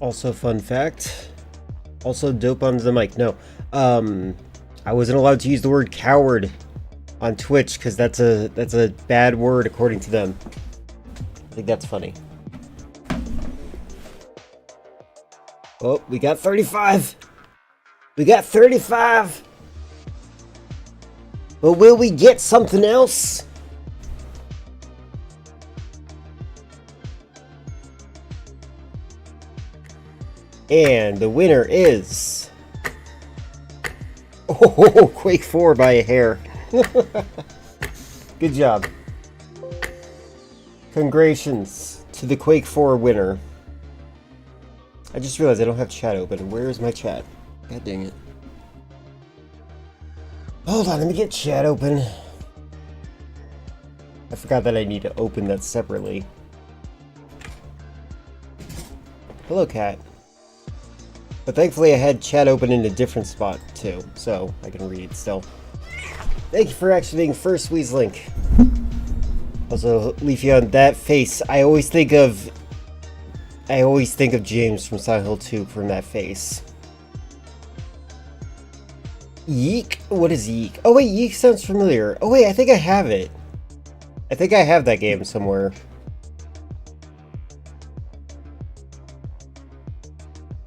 Also, fun fact. Also, dope on the mic. No, I wasn't allowed to use the word coward on Twitch because that's a bad word according to them. I think that's funny. Oh, we got 35. We got 35. But will we get something else? And the winner is... Oh, Quake 4 by a hair. Good job. Congratulations to the Quake 4 winner. I just realized I don't have chat open. Where is my chat? God dang it. Hold on, let me get chat open. I forgot that I need to open that separately. Hello, cat. But thankfully I had chat open in a different spot, too, so I can read still. Thank you for activating first Weezlink. Also, Leafy, on that face, I always think of James from Silent Hill 2 from that face. Yeek? What is Yeek? Oh wait, Yeek sounds familiar. Oh wait, I think I have it. I think I have that game somewhere.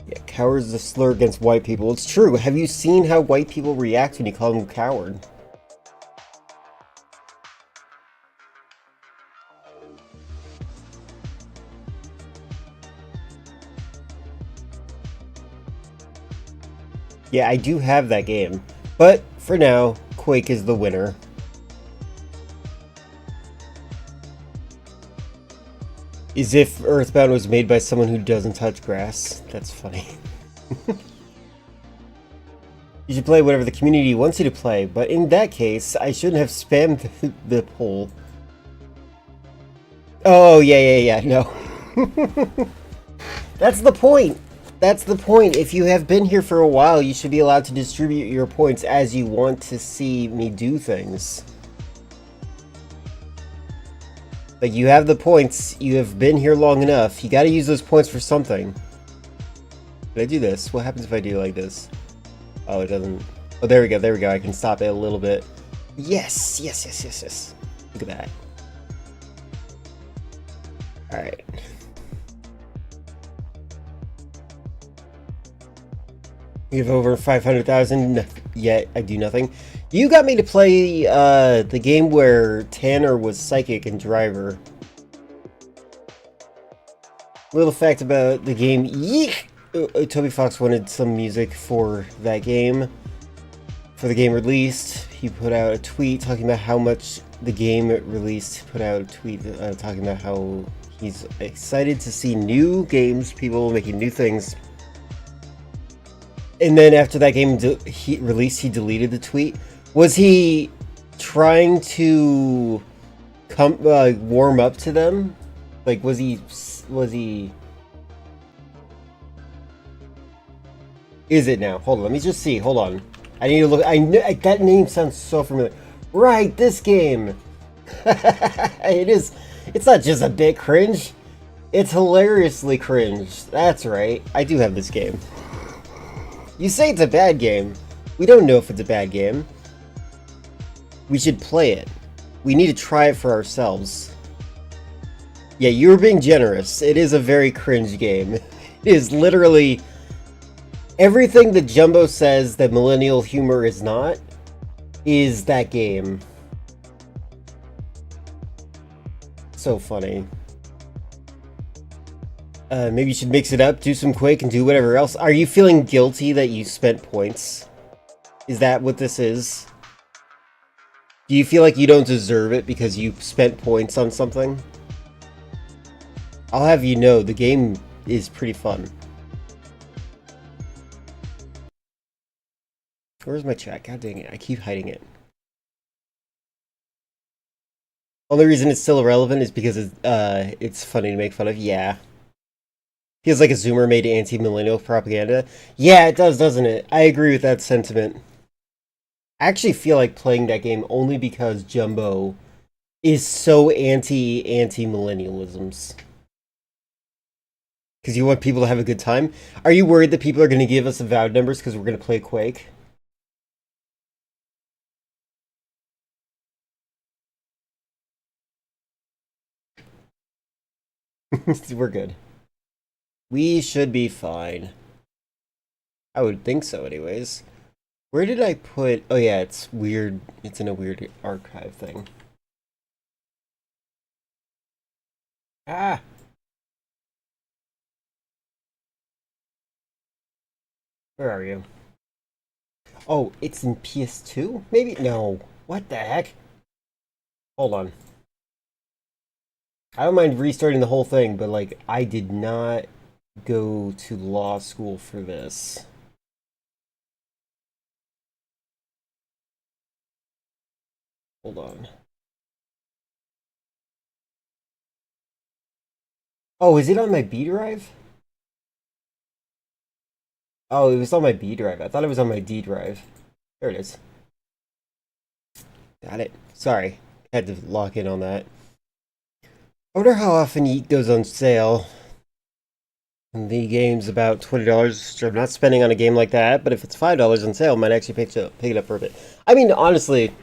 Yeah, coward is a slur against white people. It's true. Have you seen how white people react when you call them coward? Yeah, I do have that game. But, for now, Quake is the winner. As if Earthbound was made by someone who doesn't touch grass. That's funny. You should play whatever the community wants you to play, but in that case, I shouldn't have spammed the poll. Oh, yeah, no. That's the point! That's the point. If you have been here for a while, you should be allowed to distribute your points as you want to see me do things. Like, you have the points, you have been here long enough, you gotta use those points for something. Did I do this? What happens if I do like this? Oh, it doesn't... Oh, there we go, I can stop it a little bit. Yes! Look at that. Alright. You have over 500,000, yet I do nothing. You got me to play the game where Tanner was psychic and driver. Little fact about the game. Yeek! Toby Fox wanted some music for that game. For the game released, he put out a tweet talking about how much the game released. He put out a tweet talking about how he's excited to see new games, people making new things. And then after that game released, he deleted the tweet. Was he trying to warm up to them? Like, was he... Is it now? Hold on, let me just see. Hold on. I need to look. That name sounds so familiar. Right, this game. It is. It's not just a bit cringe. It's hilariously cringe. That's right. I do have this game. You say it's a bad game. We don't know if it's a bad game. We should play it. We need to try it for ourselves. Yeah, you were being generous. It is a very cringe game. It is literally everything that Jumbo says that millennial humor is not, is that game. So funny. Maybe you should mix it up, do some Quake, and do whatever else. Are you feeling guilty that you spent points? Is that what this is? Do you feel like you don't deserve it because you spent points on something? I'll have you know, the game is pretty fun. Where's my chat? God dang it, I keep hiding it. Only reason it's still irrelevant is because it's funny to make fun of. Yeah. Feels like a Zoomer made anti-millennial propaganda. Yeah, it does, doesn't it? I agree with that sentiment. I actually feel like playing that game only because Jumbo is so anti-millennialisms. Because you want people to have a good time? Are you worried that people are going to give us avowed numbers because we're going to play Quake? We're good. We should be fine. I would think so anyways. Where did I put... Oh yeah, it's weird. It's in a weird archive thing. Ah! Where are you? Oh, it's in PS2? Maybe? No. What the heck? Hold on. I don't mind restarting the whole thing, but like, I did not go to law school for this. Hold on. Oh, is it on my B drive? Oh, it was on my B drive. I thought it was on my D drive. There it is. Got it. Sorry. Had to lock in on that. I wonder how often Yeet goes on sale. The game's about $20. I'm not spending on a game like that, but if it's $5 on sale, I might actually pick it up for a bit. I mean, honestly,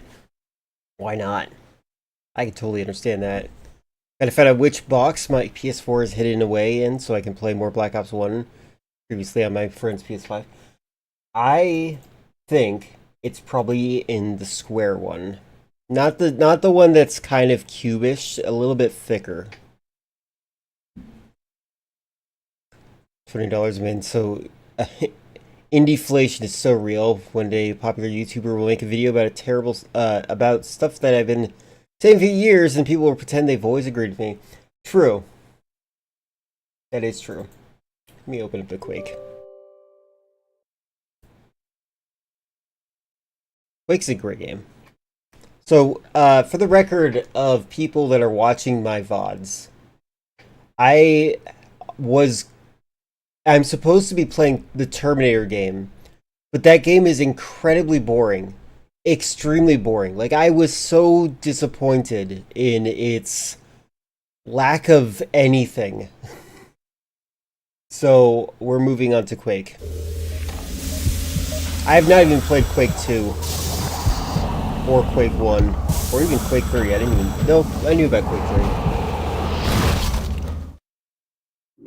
why not? I can totally understand that. Gotta find out which box my PS4 is hidden away in so I can play more Black Ops 1 previously on my friend's PS5. I think it's probably in the square one. Not the one that's kind of cubish, a little bit thicker. $20, man. So indieflation is so real. One day a popular YouTuber will make a video about a terrible about stuff that I've been saying for years and people will pretend they've always agreed with me. True. That is true. Let me open up the Quake. Quake's a great game. So, for the record of people that are watching my VODs, I'm supposed to be playing the Terminator game, but that game is incredibly boring. Extremely boring. Like, I was so disappointed in its lack of anything. So, we're moving on to Quake. I have not even played Quake 2. Or Quake 1. Or even Quake 3. I didn't even... No, I knew about Quake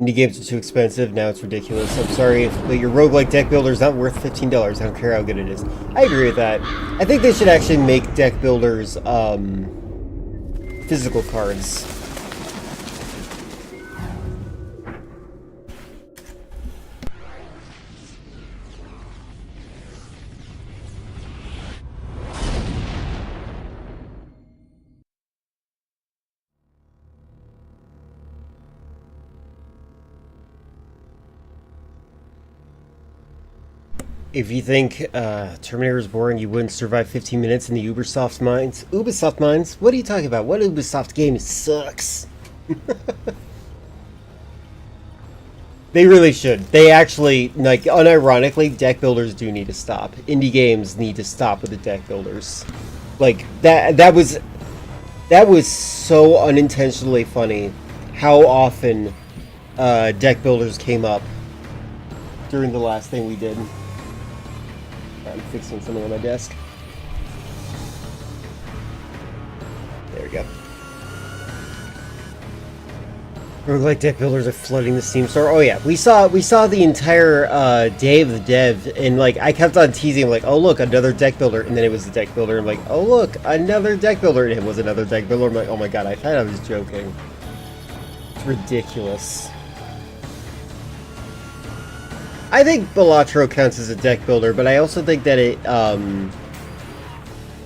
3. Indie games are too expensive. Now it's ridiculous. I'm sorry, but your roguelike deck builder is not worth $15. I don't care how good it is. I agree with that. I think they should actually make deck builders, physical cards. If you think Terminator is boring, you wouldn't survive 15 minutes in the Ubisoft mines. Ubisoft mines? What are you talking about? What Ubisoft game sucks? They really should. They actually, like, unironically, deck builders do need to stop. Indie games need to stop with the deck builders. Like, that was so unintentionally funny how often deck builders came up during the last thing we did. I'm fixing something on my desk. There we go. Roguelike deck builders are flooding the Steam store. Oh yeah, we saw the entire day of the dev, and like I kept on teasing, like, oh look, another deck builder, and then it was the deck builder. I'm like, oh look, another deck builder, and it was another deck builder. I'm like, oh my god, I thought I was joking. It's ridiculous. I think Balatro counts as a deck builder, but I also think that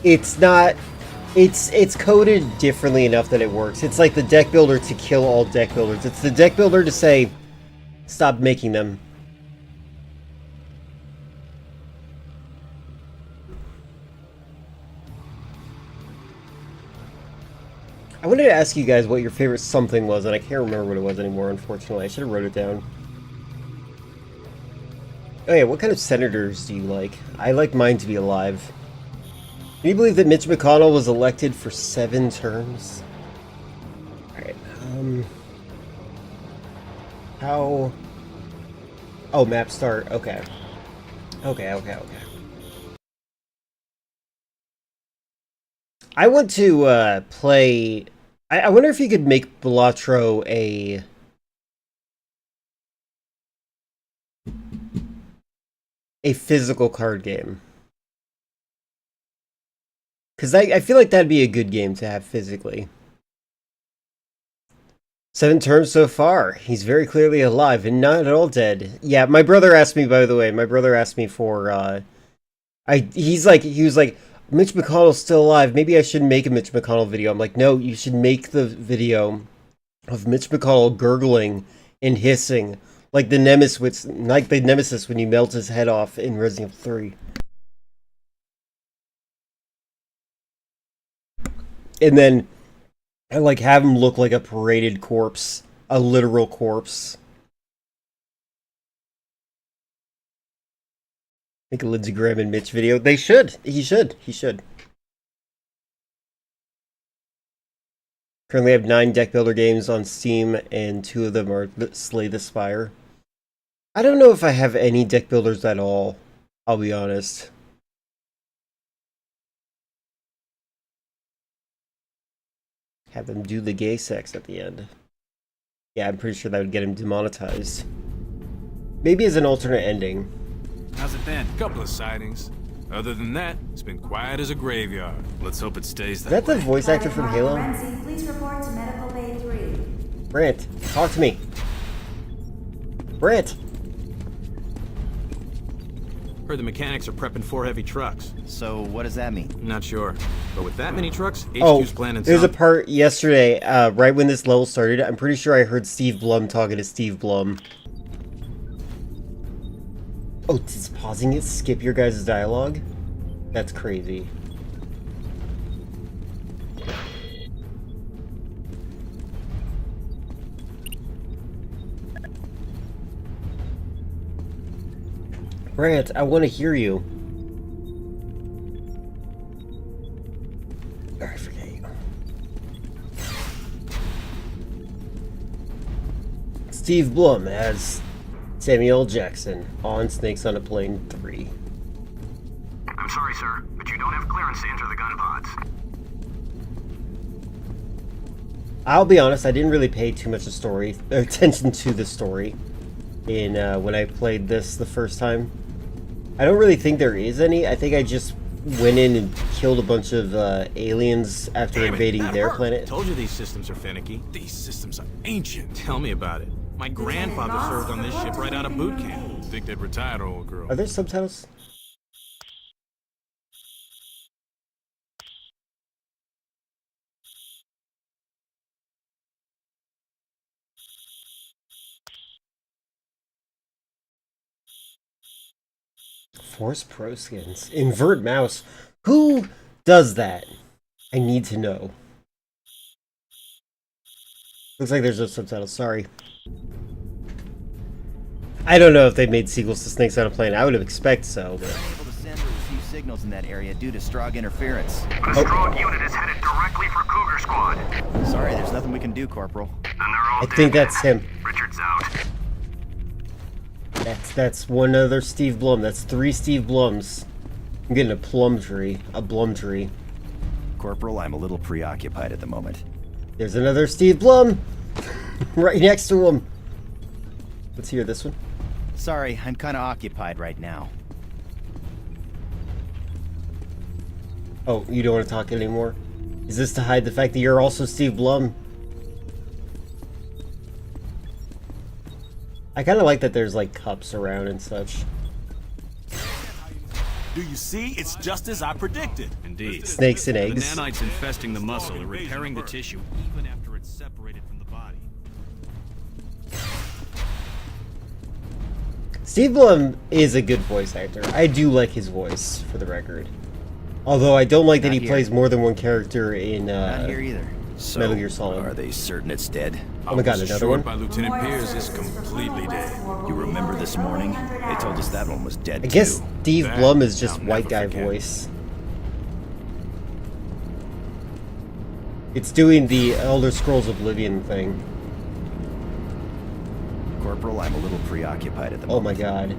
it's not. It's coded differently enough that it works. It's like the deck builder to kill all deck builders. It's the deck builder to say, stop making them. I wanted to ask you guys what your favorite something was, and I can't remember what it was anymore, unfortunately. I should have wrote it down. Oh yeah, what kind of senators do you like? I like mine to be alive. Can you believe that Mitch McConnell was elected for 7 terms? Alright, How? Oh, map start. Okay. Okay. I want to play. I wonder if you could make Balatro a physical card game. Because I feel like that'd be a good game to have physically. 7 turns so far. He's very clearly alive and not at all dead. Yeah, my brother asked me, by the way, for, he was like, Mitch McConnell's still alive. Maybe I should make a Mitch McConnell video. I'm like, no, you should make the video of Mitch McConnell gurgling and hissing like the Nemesis when you melt his head off in Resident Evil 3. And then I like have him look like a paraded corpse, a literal corpse. Make a Lindsey Graham and Mitch video. They should. He should. Currently have 9 deck builder games on Steam, and 2 of them are Slay the Spire. I don't know if I have any deck builders at all, I'll be honest. Have them do the gay sex at the end. Yeah, I'm pretty sure that would get him demonetized. Maybe as an alternate ending. How's it been? Couple of sightings. Other than that, it's been quiet as a graveyard. Let's hope it stays that way. Is that the voice actor from Halo? Please report to Medical Bay 3. Brant, talk to me. Brant! Heard the mechanics are prepping 4 heavy trucks. So what does that mean? Not sure. But with that many trucks, Oh, HQ's planning there's a something. part yesterday, right when this level started, I'm pretty sure I heard Steve Blum talking to Steve Blum. Oh, does pausing it skip your guys' dialogue? That's crazy. Brant, I want to hear you. Oh, I forget you. Steve Blum as Samuel Jackson on Snakes on a Plane 3. I'm sorry, sir, but you don't have clearance to enter the gun pods. I'll be honest, I didn't really pay too much attention to the story in when I played this the first time. I don't really think there is any. I think I just went in and killed a bunch of aliens after invading their planet. Told you these systems are finicky. These systems are ancient. Tell me about it. My grandfather served on this ship right out of boot camp. Think they'd retire, old girl. Are there subtitles? Force Pro skins. Invert mouse. Who does that? I need to know. Looks like there's no subtitles, sorry. I don't know if they made sequels to Snakes on a Plane. I would have expected so, but... Able to send or receive signals in that area due to Strogg interference. The Strogg unit is headed directly for Cougar Squad. Sorry, there's nothing we can do, Corporal. And they're all I think that's him. Richard's out. That's one other Steve Blum. That's 3 Steve Blums. I'm getting a plum tree. A Blum tree. Corporal, I'm a little preoccupied at the moment. There's another Steve Blum! Right next to him. Let's hear this one. Sorry, I'm kind of occupied right now. Oh, you don't want to talk anymore? Is this to hide the fact that you're also Steve Blum? I kind of like that there's like cups around and such. Do you see? It's just as I predicted. Indeed. Snakes and The eggs. nanites infesting the muscle and repairing the tissue even after it's separated from the body. Steve Blum is a good voice actor. I do like his voice, for the record. Although I don't like that Not he here. plays more than one character in Not here either. So, Metal Gear Solid. Are they certain it's dead? Oh my god, I was another one? assured by Lieutenant Pierce it's completely dead. You remember this morning? They told us that one was dead I guess too. Steve That Blum is just I'll white guy never forget. voice. It's doing the Elder Scrolls Oblivion thing. Corporal, I'm a little preoccupied at the Oh moment. my god.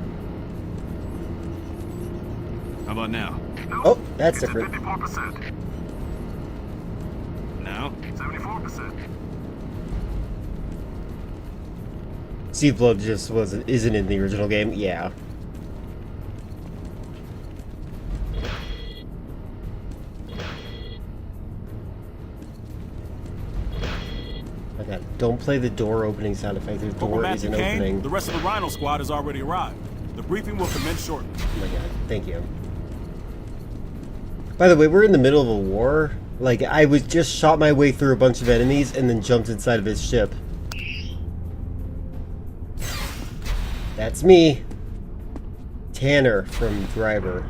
How about now? Oh, that's It's at different. 54%. Now? 74%. Steve Blum just isn't in the original game. Yeah. My god, don't play the door opening sound effect. The Corporal door Matthew isn't Kane, opening. the rest of the Rhino squad has already arrived. The briefing will commence shortly. Oh my god, thank you. By the way, we're in the middle of a war. Like, I was just shot my way through a bunch of enemies and then jumped inside of his ship. That's me. Tanner from Driver.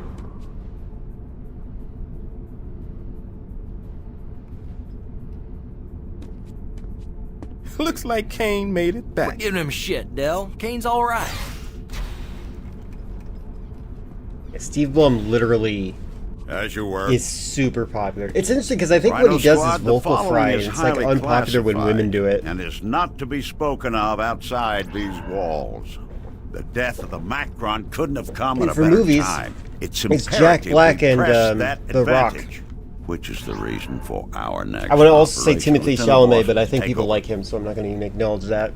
Looks like Kane made it We're back. giving him shit, Dell. Kane's all right. Yeah, Steve Blum literally As you were. is super popular. It's interesting because I think Rhino what he does Squad, is the vocal following fry, and is it's like highly unpopular when classified women do it. and is not to be spoken of outside these walls. The death of the Macron couldn't have come And at a for better movies, time. It's it's Jack imperative Black we and, press that The Rock. advantage, which is the reason for our next I want to also say operation. Timothy Lieutenant Chalamet, but I Washington, think take people over. like him, so I'm not going to even acknowledge that.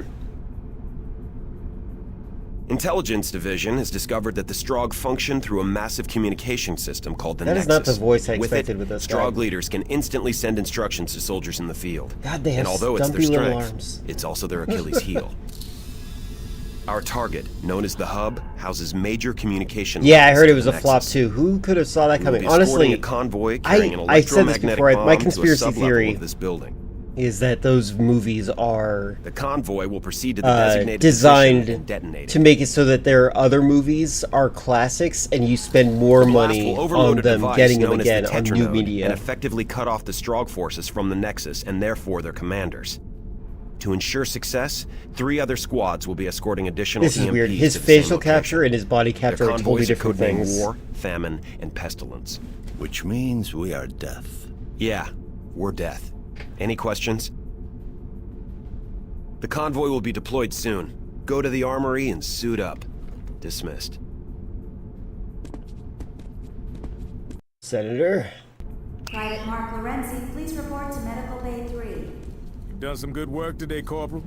Intelligence Division has discovered that the Strogg function through a massive communication system called the That is Nexus. not the voice I With expected it, with this Strogg guy. leaders can instantly send instructions to soldiers in the field. God, they have and although it's their stumpy little strength, arms. it's also their Achilles heel. Our target, known as the Hub, houses major communication Yeah, I lines heard to it was the a flop Nexus. too. Who could have saw that We will coming? be escorting Honestly, a convoy carrying an I've said this electromagnetic before. My bomb conspiracy to a sublevel theory of this building. is that those movies are The convoy will proceed to the designated designed position and detonate to it. make it so that their other movies are classics, and you spend more The blast money will overload on a them device getting them known as the again on new Tetranode media. and effectively cut off the Strogg forces from the Nexus and therefore their commanders. To ensure success, 3 other squads will be escorting additional This is EMPs weird. His to the same facial capture location. and his body Their capture are totally convoys are different codenamed things. War, Famine, and Pestilence. Which means we are death. Yeah, we're death. Any questions? The convoy will be deployed soon. Go to the armory and suit up. Dismissed. Senator. Private Mark Lorenzi, please report to Medical Bay 3. You've done some good work today, Corporal.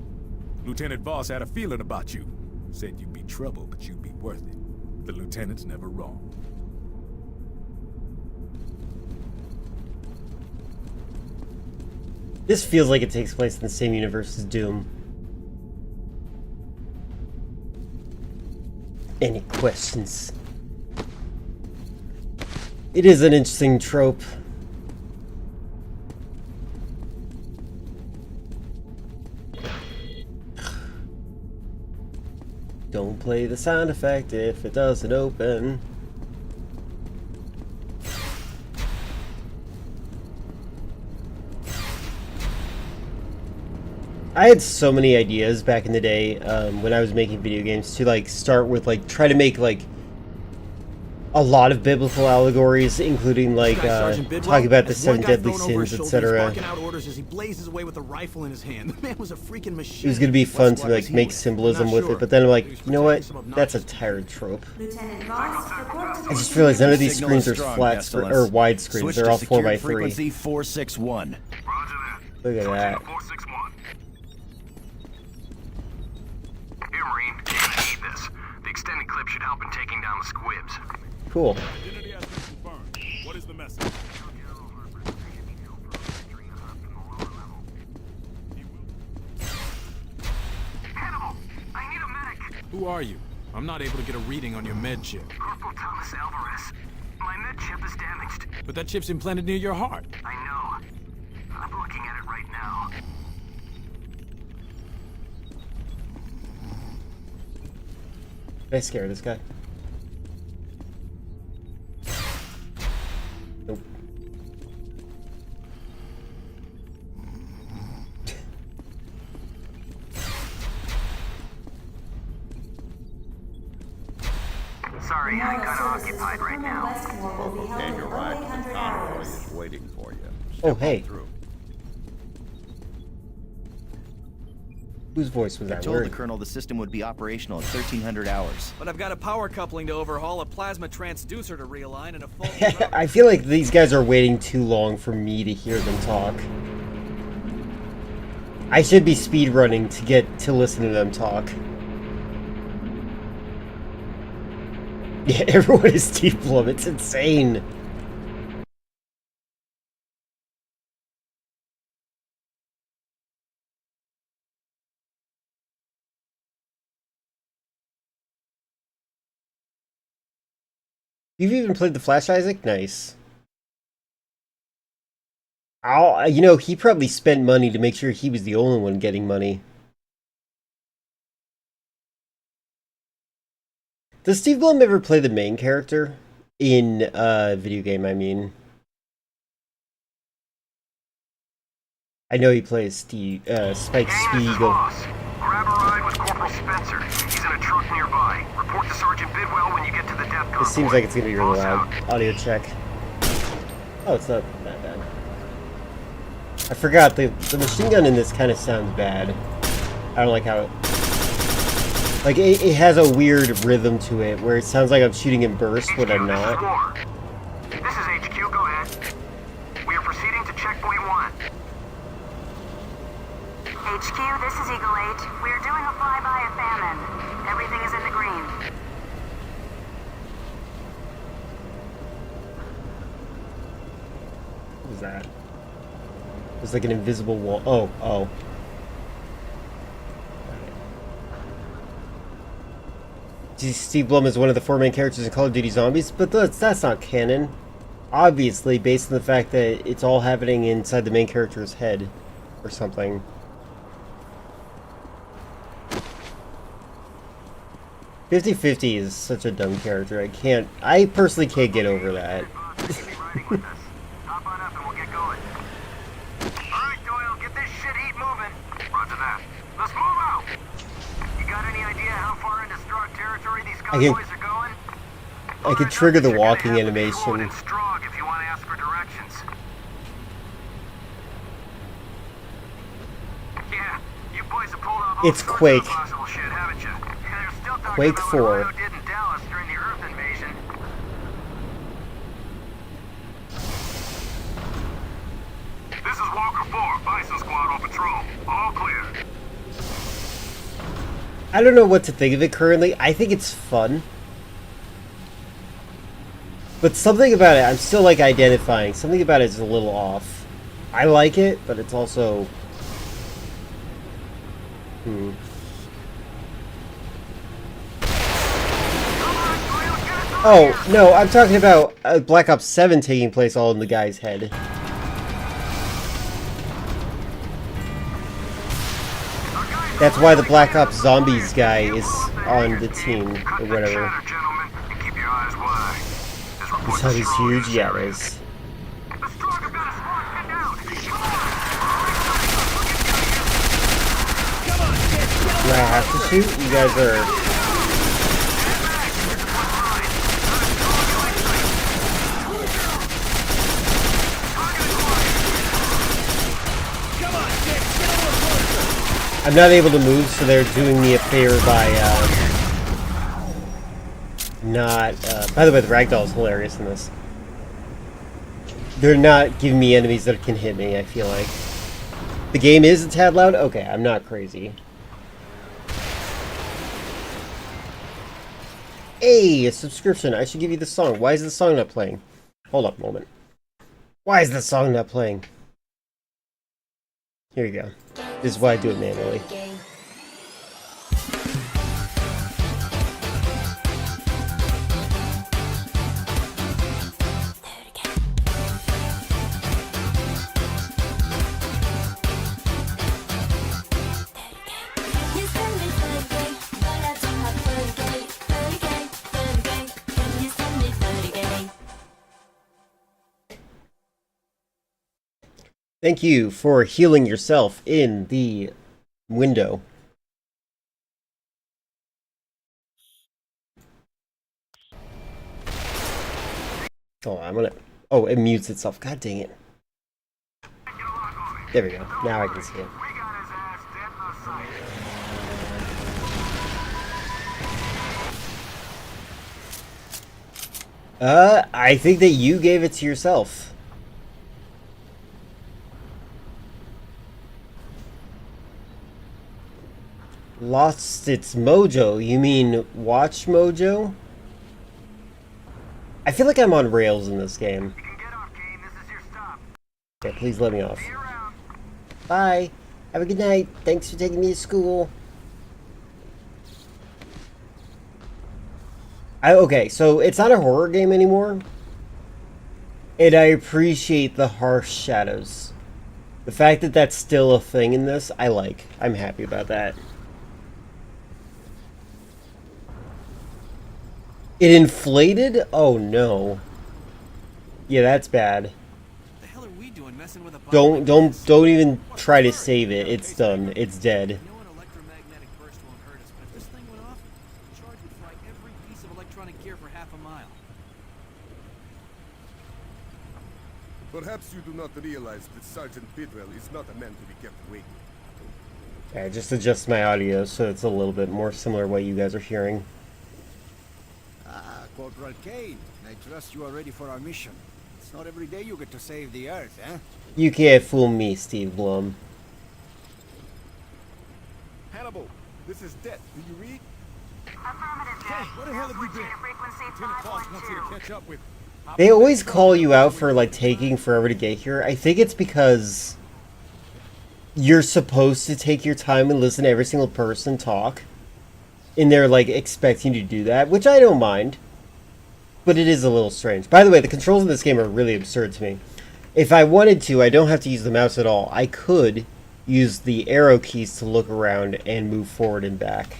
Lieutenant Voss had a feeling about you. Said you'd be trouble, but you'd be worth it. The lieutenant's never wrong. This feels like it takes place in the same universe as Doom. Any questions? It is an interesting trope. Don't play the sound effect if it doesn't open. I had so many ideas back in the day when I was making video games to like start with like try to make like a lot of biblical allegories, including like talking about the 7 deadly sins, etc. Barking out orders as he blazes away with a rifle in his hand. The man was a freaking machine. It was gonna be fun to like make symbolism Not with sure. it, but then I'm like, He was you know what? portraying some That's a obnoxious- tired trope. Lieutenant Voss, report to I just realized none of these Signal is screens are strong, flat Pestilence. or wide screens. Switch They're to all 4x3. secured frequency 461. Roger that. Look at that. 461. Here, Marine. You're gonna need this. The extended clip should help in taking down the squibs. Cool. Identity has been confirmed. What is the message? Hannibal, I need a medic. Who are you? I'm not able to get a reading on your med chip. Corporal Thomas Alvarez. My med chip is damaged. But that chip's implanted near your heart. I know. I'm looking at it right now. Did I scare this guy? Nope. Sorry, I got Services occupied for right Colonel now. Westmore will be held And in you're right, the 0800 convoy hours. is waiting for you. Oh, hey. Through. Whose voice was I that? told Where- the Colonel the system would be operational at 1300 hours. But I've got a power coupling to overhaul, a plasma transducer to realign, and a full... I feel like these guys are waiting too long for me to hear them talk. I should be speedrunning to get to listen to them talk. Yeah, everyone is Steve Blum. It's insane. You've even played the Flash, Isaac? Nice. You know, he probably spent money to make sure he was the only one getting money. Does Steve Blum ever play the main character? In a video game, I mean. I know he plays Spike Spiegel. Grab a ride with Corporal Spencer. He's in a truck nearby. Report to Sergeant Bidwell when you get to the depth convoy. This seems like it's gonna be really Boss loud. out. Audio check. Oh, it's not that bad. I forgot, the machine gun in this kind of sounds bad. I don't like how it... Like, it has a weird rhythm to it, where it sounds like I'm shooting in bursts when I'm not. This is HQ, go ahead. We are proceeding to checkpoint 1. HQ, this is Eagle 8. We are doing a flyby of famine. Everything is in the green. What was that? There's like an invisible wall. Oh. Steve Blum is one of the 4 main characters in Call of Duty Zombies, but that's not canon. Obviously, based on the fact that it's all happening inside the main character's head or something. "50-50" is such a dumb character. I personally can't get over that. Hop on up and we'll get going. Alright, Doyle, get this shit heat moving. Roger that. Let's move out! You got any idea how far into Strogg territory these convoys are going? I could trigger the walking animation. In Strogg if you want to ask for directions. Yeah, you boys have pulled off all It's sorts of Quake. impossible shit, haven't you? They're still talking Quake about 4. what Rhino did in Dallas during the Earth invasion. This is Walker 4, Bison Squad on patrol. All clear. I don't know what to think of it currently. I think it's fun. But something about it, I'm still like identifying. Something about it is a little off. I like it, but it's also... Oh, no, I'm talking about Black Ops 7 taking place all in the guy's head. That's why the Black Ops Zombies guy is on the team, or whatever. This hut is huge? Yeah, it is. Do I have to shoot? You guys are... I'm not able to move, so they're doing me a favor by, by the way, the ragdoll is hilarious in this. They're not giving me enemies that can hit me, I feel like. The game is a tad loud? Okay, I'm not crazy. Hey, a subscription. I should give you the song. Why is the song not playing? Hold up a moment. Why is the song not playing? Here you go. This is why I do it manually. Thank you for healing yourself in the window. Oh, I'm gonna... Oh, it mutes itself. God dang it. There we go. Now I can see it. I think that you gave it to yourself. Lost its mojo. You mean watch mojo? I feel like I'm on rails in this game. You can get off, Kane. This is your stop. Okay, please let me off. See you around. Bye. Have a good night. Thanks for taking me to school. Okay, so it's not a horror game anymore. And I appreciate the harsh shadows. The fact that that's still a thing in this, I like. I'm happy about that. It inflated? Oh no. Yeah, that's bad. The hell are we doing messing with a Don't even try to save it. It's done. It's dead. I know an electromagnetic burst won't hurt us, but if this thing went off, the charge would fry every piece of electronic gear for half a mile. Perhaps you do not realize that Sergeant Bidwell is not a man to be kept waiting. Okay, just adjust my audio so it's a little bit more similar to what you guys are hearing. Corporal Kane, I trust you are ready for our mission. It's not every day you get to save the Earth, eh? You can't fool me, Steve Blum. Hannibal, this is Det. Do you read? Affirmative, Hey, Jack. where the hell have you Switching been? to frequency Lieutenant Voss wants you to 5.2. catch up with. They always call you out for like taking forever to get here. I think it's because you're supposed to take your time and listen to every single person talk. And they're like expecting you to do that, which I don't mind. But it is a little strange. By the way, the controls in this game are really absurd to me. If I wanted to, I don't have to use the mouse at all. I could use the arrow keys to look around and move forward and back.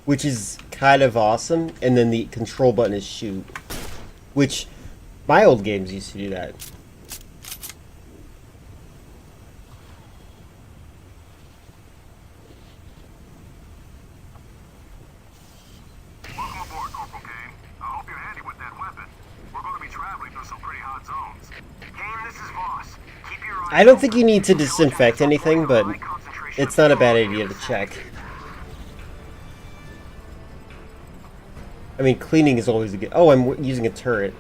Which is kind of awesome. And then the control button is shoot. Which, my old games used to do that. Welcome aboard, Corporal Kane. I hope you're handy with that weapon. We're going to be traveling through some pretty hot zones. Kane, this is Voss. Keep your eyes I don't think you need to disinfect anything, but it's not a bad idea to check. I mean, cleaning is always a good... Oh, I'm using a turret.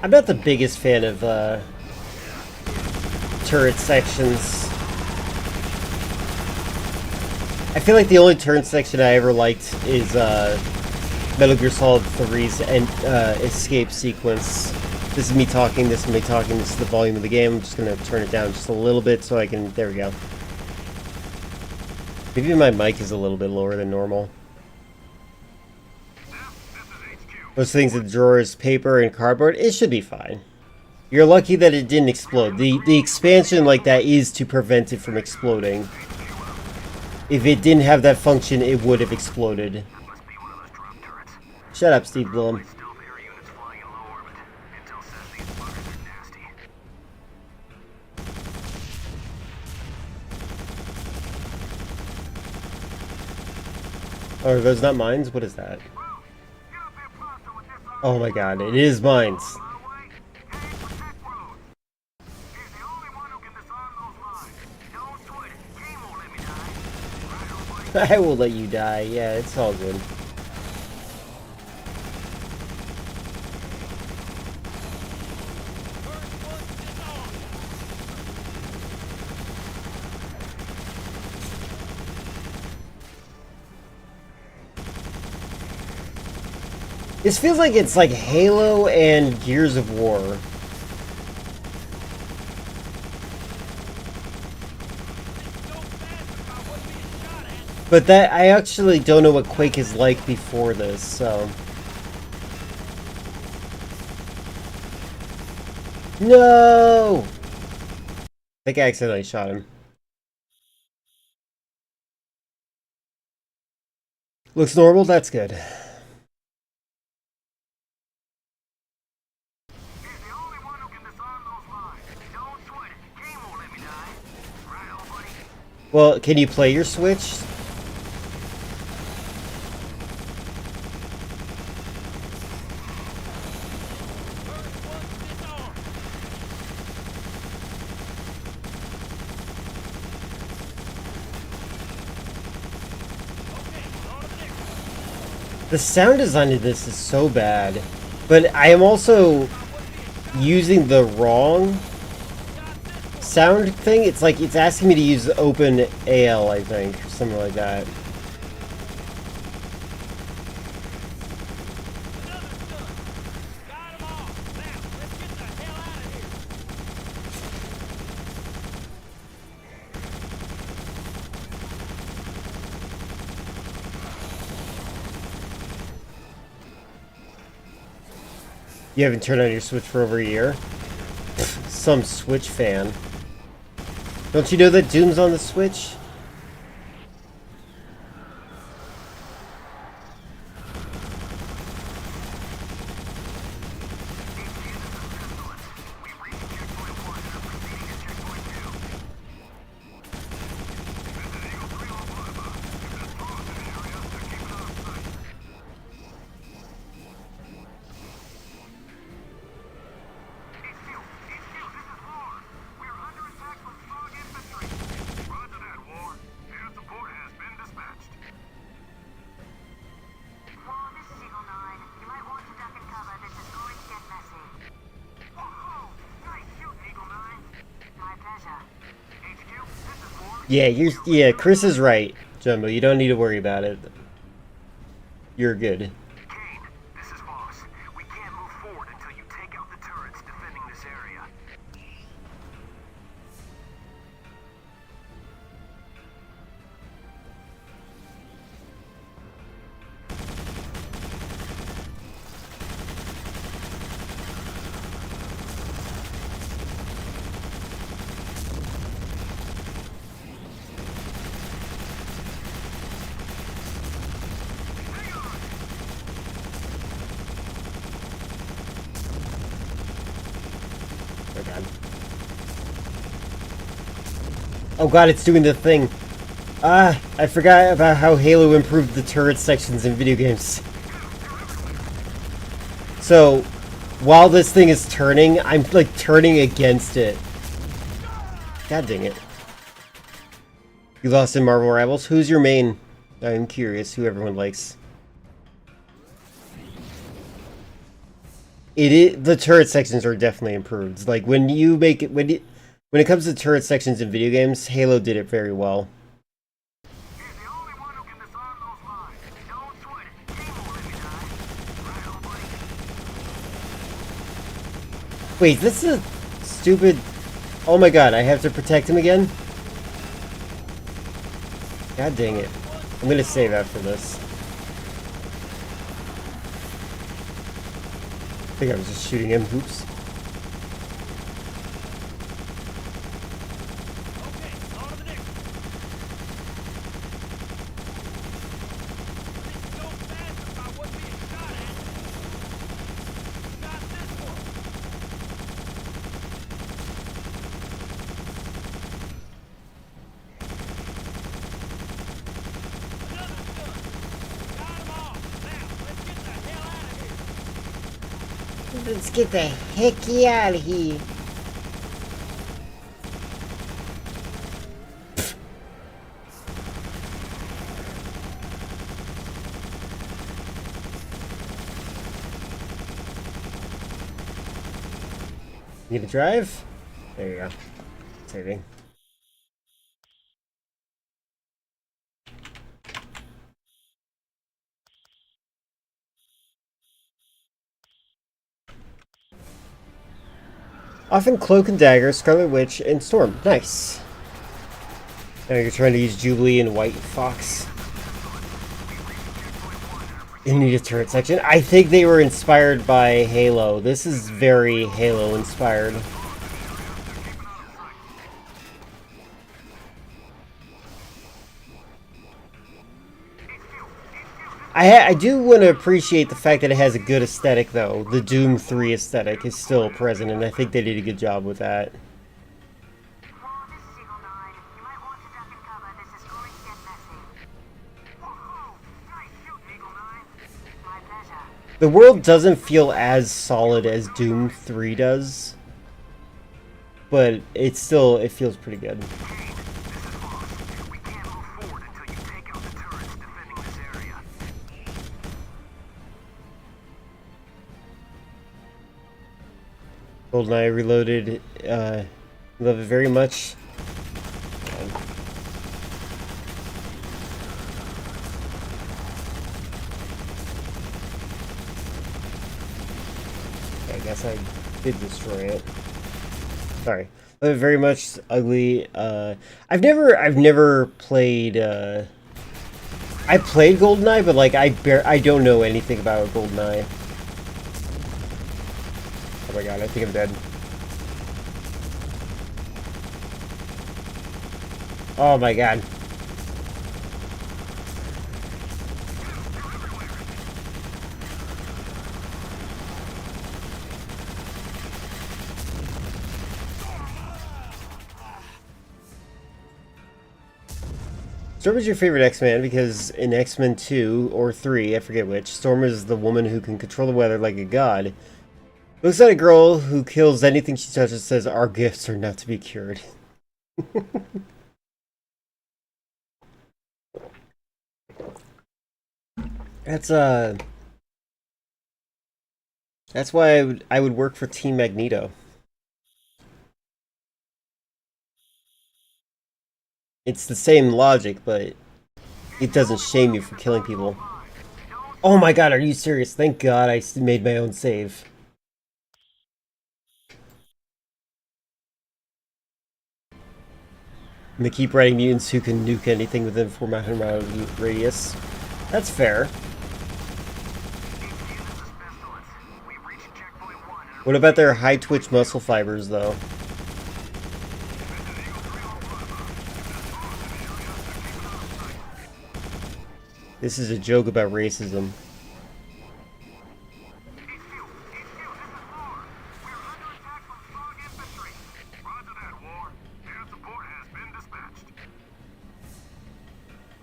I'm not the biggest fan of turret sections. I feel like the only turret section I ever liked is Metal Gear Solid 3's escape sequence. This is me talking, this is me talking, this is the volume of the game. I'm just going to turn it down just a little bit so I can... There we go. Maybe my mic is a little bit lower than normal. Those things in the drawers, paper and cardboard, it should be fine. You're lucky that it didn't explode. The expansion like that is to prevent it from exploding. If it didn't have that function, it would have exploded. Shut up, Steve Blum. Oh, are those not mines? What is that? Oh my god, it is mines. I will let you die. Yeah, it's all good. This feels like it's like Halo and Gears of War. But that, I actually don't know what Quake is like before this, so... No! I think I accidentally shot him. Looks normal? That's good. Well, can you play your Switch? The sound design of this is so bad, but I am also using the wrong sound thing. It's like it's asking me to use Open AL, I think, or something like that. You haven't turned on your Switch for over a year? Some Switch fan. Don't you know that Doom's on the Switch? Yeah, Chris is right, Jumbo. You don't need to worry about it. You're good. Kane, this is Boss. We can't move forward until you take out the turrets defending this area. Oh god, it's doing the thing. I forgot about how Halo improved the turret sections in video games. So, while this thing is turning, I'm like turning against it. God dang it. You lost in Marvel Rivals? Who's your main? I'm curious who everyone likes. The turret sections are definitely improved. Like when you make it, when it comes to turret sections in video games, Halo did it very well. He's the only one who can disarm those lines. Don't sweat it. King won't let me die. Right on, buddy. Wait, this is a stupid... Oh my god, I have to protect him again? God dang it. I'm gonna save after this. I think I was just shooting him. Oops. Let's get the heck out of here. You gonna drive? There you go. Saving. Often Cloak and Dagger, Scarlet Witch, and Storm. Nice. Now you're trying to use Jubilee and White Fox. You need a turret section. I think they were inspired by Halo. This is very Halo inspired. I do want to appreciate the fact that it has a good aesthetic, though. The Doom 3 aesthetic is still present, and I think they did a good job with that. The world doesn't feel as solid as Doom 3 does, but it feels pretty good. GoldenEye Reloaded, love it very much. I guess I did destroy it. Sorry. Love it very much. Ugly. I've never played. I played GoldenEye, but like I don't know anything about GoldenEye. Oh my god, I think I'm dead. Oh my god. Storm is your favorite X-Man because in X-Men 2 or 3, I forget which, Storm is the woman who can control the weather like a god. Looks at a girl who kills anything she touches and says, "Our gifts are not to be cured." That's why I would work for Team Magneto. It's the same logic, but it doesn't shame you for killing people. Oh my god, are you serious? Thank god I made my own save. And they keep writing mutants who can nuke anything within 400 mile radius. That's fair. What about their high twitch muscle fibers, though? This is a joke about racism.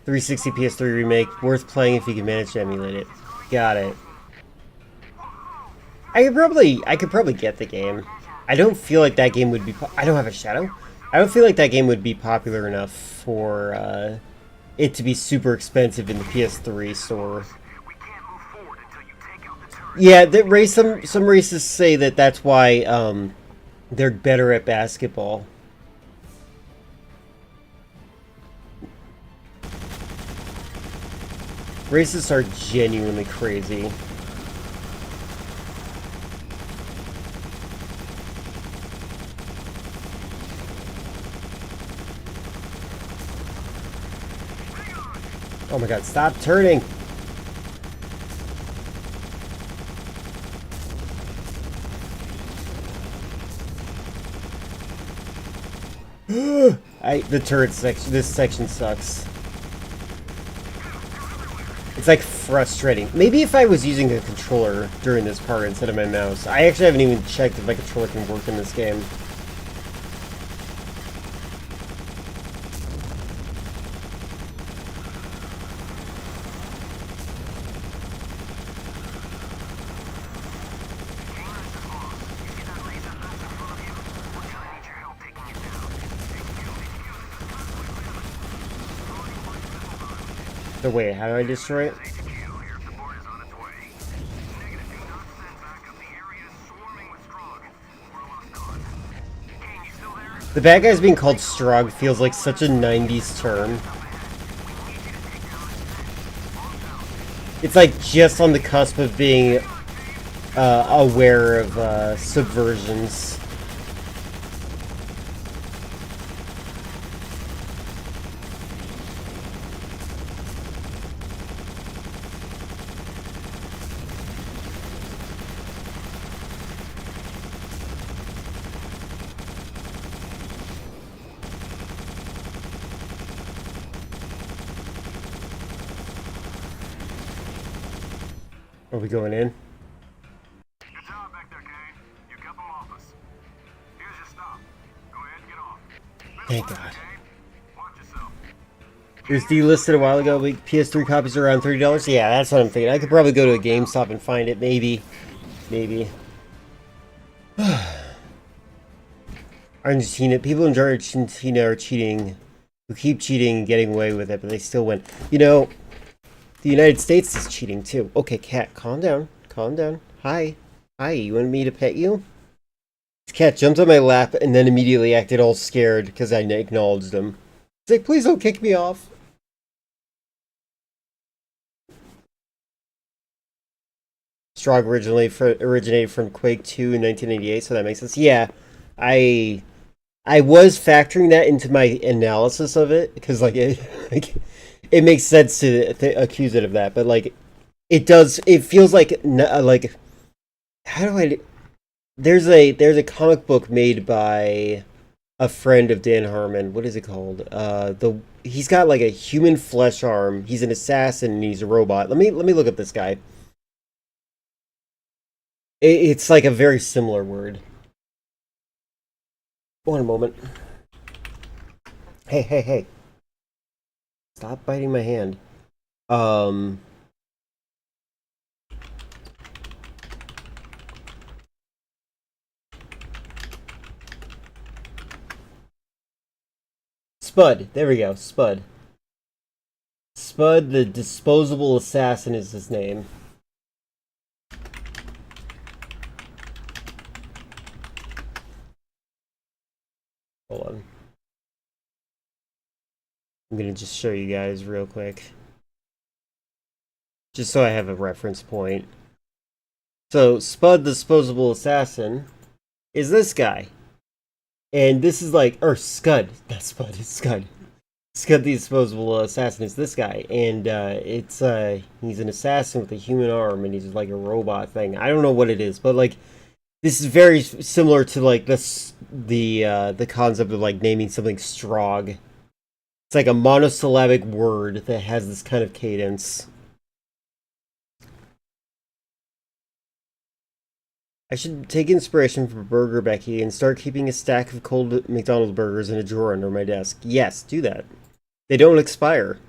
.360 PS3 remake, worth playing if you can manage to emulate it. Got it. I could probably get the game. I don't feel like that game would be. I don't have a shadow. I don't feel like that game would be popular enough for it to be super expensive in the PS3 store. Yeah, some racists say that that's why they're better at basketball. Racists are genuinely crazy. Oh my god, stop turning! The turret section, this section sucks. It's like frustrating. Maybe if I was using a controller during this part instead of my mouse. I actually haven't even checked if my controller can work in this game. So wait, how do I destroy it? The bad guys being called Strogg feels like such a 90s term. It's like just on the cusp of being aware of subversions. Are we going in? Good job back there, Kane. You kept them off us. Here's your stop. Go ahead and get off. Thank God. Watch yourself. It was delisted a while ago. PS3 copies are around $30. Yeah, that's what I'm thinking. I could probably go to a GameStop and find it. Maybe. Maybe. Argentina. People in Argentina are cheating. Who keep cheating and getting away with it, but they still win. You know, the United States is cheating too. Okay, cat, calm down. Calm down. Hi. Hi, you want me to pet you? cat jumped on my lap and then immediately acted all scared because I acknowledged him. He's like, please don't kick me off. Strogg originated from Quake 2 in 1988, so that makes sense. Yeah, I was factoring that into my analysis of it because it makes sense to accuse it of that, but like it does. It feels like how do I? There's a comic book made by a friend of Dan Harmon. What is it called? He's got like a human flesh arm. He's an assassin and he's a robot. Let me look up this guy. It's like a very similar word. One moment. Hey. Stop biting my hand. Spud. There we go. Spud. Spud the Disposable Assassin is his name. Hold on. I'm gonna just show you guys real quick. Just so I have a reference point. So, Spud the Disposable Assassin is this guy. And this is like, or Scud, not Spud, it's Scud. Scud the Disposable Assassin is this guy. And he's an assassin with a human arm and he's like a robot thing. I don't know what it is, but like, this is very similar to like the concept of like naming something Strogg. It's like a monosyllabic word that has this kind of cadence. I should take inspiration from Burger Becky and start keeping a stack of cold McDonald's burgers in a drawer under my desk. Yes, do that. They don't expire.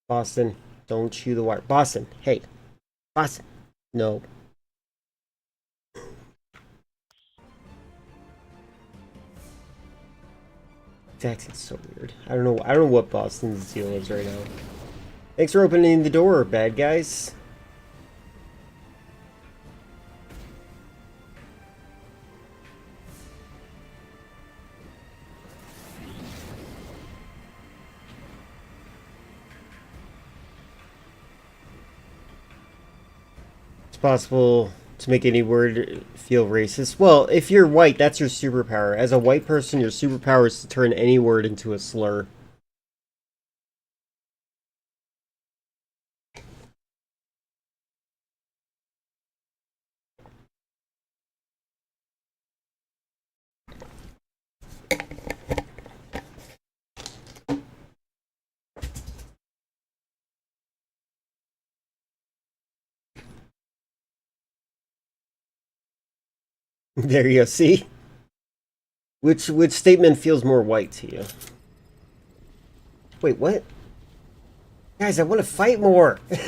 Boston, don't chew the wire. Boston, hey. Boston, no. That's so weird. I don't know what Boston's deal is right now. Thanks for opening the door, bad guys. It's possible to make any word feel racist. Well, if you're white, that's your superpower. As a white person, your superpower is to turn any word into a slur. There you go, see? Which statement feels more white to you? Wait, what? Guys, I want to fight more! Hey,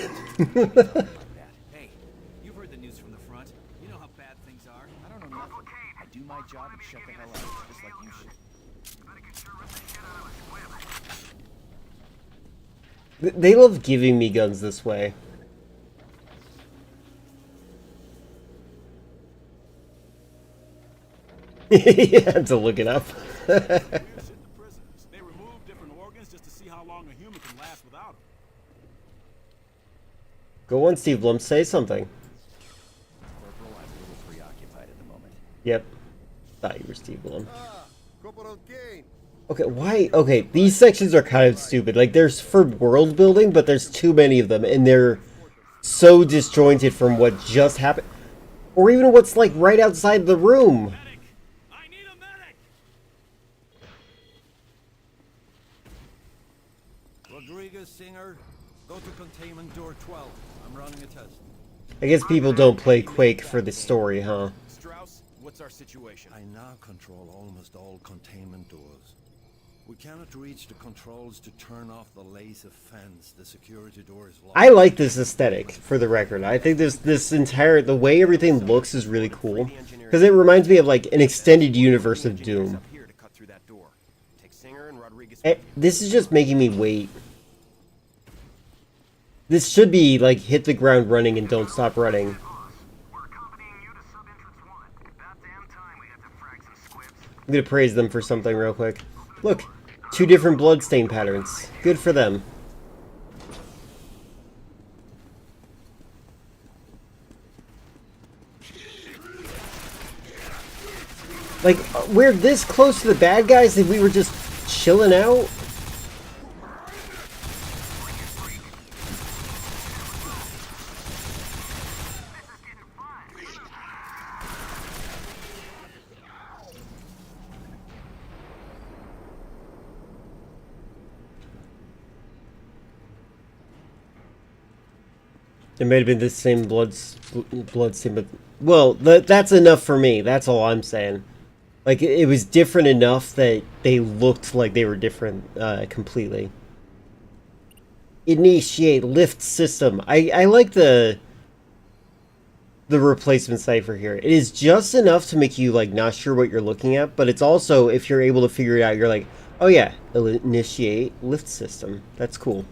you've heard the news from the front. You know how bad things are. I don't know nothing. I do my job and shut the hell up, just like you should. They love giving me guns this way. You have to look it up. They remove different organs just to see how long a human can last without them. Go on, Steve Blum, say something. Corporal, I'm a little preoccupied at the moment. Yep. Thought you were Steve Blum. Corporal Kane. Okay, why? Okay, these sections are kind of stupid. Like, there's for world building, but there's too many of them, and they're so disjointed from what just happened. Or even what's, like, right outside the room. Rodriguez, Singer, go to containment door 12. I'm running a test. I guess people don't play Quake for the story, huh? Strauss, what's our situation? I now control almost all containment doors. We cannot reach the controls to turn off the laser fence. The security door is locked. I like this aesthetic, for the record. I think this entire, the way everything looks is really cool. Because it reminds me of, like, an extended universe of Doom. This is just making me wait. This should be like hit the ground running and don't stop running. We're accompanying you to sub-entrance 1. About damn time we got to frag some squibs. I'm gonna praise them for something real quick. Look, 2 different bloodstain patterns. Good for them. Like, we're this close to the bad guys and we were just chilling out? It might have been the same bloodstain, but... Well, that's enough for me. That's all I'm saying. Like, it was different enough that they looked like they were different completely. Initiate lift system. I like the replacement cipher here. It is just enough to make you, like, not sure what you're looking at, but it's also, if you're able to figure it out, you're like, oh yeah, initiate lift system. That's cool.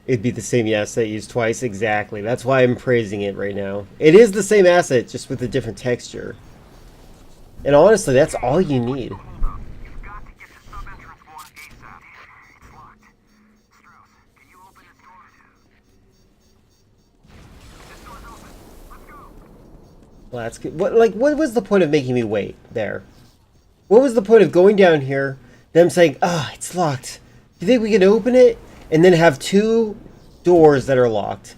It'd be the same asset used twice, exactly. That's why I'm praising it right now. It is the same asset, just with a different texture. And honestly, that's all you need. You've got to get to sub-entrance 1 ASAP. It's locked. Strauss, can you open this door? This door's open. Let's go. Well, that's good. What was the point of making me wait there? What was the point of going down here, them saying, ah, oh, it's locked. Do you think we can open it? And then have 2 doors that are locked.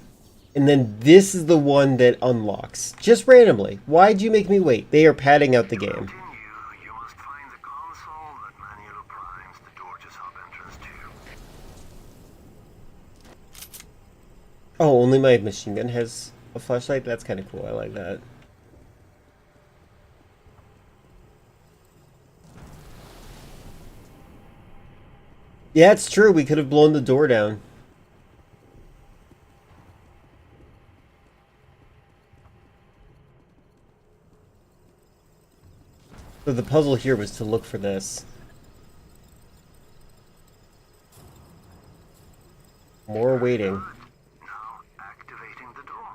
And then this is the one that unlocks. Just randomly. Why'd you make me wait? They are padding out the game. You must find the console that manually primes the door to sub-entrance 2. Oh, only my machine gun has a flashlight? That's kind of cool. I like that. Yeah, it's true. We could have blown the door down. So the puzzle here was to look for this. More waiting. Now activating the door.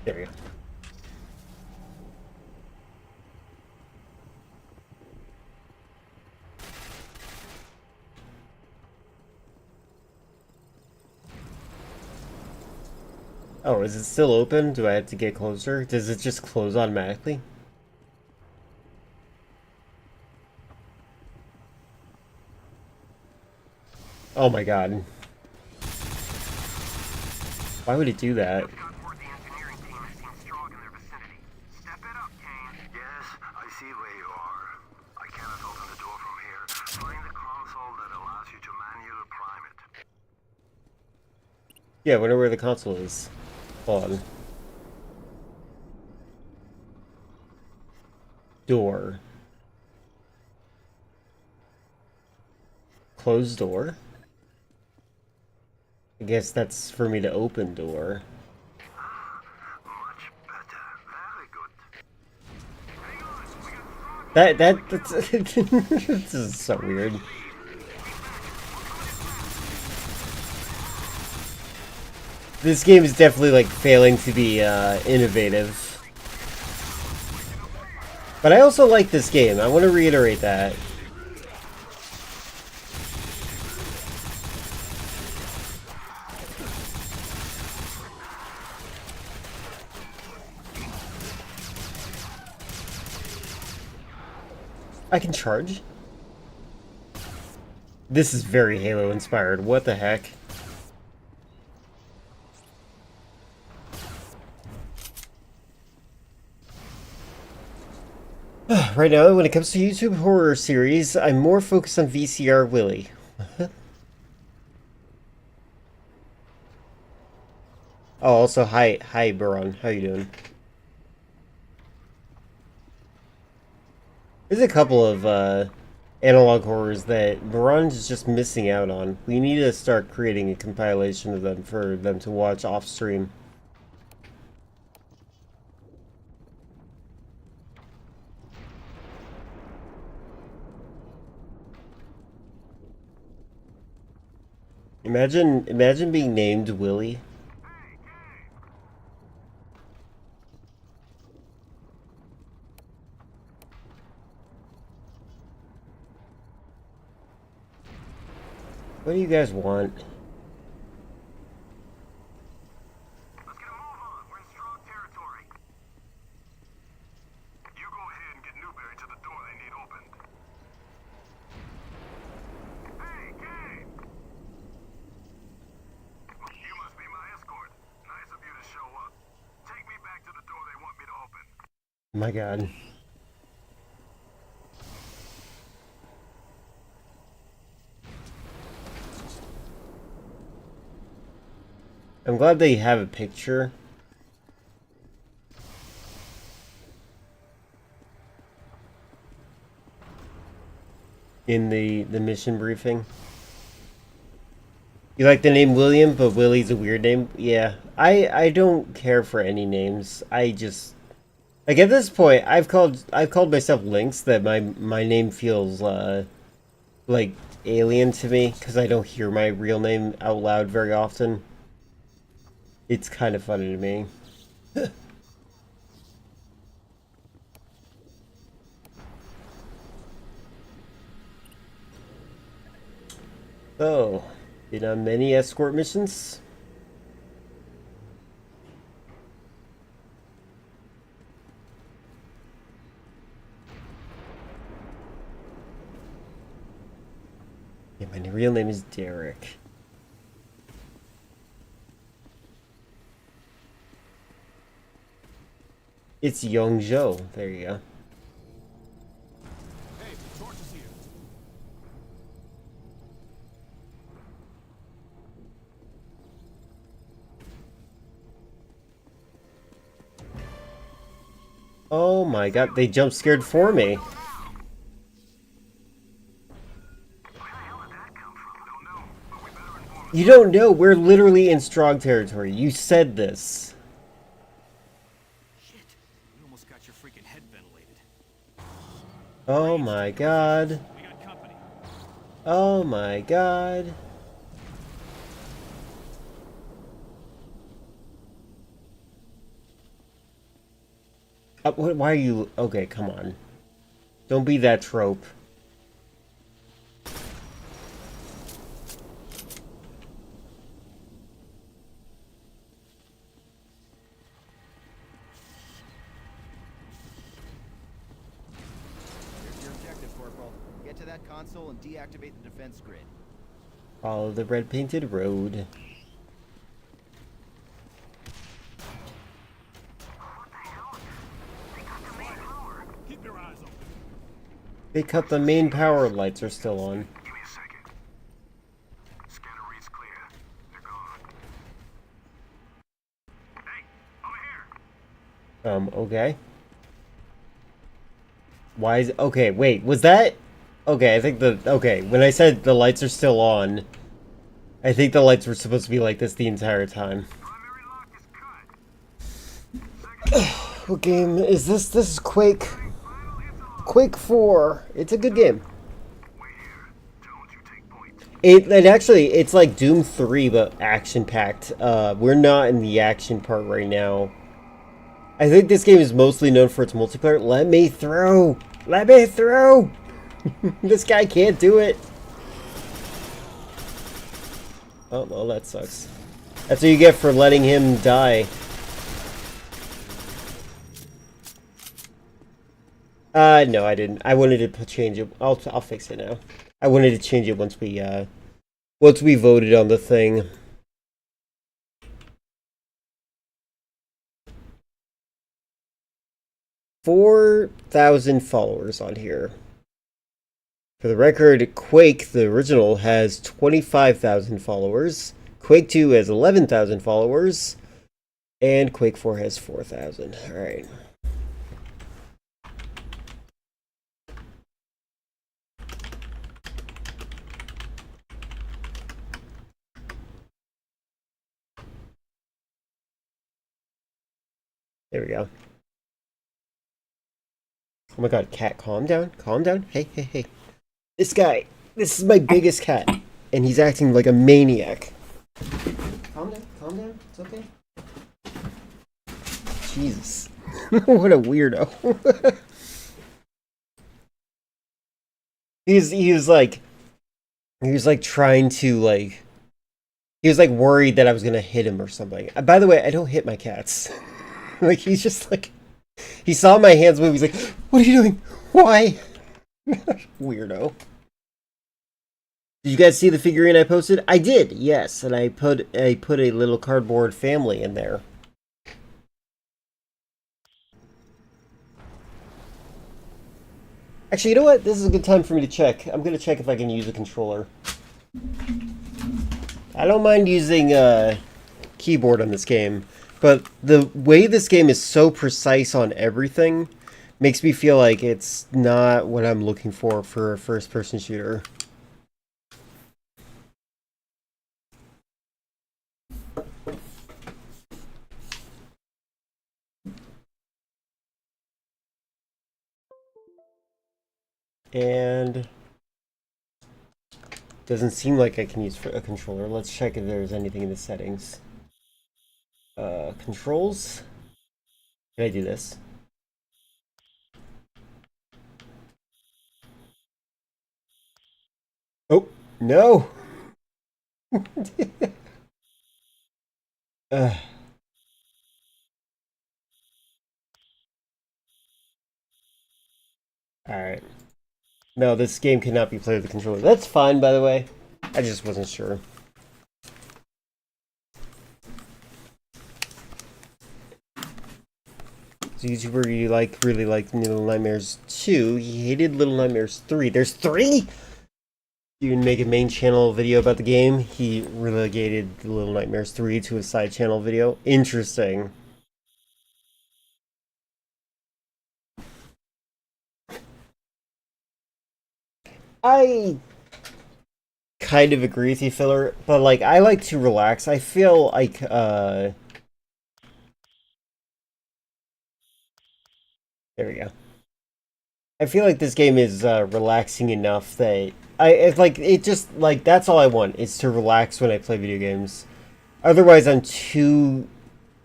There we go. Oh, is it still open? Do I have to get closer? Does it just close automatically? Oh my god. Why would it do that? Yeah, I wonder where the console is. Hold on. Door. Closed door? I guess that's for me to open door. That's this is so weird. This game is definitely like failing to be innovative. But I also like this game. I want to reiterate that. I can charge? This is very Halo inspired. What the heck? Right now, when it comes to YouTube horror series, I'm more focused on VCR Willy. Oh, also, hi, Baron. How you doing? There's a couple of analog horrors that Mirage is just missing out on. We need to start creating a compilation of them for them to watch off stream. Imagine being named Willie. What do you guys want? Let's get a move on. We're in strong territory. You go ahead and get Newberry to the door they need opened. Hey, Gabe! You must be my escort. Nice of you to show up. Take me back to the door they want me to open. My God. I'm glad they have a picture. In the mission briefing. You like the name William, but Willie's a weird name? Yeah. I don't care for any names. I just like at this point I've called myself Lynx that my name feels like alien to me because I don't hear my real name out loud very often. It's kind of funny to me. So, been on many escort missions. Yeah, my real name is Derek. It's Young Joe. There you go. Hey, the torch is here. Oh my God, they jump scared for me. You don't know, we're literally in strong territory. You said this. Oh my God. Oh my God. Why are you... Okay, come on. Don't be that trope. Get to that console and deactivate the defense grid. Follow the red painted road. Keep your eyes open. They cut the main power lights are still on. Give me a second. Scanner reads clear. They're gone. Hey, over here. Okay. Why is... Okay, wait, was that... Okay, I think the... Okay, when I said the lights are still on, I think the lights were supposed to be like this the entire time. What game is this? This is Quake. Quake 4. It's a good game. It actually, it's like Doom 3, but action-packed. We're not in the action part right now. I think this game is mostly known for its multiplayer. Let me through! Let me through! This guy can't do it. Oh, well, that sucks. That's what you get for letting him die. No, I didn't. I wanted to change it. I'll fix it now. I wanted to change it once we voted on the thing. $4,000 followers on here. For the record, Quake, the original, has 25,000 followers. Quake 2 has 11,000 followers. And Quake 4 has 4,000. Alright. There we go. Oh my god, cat, calm down. Calm down. Hey, hey, hey. This guy, this is my biggest cat, and he's acting like a maniac. Calm down, calm down. It's okay. Jesus. What a weirdo. He was like trying to like, he was like worried that I was gonna hit him or something. By the way, I don't hit my cats. Like, he's just like, he saw my hands move, he's like, what are you doing? Why? Weirdo. Did you guys see the figurine I posted? I did, yes, and I put a little cardboard family in there. Actually, you know what? This is a good time for me to check. I'm gonna check if I can use a controller. I don't mind using a keyboard on this game, but the way this game is so precise on everything makes me feel like it's not what I'm looking for a first-person shooter. And doesn't seem like I can use a controller. Let's check if there's anything in the settings. Controls. Can I do this? Oh, no! Alright. No, this game cannot be played with the controller. That's fine, by the way. I just wasn't sure. So YouTuber you really liked Little Nightmares 2. He hated Little Nightmares 3. There's 3?! You can make a main channel video about the game. He relegated Little Nightmares 3 to a side channel video. Interesting. I kind of agree with you, Filler, but like I like to relax. I feel like there we go. I feel like this game is relaxing enough that it's like it just like that's all I want is to relax when I play video games. Otherwise, I'm too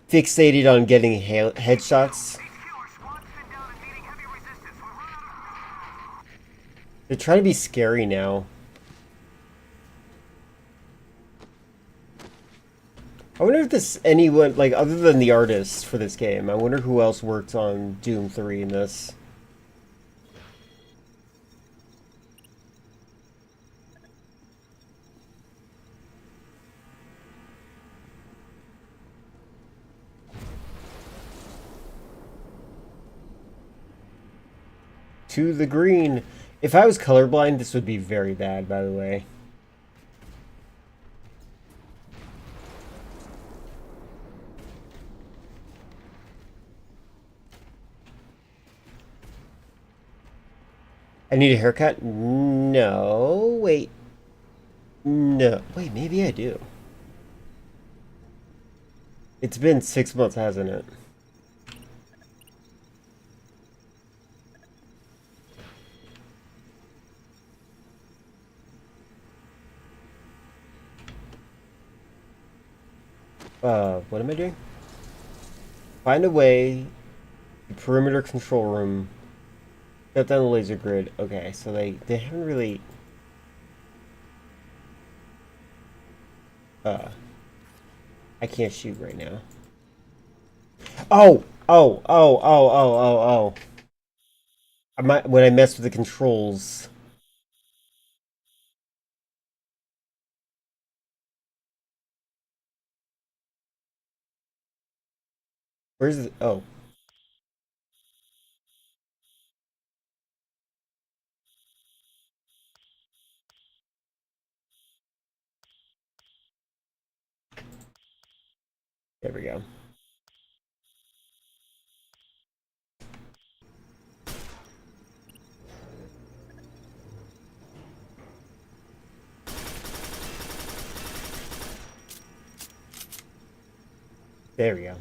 fixated on getting headshots. They're trying to be scary now. I wonder if this anyone, like, other than the artist for this game, I wonder who else worked on Doom 3 in this. To the green. If I was colorblind, this would be very bad, by the way. I need a haircut? No, wait. No, wait, maybe I do. It's been 6 months, hasn't it? What am I doing? Find a way, the perimeter control room, shut down the laser grid. Okay, so they haven't really... I can't shoot right now. Oh! When I messed with the controls... Where's the... Oh. There we go. There we go.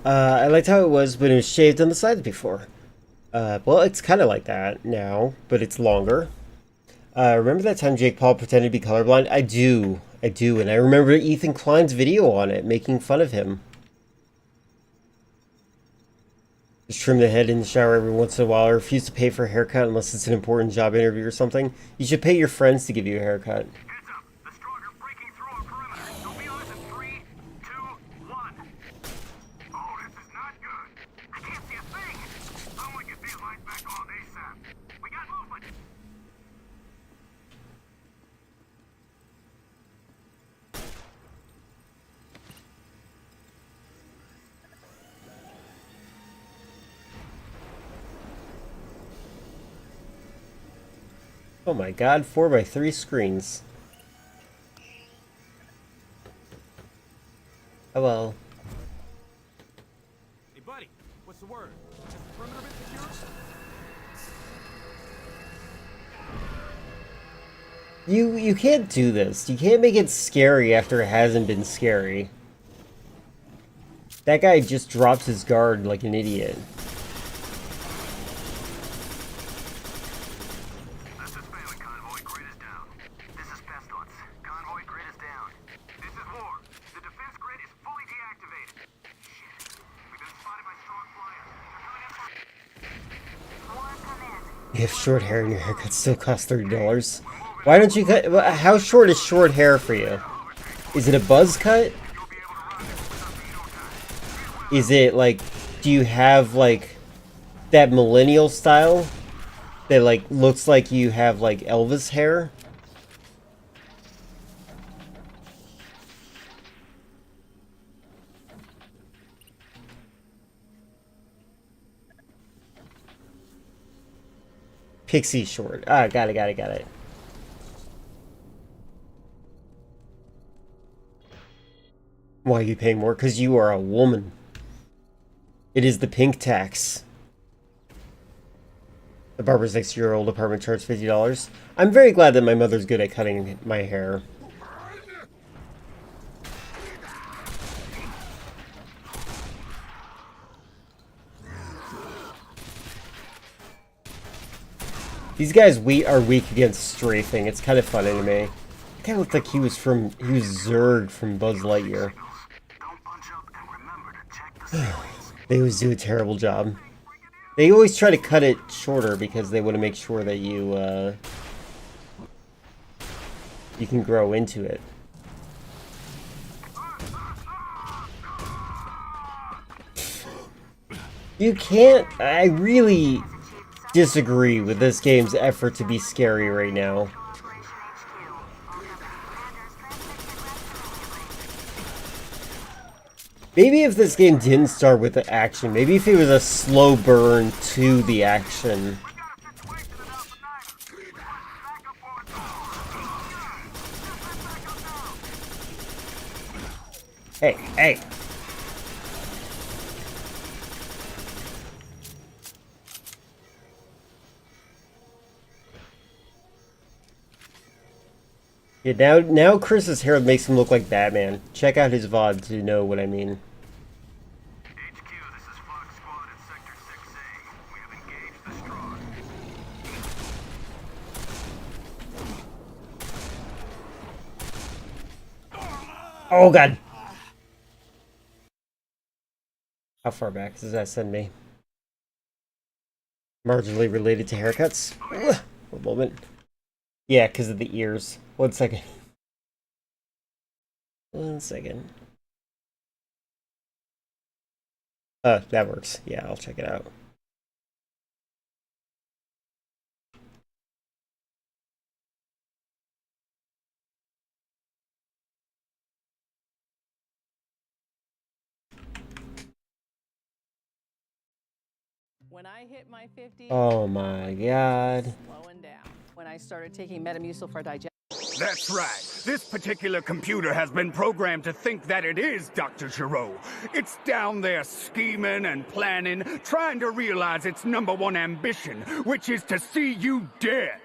I liked how it was when it was shaved on the sides before. Well, it's kind of like that now, but it's longer. Remember that time Jake Paul pretended to be colorblind? I do, and I remember Ethan Klein's video on it, making fun of him. Just trim the head in the shower every once in a while. I refuse to pay for a haircut unless it's an important job interview or something. You should pay your friends to give you a haircut. Heads up. The Strogg are breaking through our perimeter. They'll be on us in 3, 2, 1. Oh, this is not good. I can't see a thing. Someone get these lights back on ASAP. We got movement. Oh my god, 4x3 screens. Oh well. Hey, buddy, what's the word? Has the perimeter been secured? You can't do this. You can't make it scary after it hasn't been scary. That guy just drops his guard like an idiot. This is Family Convoy. Grid is down. This is Pestilence. Convoy, grid is down. This is War. The defense grid is fully deactivated. Shit. We've been spotted by Strogg flyers. They're coming in. War, come in. You have short hair and your haircut still costs $30. Why don't you cut? How short is short hair for you? Is it a buzz cut? Is it like, do you have like that millennial style that like looks like you have like Elvis hair? Pixie short. Ah, got it. Why are you paying more? Because you are a woman. It is the pink tax. The barber's next to your old apartment charged $50. I'm very glad that my mother's good at cutting my hair. These guys are weak against strafing. It's kind of funny to me. That guy looked like he was Zurg from Buzz Lightyear. They always do a terrible job. They always try to cut it shorter because they want to make sure that you can grow into it. You can't. I really disagree with this game's effort to be scary right now. Maybe if this game didn't start with the action, maybe if it was a slow burn to the action. Hey. Yeah, now Chris's hair makes him look like Batman. Check out his VOD to know what I mean. HQ, this is Fox Squad in Sector 6A. We have engaged the Strogg. Oh god! How far back does that send me? Marginally related to haircuts? Ugh, one moment. Yeah, because of the ears. 1 second. 1 second. That works. Yeah, I'll check it out. When I hit my 50s, Oh my god. slowing down. When I started taking Metamucil for digestion. That's right. This particular computer has been programmed to think that it is Dr. Giraud. It's down there scheming and planning, trying to realize its #1 ambition, which is to see you dead.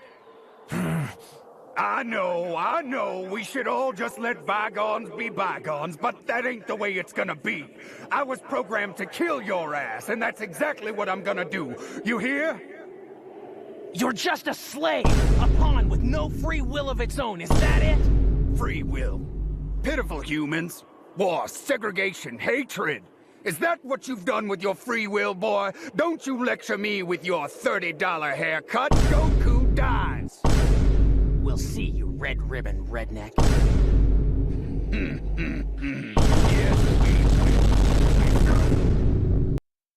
I know, we should all just let bygones be bygones, but that ain't the way it's gonna be. I was programmed to kill your ass, and that's exactly what I'm gonna do. You hear? You're just a slave, a pawn with no free will of its own, is that it? Free will. Pitiful humans. War, segregation, hatred. Is that what you've done with your free will, boy? Don't you lecture me with your $30 haircut. Goku dies. We'll see, you red ribbon redneck.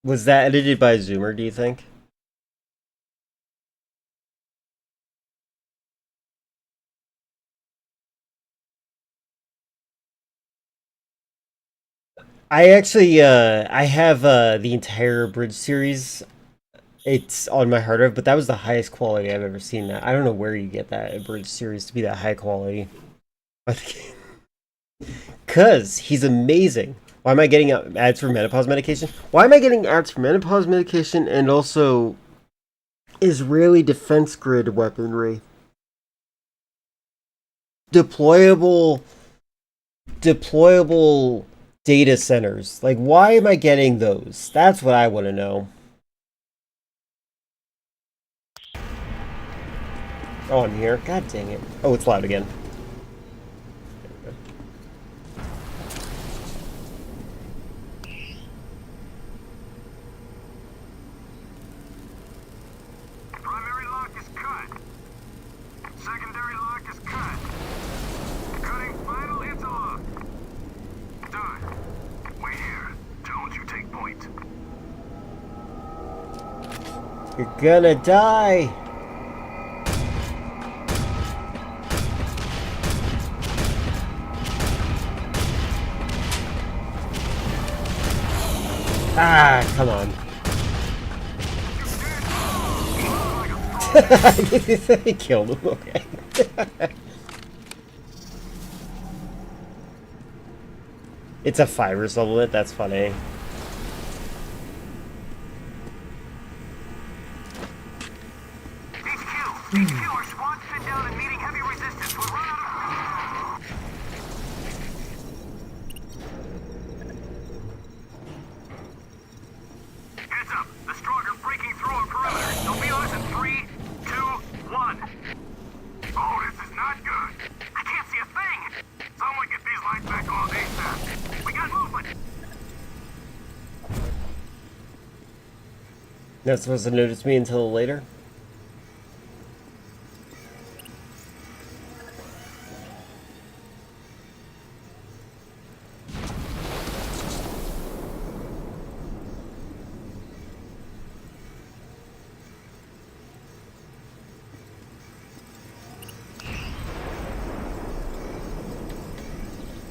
Was that edited by Zoomer, do you think? I actually, I have the entire Bridge series. It's on my hard drive, but that was the highest quality I've ever seen that. I don't know where you get that Bridge series to be that high quality. Cause he's amazing. Why am I getting ads for menopause medication? Why am I getting ads for menopause medication and also Israeli defense grid weaponry? Deployable data centers. Like, why am I getting those? That's what I want to know. Oh, I'm here. God dang it. Oh, it's loud again. Primary lock is cut. Secondary lock is cut. Cutting final interlock. Done. Wait here. Jones, you take point. You're gonna die. Ah, come on. I killed him, okay. It's a virus level it, that's funny. HQ, our squad's pinned down and meeting heavy resistance. We'll run out of... Heads up, the Strogg are breaking through our perimeter. They'll be on us in 3, 2, 1. Oh, this is not good. I can't see a thing. Someone get these lights back on ASAP. We got movement. Not supposed to notice me until later.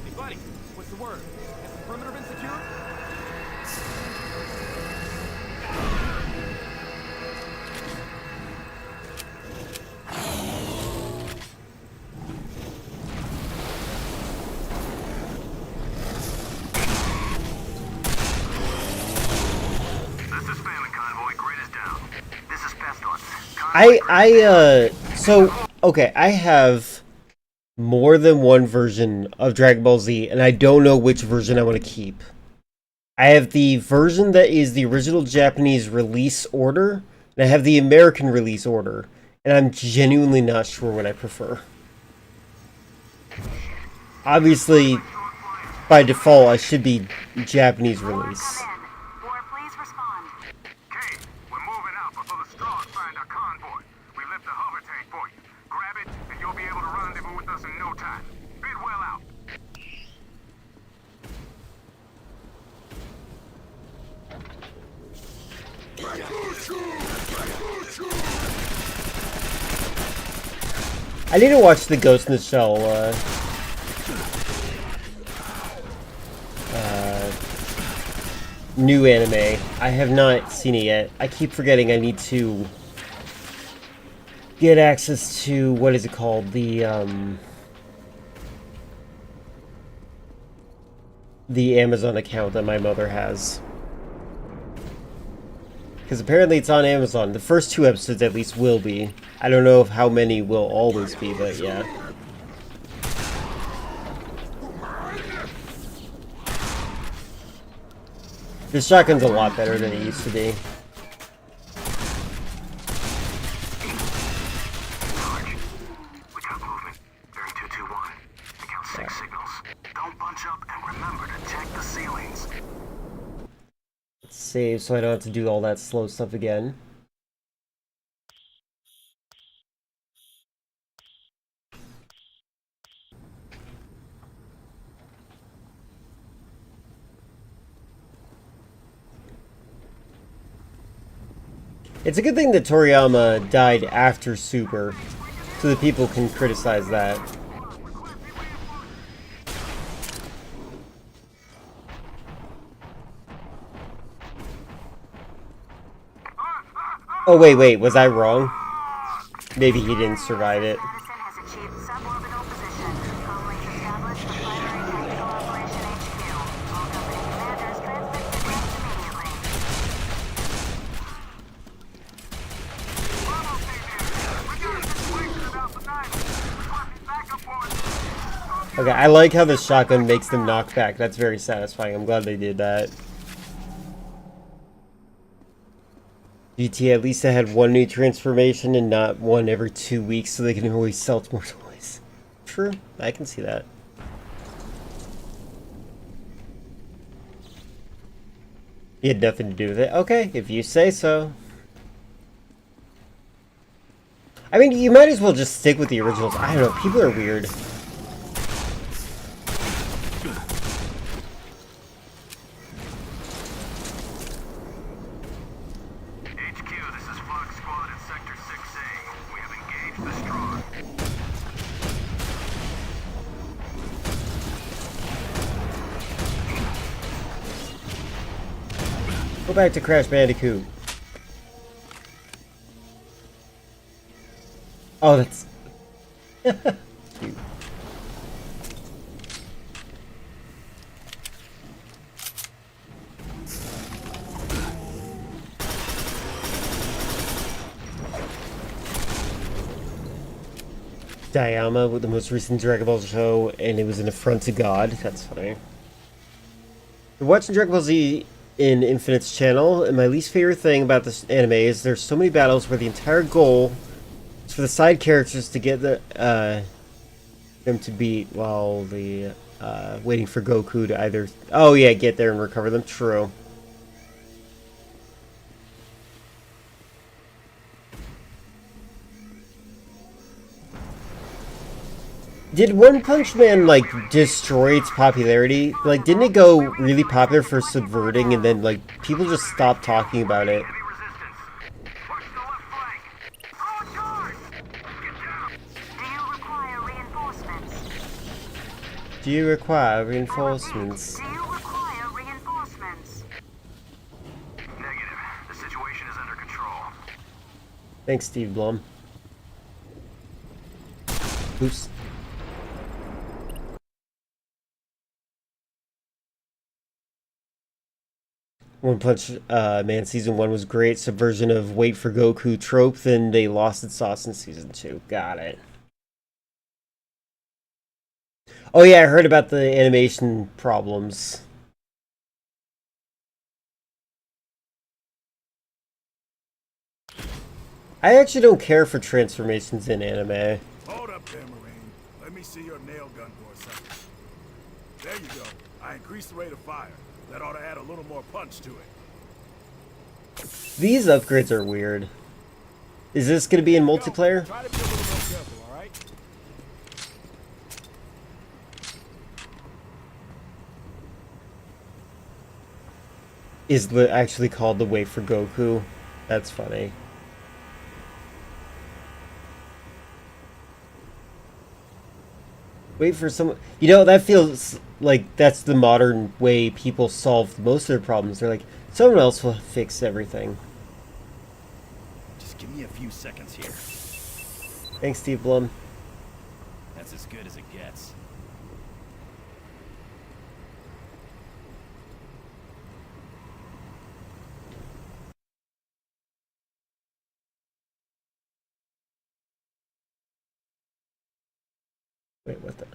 Hey, buddy, what's the word? Has the perimeter been secured? So, okay, I have more than one version of Dragon Ball Z, and I don't know which version I want to keep. I have the version that is the original Japanese release order, and I have the American release order, and I'm genuinely not sure what I prefer. Obviously, by default, I should be Japanese release. I need to watch the Ghost in the Shell new anime. I have not seen it yet. I keep forgetting I need to get access to, what is it called? The Amazon account that my mother has. Because apparently it's on Amazon. The first 2 episodes at least will be. I don't know how many will always be, but yeah. This shotgun's a lot better than it used to be. We got movement. Bearing 221. I count 6 signals. Don't bunch up and remember to check the ceilings. Save so I don't have to do all that slow stuff again. It's a good thing that Toriyama died after Super, so that people can criticize that. Oh wait, was I wrong? Maybe he didn't survive it. Okay, I like how the shotgun makes them knock back. That's very satisfying. I'm glad they did that. GT, at least I had one new transformation and not one every 2 weeks so they can always sell more toys. True, I can see that. You had nothing to do with it. Okay, if you say so. I mean, you might as well just stick with the originals. I don't know, people are weird. Go back to Crash Bandicoot. Oh, that's cute. Dayama with the most recent Dragon Ball show, and it was an affront to God. That's funny. You're watching Dragon Ball Z in Infinite's channel, and my least favorite thing about this anime is there's so many battles where the entire goal is for the side characters to get the them to beat while the waiting for Goku to either get there and recover them. True. Did One Punch Man, like, destroy its popularity? Like, didn't it go really popular for subverting and then, like, people just stopped talking about it? Do you require reinforcements? Do you require reinforcements? Negative. The situation is under control. Thanks, Steve Blum. Oops. One Punch Man Season 1 was great. Subversion of wait for Goku trope, then they lost its sauce in Season 2. Got it. Oh yeah, I heard about the animation problems. I actually don't care for transformations in anime. Hold up there, Marine. Let me see your nail gun for a second. There you go. I increased the rate of fire. That ought to add a little more punch to it. These upgrades are weird. Is this going to be in multiplayer? Try to be a little more careful, all right? Is actually called the Wait for Goku? That's funny. Wait for someone. You know, that feels like that's the modern way people solve most of their problems. They're like, someone else will fix everything. Just give me a few seconds here. Thanks, Steve Blum. That's as good as it gets. Wait, what the?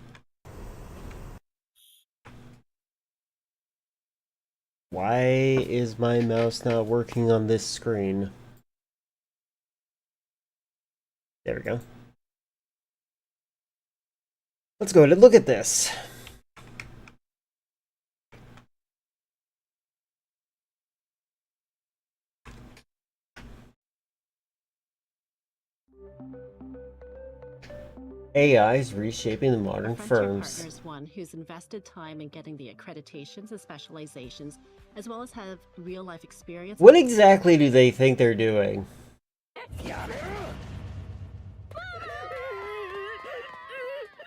Why is my mouse not working on this screen? There we go. Let's go ahead and look at this. AI is reshaping the modern firms. Partners one who's invested time in getting the accreditations and specializations, as well as have real-life experience. What exactly do they think they're doing?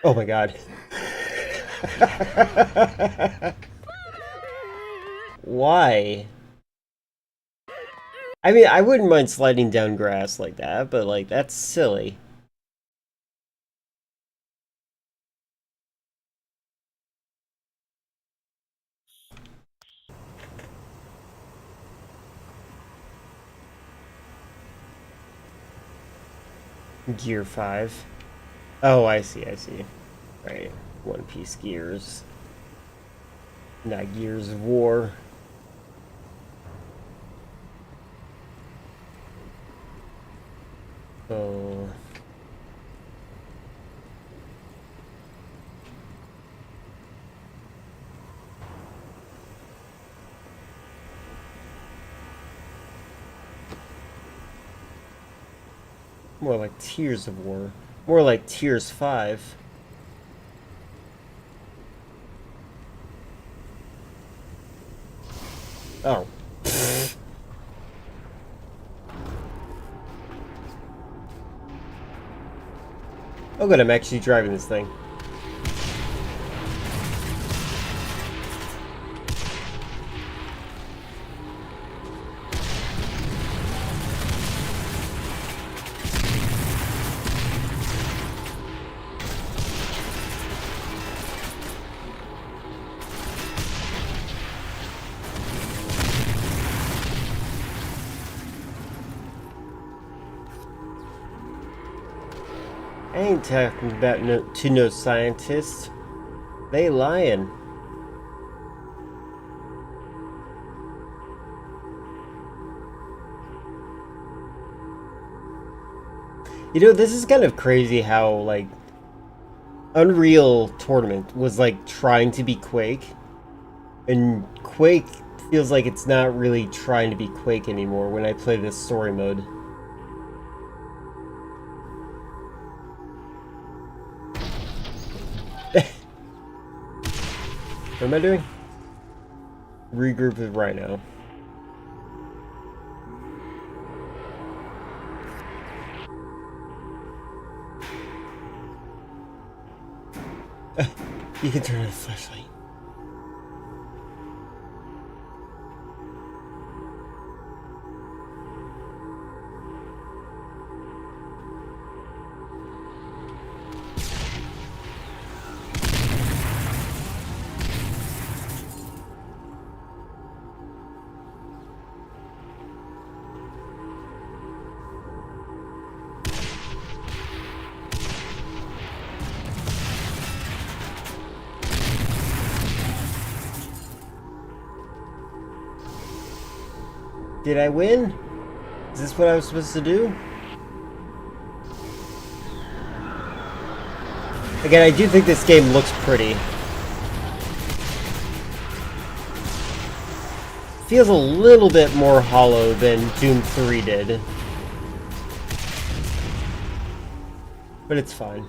Oh my god. Why? I mean, I wouldn't mind sliding down grass like that, but like, that's silly. Gear 5. Oh, I see, I see. Right. One Piece Gears. Not Gears of War. Oh. More like Tears of War. More like Tears 5. Oh. Oh good, I'm actually driving this thing. I ain't talking about no scientists. They lying. You know, this is kind of crazy how, like, Unreal Tournament was, like, trying to be Quake. And Quake feels like it's not really trying to be Quake anymore when I play this story mode. What am I doing? Regroup with Rhino. You can turn on the flashlight. Did I win? Is this what I was supposed to do? Again, I do think this game looks pretty. Feels a little bit more hollow than Doom 3 did. But it's fine.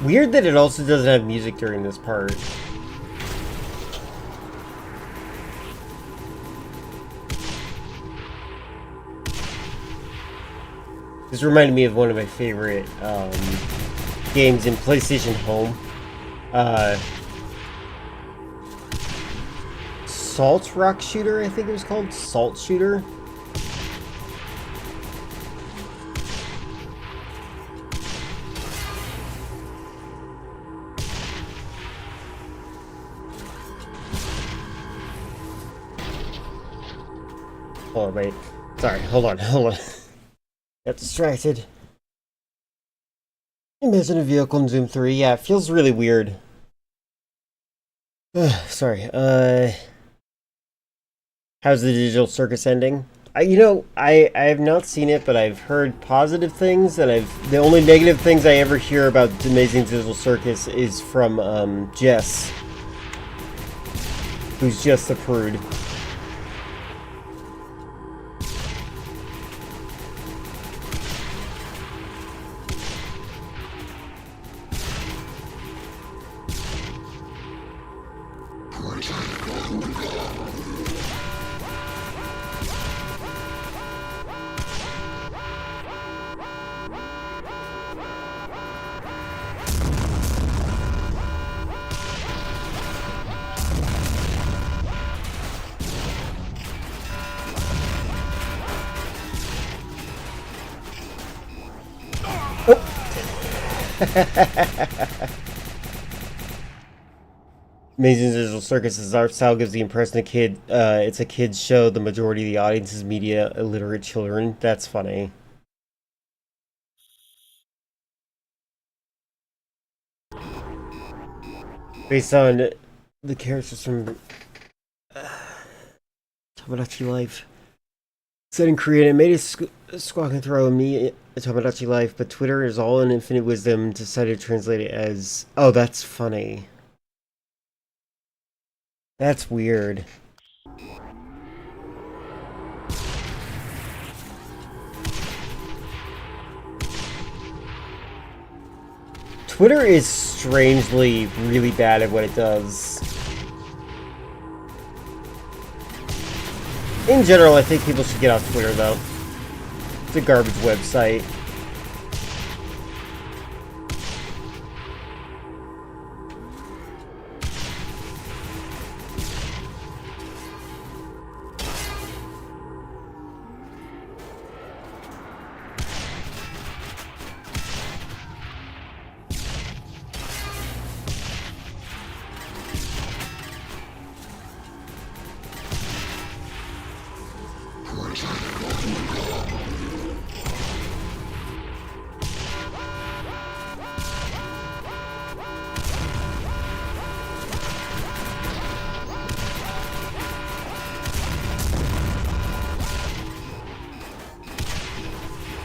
Weird that it also doesn't have music during this part. This reminded me of one of my favorite games in PlayStation Home. Salt Rock Shooter, I think it was called. Salt Shooter. Oh, wait. Sorry, hold on. Got distracted. Imagine a vehicle in Zoom 3. Yeah, it feels really weird. Sorry. How's the Digital Circus ending? I have not seen it, but I've heard positive things, and the only negative things I ever hear about Amazing Digital Circus is from Jess, who's just a prude. Amazing Digital Circus's art style gives the impression it's a kid's show. The majority of the audience is media illiterate children. That's funny. Based on the characters from Tomodachi Life. Said in Korean, it made a squawk and throw me a Tomodachi Life, but Twitter is all in infinite wisdom decided to translate it as, oh, that's funny. That's weird. Twitter is strangely really bad at what it does. In general, I think people should get off Twitter, though. It's a garbage website.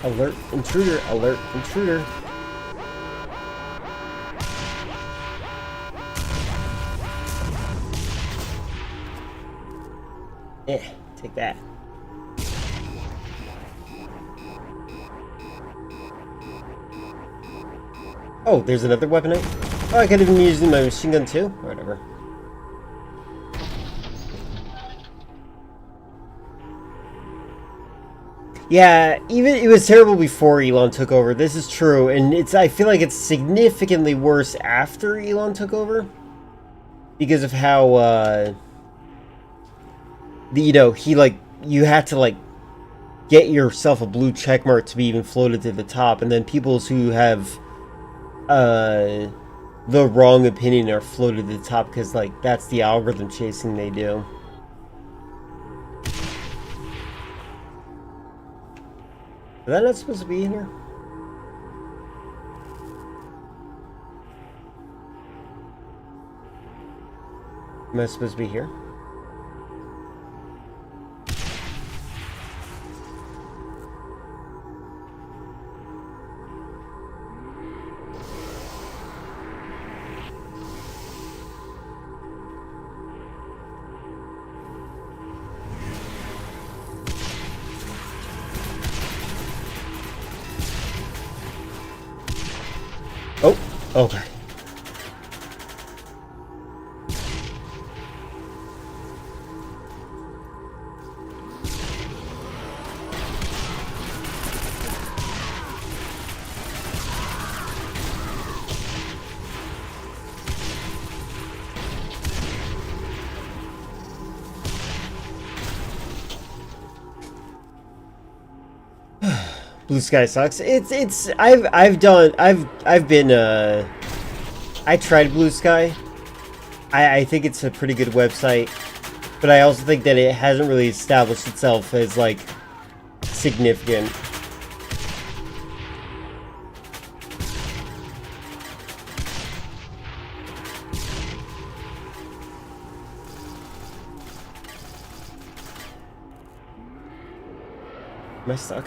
Alert intruder, alert intruder. Take that. Oh, there's another weapon. Oh, I could have been using my machine gun too? Or whatever. Yeah, even it was terrible before Elon took over. This is true, and I feel like it's significantly worse after Elon took over because of how you had to get yourself a blue check mark to be even floated to the top, and then people who have the wrong opinion are floated to the top because that's the algorithm chasing they do. Is that not supposed to be in here? Am I supposed to be here? Oh, okay. Blue Sky sucks. I tried Blue Sky. I think it's a pretty good website, but I also think that it hasn't really established itself as like significant. Am I stuck?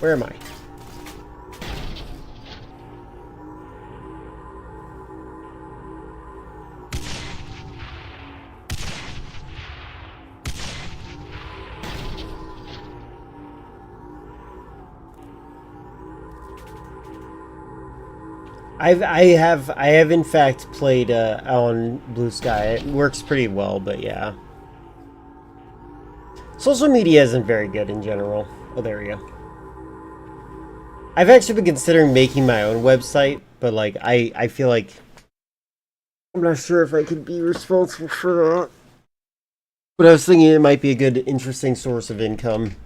Where am I? I have in fact played on Blue Sky. It works pretty well, but yeah. Social media isn't very good in general. Oh, there we go. I've actually been considering making my own website, but like I feel like I'm not sure if I could be responsible for that. But I was thinking it might be a good, interesting source of income.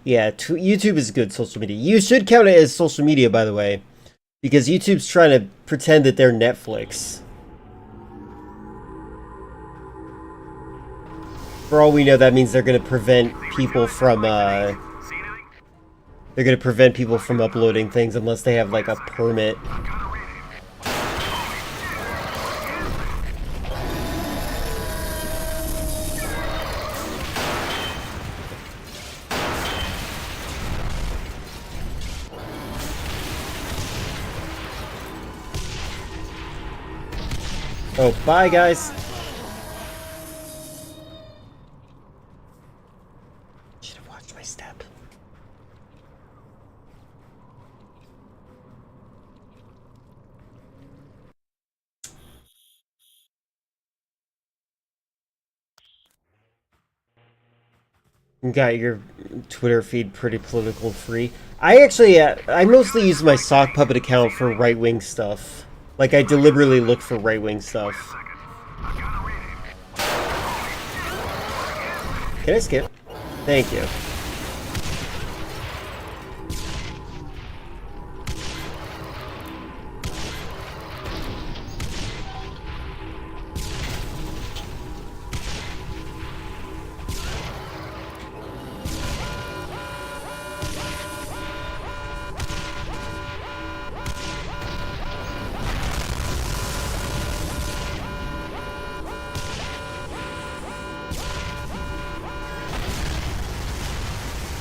Yeah, YouTube is good social media. You should count it as social media, by the way, because YouTube's trying to pretend that they're Netflix. For all we know, that means they're going to prevent people from uploading things unless they have like a permit. Oh, bye guys. Should have watched my step. You got your Twitter feed pretty political free. I actually, I mostly use my sock puppet account for right-wing stuff. Like, I deliberately look for right-wing stuff. Can I skip? Thank you.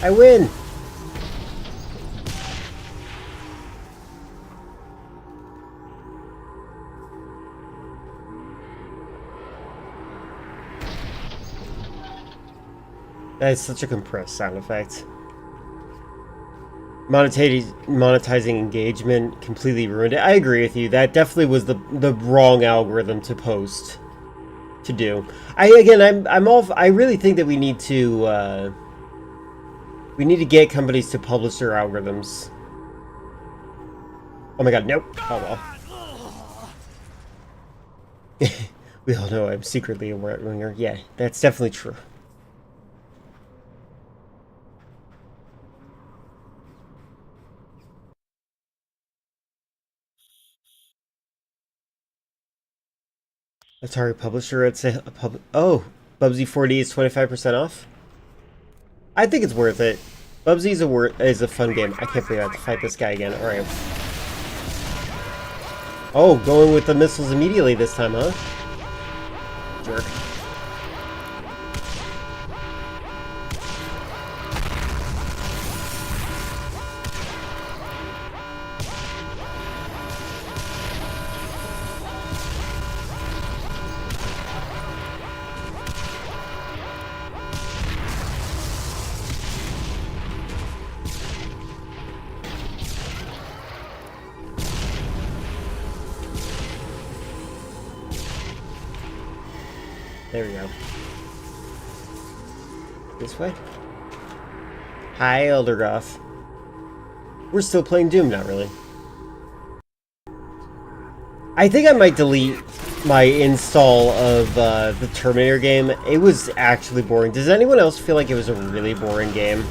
I win! That is such a compressed sound effect. Monetizing engagement completely ruined it. I agree with you. That definitely was the wrong algorithm to post. To do. I really think that we need to get companies to publish their algorithms. Oh my god, nope. Oh well. We all know I'm secretly a right-winger. Yeah, that's definitely true. Atari publisher, it's a oh, Bubsy 4D is 25% off? I think it's worth it. Bubsy is a fun game. I can't believe I have to fight this guy again. Alright. Oh, going with the missiles immediately this time, huh? Jerk. There we go. This way? Hi, Eldergoth. We're still playing Doom, not really. I think I might delete my install of the Terminator game, it was actually boring. Does anyone else feel like it was a really boring game?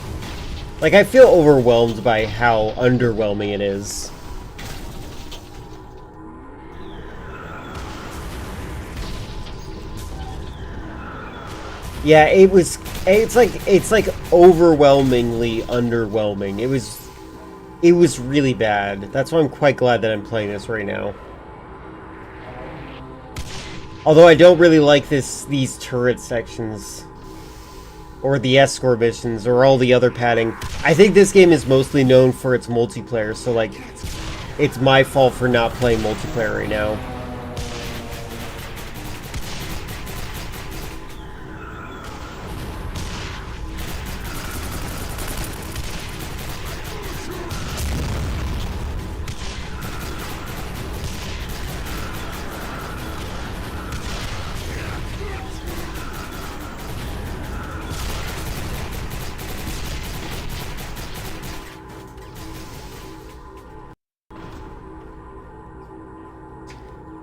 Like, I feel overwhelmed by how underwhelming it is. Yeah, it's like overwhelmingly underwhelming. It was really bad. That's why I'm quite glad that I'm playing this right now. Although I don't really like these turret sections, or the escort missions, or all the other padding. I think this game is mostly known for its multiplayer, so like, it's my fault for not playing multiplayer right now.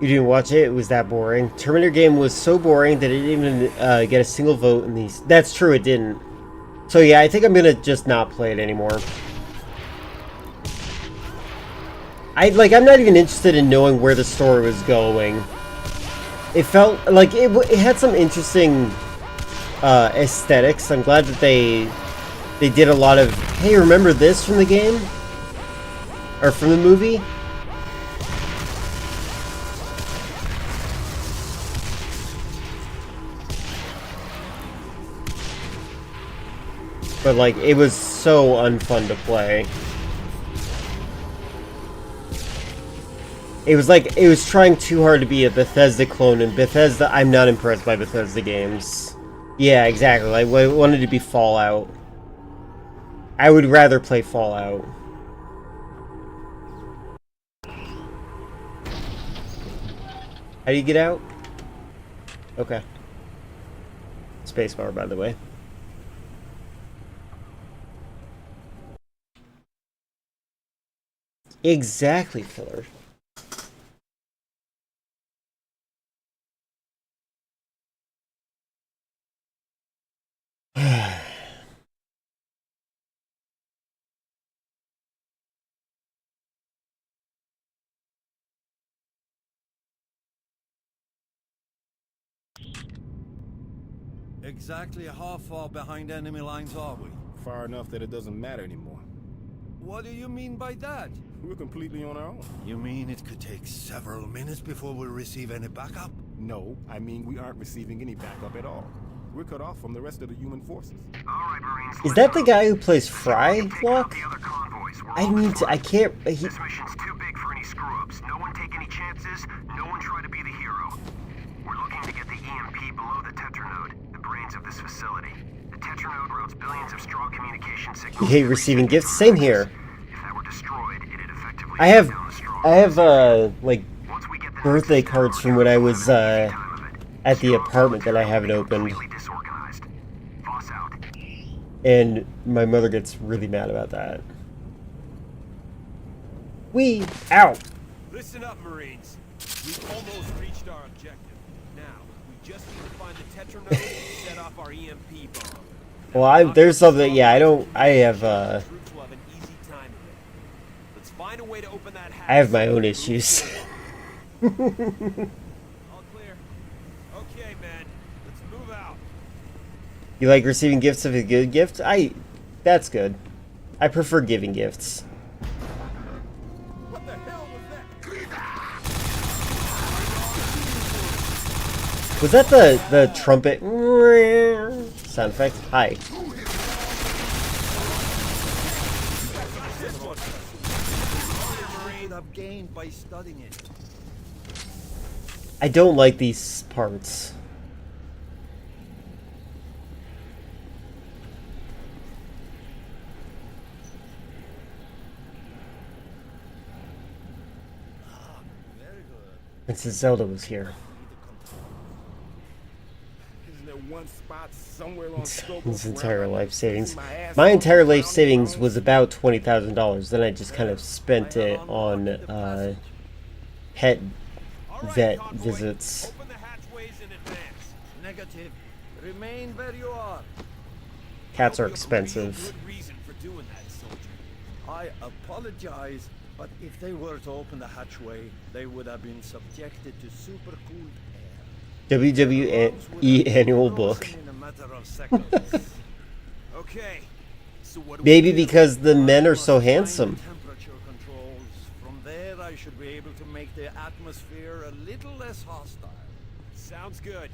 You didn't watch it? It was that boring. Terminator game was so boring that it didn't even get a single vote in these. That's true, it didn't. So yeah, I think I'm gonna just not play it anymore. I'm not even interested in knowing where the story was going. It felt like it had some interesting aesthetics. I'm glad that they did a lot of, hey, remember this from the game? Or from the movie? But like, it was so unfun to play. It was like, it was trying too hard to be a Bethesda clone, and Bethesda, I'm not impressed by Bethesda games. Yeah, exactly. I wanted to be Fallout. I would rather play Fallout. How do you get out? Okay. Spacebar, by the way. Exactly, filler. Exactly how far behind enemy lines are we? Far enough that it doesn't matter anymore. What do you mean by that? We're completely on our own. You mean it could take several minutes before we receive any backup? No, I mean we aren't receiving any backup at all. We're cut off from the rest of the human forces. Is that the guy who plays Fry, Flock? I need to, I can't, This mission's too big for any screw-ups. No one take any chances, no one try to be the hero. We're looking to get the EMP below the Tetranode, the brains of this facility. The Tetranode routes billions of strong communication signals. You hate receiving gifts? Same here. If that were destroyed, it'd effectively I have like, birthday cards from when I was, at the apartment that I haven't opened. And my mother gets really mad about that. Ow! Listen up, Marines. We've almost reached our objective. Now, we just need to find the Tetranode and set off our EMP bomb. Well, there's something, yeah, I have Let's find a way to open that hatch. I have my own issues. All clear. Okay, man. Let's move out. You like receiving gifts of a good gift? That's good. I prefer giving gifts. What the hell was that? Was that the trumpet sound effect? Hi. I've gained by studying it. I don't like these parts. Princess Zelda was here. One spot somewhere on His entire life savings. My entire life savings was about $20,000. Then I just kind of spent it on pet vet visits. Open the hatchways in advance. Negative. Remain where you are. Cats are expensive. Good reason for doing that, soldier. I apologize, but if they were to open the hatchway, they would have been subjected to supercooled air. WWE annual book. In a matter of seconds. Okay. So what do Maybe we do? because the men are so handsome. Temperature controls. From there, I should be able to make the atmosphere a little less hostile. Sounds good.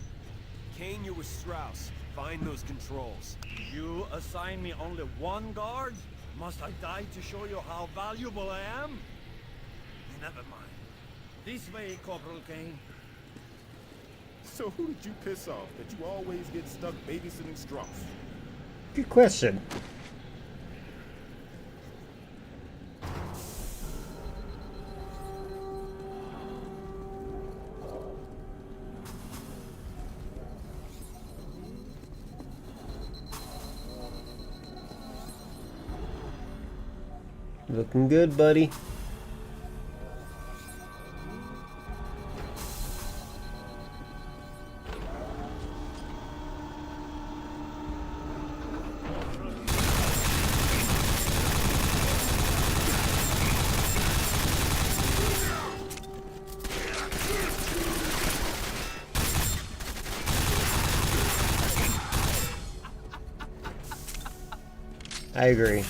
Kane, you're with Strauss. Find those controls. You assign me only one guard? Must I die to show you how valuable I am? Never mind. This way, Corporal Kane. So who did you piss off that you always get stuck babysitting Strauss? Good question. Looking good, buddy. I agree.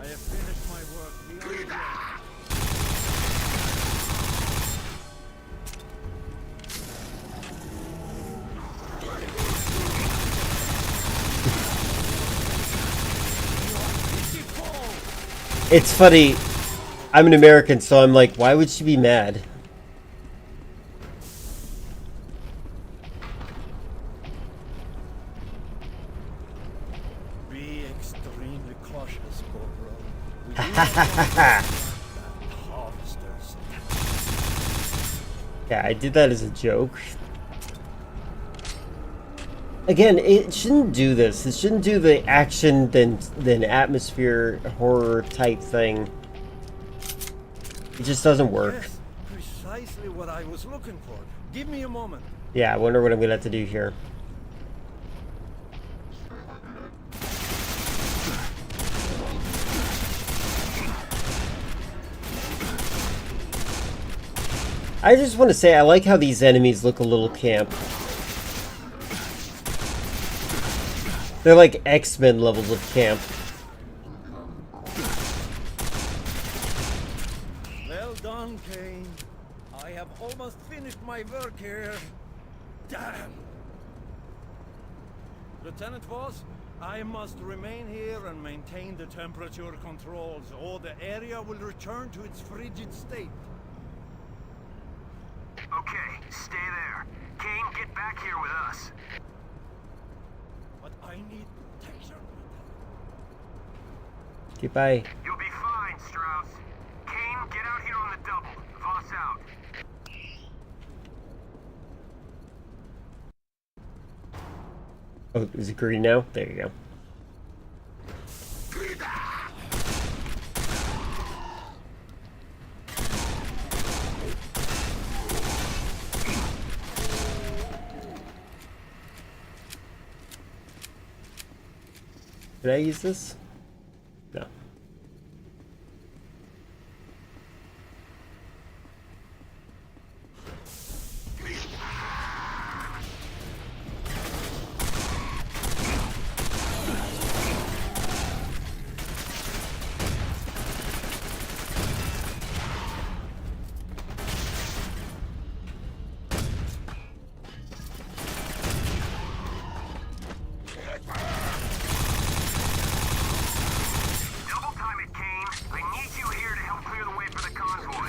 I have finished my work beyond doubt. It's funny. I'm an American, so I'm like, why would she be mad? Be extremely cautious, Corporal. We do not want harvesters. Yeah, I did that as a joke. Again, it shouldn't do this. It shouldn't do the action then atmosphere horror type thing. It just doesn't work. Yes, precisely what I was looking for. Give me a moment. Yeah, I wonder what I'm gonna have to do here. I just want to say I like how these enemies look a little camp. They're like X-Men levels of camp. Well done, Kane. I have almost finished my work here. Damn. Lieutenant Voss, I must remain here and maintain the temperature controls, or the area will return to its frigid state. Okay, stay there. Kane, get back here with us. But I need protection. Goodbye. You'll be fine, Strauss. Kane, get out here on the double. Voss out. Oh, is it green now? There you go. Did I use this? No. Double time it, Kane. I need you here to help clear the way for the convoy.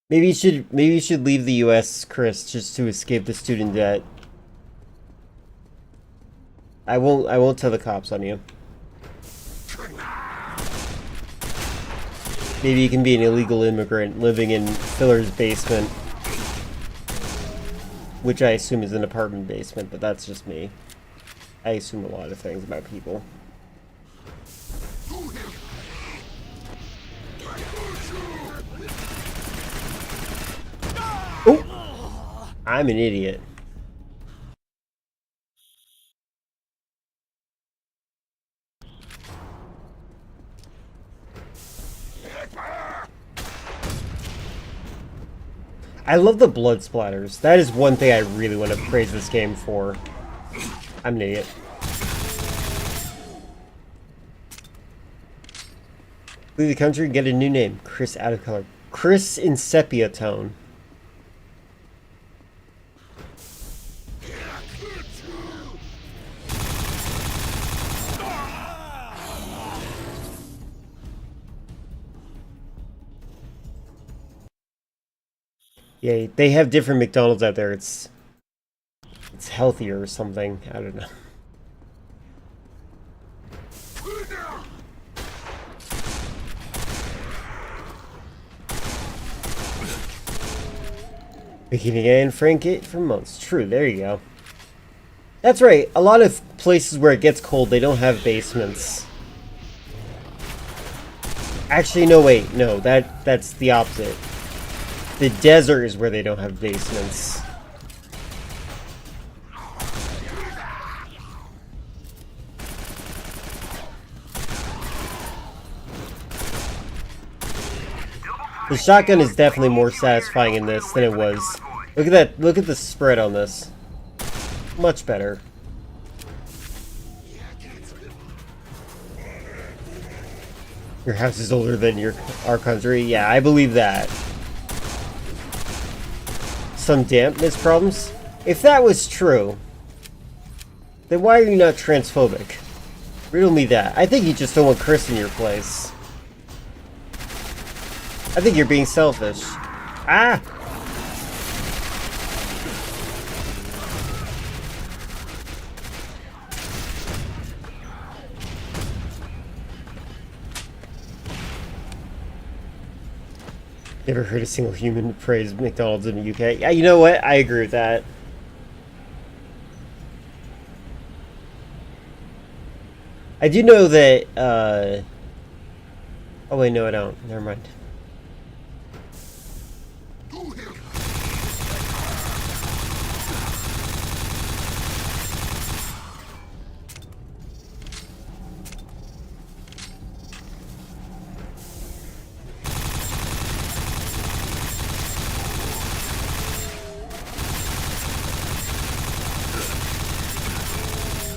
Maybe you should leave the US, Chris, just to escape the student debt. I won't tell the cops on you. Maybe you can be an illegal immigrant living in Filler's basement. Which I assume is an apartment basement, but that's just me. I assume a lot of things about people. Oh! I'm an idiot. I love the blood splatters. That is one thing I really want to praise this game for. I'm an idiot. Leave the country and get a new name. Chris out of color. Chris in sepia tone. Yeah, they have different McDonald's out there. It's healthier or something. I don't know. Making and Frank it for months. True, there you go. That's right. A lot of places where it gets cold, they don't have basements. Actually, no, wait. No, that's the opposite. The desert is where they don't have basements. The shotgun is definitely more satisfying in this than it was. Look at that. Look at the spread on this. Much better. Your house is older than our country. Yeah, I believe that. Some dampness problems? If that was true, then why are you not transphobic? Riddle me that. I think you just don't want Chris in your place. I think you're being selfish. Ah! Never heard a single human praise McDonald's in the UK. Yeah, you know what? I agree with that. I do know that, oh wait, no I don't. Never mind.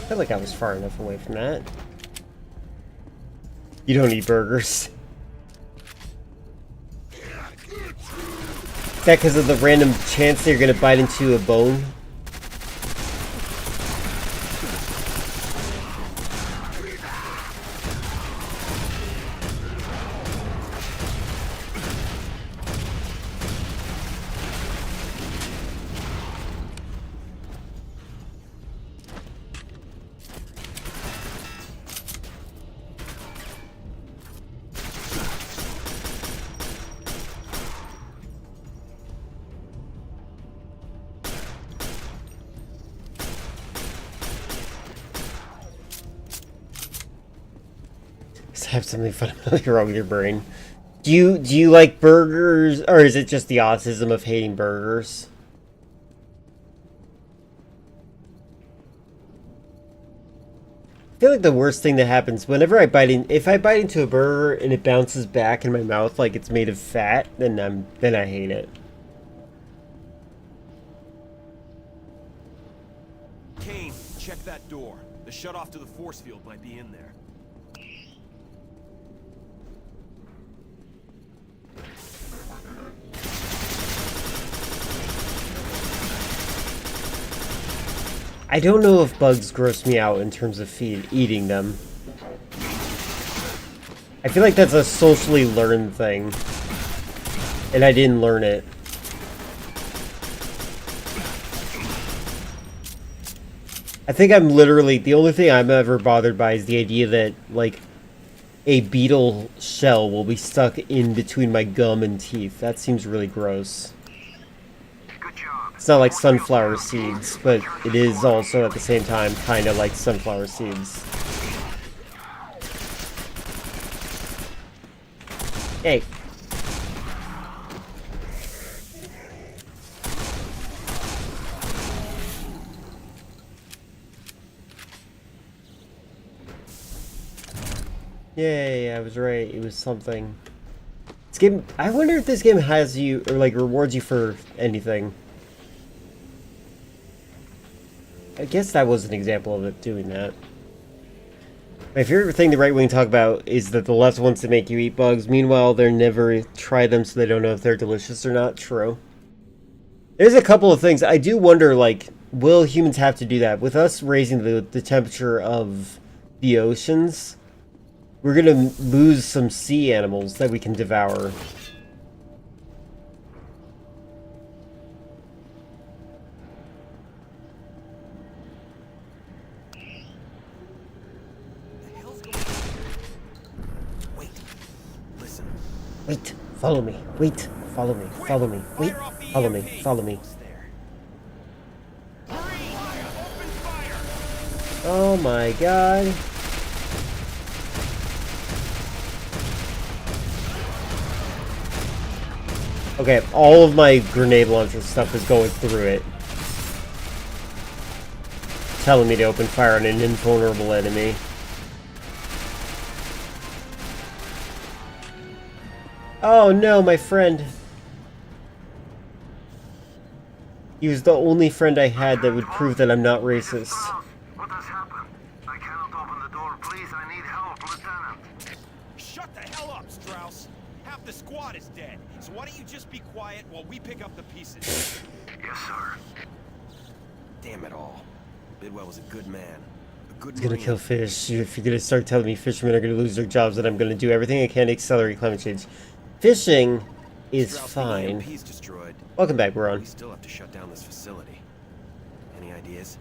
I feel like I was far enough away from that. You don't eat burgers. Is that because of the random chance they're gonna bite into a bone? Have something fundamentally wrong with your brain. Do you like burgers, or is it just the autism of hating burgers? I feel like the worst thing that happens whenever I bite in, if I bite into a burger and it bounces back in my mouth like it's made of fat, then I hate it. Kane, check that door. The shutoff to the force field might be in there. I don't know if bugs gross me out in terms of eating them. I feel like that's a socially learned thing. And I didn't learn it. I think I'm literally, the only thing I'm ever bothered by is the idea that, like, a beetle shell will be stuck in between my gum and teeth. That seems really gross. It's not like sunflower seeds, but it is also at the same time kind of like sunflower seeds. Hey. Yay, I was right. It was something. This game, I wonder if this game has you, or like rewards you for anything. I guess that was an example of it doing that. My favorite thing the right wing talk about is that the left wants to make you eat bugs. Meanwhile, they'll never try them, so they don't know if they're delicious or not. True. There's a couple of things. I do wonder, like, will humans have to do that? With us raising the temperature of the oceans, we're going to lose some sea animals that we can devour. Wait, follow me. Wait, follow me. Follow me. Wait, follow me. Follow me. Oh my god. Okay, all of my grenade launcher stuff is going through it. Telling me to open fire on an invulnerable enemy. Oh no, my friend. He was the only friend I had that would prove that I'm not racist. What has happened? I cannot open the door. Please, I need help, Lieutenant. Shut the hell up, Strauss. Half the squad is dead. So why don't you just be quiet while we pick up the pieces? Yes, sir. Damn it all. Bidwell was a good man. A good He's gonna Marine. kill fish. If you're gonna start telling me fishermen are gonna lose their jobs, then I'm gonna do everything I can to accelerate climate change. Fishing is Strauss, the fine. EMP's destroyed. Welcome back, Baron. We still have to shut down this facility. Any ideas?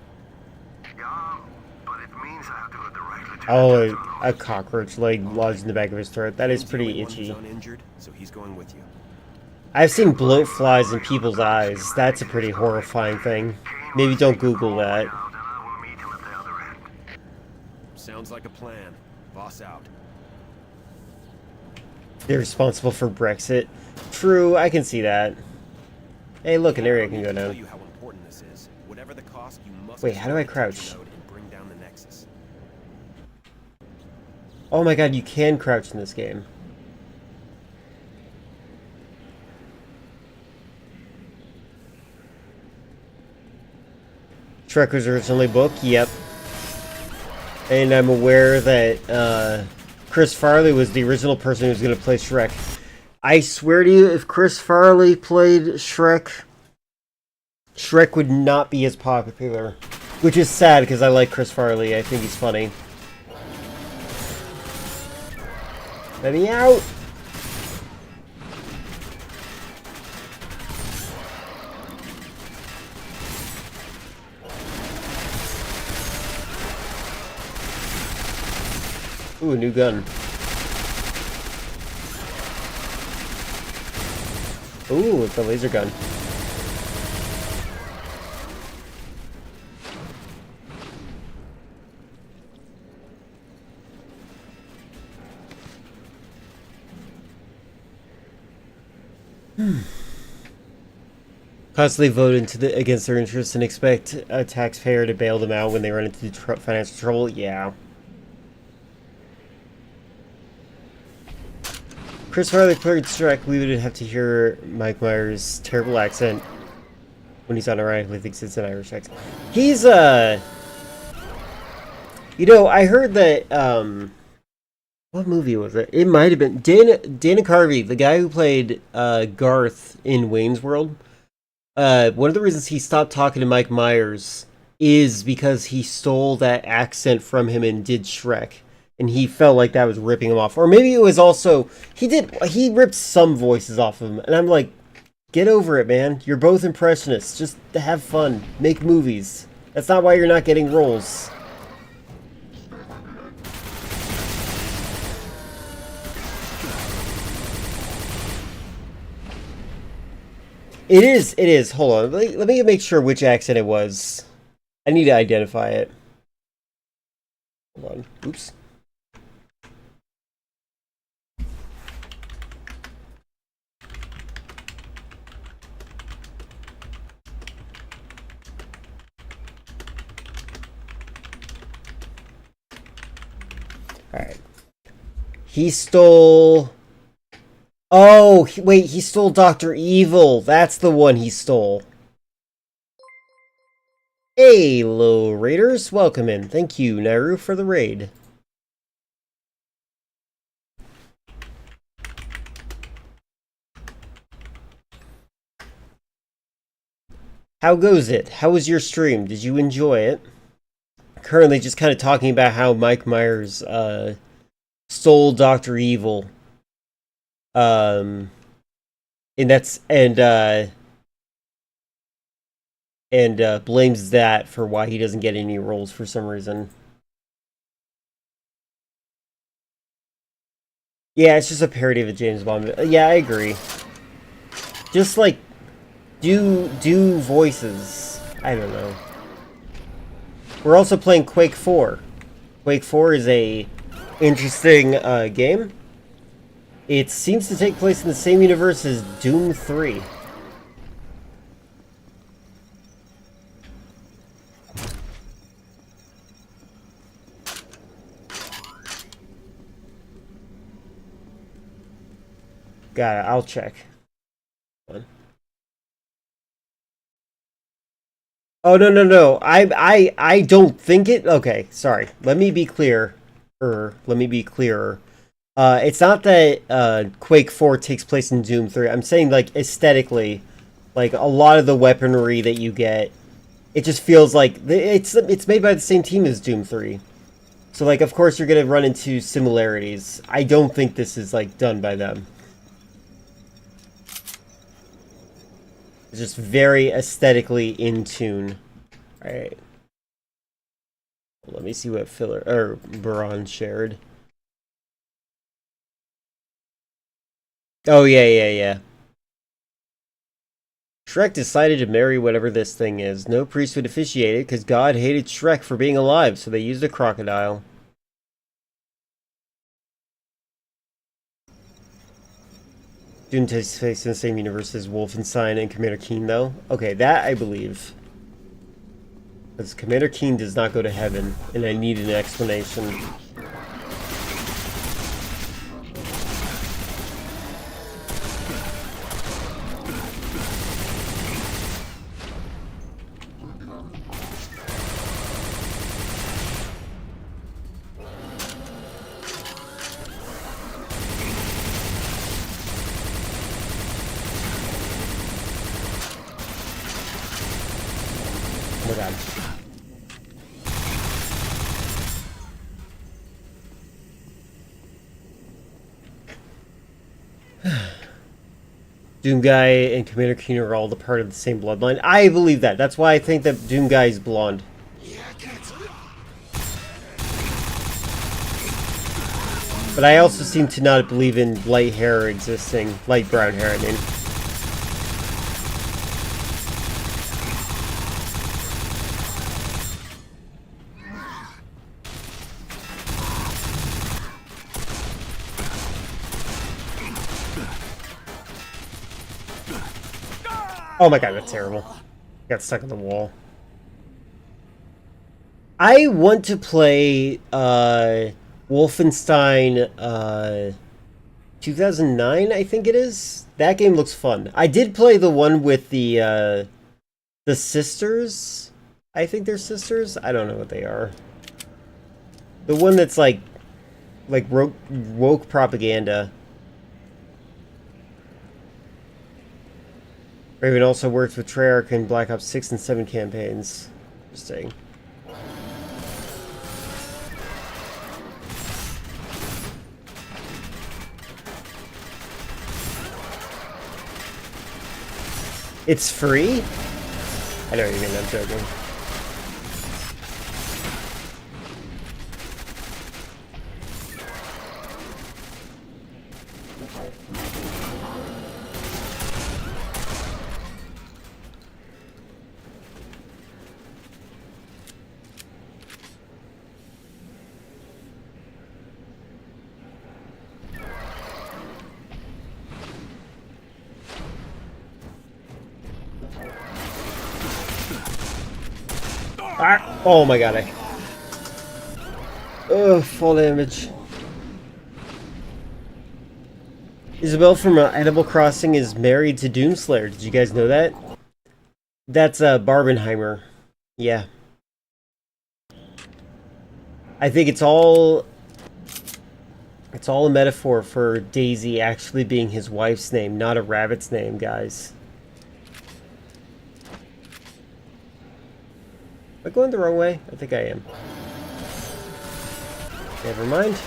Yeah, but it means I have to let the right lieutenant. Oh, a cockroach leg lodged in the back of his throat. That is He's the only pretty one who's itchy. uninjured, so he's going with you. I've seen bloat flies in people's eyes. That's a pretty horrifying thing. Maybe don't Google that. Sounds like a plan. Boss out. They're responsible for Brexit. True, I can see that. Hey, look, an area can go Tell down. you how important this is. Whatever the cost, you must Wait, how do I destroy the crouch? Tetranode and bring down the Nexus. Oh my god, you can crouch in this game. Shrek was originally a book, yep. And I'm aware that Chris Farley was the original person who was going to play Shrek. I swear to you, if Chris Farley played Shrek, Shrek would not be as popular. Which is sad, because I like Chris Farley. I think he's funny. Let me out! Ooh, a new gun. Ooh, it's a laser gun. Constantly vote against their interests and expect a taxpayer to bail them out when they run into financial trouble? Yeah. Chris Farley played Shrek, we would have to hear Mike Myers' terrible accent when he's unironically thinks it's an Irish accent. He's, you know, I heard that, what movie was it? It might have been Dana Carvey, the guy who played, Garth in Wayne's World. One of the reasons he stopped talking to Mike Myers is because he stole that accent from him and did Shrek. And he felt like that was ripping him off. Or maybe it was also... He ripped some voices off of him. And I'm like, get over it, man. You're both impressionists. Just have fun. Make movies. That's not why you're not getting rolls. It is. Hold on. Let me make sure which accent it was. I need to identify it. Hold on. Oops. Alright. He stole... Oh, wait, he stole Dr. Evil. That's the one he stole. Hello, raiders. Welcome in. Thank you, Nairu, for the raid. How goes it? How was your stream? Did you enjoy it? Currently just kind of talking about how Mike Myers stole Dr. Evil. And blames that for why he doesn't get any roles for some reason. Yeah, it's just a parody of a James Bond. Yeah, I agree. Just like do voices. I don't know. We're also playing Quake 4. Quake 4 is a interesting game. It seems to take place in the same universe as Doom 3. Got it. I'll check. Oh, no. I don't think it... Okay, sorry. Let me be clear. It's not that Quake 4 takes place in Doom 3. I'm saying, like, aesthetically, like, a lot of the weaponry that you get, it just feels like... It's made by the same team as Doom 3. So, like, of course you're going to run into similarities. I don't think this is, like, done by them. It's just very aesthetically in tune. Alright. Let me see what Baron shared. Oh, yeah. Shrek decided to marry whatever this thing is. No priest would officiate it because God hated Shrek for being alive, so they used a crocodile. Doom takes place in the same universe as Wolfenstein and Commander Keen, though. Okay, that I believe. Because Commander Keen does not go to heaven, and I need an explanation. Doom Guy and Commander Keen are all the part of the same bloodline. I believe that. That's why I think that Doom Guy is blonde. But I also seem to not believe in light hair existing. Light brown hair, I mean. Oh my god, that's terrible. Got stuck in the wall. I want to play Wolfenstein 2009, I think it is. That game looks fun. I did play the one with the sisters. I think they're sisters. I don't know what they are. The one that's like woke propaganda. Raven also worked with Treyarch in Black Ops 6 and 7 campaigns. Interesting. It's free? I know what you mean, I'm joking. Ah! Oh my god, Ugh, fall damage. Isabel from Animal Crossing is married to Doomslayer. Did you guys know that? That's Barbenheimer. Yeah. I think it's all a metaphor for Daisy actually being his wife's name, not a rabbit's name, guys. Am I going the wrong way? I think I am. Never mind.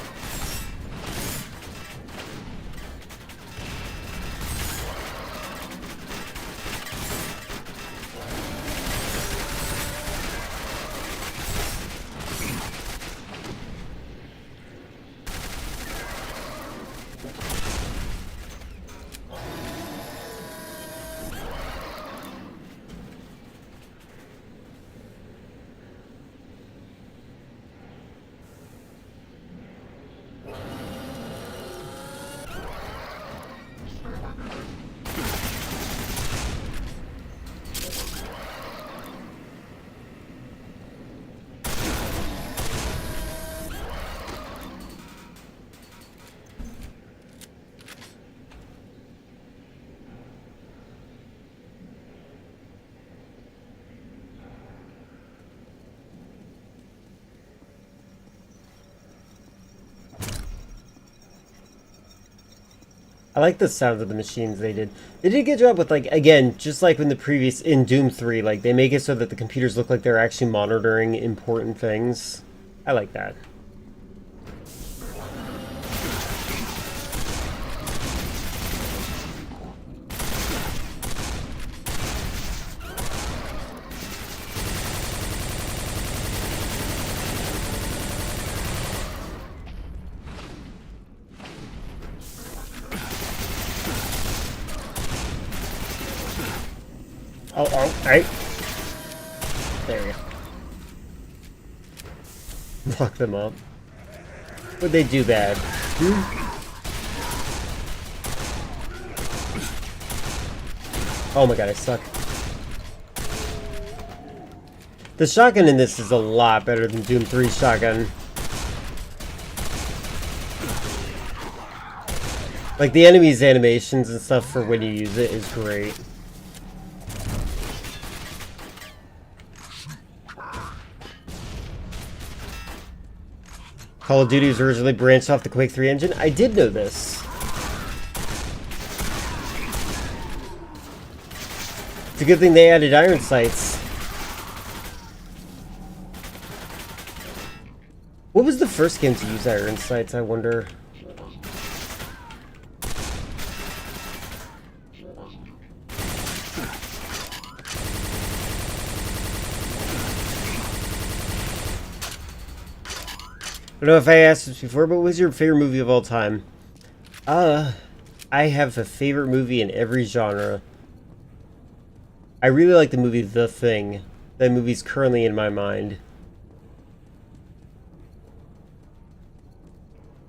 I like the sound of the machines they did. They did a good job with, like, again, just like in the previous, in Doom 3, like, they make it so that the computers look like they're actually monitoring important things. I like that. Oh, right. There we go. Lock them up. What'd they do bad? Oh my god, I suck. The shotgun in this is a lot better than Doom 3's shotgun. Like, the enemies' animations and stuff for when you use it is great. Call of Duty was originally branched off the Quake 3 engine. I did know this. It's a good thing they added iron sights. What was the first game to use iron sights, I wonder? I don't know if I asked this before, but what was your favorite movie of all time? I have a favorite movie in every genre. I really like the movie The Thing. That movie's currently in my mind.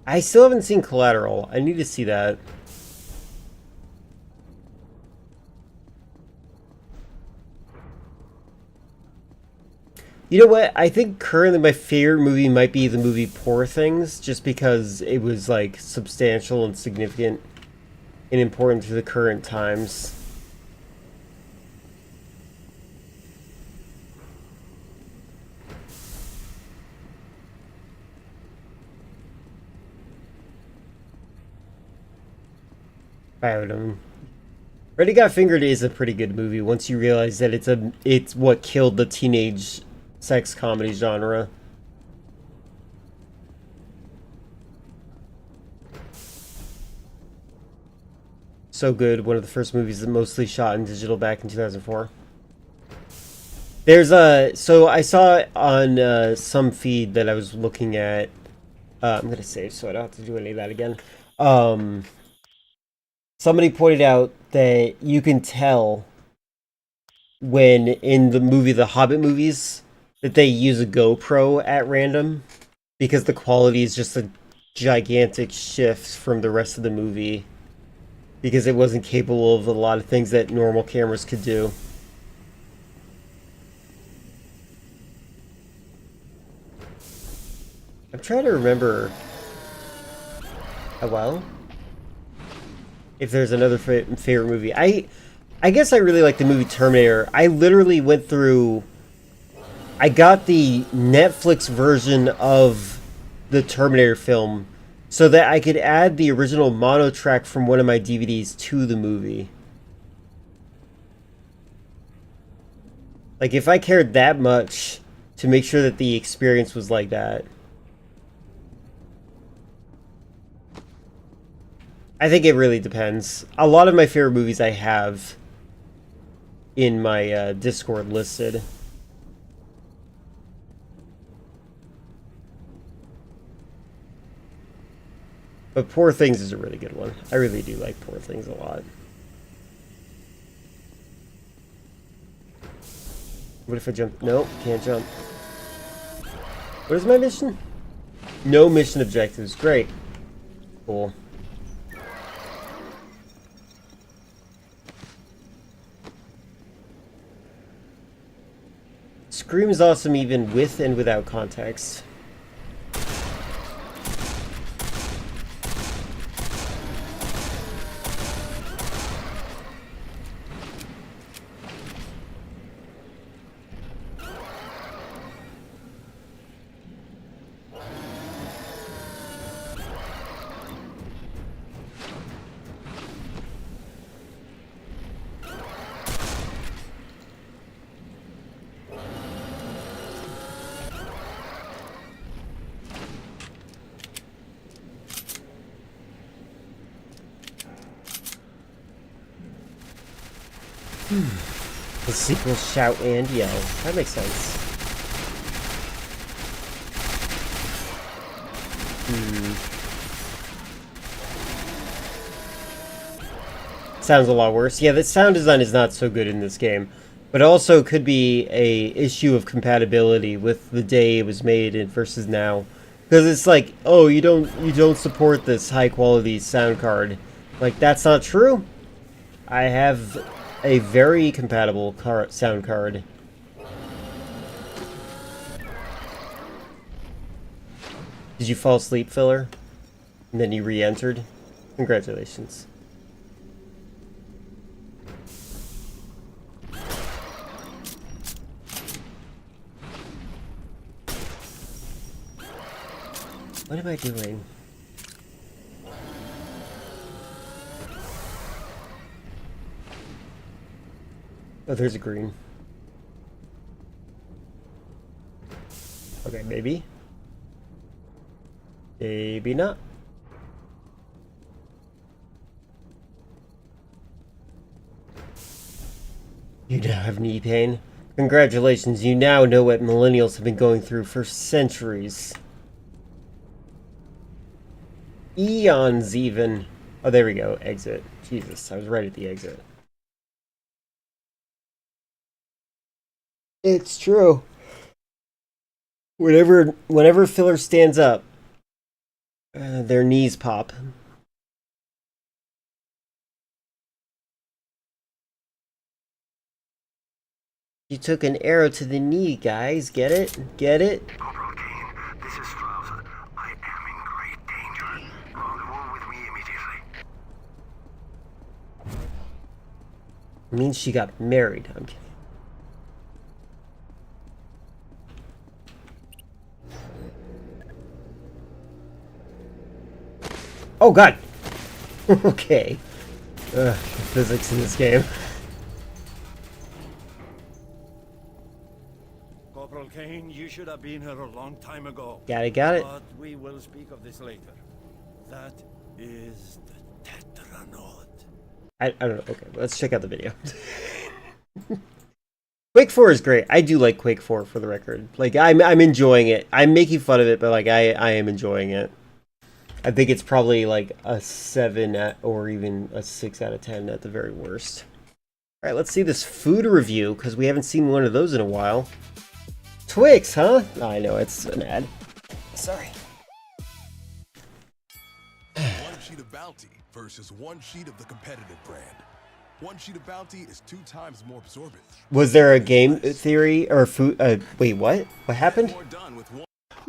I still haven't seen Collateral. I need to see that. You know what? I think currently my favorite movie might be the movie Poor Things, just because it was, like, substantial and significant and important to the current times. Freddy Got Fingered is a pretty good movie once you realize that it's what killed the teenage sex comedy genre. So good. One of the first movies that mostly shot in digital back in 2004. There's so I saw it on some feed that I was looking at. I'm gonna save so I don't have to do any of that again. Somebody pointed out that you can tell when in the movie The Hobbit movies that they use a GoPro at random because the quality is just a gigantic shift from the rest of the movie because it wasn't capable of a lot of things that normal cameras could do. I'm trying to remember. Well, if there's another favorite movie, I guess I really like the movie Terminator. I literally went through. I got the Netflix version of the Terminator film so that I could add the original mono track from one of my DVDs to the movie. Like, if I cared that much to make sure that the experience was like that. I think it really depends. A lot of my favorite movies I have in my Discord listed. But Poor Things is a really good one. I really do like Poor Things a lot. What if I jump? Nope, can't jump. What is my mission? No mission objectives. Great. Cool. Scream is awesome even with and without context. The sequel Shout and Yell. That makes sense. Sounds a lot worse. Yeah, the sound design is not so good in this game. But also could be a issue of compatibility with the day it was made and versus now. Because it's like, oh, you don't support this high quality sound card. Like, that's not true. I have a very compatible sound card. Did you fall asleep, Filler? And then you re-entered? Congratulations. What am I doing? Oh, there's a green. Okay, maybe. Maybe not. You now have knee pain. Congratulations, you now know what millennials have been going through for centuries. Eons, even. Oh, there we go. Exit. Jesus, I was right at the exit. It's true. Whenever Filler stands up, their knees pop. You took an arrow to the knee, guys. Get it? Get it? Corporal Kane, this is Strauss. I am in great danger. Rendezvous with me immediately. It means she got married. I'm kidding. Oh god! Okay. Physics in this game. Corporal Kane, you should have been here a long time ago. Got it. But we will speak of this later. That is the Tetranaut. I don't know. Okay, let's check out the video. Quake 4 is great. I do like Quake 4 for the record. Like, I'm enjoying it. I'm making fun of it, but like I am enjoying it. I think it's probably like a 7 or even a 6 out of 10 at the very worst. All right, let's see this food review because we haven't seen one of those in a while. Twix, huh? Oh, I know, it's an ad. Sorry. One sheet of Bounty versus one sheet of the competitive brand. One sheet of Bounty is 2 times more absorbent. Was there a game theory or food? Wait, what? What happened?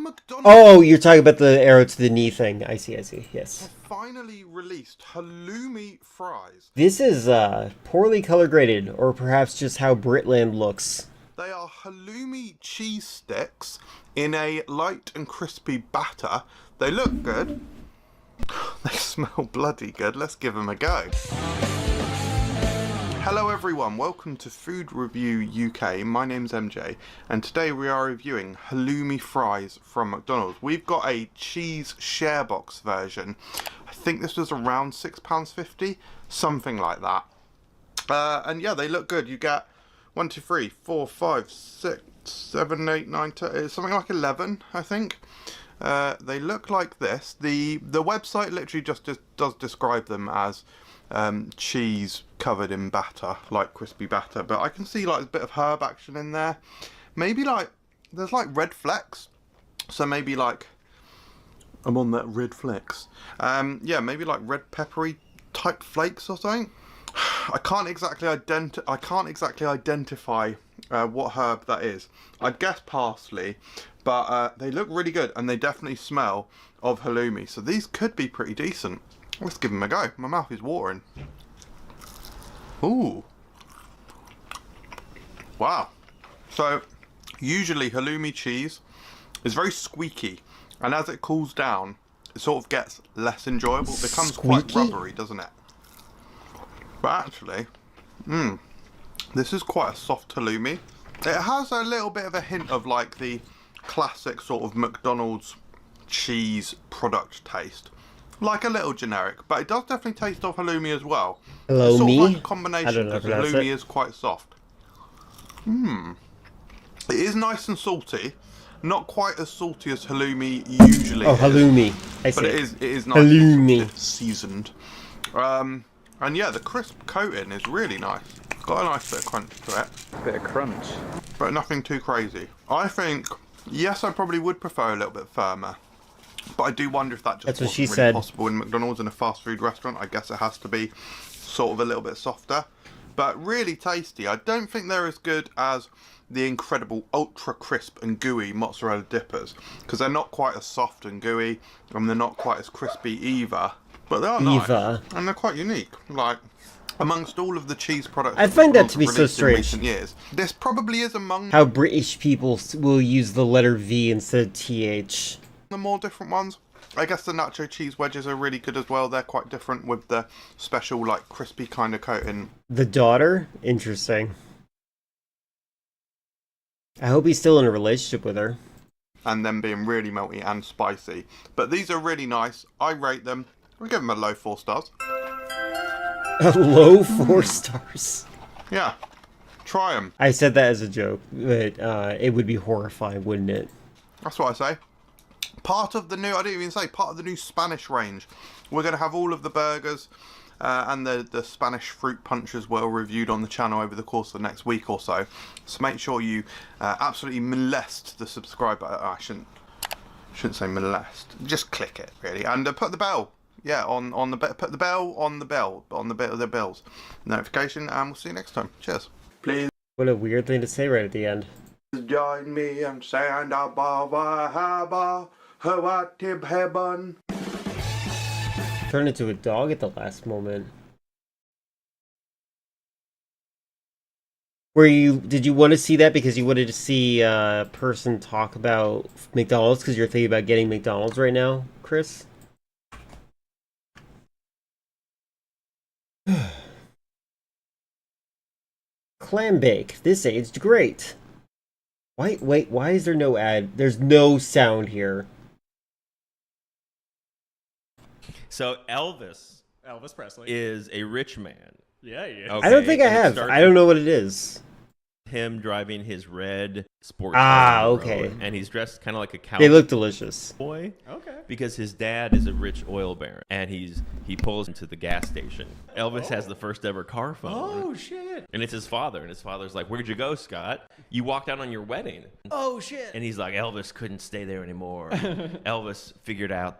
McDonald's Oh, you're talking about the arrow to the knee thing. I see, yes. have finally released halloumi fries. This is poorly color graded, or perhaps just how Britland looks. They are halloumi cheese sticks in a light and crispy batter. They look good. They smell bloody good. Let's give them a go. Hello everyone, welcome to Food Review UK. My name's MJ, and today we are reviewing halloumi fries from McDonald's. We've got a cheese share box version. I think this was around £6.50, something like that. And yeah, they look good. You get 1, 2, 3, 4, 5, 6, 7, 8, 9, 10, something like 11, I think. They look like this. The website literally just does describe them as cheese covered in batter, like crispy batter, but I can see like a bit of herb action in there. Maybe like there's like red flecks, so maybe like I'm on that red flecks. Yeah, maybe like red peppery type flakes or something. I can't exactly identify what herb that is. I'd guess parsley, but they look really good and they definitely smell of halloumi, so these could be pretty decent. Let's give them a go. My mouth is watering. Ooh. Wow. So, usually halloumi cheese is very squeaky, and as it cools down, it sort of gets less enjoyable. It becomes quite rubbery, doesn't it? But actually, this is quite a soft halloumi. It has a little bit of a hint of like the classic sort of McDonald's cheese product taste. Like a little generic, but it does definitely taste of halloumi as well. It's sort of like a combination because halloumi is quite soft. It is nice and salty. Not quite as salty as halloumi usually is. Halloumi. I see. But it is nice and seasoned. And yeah, the crisp coating is really nice. Got a nice bit of crunch to it. Bit of crunch. But nothing too crazy. I think, yes, I probably would prefer a little bit firmer. But I do wonder if that just wasn't really possible in McDonald's in a fast food restaurant. I guess it has to be sort of a little bit softer. But really tasty. I don't think they're as good as the incredible ultra crisp and gooey mozzarella dippers, because they're not quite as soft and gooey, and they're not quite as crispy either. But they are nice, and they're quite unique. Like, amongst all of the cheese products I find that to be so strange. In recent years, this probably is among how British people will use the letter V instead of TH. The more different ones. I guess the nacho cheese wedges are really good as well. They're quite different with the special like crispy kind of coating. The daughter? Interesting. I hope he's still in a relationship with her. And them being really melty and spicy. But these are really nice. I rate them. We give them a low 4 stars. A low 4 stars? Yeah. Try them. I said that as a joke, but it would be horrifying, wouldn't it? That's what I say. Part of the new, I didn't even say, part of the new Spanish range. We're going to have all of the burgers and the Spanish fruit punch as well reviewed on the channel over the course of the next week or so. So make sure you absolutely molest the subscribe button. I shouldn't say molest. Just click it, really. And put the bell. Yeah, on the put the bell on the bells notification, and we'll see you next time. Cheers. Please. What a weird thing to say right at the end. Join me and stand above a harbor. Heaven. Turned into a dog at the last moment. Did you want to see that because you wanted to see a person talk about McDonald's because you're thinking about getting McDonald's right now, Chris? Clam bake. This aged great. Wait, why is there no ad? There's no sound here. So Elvis Presley is a rich man. Yeah, he is. Okay, I don't think I have. I don't know what it is. Him driving his red sports car, okay. And he's dressed kind of like a cowboy. They look delicious. Boy, okay. Because his dad is a rich oil baron, and he pulls into the gas station. Elvis has the first ever car phone. Oh shit! And it's his father, and his father's like, "Where'd you go, Scott? You walked out on your wedding." Oh shit! And he's like, "Elvis couldn't stay there anymore." Elvis figured out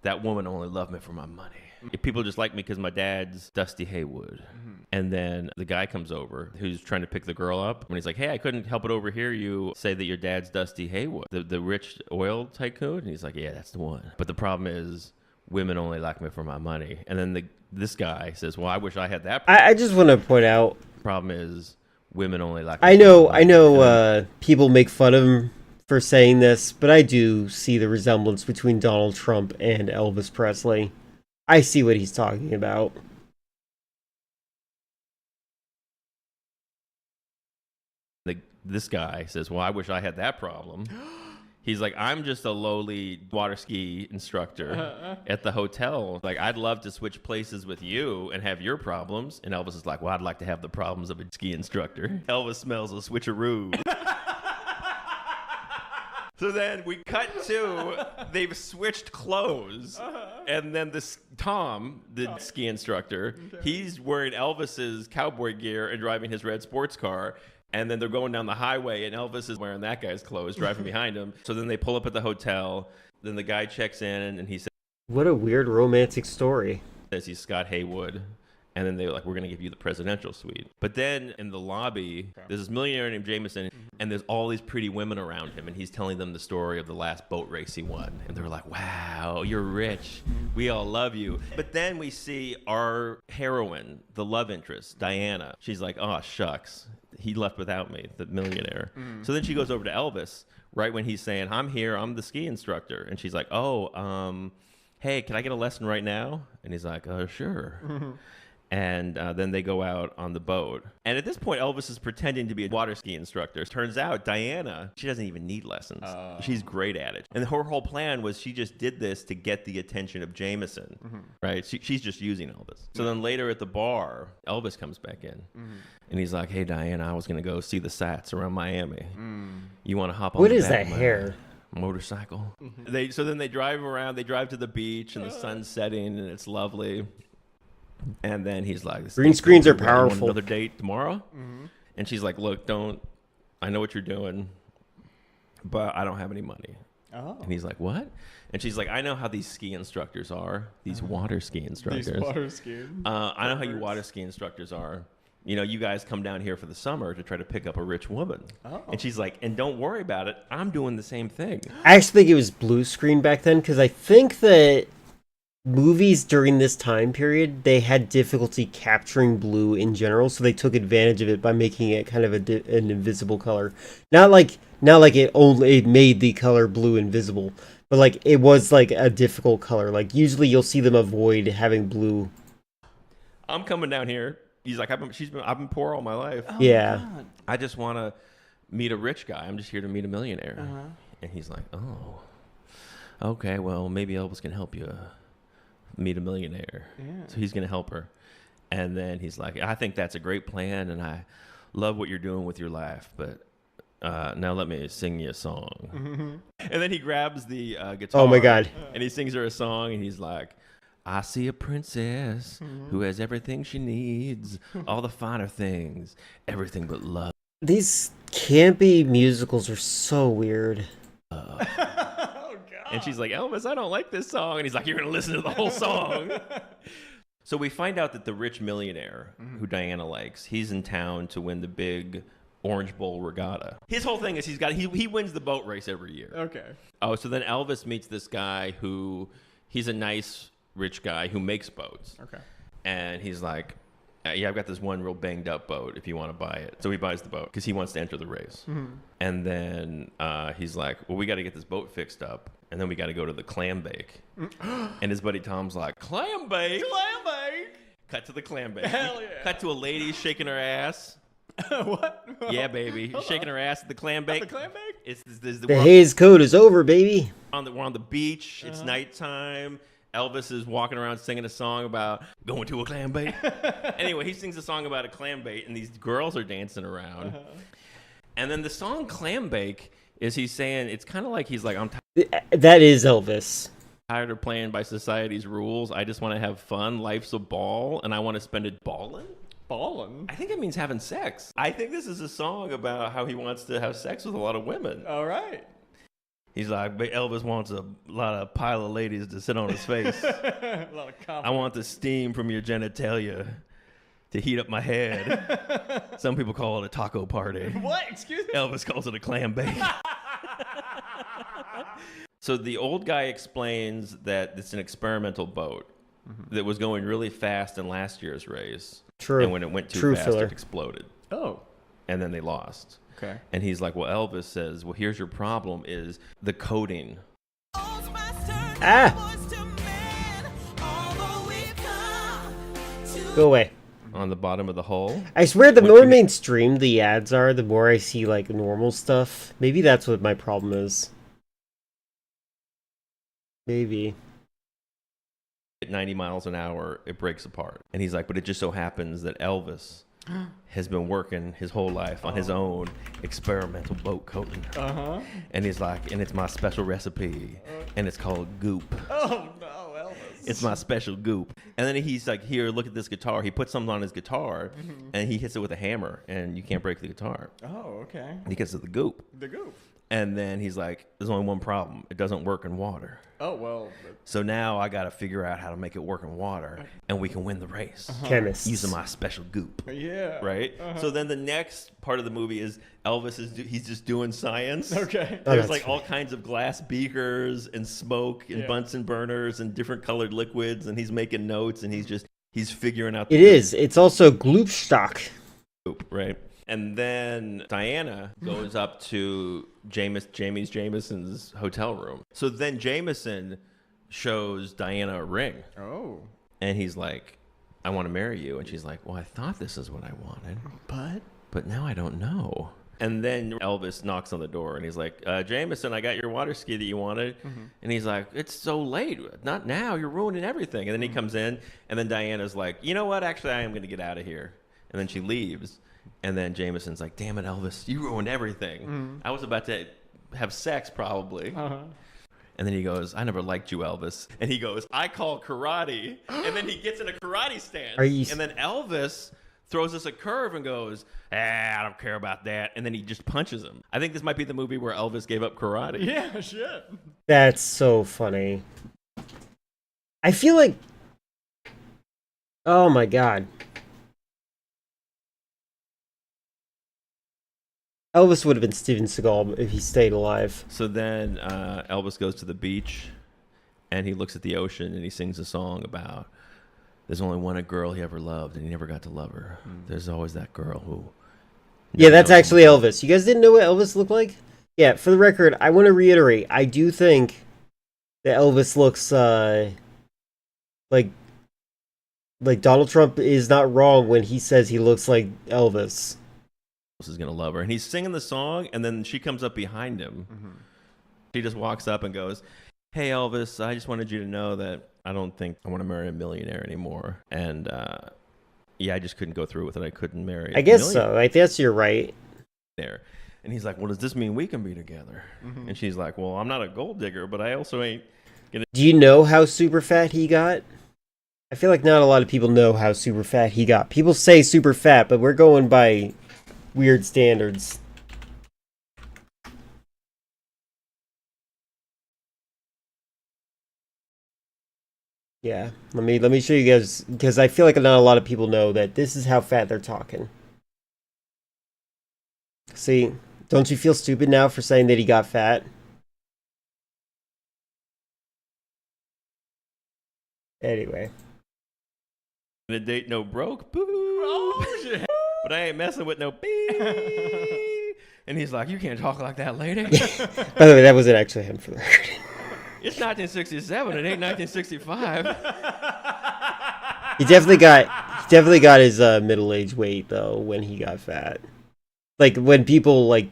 that woman only loved me for my money. People just like me because my dad's Dusty Haywood. And And then the guy comes over who's trying to pick the girl up. And he's like, hey, I couldn't help but overhear you say that your dad's Dusty Haywood, the rich oil tycoon. And he's like, yeah, that's the one. But the problem is women only like me for my money. And then this guy says, well, I wish I had that. I just want to point out. Problem is women only like me I for my know money. people make fun of him for saying this, but I do see the resemblance between Donald Trump and Elvis Presley. I see what he's talking about. This guy says, well, I wish I had that problem. He's like, I'm just a lowly water ski instructor at the hotel. Like, I'd love to switch places with you and have your problems. And Elvis is like, well, I'd like to have the problems of a ski instructor. Elvis smells a switcheroo. So then we cut to, they've switched clothes. And then Tom, the ski instructor, he's wearing Elvis's cowboy gear and driving his red sports car. And then they're going down the highway, and Elvis is wearing that guy's clothes, driving behind him. So then they pull up at the hotel. Then the guy checks in, and he says, What a weird romantic story. He's Scott Haywood. And then they're like, we're going to give you the presidential suite. But then in the lobby, there's this millionaire named Jameson, and there's all these pretty women around him. And he's telling them the story of the last boat race he won. And they're like, wow, you're rich. We all love you. But then we see our heroine, the love interest, Diana. She's like, oh, shucks. He left without me, the millionaire. So then she goes over to Elvis, right when he's saying, I'm here, I'm the ski instructor. And she's like, oh, hey, can I get a lesson right now? And he's like, sure. And then they go out on the boat. And at this point, Elvis is pretending to be a water ski instructor. Turns out Diana, she doesn't even need lessons. She's great at it. And her whole plan was she just did this to get the attention of Jameson, right? She's just using Elvis. So then later at the bar, Elvis comes back in. And he's like, hey, Diana, I was going to go see the sights around Miami. You want to hop on What the is back that of my hair? motorcycle? So then they drive around. They drive to the beach, and the sun's setting, and it's lovely. And then he's like, Green screens are "You want powerful." Another date tomorrow? And she's like, look, I know what you're doing, but I don't have any money. And he's like, what? And she's like, I know how these ski instructors are, these water ski instructors. These water ski I know how you water ski instructors are. You know, you guys come down here for the summer to try to pick up a rich woman. And she's like, and don't worry about it. I'm doing the same thing. I actually think it was blue screen back then, because I think that movies during this time period, they had difficulty capturing blue in general, so they took advantage of it by making it kind of an invisible color. Not like it made the color blue invisible, but like it was like a difficult color. Like usually you'll see them avoid having blue. I'm coming down here. He's like, I've been poor all my life. Yeah. God. I just want to meet a rich guy. I'm just here to meet a millionaire. And he's like, oh, okay, well, maybe Elvis can help you meet a millionaire. So he's going to help her. And then he's like, I think that's a great plan, and I love what you're doing with your life, but now let me sing you a song. And then he grabs the guitar. Oh my God. And he sings her a song, and he's like, I see a princess who has everything she needs, all the finer things, everything but love. These campy musicals are so weird. And she's like, Elvis, I don't like this song. And he's like, you're going to listen to the whole song. So we find out that the rich millionaire who Diana likes, he's in town to win the big Orange Bowl regatta. His whole thing is he wins the boat race every year. Okay. Oh, so then Elvis meets this guy he's a nice rich guy who makes boats. Okay. And he's like, yeah, I've got this one real banged up boat if you want to buy it. So he buys the boat because he wants to enter the race. And then he's like, well, we got to get this boat fixed up. And then we got to go to the clam bake. And his buddy Tom's like, clam bake? Clam bake? Cut to the clam bake. Hell yeah. Cut to a lady shaking her ass. What? Yeah, baby. Shaking her ass at the clam bake. At the clam bake? The Hays Code is over, baby. We're on the beach. It's nighttime. Elvis is walking around singing a song about going to a clam bake. Anyway, he sings a song about a clam bake, and these girls are dancing around. And then the song Clam Bake is he's saying, it's kind of like he's like, I'm That is Elvis. tired of playing by society's rules. I just want to have fun. Life's a ball, and I want to spend it balling. Ballin'? I think it means having sex. I think this is a song about how he wants to have sex with a lot of women. All right. He's like, but Elvis wants a lot of pile of ladies to sit on his face. A lot of I want the steam from your genitalia to heat up my head. Some people call it a taco party. What? Excuse me? Elvis calls it a clam bake. So the old guy explains that it's an experimental boat that was going really fast in last year's race. True. And when it went too True fast, filler. it exploded. Oh. And then they lost. Okay. And he's like, well, Elvis says, well, here's your problem is the coating. Ah! Go away. On the bottom of the hull. I swear the What more you- mainstream the ads are, the more I see like normal stuff. Maybe that's what my problem is. Maybe. At 90 miles an hour, it breaks apart. And he's like, but it just so happens that Elvis has been working his whole life on his own experimental boat coating. Uh-huh. And he's like, and it's my special recipe, and it's called goop. Oh no, Elvis. It's my special goop. And then he's like, here, look at this guitar. He puts something on his guitar, and he hits it with a hammer, and you can't break the guitar. Oh, okay. And he gets to the goop. The goop. And then he's like, there's only one problem. It doesn't work in water. Oh, well. So now I got to figure out how to make it work in water, and we can win the race. Chemists. Using my special goop. Yeah. Right? So then the next part of the movie is Elvis he's just doing science. Okay. Oh, There's that's like all kinds of glass beakers and smoke and Yeah. Bunsen burners and different colored liquids, and he's making notes, and he's figuring out It is. It's also Gloopstock. goop, right? And then Diana goes up to Jameson's hotel room. So then Jameson shows Diana a ring. Oh. And he's like, I want to marry you. And she's like, well, I thought this is what I wanted. But now I don't know. And then Elvis knocks on the door and he's like, Jameson, I got your water ski that you wanted. And he's like, it's so late. Not now. You're ruining everything. And then he comes in and then Diana's like, you know what? Actually, I am going to get out of here. And then she leaves. And then Jameson's like, damn it, Elvis, you ruined everything. I was about to have sex probably. And then he goes, I never liked you, Elvis. And he goes, I call karate. And then he gets in a karate stance. Are you- And then Elvis throws us a curve and goes, I don't care about that. And then he just punches him. I think this might be the movie where Elvis gave up karate. Yeah, shit. That's so funny. I feel like... Oh my god. Elvis would have been Steven Seagal if he stayed alive. So then Elvis goes to the beach and he looks at the ocean and he sings a song about there's only one girl he ever loved and he never got to love her. There's always that girl who... Yeah, that's actually Elvis. You guys didn't know what Elvis looked like? Yeah, for the record, I want to reiterate, I do think that Elvis looks like Donald Trump is not wrong when he says he looks like Elvis. Is gonna love her, and he's singing the song, and then she comes up behind him. She just walks up and goes, "Hey Elvis, I just wanted you to know that I don't think I want to marry a millionaire anymore." And yeah, I just couldn't go through with it. I couldn't marry. I guess so. I guess you're right. There, and he's like, "Well, does this mean we can be together?" And she's like, "Well, I'm not a gold digger, but I also ain't gonna." Do you know how super fat he got? I feel like not a lot of people know how super fat he got. People say super fat, but we're going by weird standards. Yeah, let me show you guys, because I feel like not a lot of people know that this is how fat they're talking. See, don't you feel stupid now for saying that he got fat? Anyway. The date no broke, boo. Oh, shit. But I ain't messing with no bee. And he's like, you can't talk like that, lady. By the way, that wasn't actually him for the record. It's 1967. It ain't 1965. He definitely got his middle-aged weight though when he got fat. Like when people like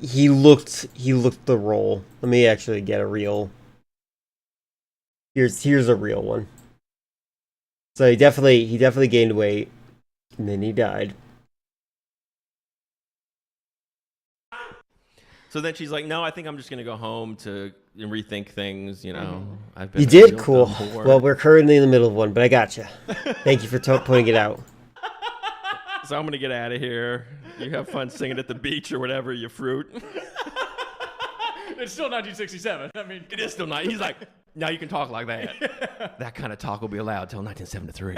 he looked the role. Let me actually get a real. Here's a real one. So he definitely gained weight, and then he died. So then she's like, no, I think I'm just gonna go home to rethink things. You know, I've been. You a did? real Cool. dumb whore. Well, we're currently in the middle of one, but I gotcha. Thank you for pointing it out. So I'm gonna get out of here. You have fun singing at the beach or whatever, you fruit. It's still 1967. I mean, It is still not. He's like, now you can talk like that. That kind of talk will be allowed till 1973.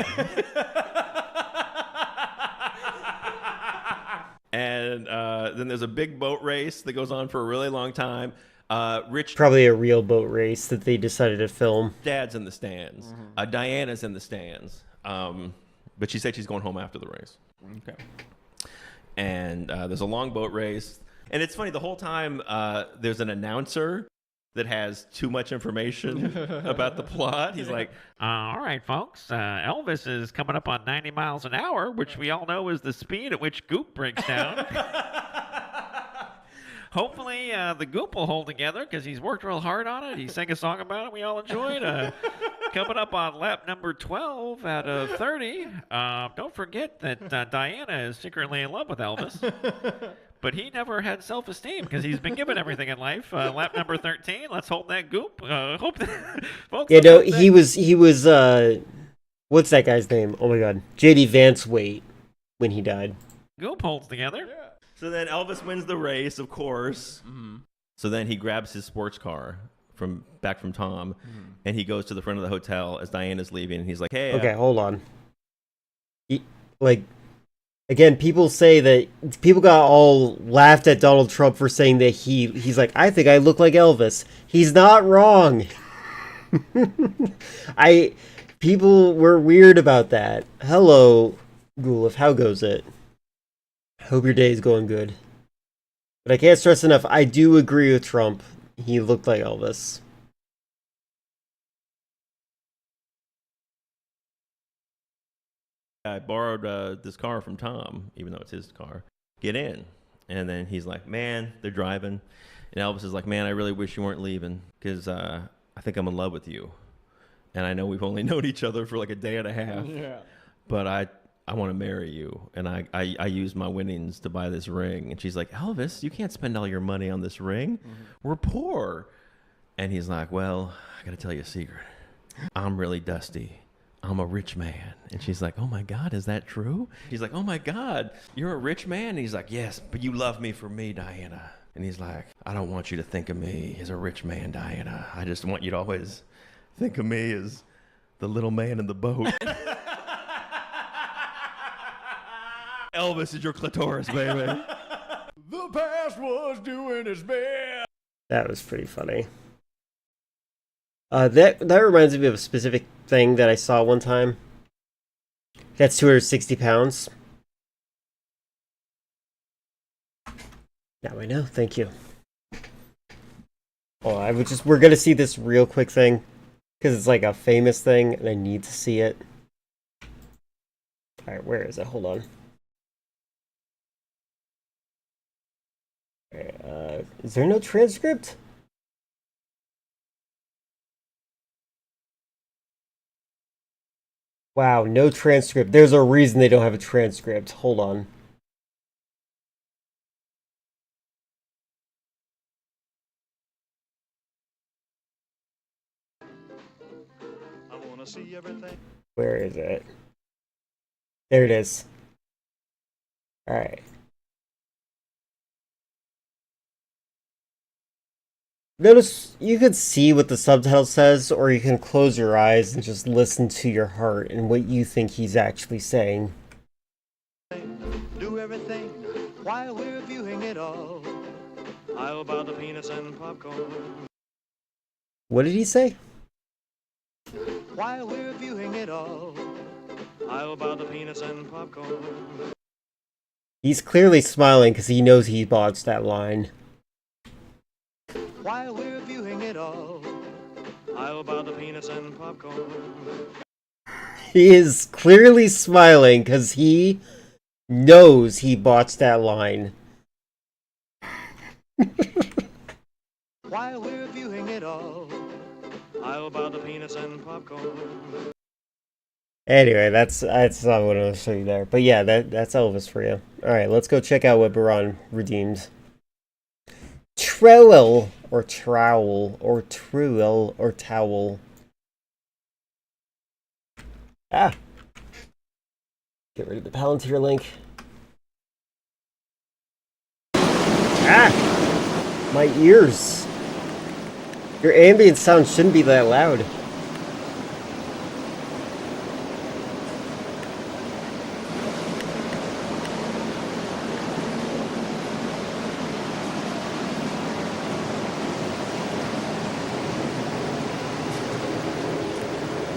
And then there's a big boat race that goes on for a really long time. Rich Probably a real boat race that they decided to film. Dad's in the stands. Diana's in the stands. But she said she's going home after the race. Okay. And there's a long boat race. And it's funny, the whole time there's an announcer that has too much information about the plot. He's like, all right, folks, Elvis is coming up on 90 miles an hour, which we all know is the speed at which Goop breaks down. Hopefully, the Goop will hold together because he's worked real hard on it. He sang a song about it we all enjoyed. Coming up on lap number 12 out of 30. Don't forget that Diana is secretly in love with Elvis. But he never had self-esteem because he's been given everything in life. Lap number 13. Let's hold that Goop. Hope that, folks. Yeah, no, he was. What's that guy's name? Oh my God, J.D. Vance Waite when he died. Goop holds together. Yeah. So then Elvis wins the race, of course. So then he grabs his sports car back from Tom, and he goes to the front of the hotel as Diana's leaving, and he's like, "Hey." Okay, hold on. Again, people say that people got all laughed at Donald Trump for saying that he's like, I think I look like Elvis. He's not wrong. People were weird about that. Hello, Gulif, how goes it? Hope your day is going good. But I can't stress enough, I do agree with Trump. He looked like Elvis. I borrowed this car from Tom, even though it's his car. Get in. And then he's like, man, they're driving. And Elvis is like, man, I really wish you weren't leaving because I think I'm in love with you. And I know we've only known each other for like a day and a half. Yeah. But I want to marry you. And I used my winnings to buy this ring. And she's like, Elvis, you can't spend all your money on this ring. We're poor. And he's like, well, I got to tell you a secret. I'm really dusty. I'm a rich man. And she's like, oh my God, is that true? He's like, oh my God, you're a rich man? And he's like, yes, but you love me for me, Diana. And he's like, I don't want you to think of me as a rich man, Diana. I just want you to always think of me as the little man in the boat. Elvis is your clitoris, baby. The past was doing its best. That was pretty funny. That reminds me of a specific thing that I saw one time. That's 260 pounds. Now I know. Thank you. Oh, we're gonna see this real quick thing because it's like a famous thing, and I need to see it. All right, where is it? Hold on. Is there no transcript? Wow, no transcript. There's a reason they don't have a transcript. Hold on. I wanna see everything. Where is it? There it is. All right. Notice you could see what the subtitle says, or you can close your eyes and just listen to your heart and what you think he's actually saying. Do everything while we're viewing it all. How about the peanuts and popcorn? What did he say? While we're viewing it all. How about the peanuts and popcorn? He's clearly smiling because he knows he botched that line. While we're viewing it all. How about the peanuts and popcorn? He is clearly smiling because he knows he botched that line. While we're viewing it all. How about the peanuts and popcorn? Anyway, that's not what I want to show you there. But yeah, that's Elvis for you. Alright, let's go check out what Baron redeemed. Trowel, or trowel, or truel, or towel. Ah! Get rid of the Palantir link. Ah! My ears! Your ambient sound shouldn't be that loud.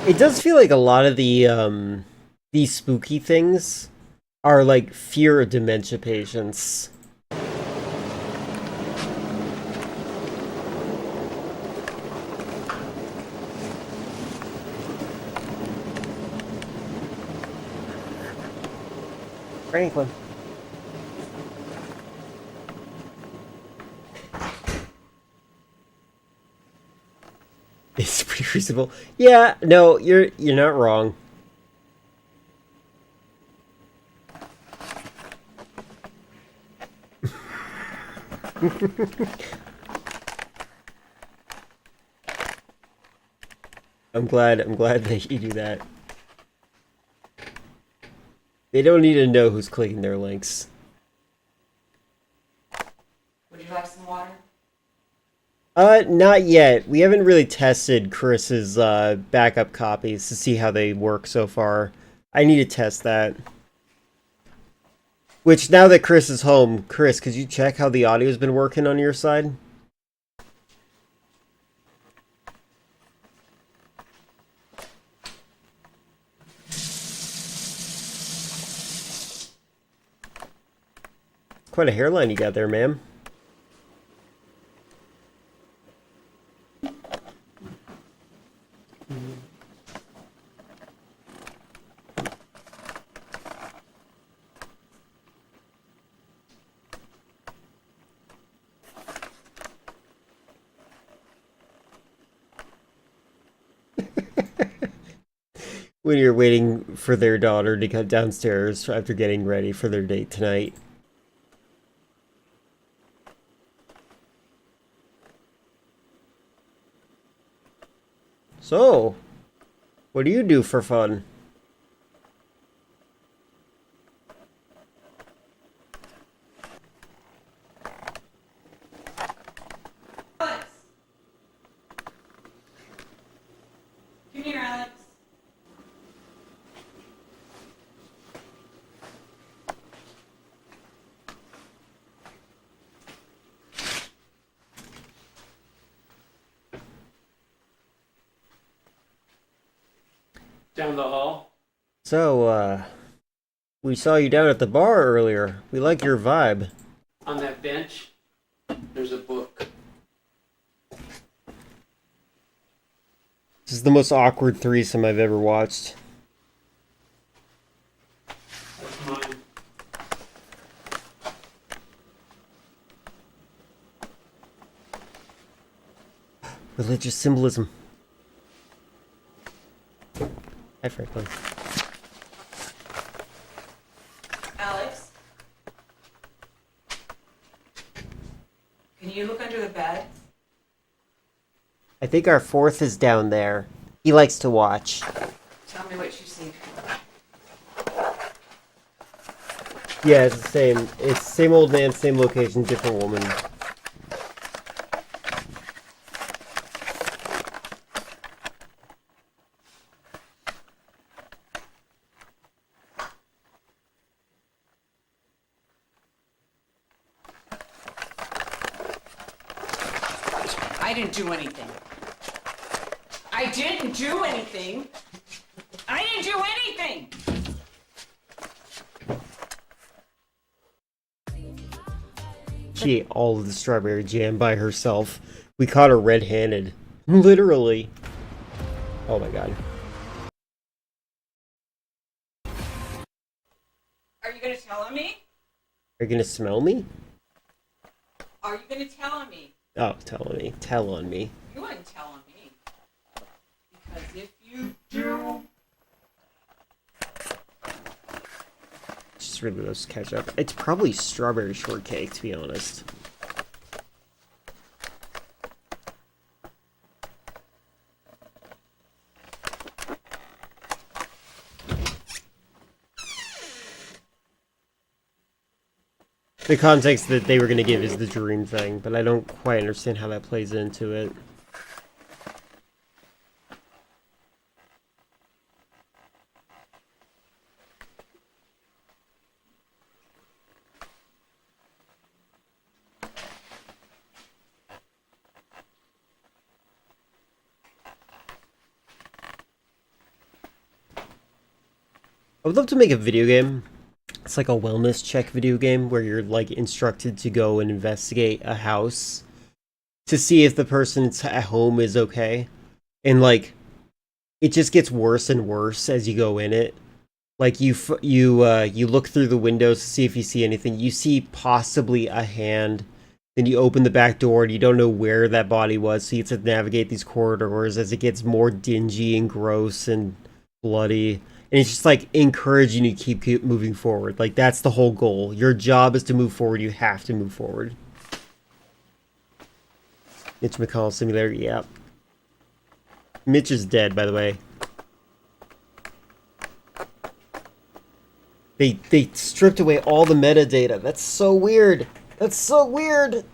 It does feel like a lot of these spooky things are like fear of dementia patients. Franklin. It's pretty reasonable. Yeah, no, you're not wrong. I'm glad that you do that. They don't need to know who's clicking their links. Would you like some water? Not yet. We haven't really tested Chris's backup copies to see how they work so far. I need to test that. Which, now that Chris is home, Chris, could you check how the audio's been working on your side? Quite a hairline you got there, ma'am. When you're waiting for their daughter to come downstairs after getting ready for their date tonight. So, what do you do for fun? Alex! Come here, Alex. Down the hall? So, we saw you down at the bar earlier. We like your vibe. On that bench, there's a book. This is the most awkward threesome I've ever watched. That's mine. Religious symbolism. Hi, Franklin. Alex? Can you look under the bed? I think our fourth is down there. He likes to watch. Tell me what you see. Yeah, it's the same. It's same old man, same location, different woman. I didn't do anything. I didn't do anything. I didn't do anything. She ate all of the strawberry jam by herself. We caught her red-handed. Literally. Oh my god. Are you gonna tell on me? Are you gonna smell me? Are you gonna tell on me? Oh, tell on me. Tell on me. You wouldn't tell on me. Because if you do... Just really loves ketchup. It's probably strawberry shortcake, to be honest. The context that they were going to give is the dream thing, but I don't quite understand how that plays into it. I would love to make a video game. It's like a wellness check video game where you're like instructed to go and investigate a house to see if the person at home is okay. And like, it just gets worse and worse as you go in it. Like you look through the windows to see if you see anything. You see possibly a hand. Then you open the back door and you don't know where that body was. So you have to navigate these corridors as it gets more dingy and gross and bloody. And it's just like encouraging you to keep moving forward. Like that's the whole goal. Your job is to move forward. You have to move forward. Mitch McConnell Simulator, yeah. Mitch is dead, by the way. They stripped away all the metadata. That's so weird. That's so weird.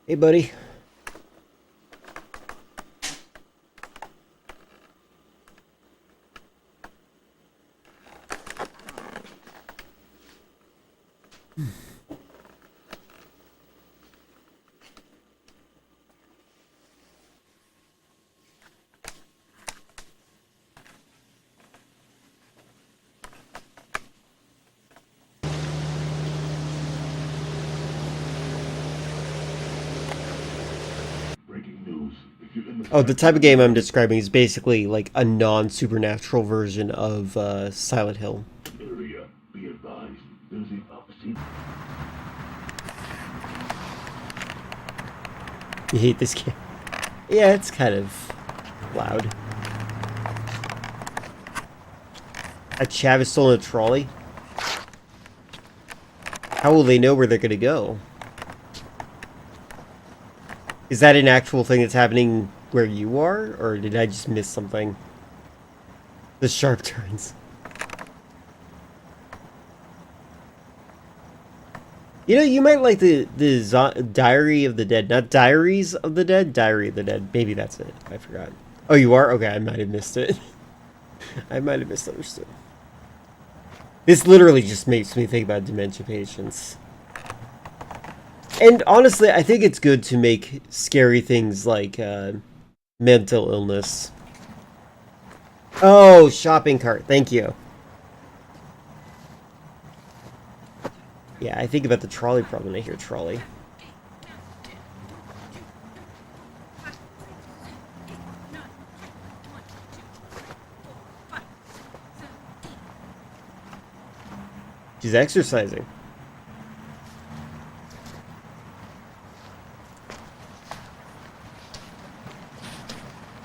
Hey, buddy. Oh, the type of game I'm describing is basically like a non-supernatural version of Silent Hill. You hate this game? Yeah, it's kind of loud. A chav is still in a trolley? How will they know where they're gonna go? Is that an actual thing that's happening where you are? Or did I just miss something? The sharp turns. You know, you might like the Diary of the Dead. Not Diaries of the Dead, Diary of the Dead. Maybe that's it. I forgot. Oh, you are? Okay, I might have missed it. I might have misunderstood. This literally just makes me think about dementia patients. And honestly, I think it's good to make scary things like mental illness. Oh, shopping cart. Thank you. Yeah, I think about the trolley problem when I hear trolley. She's exercising.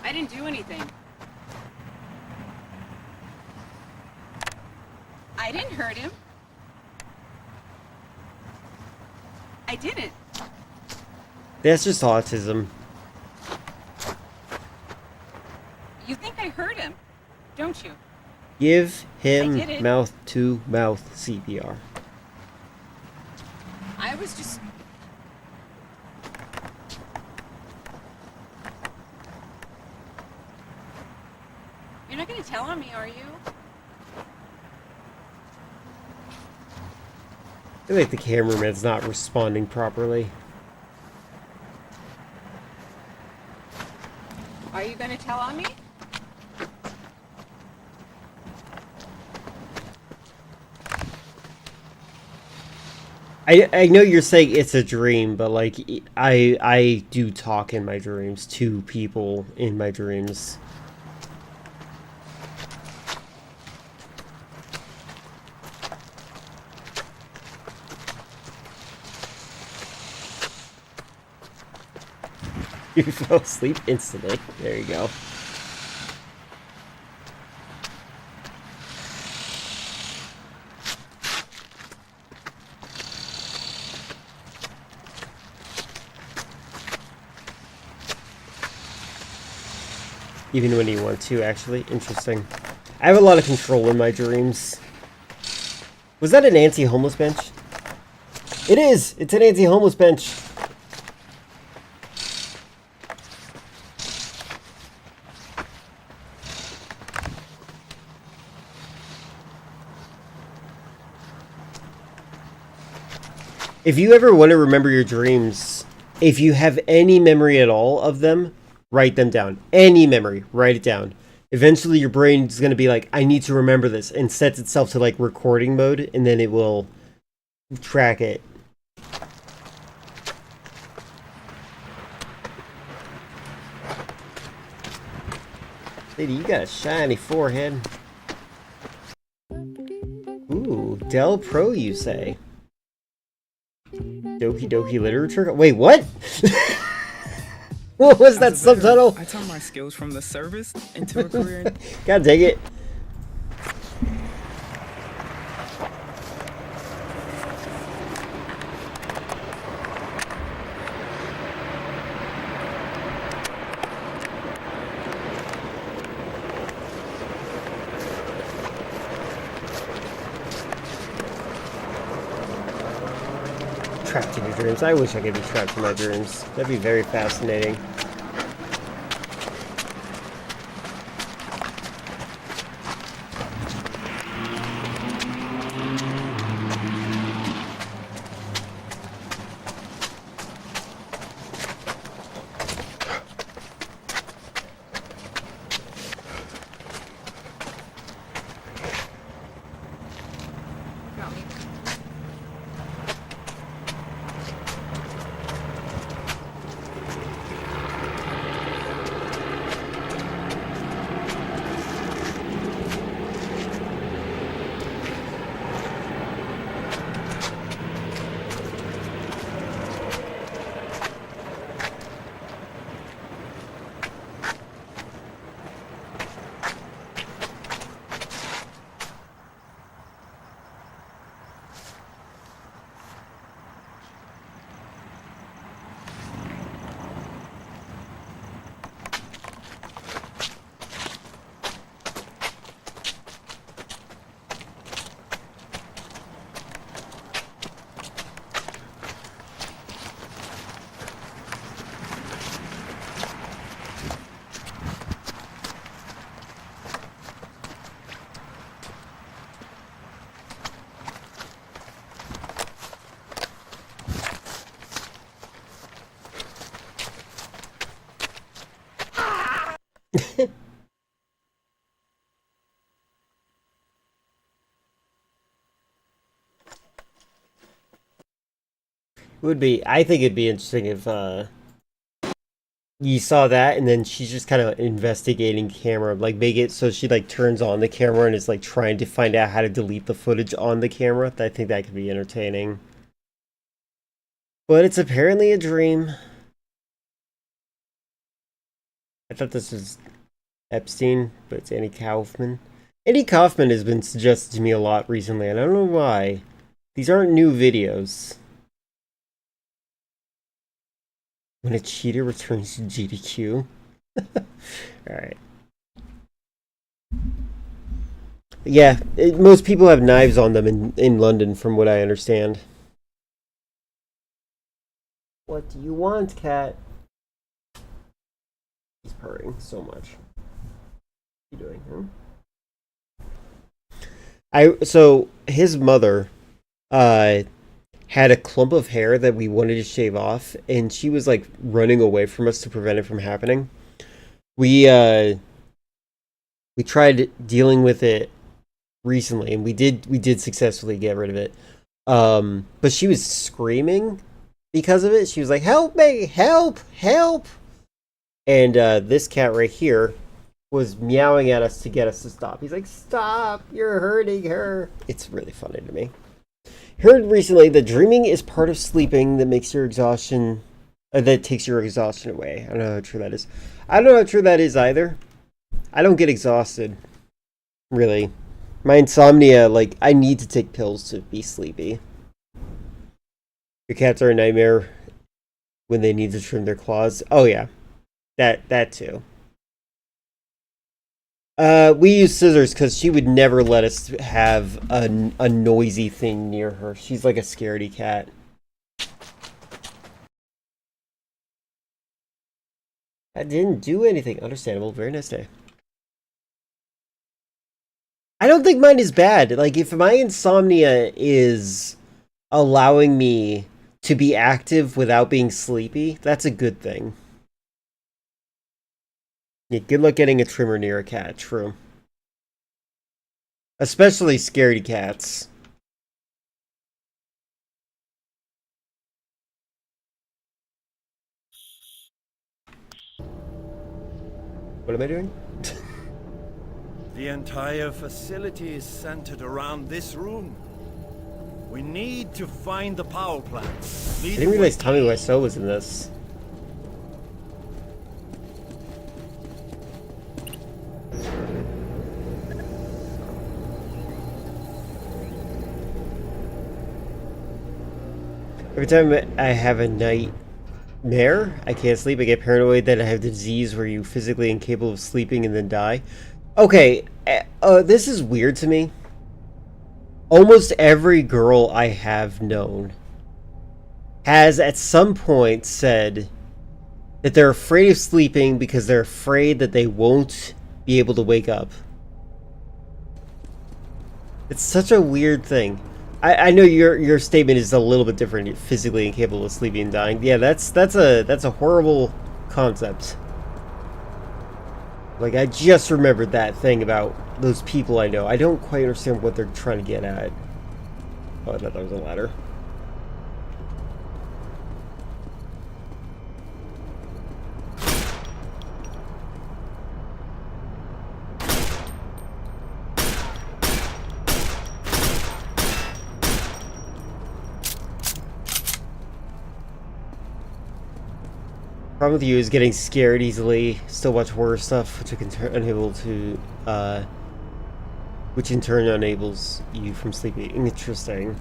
I didn't do anything. I didn't hurt him. I didn't. That's just autism. You think I hurt him, don't you? Give him didn't. mouth-to-mouth CPR. I was just... You're not gonna tell on me, are you? I feel like the cameraman's not responding properly. Are you gonna tell on me? I know you're saying it's a dream, but like I do talk in my dreams to people in my dreams. You fell asleep instantly. There you go. Even when you want to, actually. Interesting. I have a lot of control in my dreams. Was that an anti-homeless bench? It is! It's an anti-homeless bench. If you ever want to remember your dreams, if you have any memory at all of them, write them down. Any memory, write it down. Eventually your brain's going to be like, I need to remember this, and sets itself to like recording mode, and then it will track it. Lady, you got a shiny forehead. Ooh, Dell Pro, you say? Doki Doki Literature? Wait, what? What was that subtitle? I turned my skills from the service into a career. God dang it. Trapped in your dreams. I wish I could be trapped in my dreams. That'd be very fascinating. Would be. I think it'd be interesting if you saw that and then she's just kind of investigating camera, like make it so she like turns on the camera and is like trying to find out how to delete the footage on the camera. I think that could be entertaining. But it's apparently a dream. I thought this was Epstein, but it's Andy Kaufman. Andy Kaufman has been suggested to me a lot recently, and I don't know why. These aren't new videos. When a cheater returns to GDQ. Alright. Yeah, most people have knives on them in London, from what I understand. What do you want, cat? He's purring so much. What are you doing, huh? So his mother had a clump of hair that we wanted to shave off, and she was like running away from us to prevent it from happening. We tried dealing with it recently, and we did successfully get rid of it. But she was screaming because of it. She was like, "Help me! Help! Help!" And this cat right here was meowing at us to get us to stop. He's like, "Stop! You're hurting her." It's really funny to me. Heard recently that dreaming is part of sleeping that makes your exhaustion, that takes your exhaustion away. I don't know how true that is. I don't know how true that is either. I don't get exhausted, really. My insomnia, like, I need to take pills to be sleepy. Your cats are a nightmare when they need to trim their claws. Oh yeah, that too. We use scissors because she would never let us have a noisy thing near her. She's like a scaredy cat. I didn't do anything. Understandable. Very nice day. I don't think mine is bad. Like, if my insomnia is allowing me to be active without being sleepy, that's a good thing. Yeah, good luck getting a trimmer near a cat, true. Especially scaredy cats. What am I doing? The entire facility is centered around this room. We need to find the power plant. I didn't realize Tommy Wiseau was in this. Every time I have a nightmare, I can't sleep. I get paranoid that I have the disease where you're physically incapable of sleeping and then die. Okay, this is weird to me. Almost every girl I have known has at some point said that they're afraid of sleeping because they're afraid that they won't be able to wake up. It's such a weird thing. I know your statement is a little bit different. You're physically incapable of sleeping and dying. Yeah, that's a horrible concept. Like, I just remembered that thing about those people I know. I don't quite understand what they're trying to get at. Oh, I thought that was a ladder. Problem with you is getting scared easily. Still watch horror stuff, which which in turn enables you from sleeping. Interesting.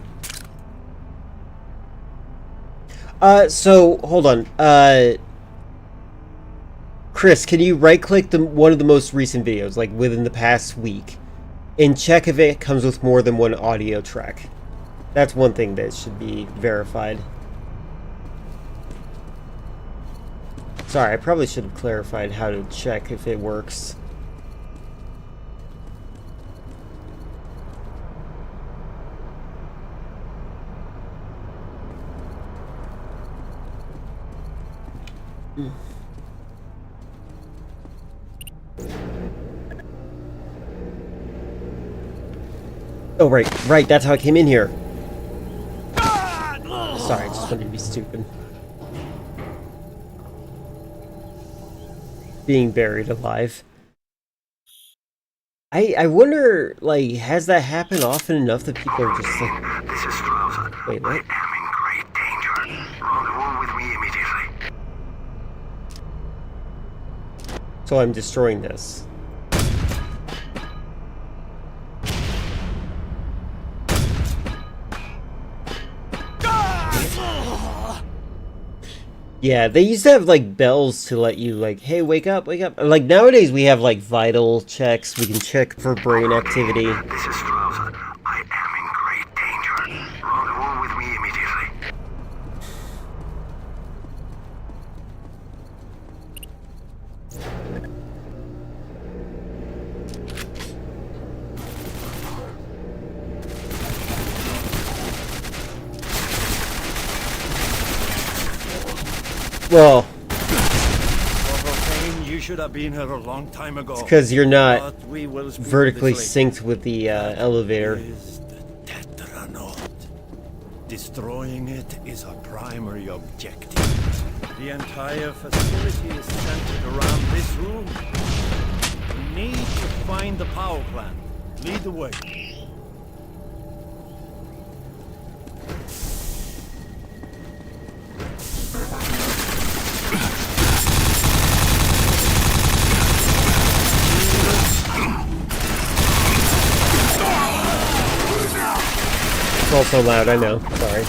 So hold on. Chris, can you right-click one of the most recent videos, like within the past week, and check if it comes with more than one audio track? That's one thing that should be verified. Sorry, I probably should have clarified how to check if it works. Oh, right, that's how I came in here. Sorry, I just wanted to be stupid. Being buried alive. I wonder, like, has that happened often enough that people are just like... This is Strauss. Wait, what? I am in great danger. Rendezvous with me immediately. So I'm destroying this. Yeah, they used to have, like, bells to let you, like, hey, wake up, wake up. Like, nowadays we have, like, vital checks. We can check for brain activity. This is Strauss. I am in great danger. Rendezvous with me immediately. Well, you should have been here a long time ago. it's because you're not But we will speak vertically this later. synced with the elevator. Tetranaut. Destroying it is our primary objective. The entire facility is centered around this room. We need to find the power plant. Lead the way. It's all so loud, I know. Sorry.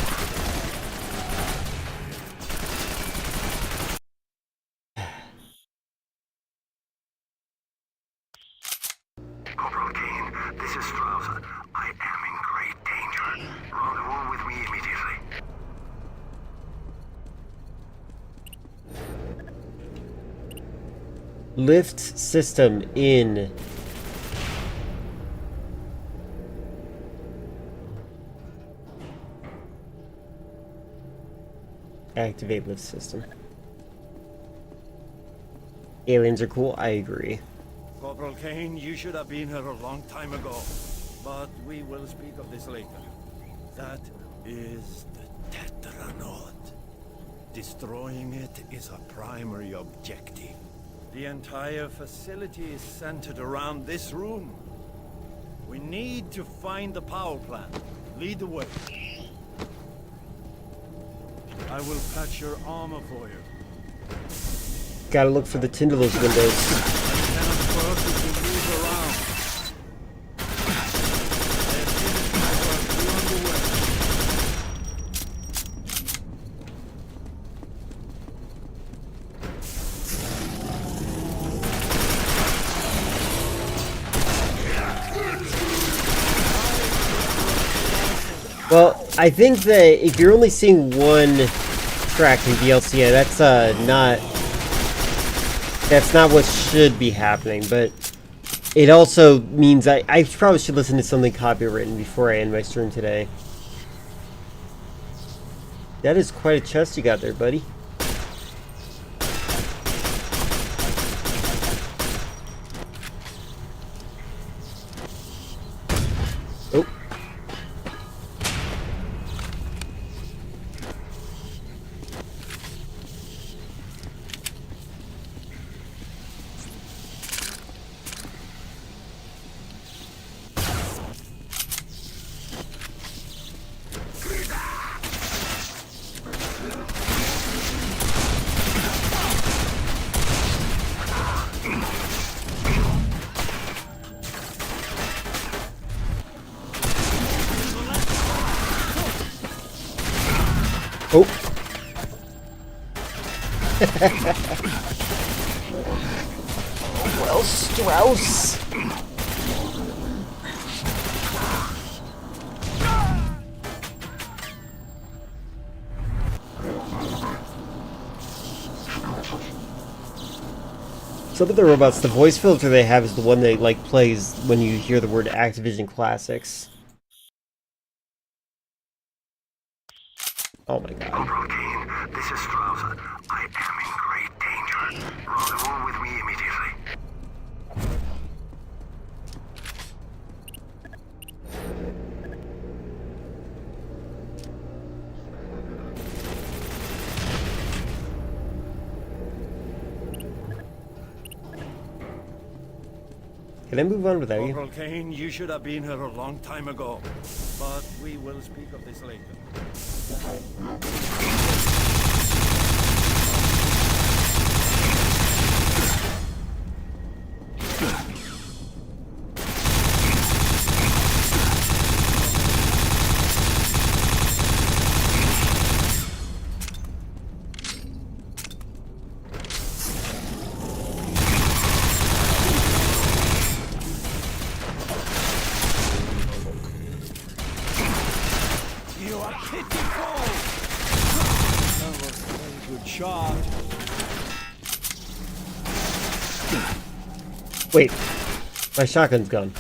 Corporal Kane, this is Strauss. I am in great danger. Rendezvous with me immediately. Lift system in. Activate lift system. Aliens are cool, I agree. Corporal Kane, you should have been here a long time ago. But we will speak of this later. That is the Tetranaut. Destroying it is our primary objective. The entire facility is centered around this room. We need to find the power plant. Lead the way. I will patch your armor for you. Gotta look for the Tyndall's windows. I cannot work if you move around. Well, I think that if you're only seeing one track in DLC, that's not what should be happening, but it also means I probably should listen to something copywritten before I end my stream today. That is quite a chest you got there, buddy. Oh. Oh. Well, Strauss. Some of the robots, the voice filter they have is the one that like plays when you hear the word Activision Classics. Oh my god. Corporal Kane, this is Strauss. I am in great danger. Rendezvous with me immediately. Can I move on without you? Corporal Kane, you should have been here a long time ago. But we will speak of this later. You are pitiful! That was a very good shot. Wait, my shotgun's gone.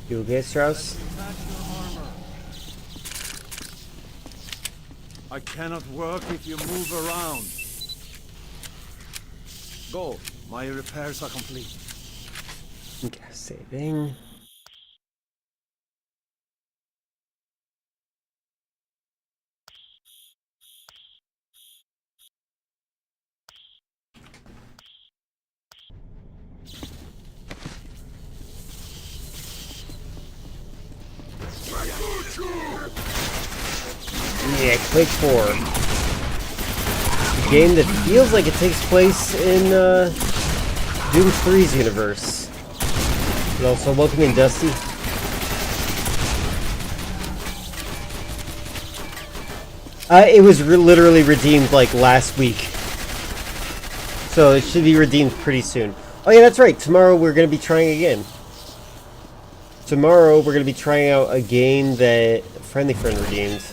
You okay, Strauss? I cannot work if you move around. Go. My repairs are complete. Okay, saving. Yeah, Quake 4. A game that feels like it takes place in Doom 3's universe. And also, welcome in, Dusty. It was literally redeemed like last week. So it should be redeemed pretty soon. Oh yeah, that's right. Tomorrow we're going to be trying again. Tomorrow we're going to be trying out a game that Friendly Friend redeemed.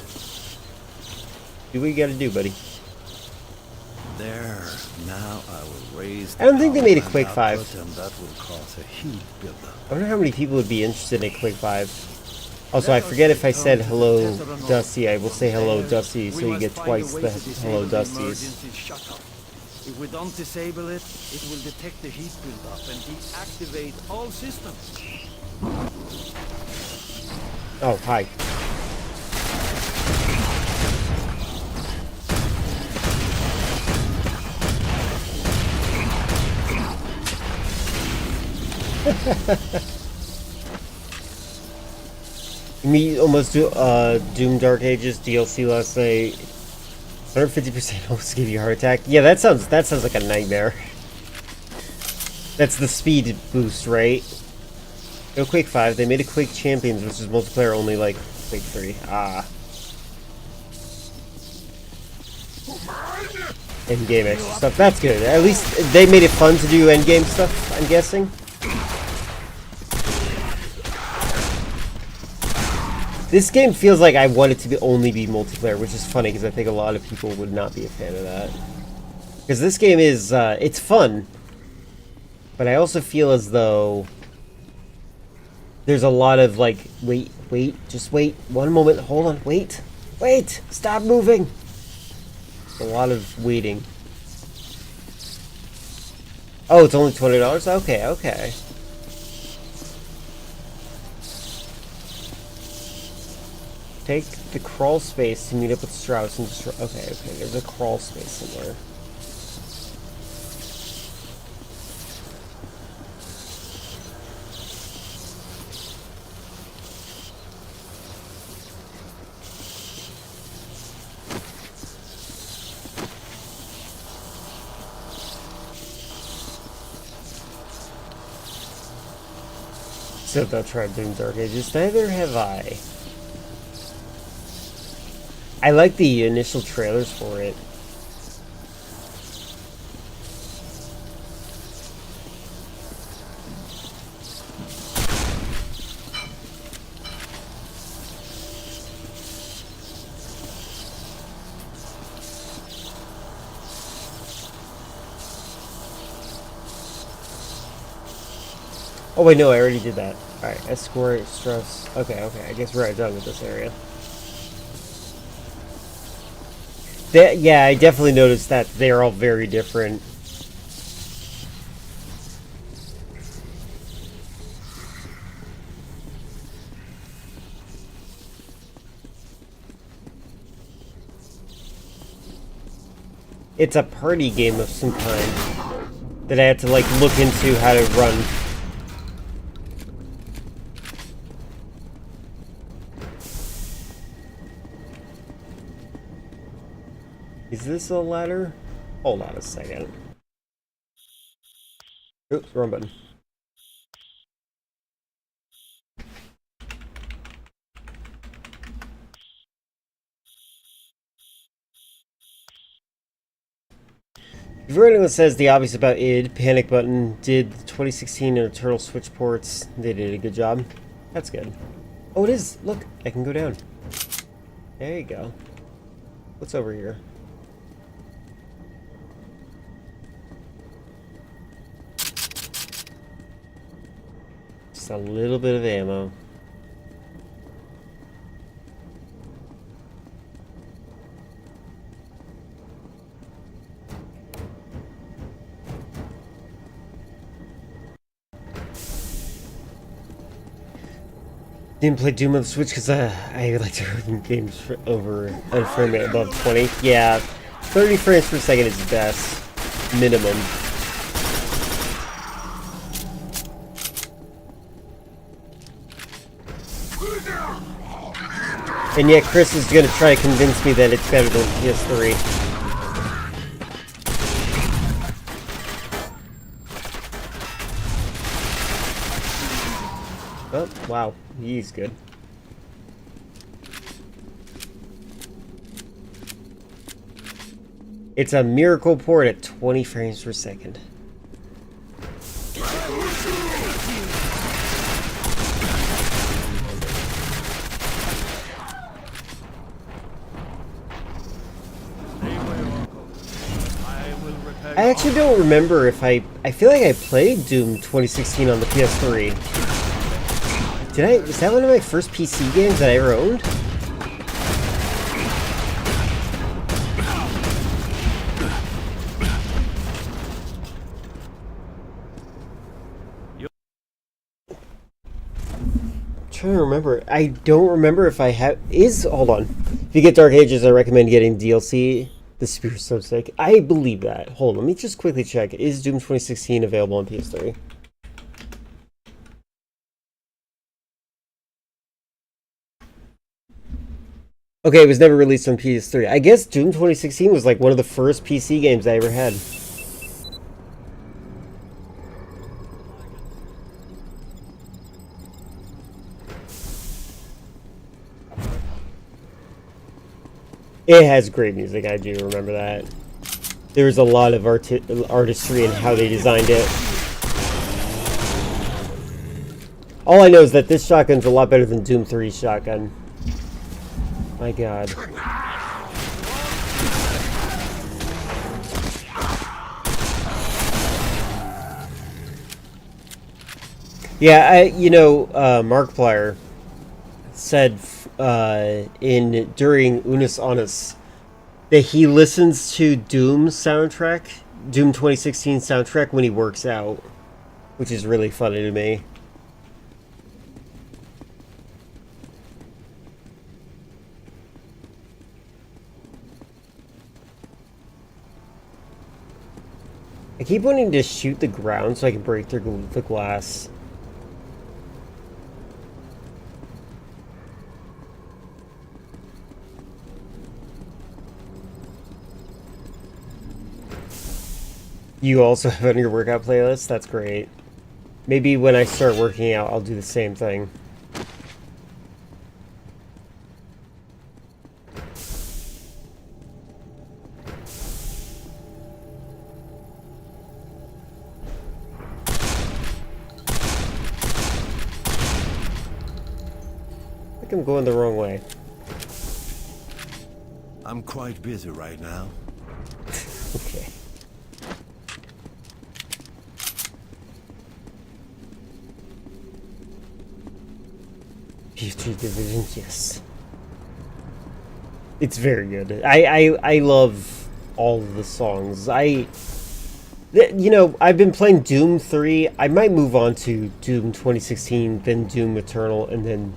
Do what you got to do, buddy. There. Now I will raise. I don't think they made a Quake 5. And that will cause a heat buildup. I wonder how many people would be interested in a Quake 5. Also, I forget if I said hello, Dusty. I will say hello, Dusty, so you get twice the hello, Dusties. If we don't disable it, it will detect the heat buildup and deactivate all systems. Oh, hi. Me almost do Doom Dark Ages DLC last night. 150% almost give you a heart attack. Yeah, that sounds like a nightmare. That's the speed boost, right? No Quake 5. They made a Quake Champions, which is multiplayer only like Quake 3. Ah. Endgame extra stuff. That's good. At least they made it fun to do endgame stuff, I'm guessing. This game feels like I want it to only be multiplayer, which is funny because I think a lot of people would not be a fan of that. Because this game is, it's fun. But I also feel as though there's a lot of like, wait, just wait, one moment, hold on, wait, stop moving. A lot of waiting. Oh, it's only $20? Okay. Take the crawl space to meet up with Strauss and destroy. Okay, there's a crawl space somewhere. So they'll try Doom Dark Ages. Neither have I. I like the initial trailers for it. Oh wait, no, I already did that. Alright, escort, Strauss. Okay, I guess we're done with this area. Yeah, I definitely noticed that they're all very different. It's a party game of some kind that I had to like look into how to run. Is this a ladder? Hold on a second. Oops, wrong button. If anyone says the obvious about id, Panic Button did the 2016 and Eternal Switch ports. They did a good job. That's good. Oh, it is. Look, I can go down. There you go. What's over here? Just a little bit of ammo. Didn't play Doom on the Switch because I like to run games over a frame rate above 20. Yeah, 30 frames per second is best. Minimum. And yet Chris is going to try to convince me that it's better than PS3. Oh, wow. He's good. It's a miracle port at 20 frames per second. I actually don't remember if I feel like I played Doom 2016 on the PS3. Is that one of my first PC games that I ever owned? I'm trying to remember. I don't remember if I have. Hold on. If you get Dark Ages, I recommend getting DLC. The Spear so sick. I believe that. Hold on, let me just quickly check. Is Doom 2016 available on PS3? Okay, it was never released on PS3. I guess Doom 2016 was like one of the first PC games I ever had. It has great music, I do remember that. There was a lot of artistry in how they designed it. All I know is that this shotgun's a lot better than Doom 3's shotgun. My god. Yeah, Markiplier said during Unus Annus that he listens to Doom 2016 soundtrack when he works out, which is really funny to me. I keep wanting to shoot the ground so I can break through the glass. You also have it on your workout playlist? That's great. Maybe when I start working out, I'll do the same thing. I think I'm going the wrong way. I'm quite busy right now. Okay. Future Division, yes. It's very good. I love all of the songs. I've been playing Doom 3. I might move on to Doom 2016, then Doom Eternal, and then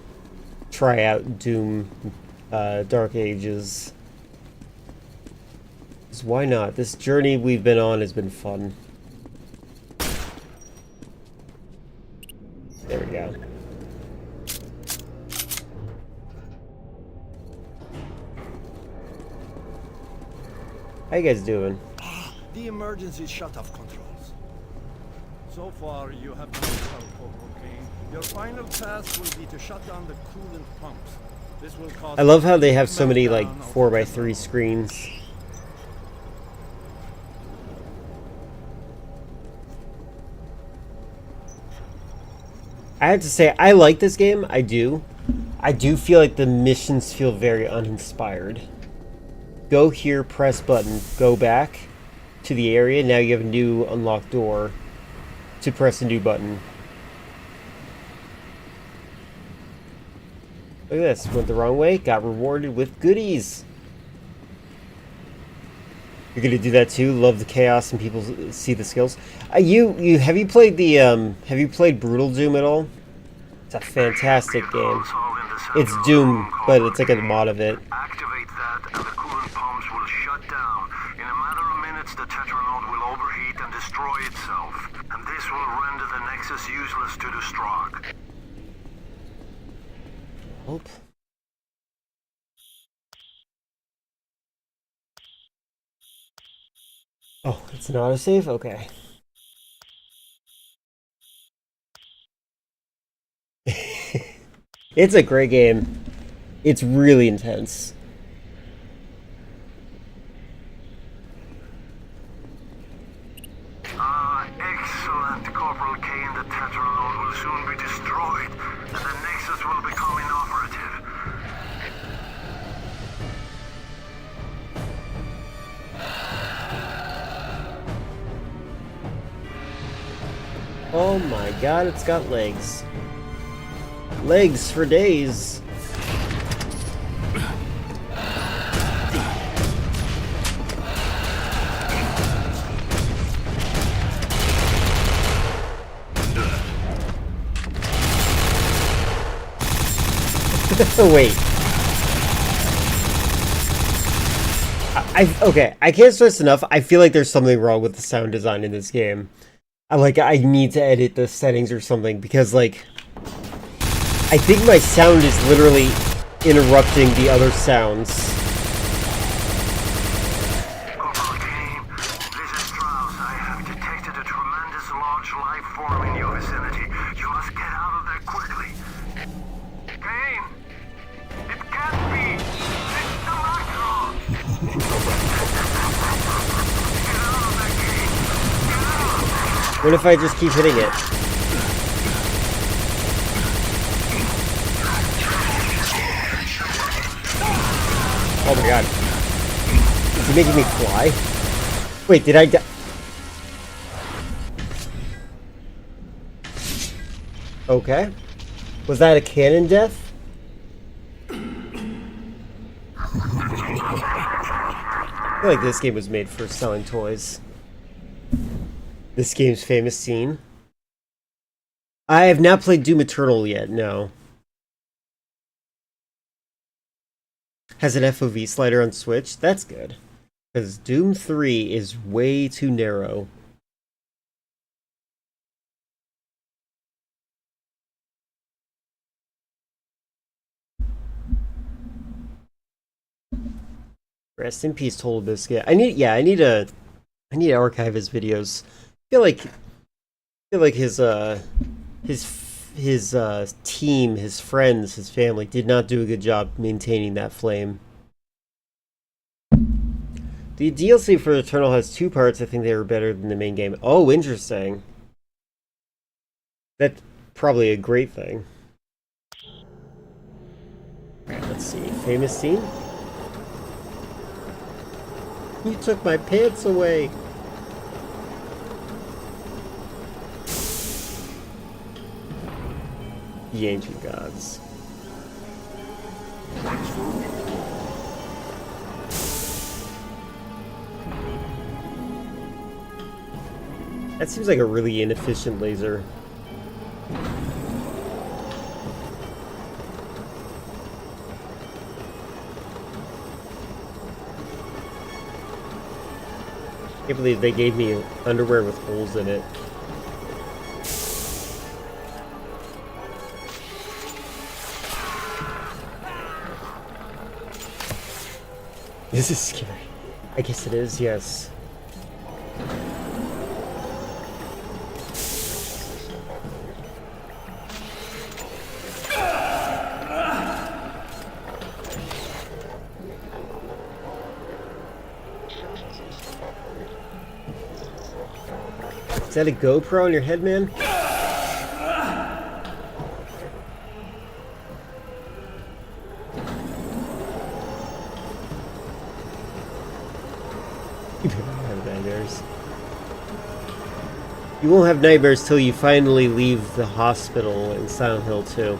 try out Doom Dark Ages. 'Cause why not? This journey we've been on has been fun. There we go. How you guys doing? The emergency shut-off controls. So far, you have done well, Corporal Kane. Your final task will be to shut down the coolant pumps. This will cause... I love how they have so many, like, 4x3 screens. I have to say, I like this game. I do. I do feel like the missions feel very uninspired. Go here, press button, go back to the area. Now you have a new unlocked door to press a new button. Look at this. Went the wrong way. Got rewarded with goodies. You're gonna do that too. Love the chaos and people see the skills. Have you played the have you played Brutal Doom at all? It's a fantastic game. It's Doom, but it's like a mod of it. Activate that and the coolant pumps will shut down. In a matter of minutes, the Tetranode will overheat and destroy itself. And this will render the Nexus useless to the Strogg. Hope. Oh, it's an autosave? Okay. It's a great game. It's really intense. Excellent, Corporal Kane. The Tetranode will soon be destroyed, and the Nexus will become inoperative. Oh my god, it's got legs. legs for days. Wait. Okay, I can't stress enough. I feel like there's something wrong with the sound design in this game. I need to edit the settings or something because, like, I think my sound is literally interrupting the other sounds. What if I just keep hitting it? Oh my god. Is he making me fly? Wait, did I die? Okay. Was that a canon death? I feel like this game was made for selling toys. This game's famous scene. I have not played Doom Eternal yet, no. Has an FOV slider on Switch? That's good. Because Doom 3 is way too narrow. Rest in peace, Total Biscuit. I need to archive his videos. I feel like his team, his friends, his family did not do a good job maintaining that flame. The DLC for Eternal has 2 parts. I think they were better than the main game. Oh, interesting. That's probably a great thing. Alright, let's see. Famous scene? You took my pants away! The ancient gods. That seems like a really inefficient laser. I can't believe they gave me underwear with holes in it. This is scary. I guess it is, yes. Is that a GoPro on your head, man? You won't have nightmares till you finally leave the hospital in Silent Hill 2.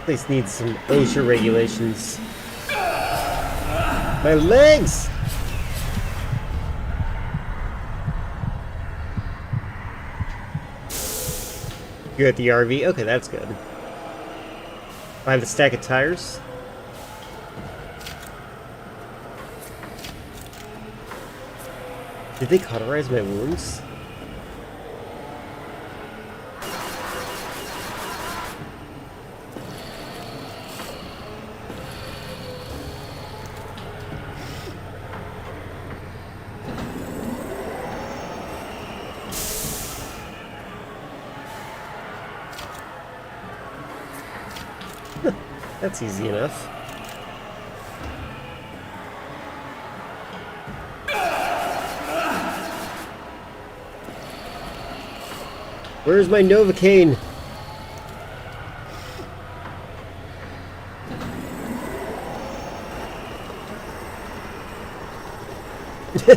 Place needs some OSHA regulations. My legs! You're at the RV? Okay, that's good. Find the stack of tires. Did they cauterize my wounds? That's easy enough. Where's my Novocaine?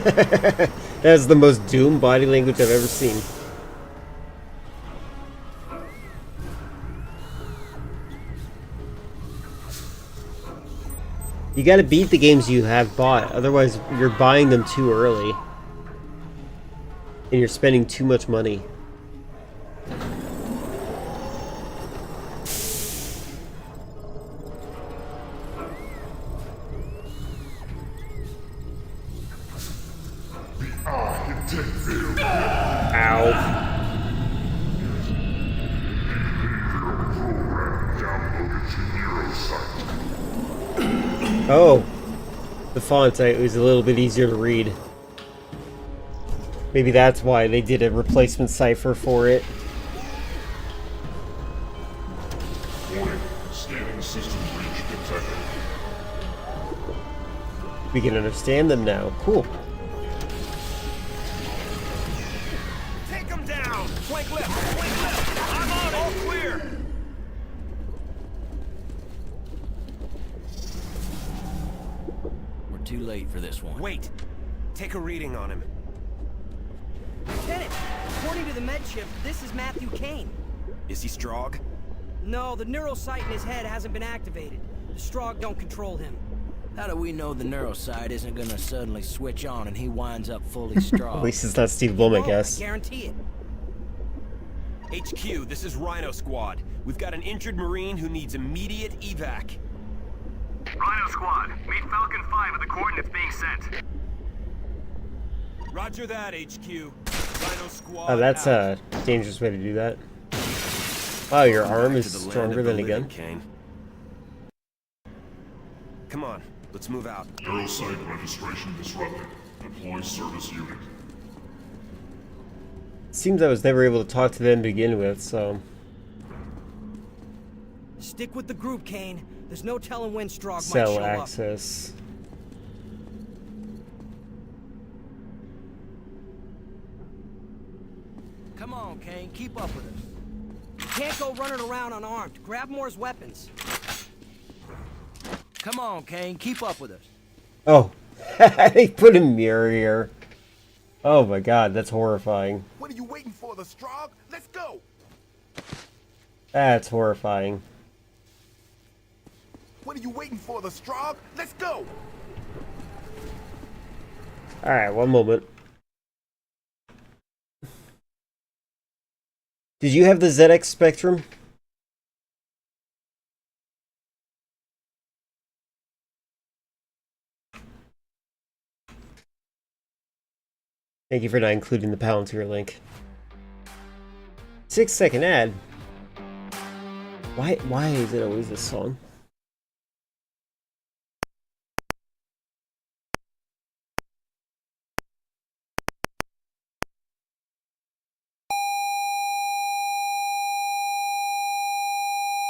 That's the most Doom body language I've ever seen. You gotta beat the games you have bought, otherwise you're buying them too early. And you're spending too much money. Ow. Oh, the font was a little bit easier to read. Maybe that's why they did a replacement cipher for it. Warning, scanning system breach detected. We can understand them now. Cool. Take him down! Flank left! Flank left! I'm on! All clear! We're too late for this one. Wait! Take a reading on him. Lieutenant, according to the med chip, this is Matthew Kane. Is he Strog? No, the neurosite in his head hasn't been activated. The Strog don't control him. How do we know the neurosite isn't gonna suddenly switch on and he winds up fully Strog? At least it's not Steve Blum, I guess. I guarantee it. HQ, this is Rhino Squad. We've got an injured Marine who needs immediate evac. Rhino Squad, meet Falcon 5 at the coordinates being sent. Roger that, HQ. Rhino Squad. Oh, that's a dangerous way to do that. Wow, your arm is To the land stronger of the than a gun. living, Kane. Come on, let's move out. Neurosite registration disrupted. Deploy service unit. Seems I was never able to talk to them to begin with, so... Stick with the group, Kane. There's no telling when Strog might Cell show up. access. Come on, Kane, keep up with us. You can't go running around unarmed. Grab Moore's weapons. Come on, Kane, keep up with us. Oh, they put a mirror here. Oh my god, that's horrifying. What are you waiting for, the Strog? Let's go! That's horrifying. What are you waiting for, the Strog? Let's go! Alright, one moment. Did you have the ZX Spectrum? Thank you for not including the Palantir link. 6-second ad? Why is it always this song?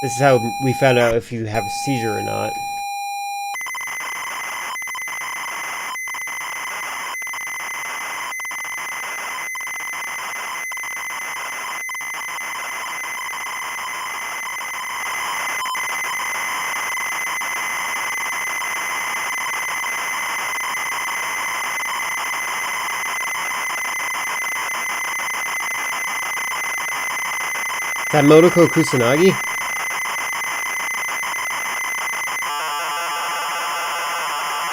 This is how we found out if you have a seizure or not. Is that Monoko Kusanagi?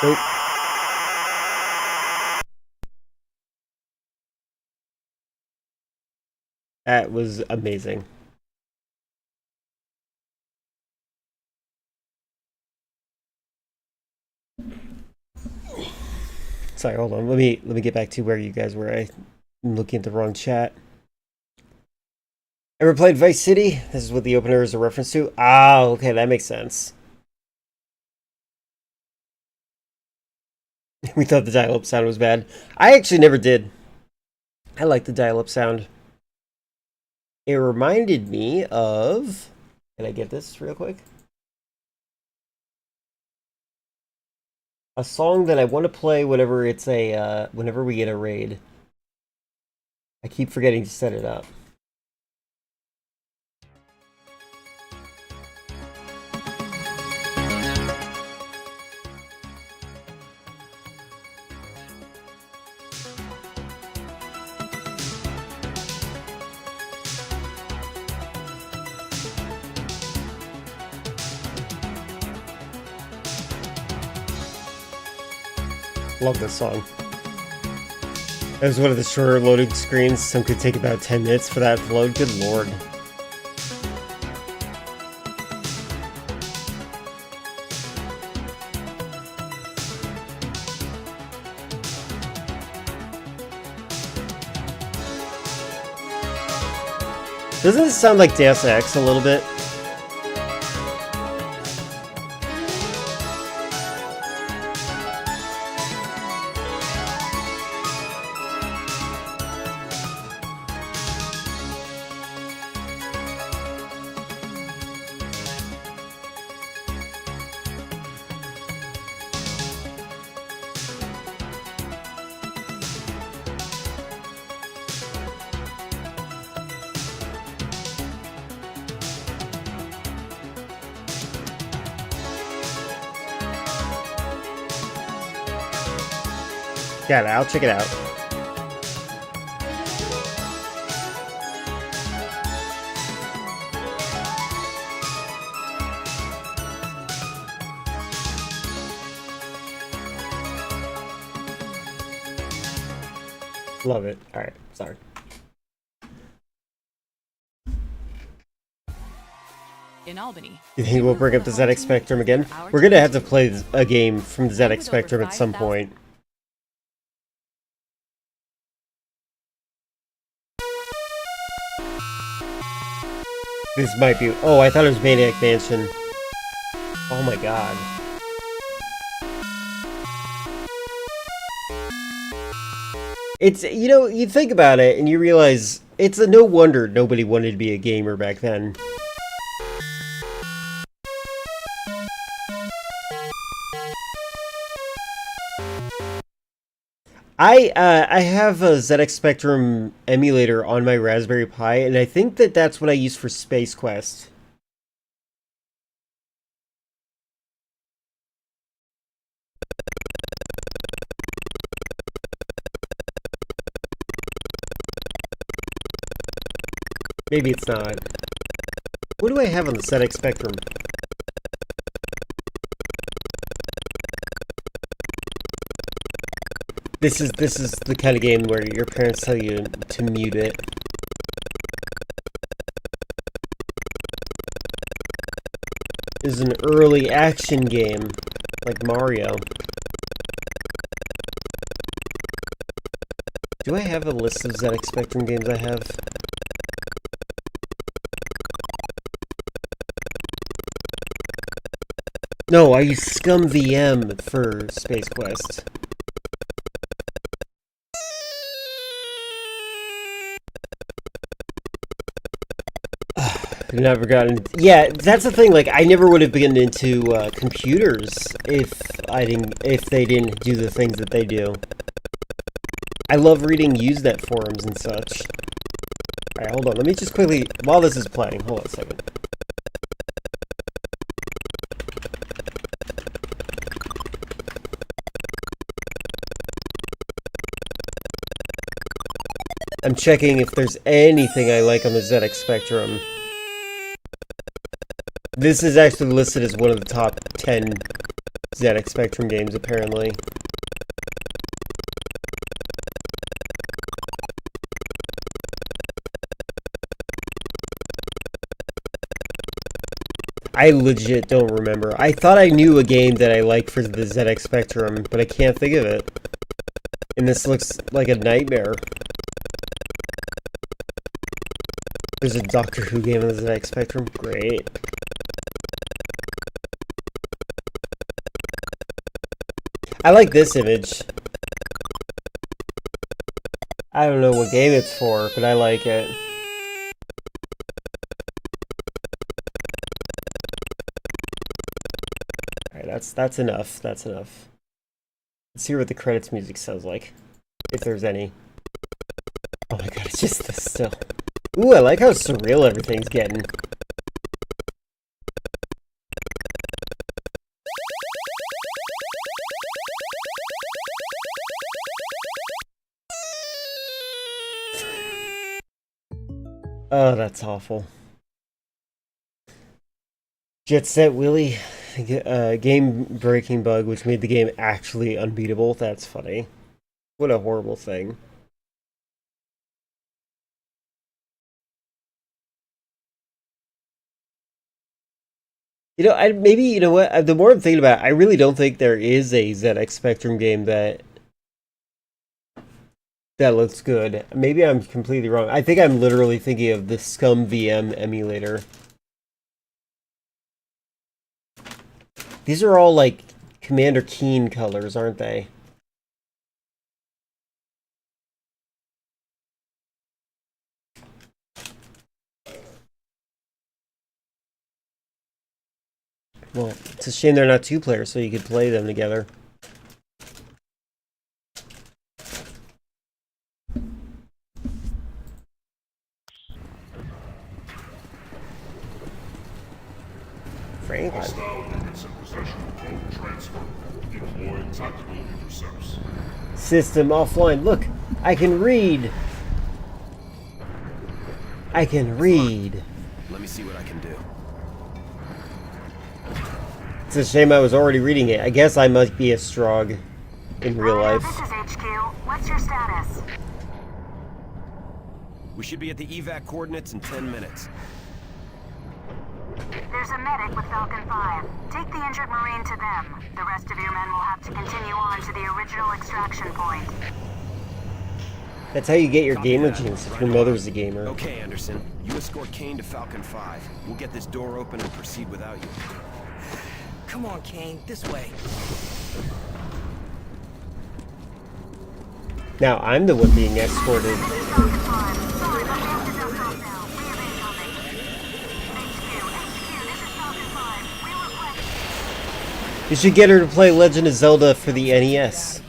Nope. That was amazing. Sorry, hold on. Let me get back to where you guys were. I'm looking at the wrong chat. Ever played Vice City? This is what the opener is a reference to. Ah, okay, that makes sense. We thought the dial-up sound was bad. I actually never did. I like the dial-up sound. It reminded me of... Can I get this real quick? A song that I want to play whenever it's a whenever we get a raid. I keep forgetting to set it up. Love this song. That was one of the shorter loading screens. Some could take about 10 minutes for that to load. Good lord. Doesn't this sound like Deus Ex a little bit? Yeah, I'll check it out. Love it. Alright, sorry. In Albany. You think we'll bring up the ZX Spectrum again? We're gonna have to play a game from the ZX Spectrum at some point. This might be... Oh, I thought it was Maniac Mansion. Oh my god. It's, you know, you think about it and you realize it's a no wonder nobody wanted to be a gamer back then. I have a ZX Spectrum emulator on my Raspberry Pi, and I think that that's what I use for Space Quest. Maybe it's not. What do I have on the ZX Spectrum? This is the kind of game where your parents tell you to mute it. This is an early action game, like Mario. Do I have a list of ZX Spectrum games I have? No, I use ScumVM for Space Quest. Never gotten... Yeah, that's the thing, like, I never would have been into computers if they didn't do the things that they do. I love reading Usenet forums and such. Alright, hold on, let me just quickly... While this is playing, hold on a second. I'm checking if there's anything I like on the ZX Spectrum. This is actually listed as one of the top 10 ZX Spectrum games, apparently. I legit don't remember. I thought I knew a game that I liked for the ZX Spectrum, but I can't think of it. And this looks like a nightmare. There's a Doctor Who game on the ZX Spectrum. Great. I like this image. I don't know what game it's for, but I like it. Alright, that's enough. That's enough. Let's hear what the credits music sounds like. If there's any. Oh my god, it's just this still. Ooh, I like how surreal everything's getting. Oh, that's awful. Jet Set Willie. game-breaking bug, which made the game actually unbeatable. That's funny. What a horrible thing. You know, maybe, you know what, the more I'm thinking about it, I really don't think there is a ZX Spectrum game that looks good. Maybe I'm completely wrong. I think I'm literally thinking of the Scum VM emulator. These are all like Commander Keen colors, aren't they? Well, it's a shame they're not two players, so you could play them together. Franklin. Hostile units in possession of code transfer. Deploy tactical intercepts. System offline. Look, I can read. I can read. Let me see what I can do. It's a shame I was already reading it. I guess I must be a Strog in real life. This is HQ. What's your status? We should be at the evac coordinates in 10 minutes. There's a medic with Falcon 5. Take the injured Marine to them. The rest of your men will have to continue on to the original extraction point. That's how you get your gamer genes if your mother's a gamer. Okay, Anderson. You escort Kane to Falcon 5. We'll get this door open and proceed without you. Come on, Kane, this way. Now I'm the one being escorted. You should get her to play Legend of Zelda for the NES.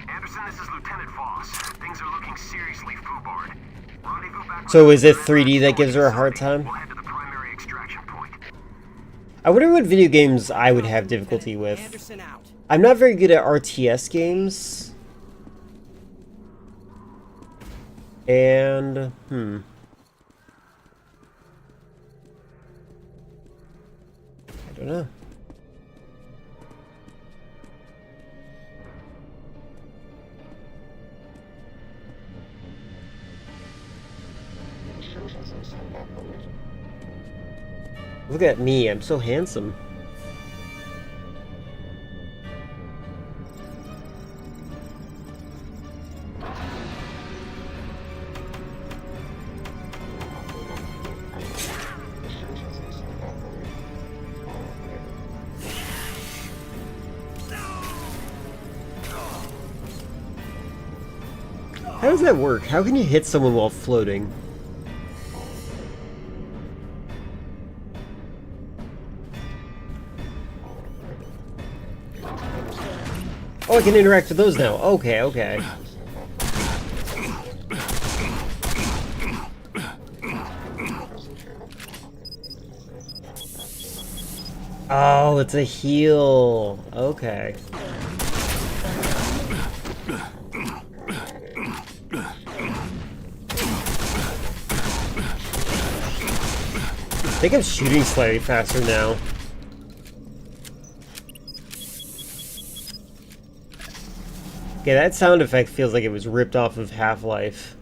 Anderson, this is Lieutenant Voss. Things are looking seriously foobarred. Rendezvous back. So is it 3D that gives her a hard time? We'll head to the primary extraction point. I wonder what video games I would have difficulty with. I'm not very good at RTS games. And, I don't know. Look at me, I'm so handsome. How does that work? How can you hit someone while floating? Oh, I can interact with those now. Okay, okay. Oh, it's a heal. Okay. I think I'm shooting slightly faster now. Okay, that sound effect feels like it was ripped off of Half-Life.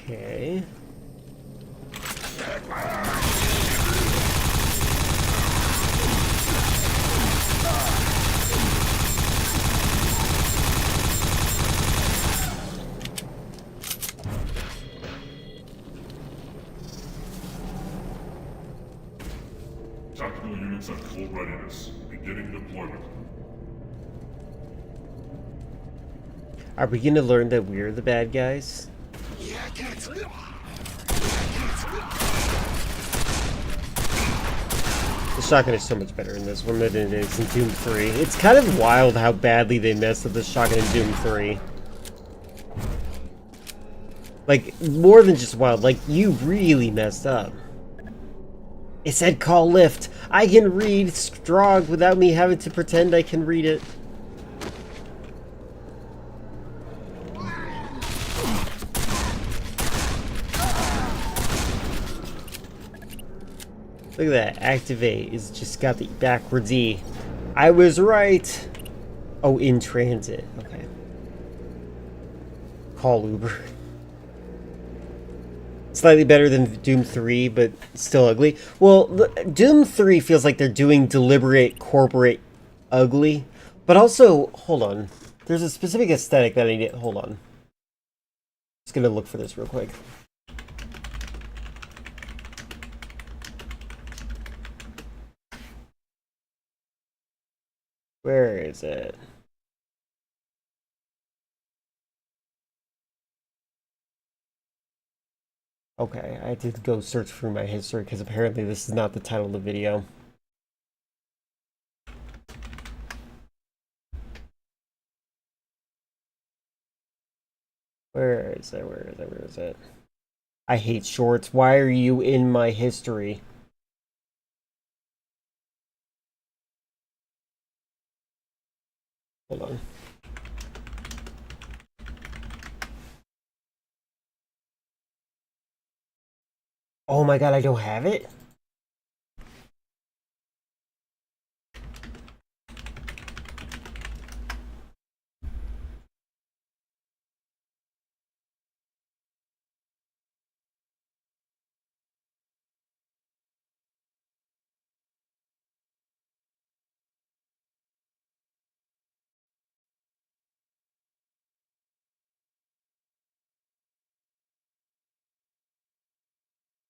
Okay. Tactical units at full readiness. Beginning deployment. Are we gonna learn that we're the bad guys? The shotgun is so much better in this one than it is in Doom 3. It's kind of wild how badly they messed up the shotgun in Doom 3. Like, more than just wild, like, you really messed up. It said call lift. I can read Strogg without me having to pretend I can read it. Look at that. Activate is just got the backwards E. I was right. Oh, in transit. Okay. Call Uber. Slightly better than Doom 3, but still ugly. Well, Doom 3 feels like they're doing deliberate corporate ugly. But also, hold on. There's a specific aesthetic that I need to... Hold on. Just gonna look for this real quick. Where is it? Okay, I had to go search through my history because apparently this is not the title of the video. Where is it? Where is it? Where is it? I hate shorts. Why are you in my history? Hold on. Oh my god, I don't have it?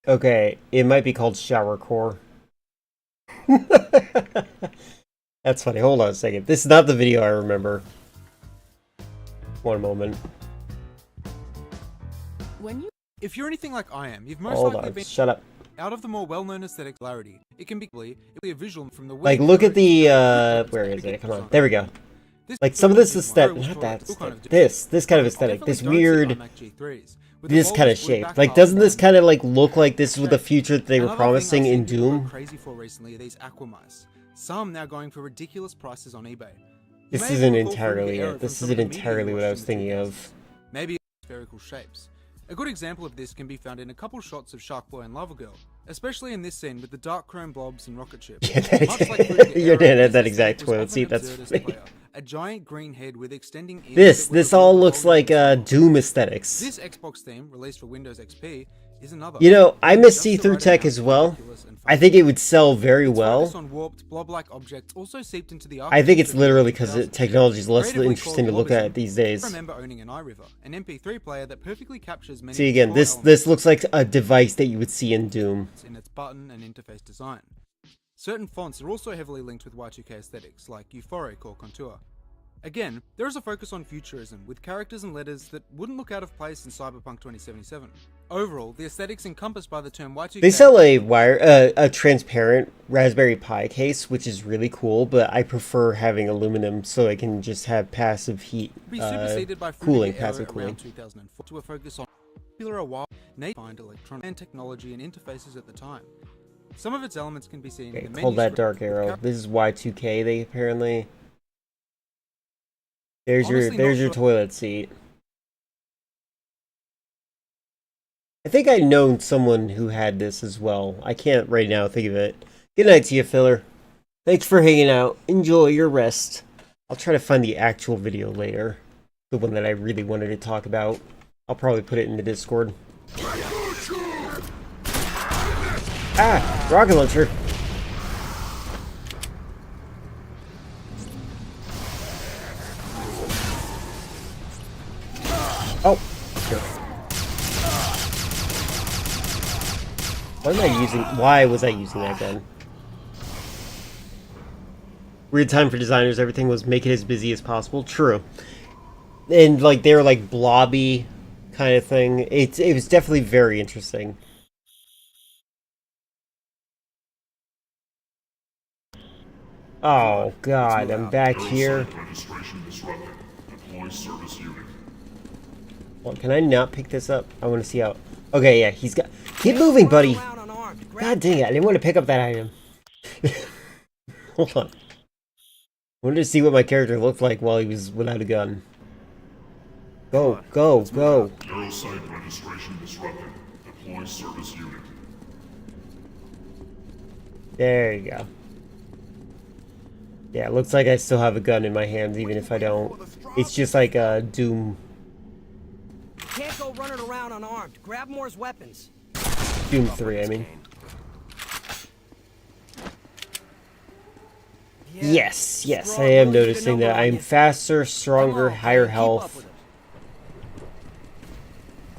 Okay, it might be called Shower Core. That's funny. Hold on a second. This is not the video I remember. One moment. If you're anything like I am, you've most Hold likely on. been Shut up. out of the more well-known aesthetic clarity. It can be a visual from the Like, look at the, where is it? Come on. There we go. Like, some of this aesthetic, not that aesthetic. This kind of aesthetic. This weird, this kind of shape. Like, doesn't this kind of, like, look like this was the future that they were promising in Doom? Crazy for recently are these aquamice. Some now going for ridiculous prices on eBay. This isn't entirely it. This isn't entirely what I was thinking of. Maybe spherical shapes. A good example of this can be found in a couple shots of Sharkboy and Lava Girl, especially in this scene with the dark chrome blobs and rocket ship. You're dead at that exact toilet seat. That's funny. A giant green head with extending ears. This all looks like Doom aesthetics. This Xbox theme, released for Windows XP, is another. You know, I miss see-through tech as well. I think it would sell very well. On warped, blob-like objects also seeped into the I think it's literally because technology is less interesting to look at these days. I remember owning an iRiver, an MP3 player that perfectly captures many. See again, this looks like a device that you would see in Doom. In its button and interface design. Certain fonts are also heavily linked with Y2K aesthetics, like Euphoric or Contour. Again, there is a focus on futurism, with characters and letters that wouldn't look out of place in Cyberpunk 2077. Overall, the aesthetics encompassed by the term Y2K... They sell a transparent Raspberry Pi case, which is really cool, but I prefer having aluminum so I can just have passive heat, cooling, passive cooling. 2004 to a focus on popular while find electronic and technology and interfaces at the time. Some of its elements can be seen in the Hold that dark arrow. This is Y2K, they apparently... There's your toilet seat. I think I know someone who had this as well. I can't right now think of it. Good night to you, Filler. Thanks for hanging out. Enjoy your rest. I'll try to find the actual video later. The one that I really wanted to talk about. I'll probably put it in the Discord. Ah! Rocket launcher! Oh! Sure. Why was I using that gun? Weird time for designers. Everything was make it as busy as possible. True. And like they were like blobby kind of thing. It was definitely very interesting. Oh god, I'm back here. Registration disrupted. Deploy service unit. Well, can I not pick this up? I want to see how... Okay, yeah, he's got... Keep moving, buddy! God dang it, I didn't want to pick up that item. Hold on. I wanted to see what my character looked like while he was without a gun. Go, go, go! Neurosite registration disrupted. Deploy service unit. There you go. Yeah, it looks like I still have a gun in my hands, even if I don't. It's just like a Doom... Can't go running around unarmed. Grab Moore's weapons. Doom 3, I mean. Yes, yes, I am noticing that I'm faster, stronger, higher health.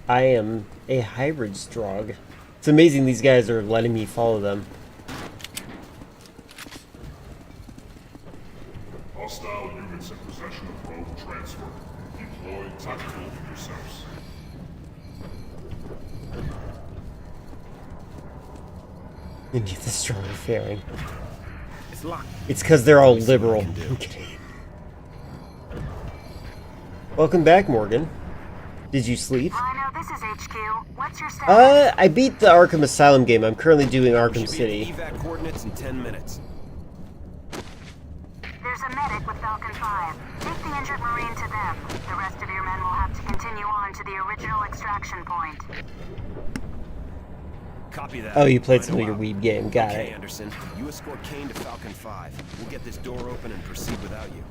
I am a hybrid Strogg. It's amazing these guys are letting me follow them. Hostile units in possession of rogue transfer. Deploy tactical intercepts. You need the stronger fairing. It's locked. It's because they're all liberal. Welcome back, Morgan. Did you sleep? Rhino, this is HQ. What's your status? I beat the Arkham Asylum game. I'm currently doing Arkham City. Evac coordinates in 10 minutes. There's a medic with Falcon 5. Take the injured Marine to them. The rest of your men will have to continue on to the original extraction point. Copy that. Oh, you played some of Rhino your out. Weeb game. Got Okay, it. Anderson, you escort Kane to Falcon 5. We'll get this door open and proceed without you.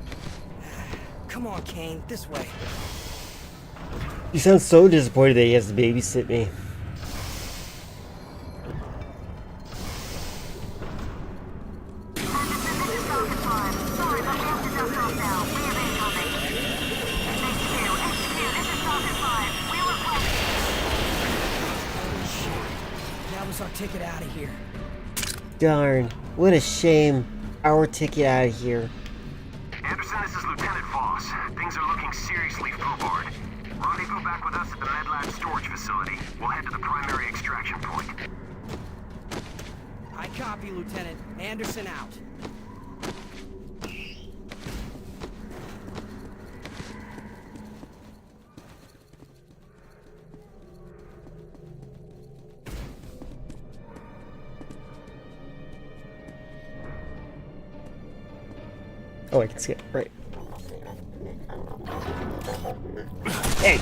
Come on, Kane, this way. You sound so disappointed that he has to babysit me. That was our ticket out of here. Darn. What a shame. Our ticket out of here. Anderson, this is Lieutenant Voss. Things are looking seriously foobarred. Rendezvous back with us at the MedLab storage facility. We'll head to the primary extraction point. I copy, Lieutenant. Anderson out. Oh, I can skip. Right. Hey!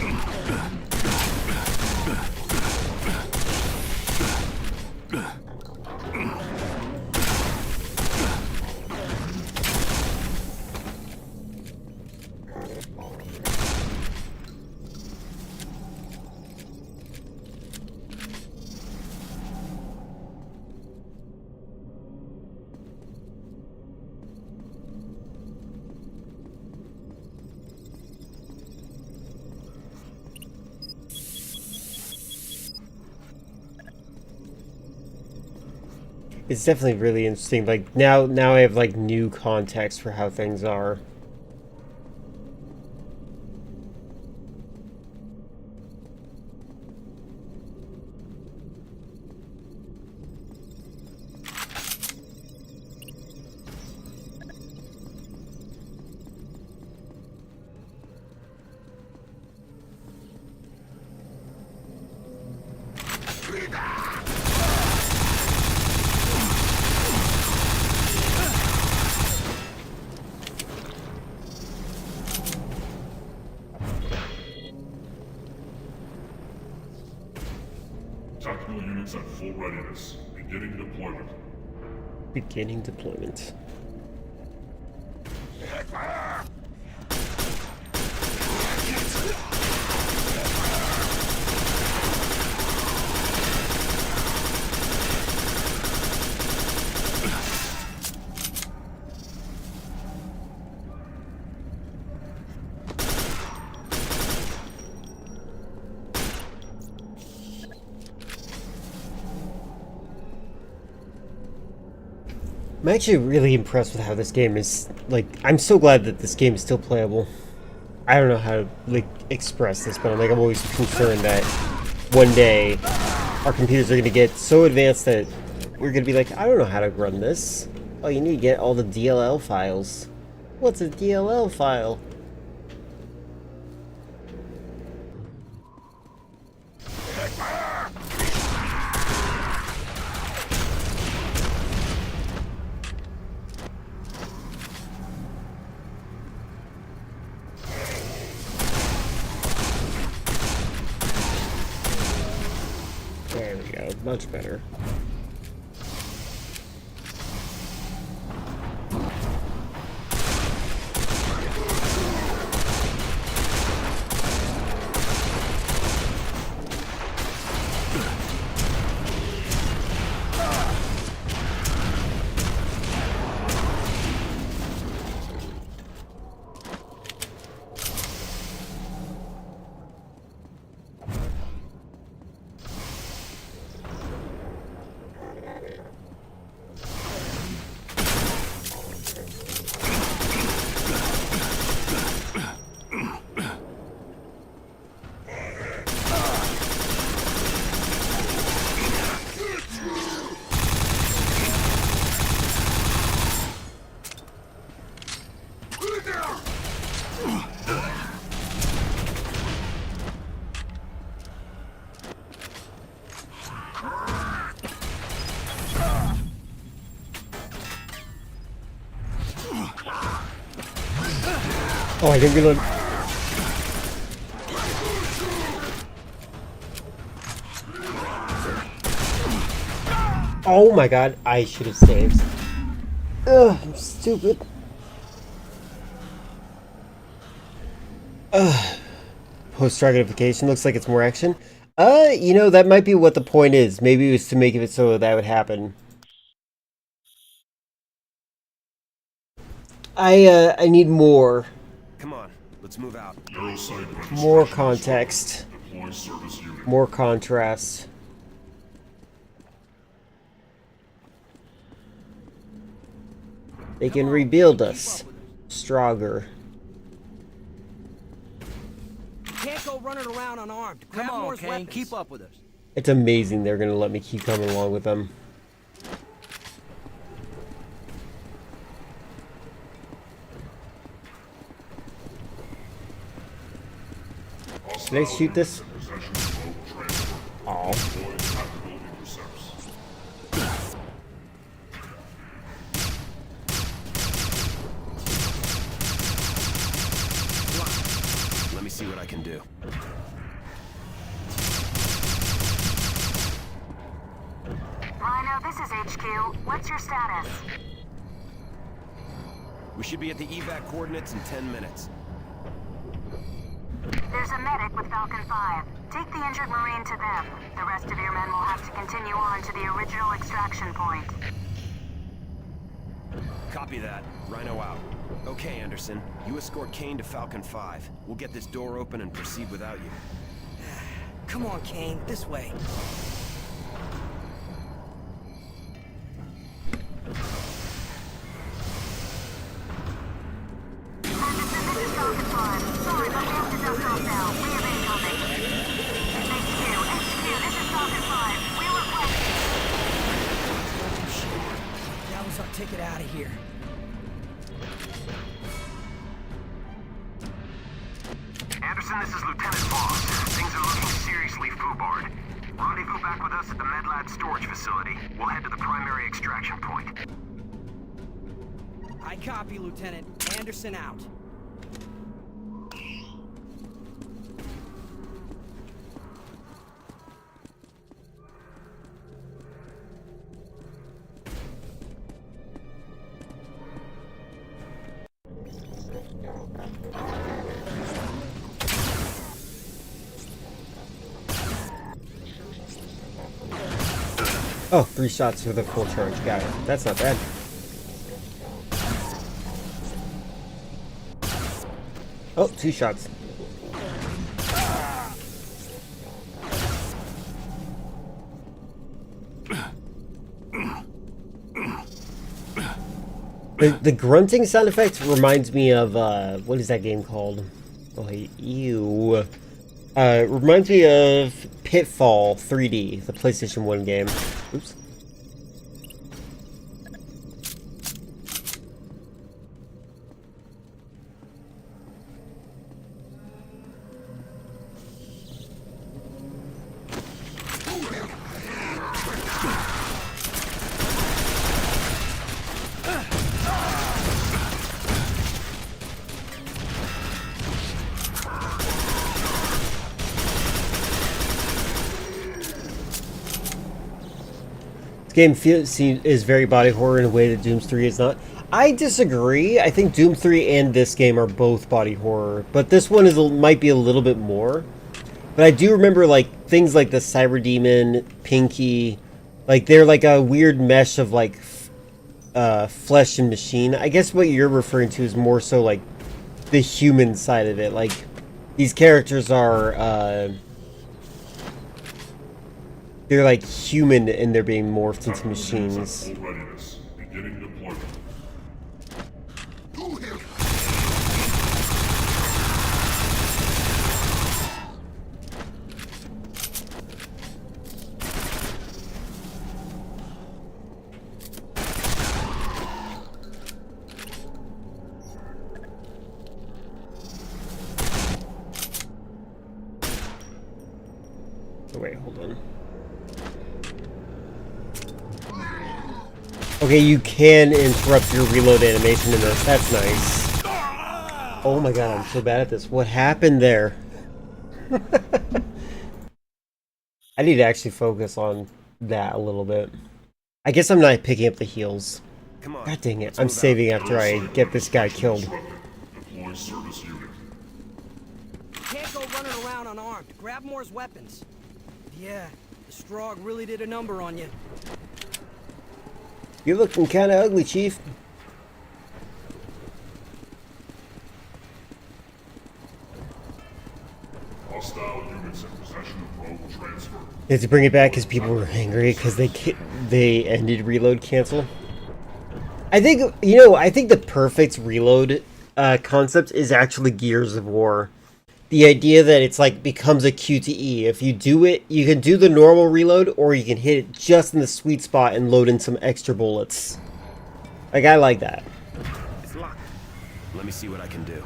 It's definitely really interesting. Like now I have like new context for how things are. Tactical units at full readiness. Beginning deployment. Beginning deployment. I'm actually really impressed with how this game is, like, I'm so glad that this game is still playable. I don't know how to, like, express this, but I'm always concerned that one day our computers are going to get so advanced that we're going to be like, I don't know how to run this. Oh, you need to get all the DLL files. What's a DLL file? There we go, much better. Oh, I didn't reload. Oh my god, I should have saved. Ugh, I'm stupid. Post-strike notification looks like it's more action. You know, that might be what the point is. Maybe it was to make it so that would happen. I need more. Come on, let's move out. More context. More contrast. They can rebuild us. Stronger. You can't go running around unarmed. Grab Come on, more Kane, weapons. keep up with us. It's amazing they're gonna let me keep coming along with them. Should I shoot this? Oh. Let me see what I can do. Rhino, this is HQ. What's your status? We should be at the evac coordinates in 10 minutes. There's a medic with Falcon 5. Take the injured Marine to them. The rest of your men will have to continue on to the original extraction point. Copy that. Rhino out. Okay, Anderson. You escort Kane to Falcon 5. We'll get this door open and proceed without you. Come on, Kane, this way. That was our ticket out of here. Anderson, this is Lieutenant Voss. Things are looking seriously foobarred. Rendezvous back with us at the MedLab storage facility. We'll head to the primary extraction point. I copy, Lieutenant. Anderson out. Oh, 3 shots with a full charge. Got it. That's not bad. Oh, 2 shots. The grunting sound effect reminds me of, what is that game called? Oh, ew. It reminds me of Pitfall 3D, the PlayStation 1 game. Oops. game is very body horror in a way that Doom 3 is not. I disagree. I think Doom 3 and this game are both body horror, but this one might be a little bit more. But I do remember like things like the Cyber Demon, Pinky, like they're like a weird mesh of like flesh and machine. I guess what you're referring to is more so like the human side of it. Like these characters are they're like human and they're being morphed into machines. Full readiness. Beginning deployment. Oh, wait, hold on. Okay, you can interrupt your reload animation in this. That's nice. Oh my god, I'm so bad at this. What happened there? I need to actually focus on that a little bit. I guess I'm not picking up the heals. God dang it. I'm saving after I get this guy killed. Deploy service unit. Can't go running around unarmed. Grab Moore's weapons. Yeah, the Strogg really did a number on you. You're looking kind of ugly, Chief. Hostile units in possession of Rogue transfer. You have to bring it back because people were angry because they ended reload cancel. I think, you know, I think the perfect reload concept is actually Gears of War. The idea that it's like becomes a QTE. If you do it, you can do the normal reload or you can hit it just in the sweet spot and load in some extra bullets. Like, I like that. It's locked. Let me see what I can do.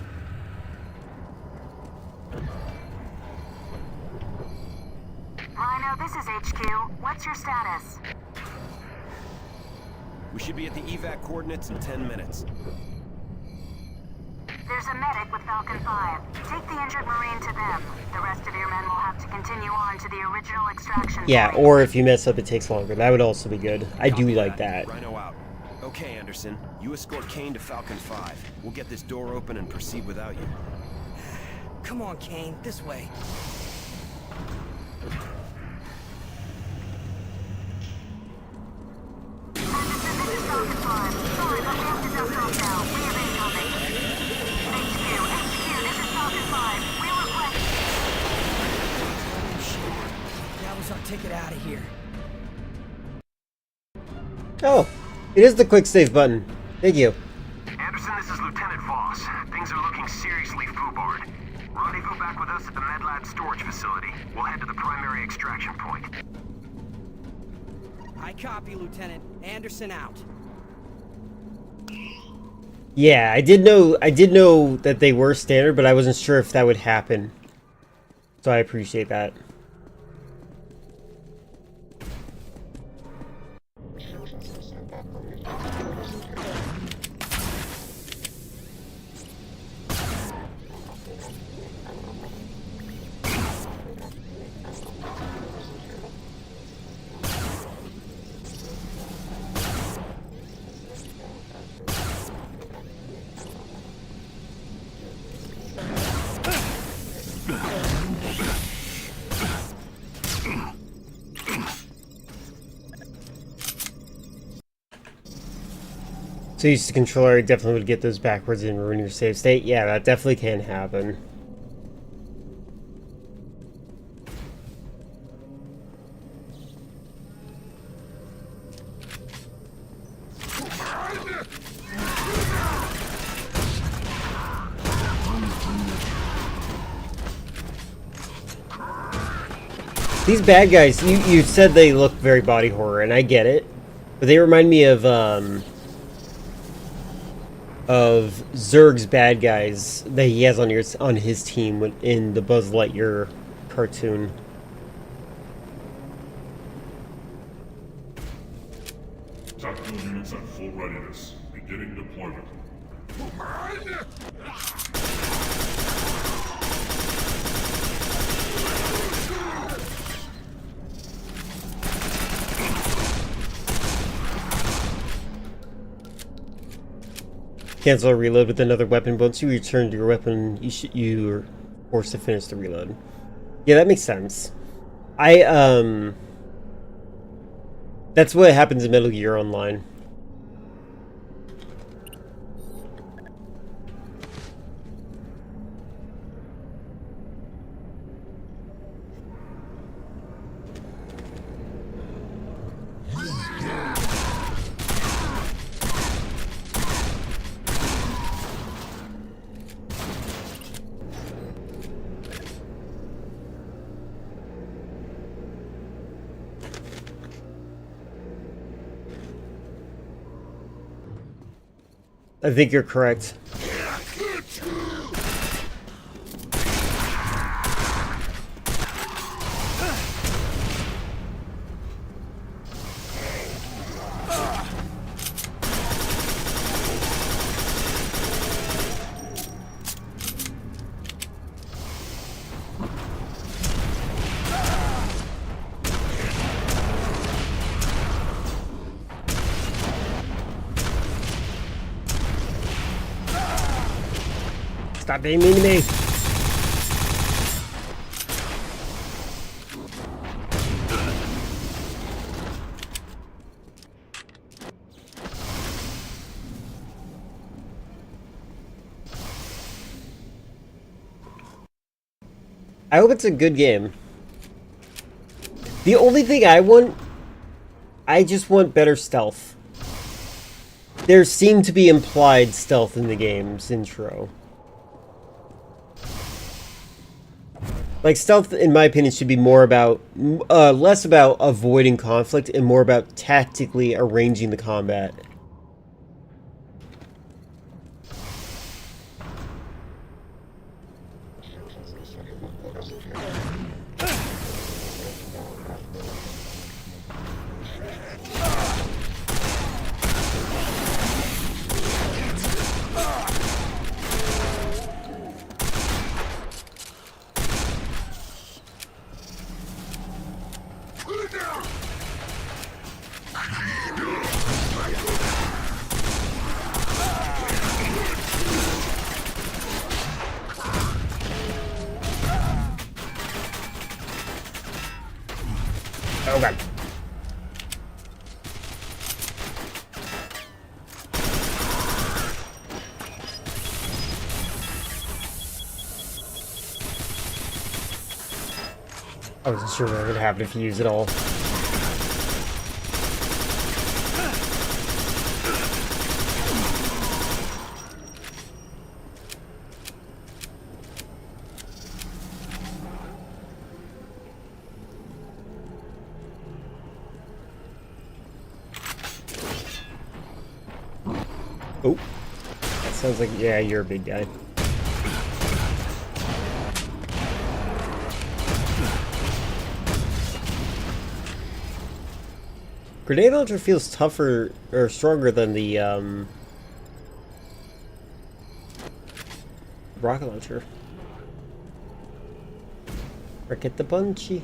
Rhino, this is HQ. What's your status? We should be at the evac coordinates in 10 minutes. There's a medic with Falcon 5. Take the injured Marine to them. The rest of your men will have to continue on to the original extraction Yeah, point. or if you mess up, it takes longer. That would also be good. I do like that. Rhino out. Okay, Anderson. You escort Kane to Falcon 5. We'll get this door open and proceed without you. Come on, Kane, this way. That was our ticket out of here. Oh, it is the quick save button. Thank you. Anderson, this is Lieutenant Voss. Things are looking seriously foobarred. Rendezvous back with us at the MedLab storage facility. We'll head to the primary extraction point. I copy, Lieutenant. Anderson out. Yeah, I did know that they were standard, but I wasn't sure if that would happen. So I appreciate that. So use the controller, I definitely would get those backwards and ruin your save state. Yeah, that definitely can happen. These bad guys, you said they look very body horror, and I get it, but they remind me of Zurg's bad guys that he has on his team in the Buzz Lightyear cartoon. Tactical units at full readiness. Beginning deployment. Cancel a reload with another weapon. Once you return to your weapon, you're forced to finish the reload. Yeah, that makes sense. That's what happens in Metal Gear Online. I think you're correct. Stop being mean to me. I hope it's a good game. The only thing I just want better stealth. There seemed to be implied stealth in the game's intro. Like, stealth, in my opinion, should be more about, less about avoiding conflict and more about tactically arranging the combat. Oh god. I wasn't sure what would happen if you use it all. Oh, that sounds like, yeah, you're a big guy. Grenade launcher feels tougher or stronger than the rocket launcher. Rocket the Bunchy.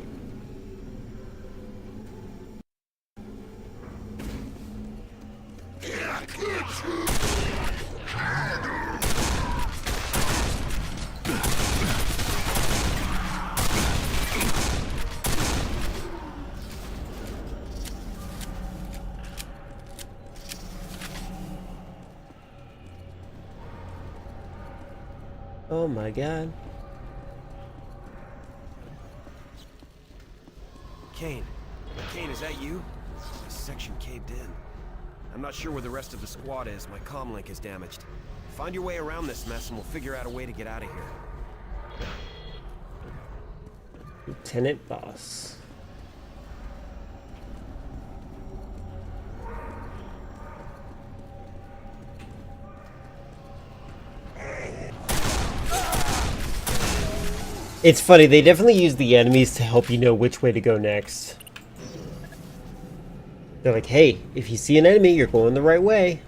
Oh my god. Kane. Kane, is that you? This section caved in. I'm not sure where the rest of the squad is. My comm link is damaged. Find your way around this mess and we'll figure out a way to get out of here. Lieutenant Boss. It's funny, they definitely use the enemies to help you know which way to go next. They're like, hey, if you see an enemy, you're going the right way.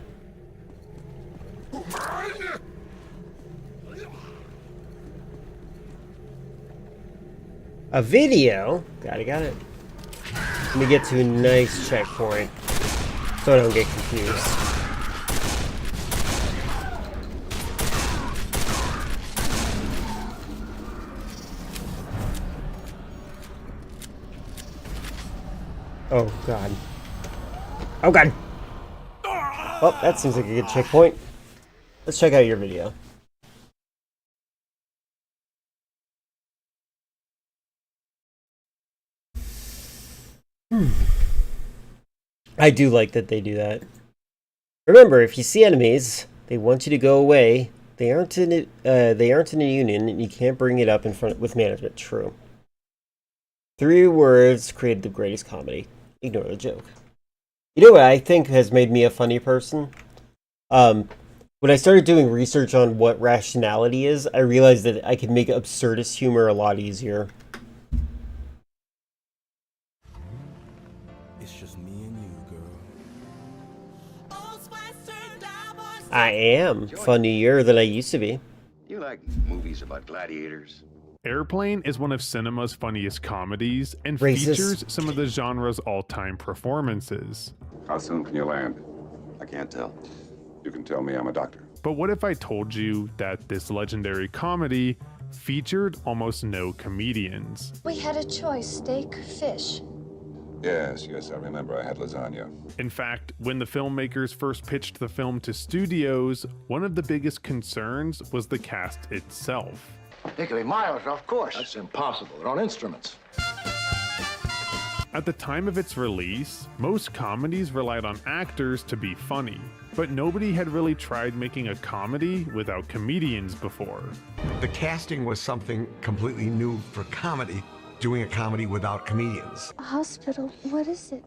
A video? Got it. Let me get to a nice checkpoint so I don't get confused. Oh, God. Oh, God! Well, that seems like a good checkpoint. Let's check out your video. I do like that they do that. Remember, if you see enemies, they want you to go away. They aren't in a union, and you can't bring it up in front with management. True. 3 words created the greatest comedy. Ignore the joke. You know what I think has made me a funny person? When I started doing research on what rationality is, I realized that I could make absurdist humor a lot easier. It's just me and you, girl. I am funnier than I used to be. You like movies about gladiators? Airplane is one of cinema's funniest comedies and Racist. features some of the genre's all-time performances. How soon can you land? I can't tell. You can tell me, I'm a doctor. But what if I told you that this legendary comedy featured almost no comedians? We had a choice, steak or fish. Yes, I remember I had lasagna. In fact, when the filmmakers first pitched the film to studios, one of the biggest concerns was the cast itself. Particularly miles off course. That's impossible. They're on instruments. At the time of its release, most comedies relied on actors to be funny, but nobody had really tried making a comedy without comedians before. The casting was something completely new for comedy, doing a comedy without comedians. A hospital, what is it?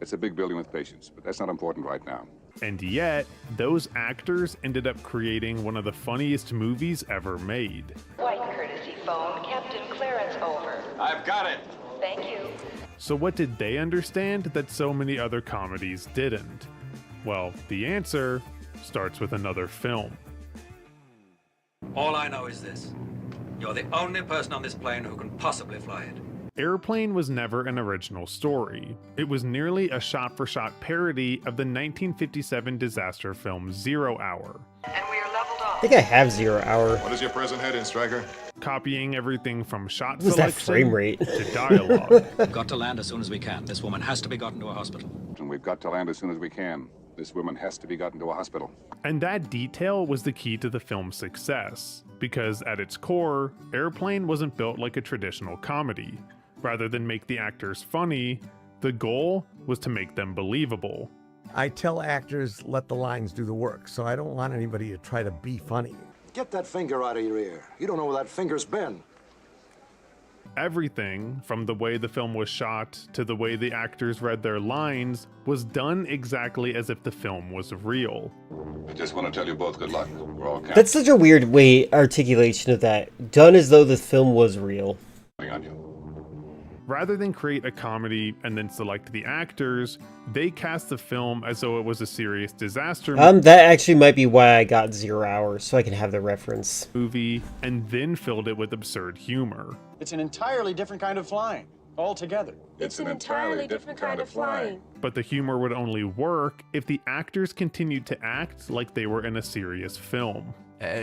It's a big building with patients, but that's not important right now. And yet, those actors ended up creating one of the funniest movies ever made. White courtesy phone, Captain Clarence over. I've got it. Thank you. So what did they understand that so many other comedies didn't? Well, the answer starts with another film. All I know is this. You're the only person on this plane who can possibly fly it. Airplane was never an original story. It was nearly a shot-for-shot parody of the 1957 disaster film 0 Hour. And we are leveled off. I think I have 0 Hour. What is your present heading, Striker? Copying everything from shot What was that selection frame rate? to dialogue. We've got to land as soon as we can. This woman has to be gotten to a hospital. And we've got to land as soon as we can. This woman has to be gotten to a hospital. And that detail was the key to the film's success, because at its core, Airplane wasn't built like a traditional comedy. Rather than make the actors funny, the goal was to make them believable. I tell actors, let the lines do the work, so I don't want anybody to try to be funny. Get that finger out of your ear. You don't know where that finger's been. Everything, from the way the film was shot to the way the actors read their lines, was done exactly as if the film was real. I just want to tell you both good luck. We're all counting That's such a weird articulation of that. Done as though the film was real. on you. Rather than create a comedy and then select the actors, they cast the film as though it was a serious disaster That actually might be why I got 0 Hour, so I can have the reference. movie, and then filled it with absurd humor. It's an entirely different kind of flying. Altogether. It's an entirely different kind of flying. But the humor would only work if the actors continued to act like they were in a serious film.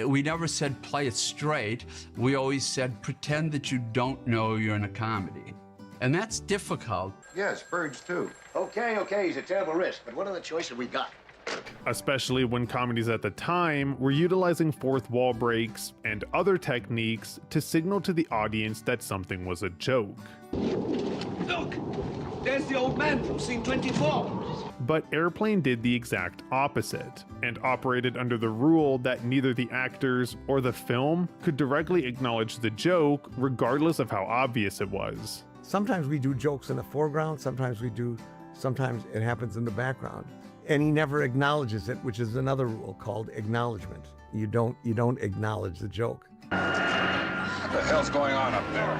We never said play it straight. We always said pretend that you don't know you're in a comedy. And that's difficult. Yes, birds too. Okay, he's a terrible risk, but what other choice have we got? Especially when comedies at the time were utilizing fourth wall breaks and other techniques to signal to the audience that something was a joke. Look! There's the old man from scene 24. But Airplane did the exact opposite, and operated under the rule that neither the actors or the film could directly acknowledge the joke, regardless of how obvious it was. Sometimes we do jokes in the foreground, sometimes it happens in the background. And he never acknowledges it, which is another rule called acknowledgement. You don't acknowledge the joke. What the hell's going on up there?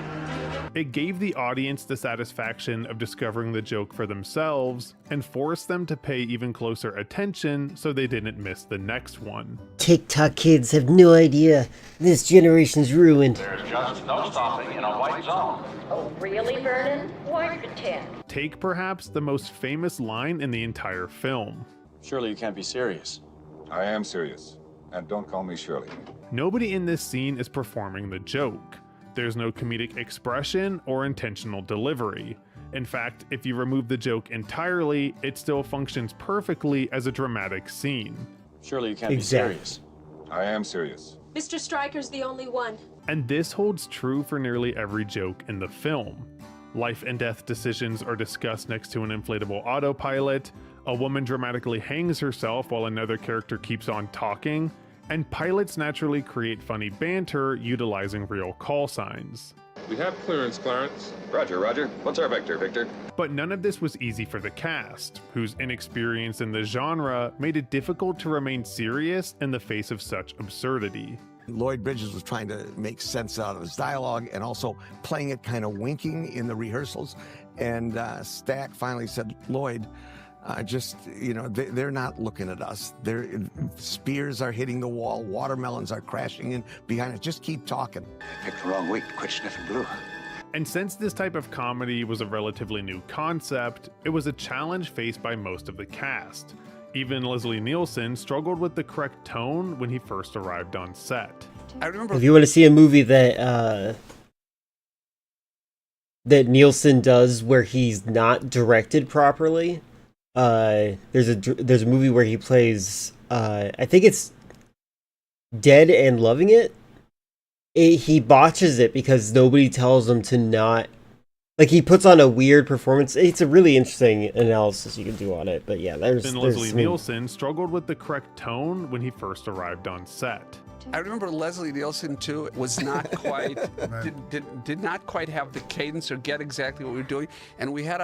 It gave the audience the satisfaction of discovering the joke for themselves and forced them to pay even closer attention so they didn't miss the next one. TikTok kids have no idea. This generation's ruined. There's just no stopping in a white zone. Oh, really, Vernon? Why pretend? Take perhaps the most famous line in the entire film. Surely you can't be serious. I am serious. And don't call me Shirley. Nobody in this scene is performing the joke. There's no comedic expression or intentional delivery. In fact, if you remove the joke entirely, it still functions perfectly as a dramatic scene. Surely you can't be serious. I am serious. Mr. Stryker's the only one. And this holds true for nearly every joke in the film. Life and death decisions are discussed next to an inflatable autopilot, a woman dramatically hangs herself while another character keeps on talking, and pilots naturally create funny banter utilizing real call signs. We have clearance, Clarence. Roger, Roger. What's our vector, Victor? But none of this was easy for the cast, whose inexperience in the genre made it difficult to remain serious in the face of such absurdity. Lloyd Bridges was trying to make sense out of his dialogue and also playing it kind of winking in the rehearsals. And Stack finally said, Lloyd, they're not looking at us. Spears are hitting the wall, watermelons are crashing in behind us. Just keep talking. Picked the wrong week. Quit sniffing glue. And since this type of comedy was a relatively new concept, it was a challenge faced by most of the cast. Even Leslie Nielsen struggled with the correct tone when he first arrived on set. I remember if you want to see a movie that Nielsen does where he's not directed properly, there's a movie where he plays I think it's Dead and Loving It. He botches it because nobody tells him to not. Like, he puts on a weird performance. It's a really interesting analysis you can do on it. But yeah, there's Leslie Nielsen struggled with the correct tone when he first arrived on set. I remember Leslie Nielsen too was not quite did not quite have the cadence or get exactly what we were doing, and we had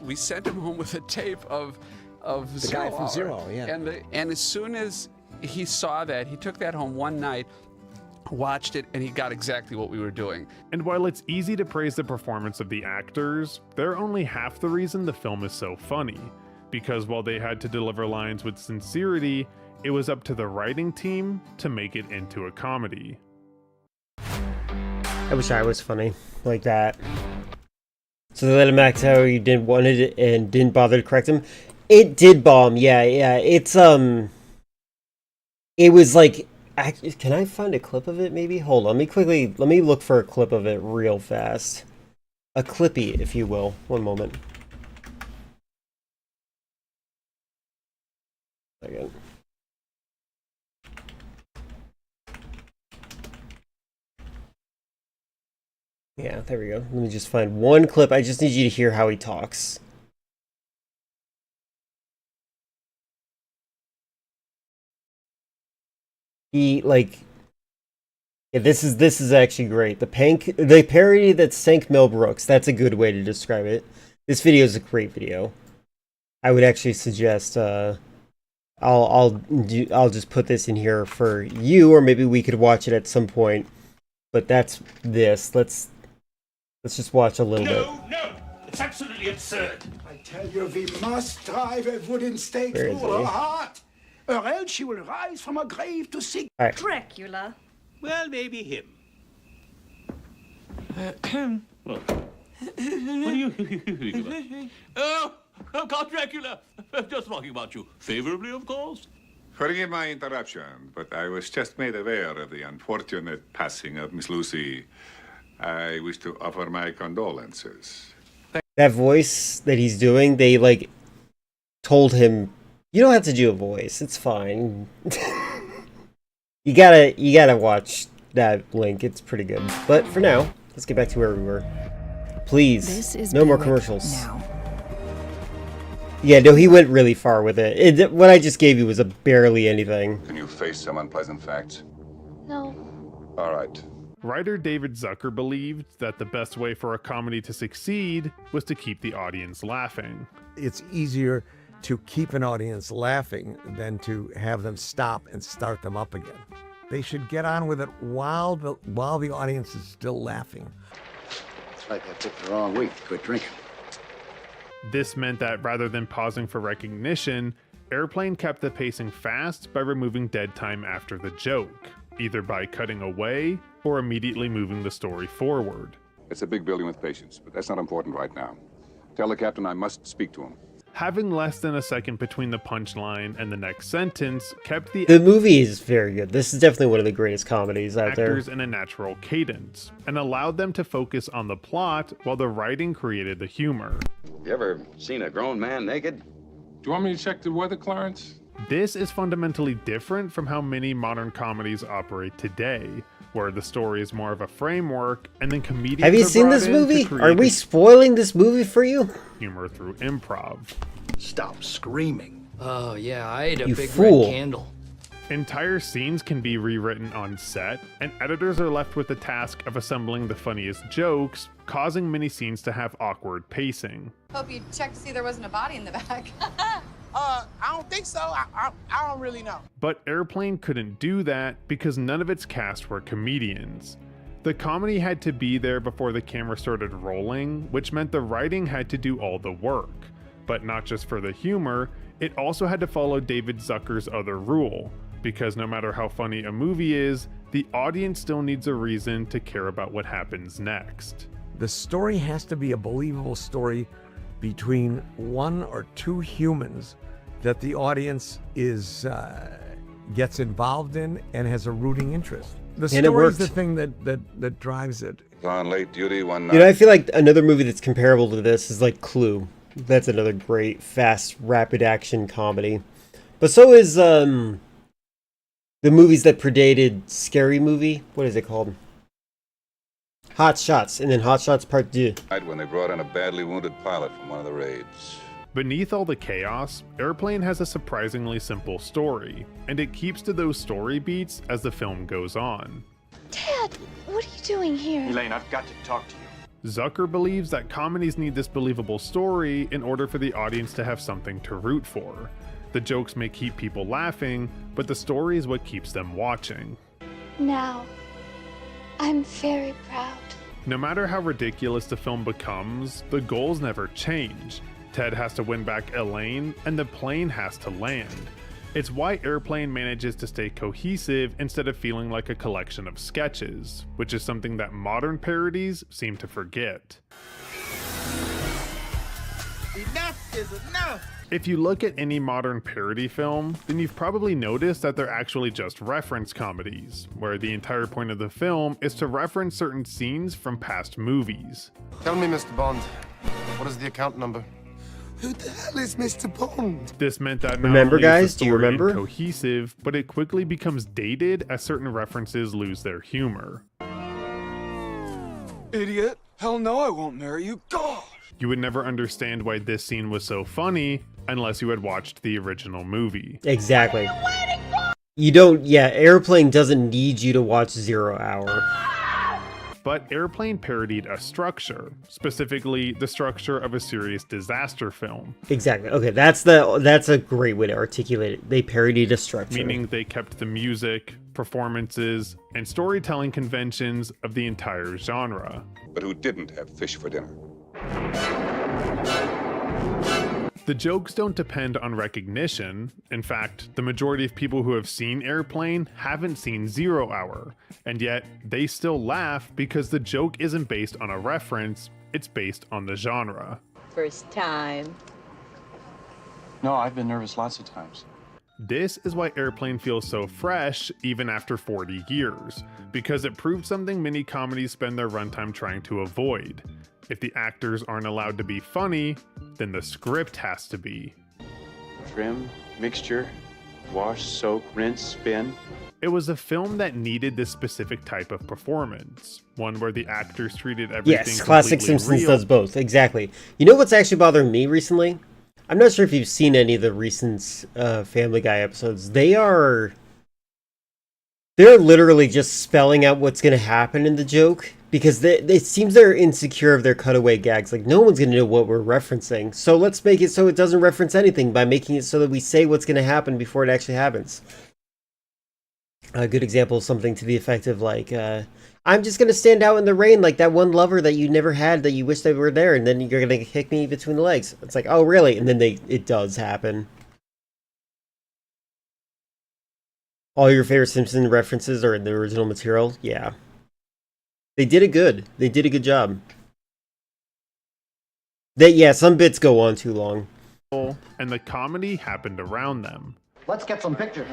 we sent him home with a tape of the Zero guy from Hour. Zero, yeah. And as soon as he saw that, he took that home one night, watched it, and he got exactly what we were doing. And while it's easy to praise the performance of the actors, they're only half the reason the film is so funny. Because while they had to deliver lines with sincerity, it was up to the writing team to make it into a comedy. I wish I was funny like that. So they let him act how he didn't want it and didn't bother to correct him. It did bomb, yeah. It's it was like, can I find a clip of it maybe? Hold on, let me look for a clip of it real fast. A clippy, if you will. One moment. Second. Yeah, there we go. Let me just find one clip. I just need you to hear how he talks. He, like... Yeah, this is actually great. The parody that sank Mel Brooks. That's a good way to describe it. This video is a great video. I would actually suggest, I'll just put this in here for you, or maybe we could watch it at some point. But that's this. Let's just watch a little bit. No! It's absolutely absurd. I tell you, we must drive a wooden stake Where through is her he? heart, or else she will rise from her grave to seek All right. Dracula. Well, maybe him. What are you thinking about? Oh, Count Dracula. I'm just talking about you. Favorably, of course. Forgive my interruption, but I was just made aware of the unfortunate passing of Miss Lucy. I wish to offer my condolences. That voice that he's doing, they like told him, you don't have to do a voice. It's fine. You gotta watch that link. It's pretty good. But for now, let's get back to where we were. Please, no more commercials. Yeah, no, he went really far with it. What I just gave you was a barely anything. Can you face some unpleasant facts? No. All right. Writer David Zucker believed that the best way for a comedy to succeed was to keep the audience laughing. It's easier to keep an audience laughing than to have them stop and start them up again. They should get on with it while the audience is still laughing. It's like I picked the wrong week. Quit drinking. This meant that rather than pausing for recognition, Airplane kept the pacing fast by removing dead time after the joke, either by cutting away or immediately moving the story forward. It's a big building with patients, but that's not important right now. Tell the captain I must speak to him. Having less than a second between the punchline and the next sentence kept the movie is very good. This is definitely one of the greatest comedies out there. actors in a natural cadence and allowed them to focus on the plot while the writing created the humor. You ever seen a grown man naked? Do you want me to check the weather, Clarence? This is fundamentally different from how many modern comedies operate today, where the story is more of a framework and then comedians Have you are seen brought this in to movie? create Are we spoiling this movie for you? humor through improv. Stop screaming. Oh, yeah, I ate a You big fool. red candle. Entire scenes can be rewritten on set, and editors are left with the task of assembling the funniest jokes, causing many scenes to have awkward pacing. Hope you checked to see there wasn't a body in the back. I don't think so. I don't really know. But Airplane couldn't do that because none of its cast were comedians. The comedy had to be there before the camera started rolling, which meant the writing had to do all the work. But not just for the humor, it also had to follow David Zucker's other rule, because no matter how funny a movie is, the audience still needs a reason to care about what happens next. The story has to be a believable story between one or two humans that the audience is gets involved in and has a rooting interest. The And it story is worked. the thing that drives it. On late duty one night. You know, I feel like another movie that's comparable to this is like Clue. That's another great, fast, rapid action comedy. But so is the movies that predated Scary Movie. What is it called? Hot Shots, and then Hot Shots Part 2. When they brought in a badly wounded pilot from one of the raids. Beneath all the chaos, Airplane has a surprisingly simple story, and it keeps to those story beats as the film goes on. Dad, what are you doing here? Elaine, I've got to talk to you. Zucker believes that comedies need this believable story in order for the audience to have something to root for. The jokes may keep people laughing, but the story is what keeps them watching. Now, I'm very proud. No matter how ridiculous the film becomes, the goals never change. Ted has to win back Elaine, and the plane has to land. It's why Airplane manages to stay cohesive instead of feeling like a collection of sketches, which is something that modern parodies seem to forget. Enough is enough. If you look at any modern parody film, then you've probably noticed that they're actually just reference comedies, where the entire point of the film is to reference certain scenes from past movies. Tell me, Mr. Bond, what is the account number? Who the hell is Mr. Bond? This meant that not Remember, only is the guys? Do you story remember? cohesive, but it quickly becomes dated as certain references lose their humor. Idiot. Hell no, I won't marry you. God. You would never understand why this scene was so funny unless you had watched the original movie. Exactly. You don't, yeah, Airplane doesn't need you to watch 0 Hour. But Airplane parodied a structure, specifically the structure of a serious disaster film. Exactly. Okay, that's a great way to articulate it. They parodied a structure. Meaning they kept the music, performances, and storytelling conventions of the entire genre. But who didn't have fish for dinner? The jokes don't depend on recognition. In fact, the majority of people who have seen Airplane haven't seen 0 Hour, and yet they still laugh because the joke isn't based on a reference, it's based on the genre. First time. No, I've been nervous lots of times. This is why Airplane feels so fresh even after 40 years, because it proved something many comedies spend their runtime trying to avoid. If the actors aren't allowed to be funny, then the script has to be. Trim, mixture, wash, soak, rinse, spin. It was a film that needed this specific type of performance, one where the actors treated everything Yes, classic completely Simpsons real. does both. Exactly. You know what's actually bothering me recently? I'm not sure if you've seen any of the recent Family Guy episodes. They're literally just spelling out what's going to happen in the joke, because it seems they're insecure of their cutaway gags. Like, no one's going to know what we're referencing, so let's make it so it doesn't reference anything by making it so that we say what's going to happen before it actually happens. A good example is something to the effect of like, I'm just going to stand out in the rain like that one lover that you never had that you wish they were there, and then you're going to kick me between the legs. It's like, oh, really? And then it does happen. All your favorite Simpson references are in the original material? Yeah. They did it good. They did a good job. Yeah, some bits go on too long. and the comedy happened around them. Let's get some pictures.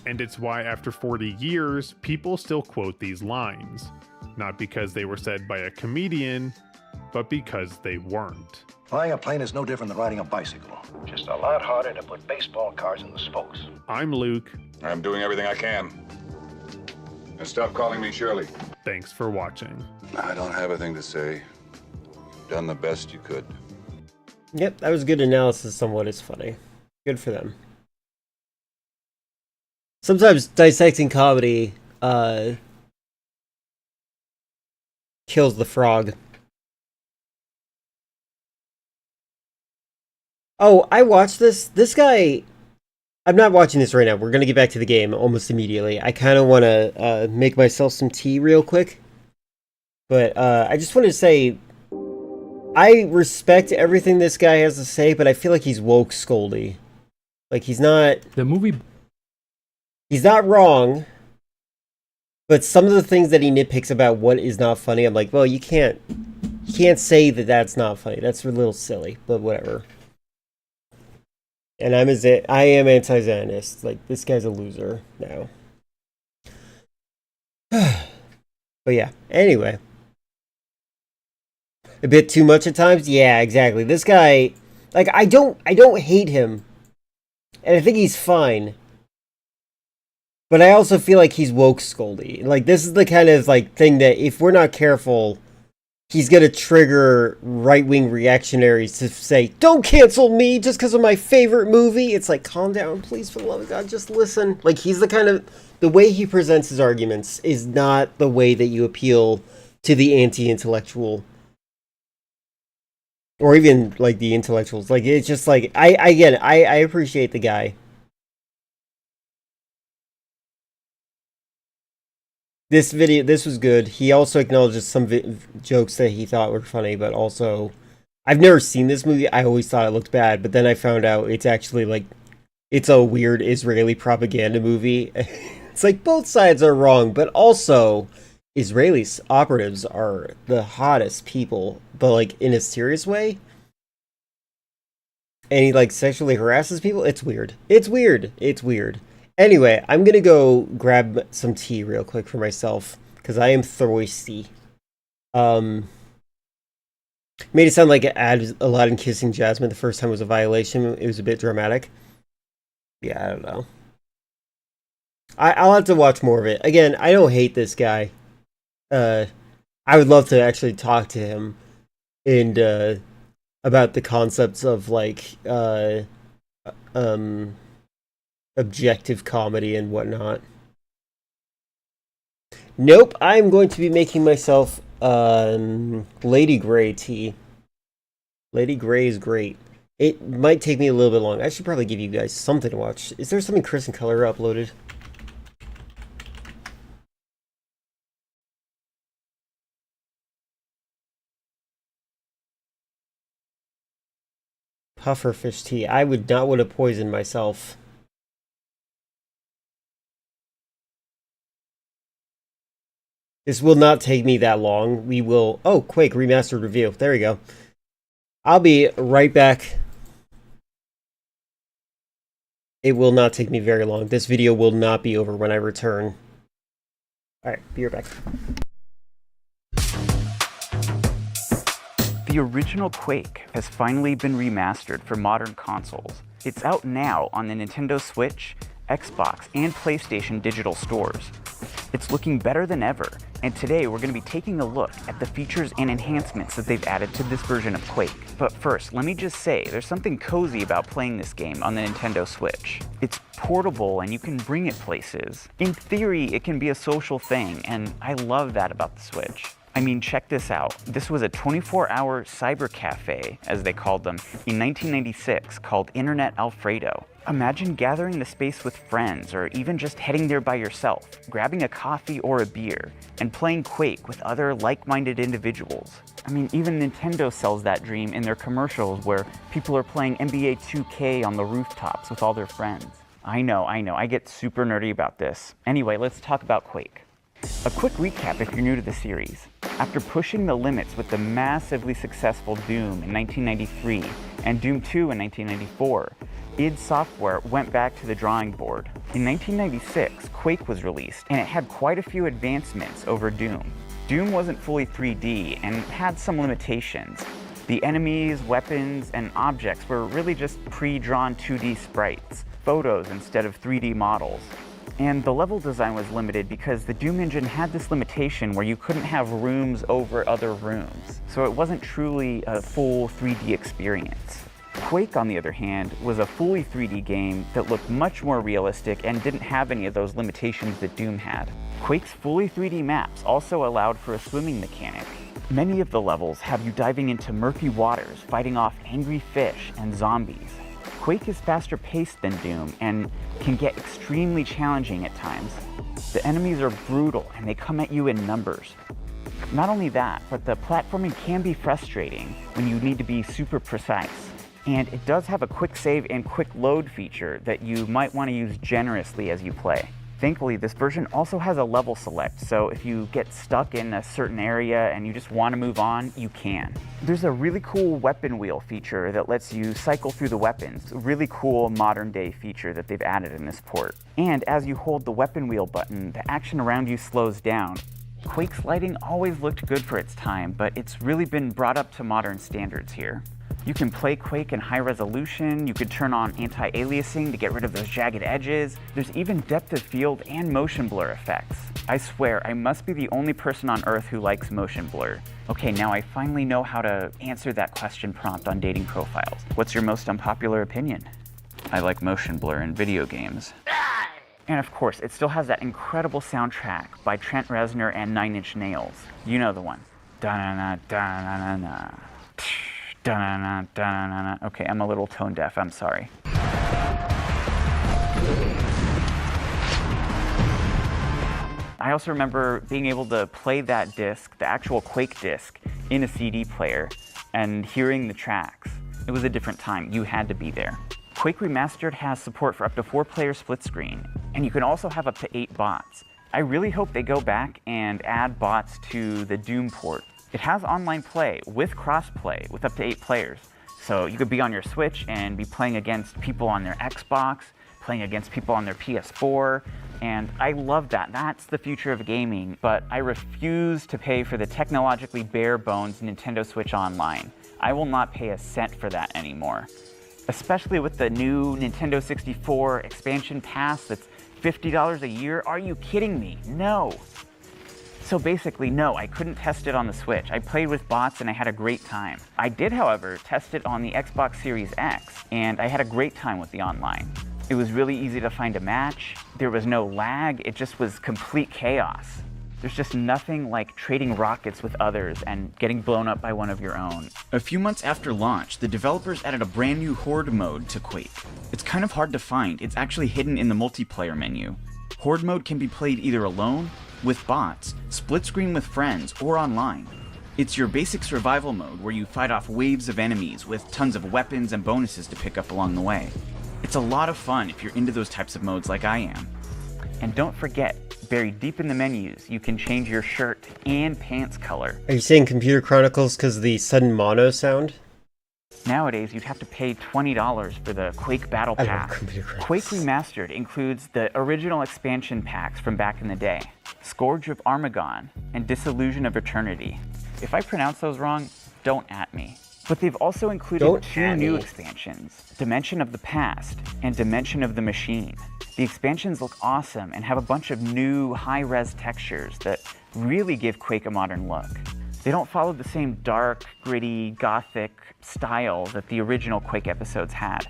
And it's why after 40 years, people still quote these lines. Not because they were said by a comedian, but because they weren't. Flying a plane is no different than riding a bicycle. Just a lot harder to put baseball cards in the spokes. I'm Luke. I'm doing everything I can. And stop calling me Shirley. Thanks for watching. I don't have a thing to say. You've done the best you could. Yep, that was good analysis on what is funny. Good for them. Sometimes dissecting comedy kills the frog. Oh, I watched this. This guy... I'm not watching this right now. We're going to get back to the game almost immediately. I kind of want to make myself some tea real quick. But I just wanted to say... I respect everything this guy has to say, but I feel like he's woke scoldy. Like, he's not... The movie... He's not wrong, but some of the things that he nitpicks about what is not funny, I'm like, well, you can't say that that's not funny. That's a little silly, but whatever. And I am anti-Zionist. Like, this guy's a loser now. But yeah, anyway. A bit too much at times? Yeah, exactly. This guy, like, I don't hate him. And I think he's fine. But I also feel like he's woke scoldy. Like, this is the kind of, like, thing that if we're not careful, he's gonna trigger right-wing reactionaries to say, don't cancel me just because of my favorite movie. It's like, calm down, please, for the love of God, just listen. Like, he's the kind of... The way he presents his arguments is not the way that you appeal to the anti-intellectual. Or even, like, the intellectuals. Like, it's just like... I get it. I appreciate the guy. This was good. He also acknowledges some jokes that he thought were funny, but also... I've never seen this movie. I always thought it looked bad, but then I found out it's actually, like... It's a weird Israeli propaganda movie. It's like, both sides are wrong, but also... Israeli operatives are the hottest people, but, like, in a serious way. And he, like, sexually harasses people. It's weird. It's weird. It's weird. Anyway, I'm gonna go grab some tea real quick for myself, because I am thirsty. Made it sound like Aladdin kissing Jasmine the first time was a violation. It was a bit dramatic. Yeah, I don't know. I'll have to watch more of it. Again, I don't hate this guy. I would love to actually talk to him and about the concepts of, like, objective comedy and whatnot. Nope, I'm going to be making myself Lady Grey tea. Lady Grey is great. It might take me a little bit long. I should probably give you guys something to watch. Is there something Chris and Color uploaded? Pufferfish tea. I would not want to poison myself. This will not take me that long. We will... Oh, Quake Remastered Review. There we go. I'll be right back. It will not take me very long. This video will not be over when I return. Alright, be right back. The original Quake has finally been remastered for modern consoles. It's out now on the Nintendo Switch, Xbox, and PlayStation digital stores. It's looking better than ever, and today we're going to be taking a look at the features and enhancements that they've added to this version of Quake. But first, let me just say, there's something cozy about playing this game on the Nintendo Switch. It's portable and you can bring it places. In theory, it can be a social thing, and I love that about the Switch. I mean, check this out. This was a 24-hour cyber cafe, as they called them, in 1996 called Internet Alfredo. Imagine gathering the space with friends, or even just heading there by yourself, grabbing a coffee or a beer, and playing Quake with other like-minded individuals. I mean, even Nintendo sells that dream in their commercials where people are playing NBA 2K on the rooftops with all their friends. I know, I get super nerdy about this. Anyway, let's talk about Quake. A quick recap if you're new to the series. After pushing the limits with the massively successful Doom in 1993 and Doom 2 in 1994, id Software went back to the drawing board. In 1996, Quake was released, and it had quite a few advancements over Doom. Doom wasn't fully 3D and had some limitations. The enemies, weapons, and objects were really just pre-drawn 2D sprites, photos instead of 3D models. And the level design was limited because the Doom engine had this limitation where you couldn't have rooms over other rooms, so it wasn't truly a full 3D experience. Quake, on the other hand, was a fully 3D game that looked much more realistic and didn't have any of those limitations that Doom had. Quake's fully 3D maps also allowed for a swimming mechanic. Many of the levels have you diving into murky waters, fighting off angry fish and zombies. Quake is faster paced than Doom and can get extremely challenging at times. The enemies are brutal and they come at you in numbers. Not only that, but the platforming can be frustrating when you need to be super precise. And it does have a quick save and quick load feature that you might want to use generously as you play. Thankfully, this version also has a level select, so if you get stuck in a certain area and you just want to move on, you can. There's a really cool weapon wheel feature that lets you cycle through the weapons, a really cool modern day feature that they've added in this port. And as you hold the weapon wheel button, the action around you slows down. Quake's lighting always looked good for its time, but it's really been brought up to modern standards here. You can play Quake in high resolution, you could turn on anti-aliasing to get rid of those jagged edges. There's even depth of field and motion blur effects. I swear, I must be the only person on Earth who likes motion blur. Okay, now I finally know how to answer that question prompt on dating profiles. What's your most unpopular opinion? I like motion blur in video games. And of course, it still has that incredible soundtrack by Trent Reznor and Nine Inch Nails. You know the one. Da-na-na, da-na-na-na. Da-na-na, da-na-na. Okay, I'm a little tone deaf, I'm sorry. I also remember being able to play that disc, the actual Quake disc, in a CD player and hearing the tracks. It was a different time. You had to be there. Quake Remastered has support for up to 4-player split screen, and you can also have up to 8 bots. I really hope they go back and add bots to the Doom port. It has online play with cross-play with up to 8 players. So you could be on your Switch and be playing against people on their Xbox, playing against people on their PS4, and I love that. That's the future of gaming, but I refuse to pay for the technologically bare bones Nintendo Switch Online. I will not pay a cent for that anymore. Especially with the new Nintendo 64 expansion pass that's $50 a year. Are you kidding me? No. So basically, no, I couldn't test it on the Switch. I played with bots and I had a great time. I did, however, test it on the Xbox Series X, and I had a great time with the online. It was really easy to find a match. There was no lag. It just was complete chaos. There's just nothing like trading rockets with others and getting blown up by one of your own. A few months after launch, the developers added a brand new Horde mode to Quake. It's kind of hard to find. It's actually hidden in the multiplayer menu. Horde mode can be played either alone, with bots, split screen with friends, or online. It's your basic survival mode where you fight off waves of enemies with tons of weapons and bonuses to pick up along the way. It's a lot of fun if you're into those types of modes like I am. And don't forget, buried deep in the menus, you can change your shirt and pants color. Are you saying Computer Chronicles because of the sudden mono sound? Nowadays, you'd have to pay $20 for the Quake Battle Pass. Quake Remastered includes the original expansion packs from back in the day, Scourge of Armagon and Disillusion of Eternity. If I pronounce those wrong, don't at me. But they've also included 2 new expansions, Dimension of the Past and Dimension of the Machine. The expansions look awesome and have a bunch of new high-res textures that really give Quake a modern look. They don't follow the same dark, gritty, gothic style that the original Quake episodes had.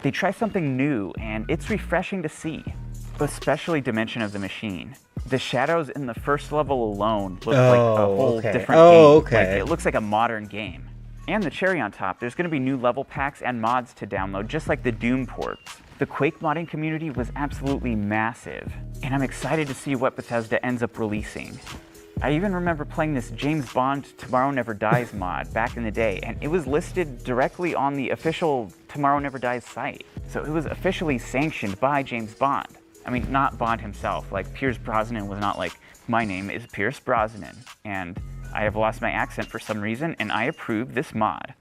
They try something new, and it's refreshing to see, especially Dimension of the Machine. The shadows in the first level alone look like a whole different game. Like, it looks like a modern game. And the cherry on top, there's going to be new level packs and mods to download, just like the Doom ports. The Quake modding community was absolutely massive, and I'm excited to see what Bethesda ends up releasing. I even remember playing this James Bond Tomorrow Never Dies mod back in the day, and it was listed directly on the official Tomorrow Never Dies site. So it was officially sanctioned by James Bond. I mean, not Bond himself, like Pierce Brosnan was not like, my name is Pierce Brosnan, and I have lost my accent for some reason, and I approve this mod.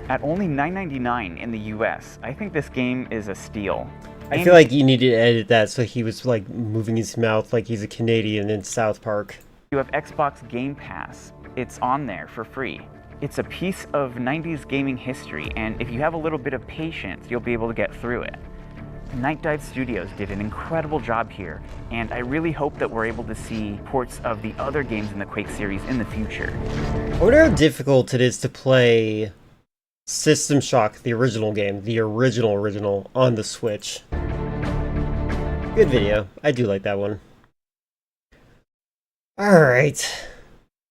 At only $9.99 in the US, I think this game is a steal. I feel like you need to edit that so he was like moving his mouth like he's a Canadian in South Park. You have Xbox Game Pass. It's on there for free. It's a piece of 90s gaming history, and if you have a little bit of patience, you'll be able to get through it. Night Dive Studios did an incredible job here, and I really hope that we're able to see ports of the other games in the Quake series in the future. I wonder how difficult it is to play System Shock, the original game, the original, on the Switch. Good video. I do like that one. Alright.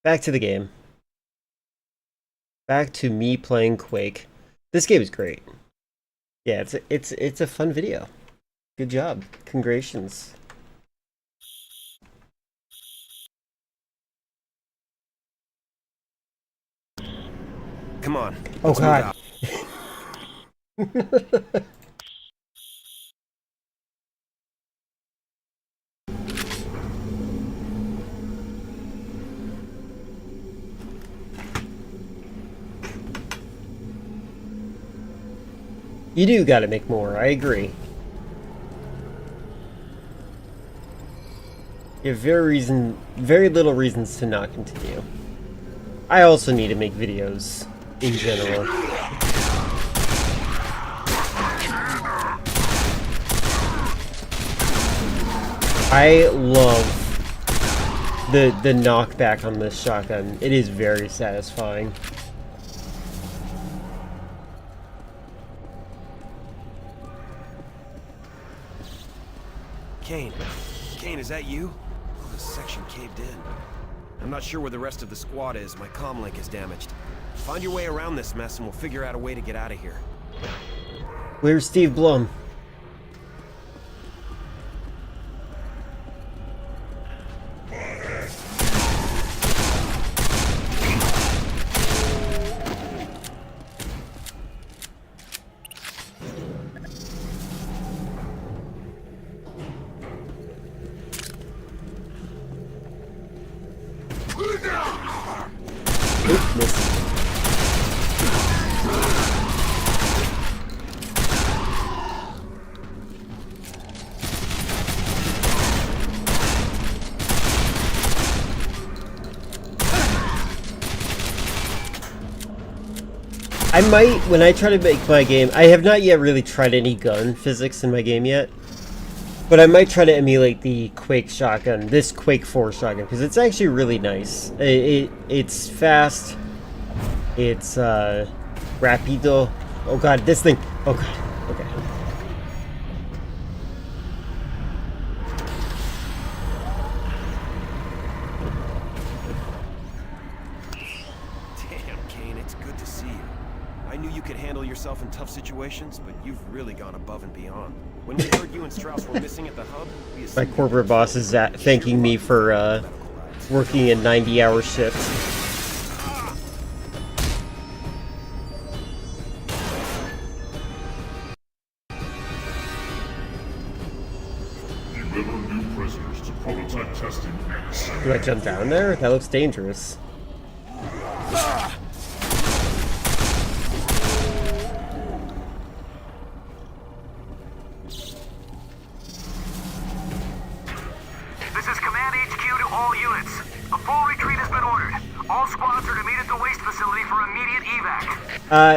Back to the game. Back to me playing Quake. This game is great. Yeah, it's a fun video. Good job. Congratulations. Come on. Oh god. You do gotta make more, I agree. You have very little reasons to not continue. I also need to make videos in general. I love the knockback on this shotgun. It is very satisfying. Kane, is that you? Oh, this section caved in. I'm not sure where the rest of the squad is. My comm link is damaged. Find your way around this mess and we'll figure out a way to get out of here. Where's Steve Blum? I might, when I try to make my game, I have not yet really tried any gun physics in my game yet, but I might try to emulate the Quake shotgun, this Quake 4 shotgun, because it's actually really nice. It's fast, it's rapido. Oh god, this thing, oh god, okay. Yourself in tough situations, but you've really gone above and beyond. When we heard you and Strauss were missing at the hub, my corporate boss is thanking me for working a 90-hour shift. Deliver new prisoners to prototype testing. Do I jump down there? That looks dangerous.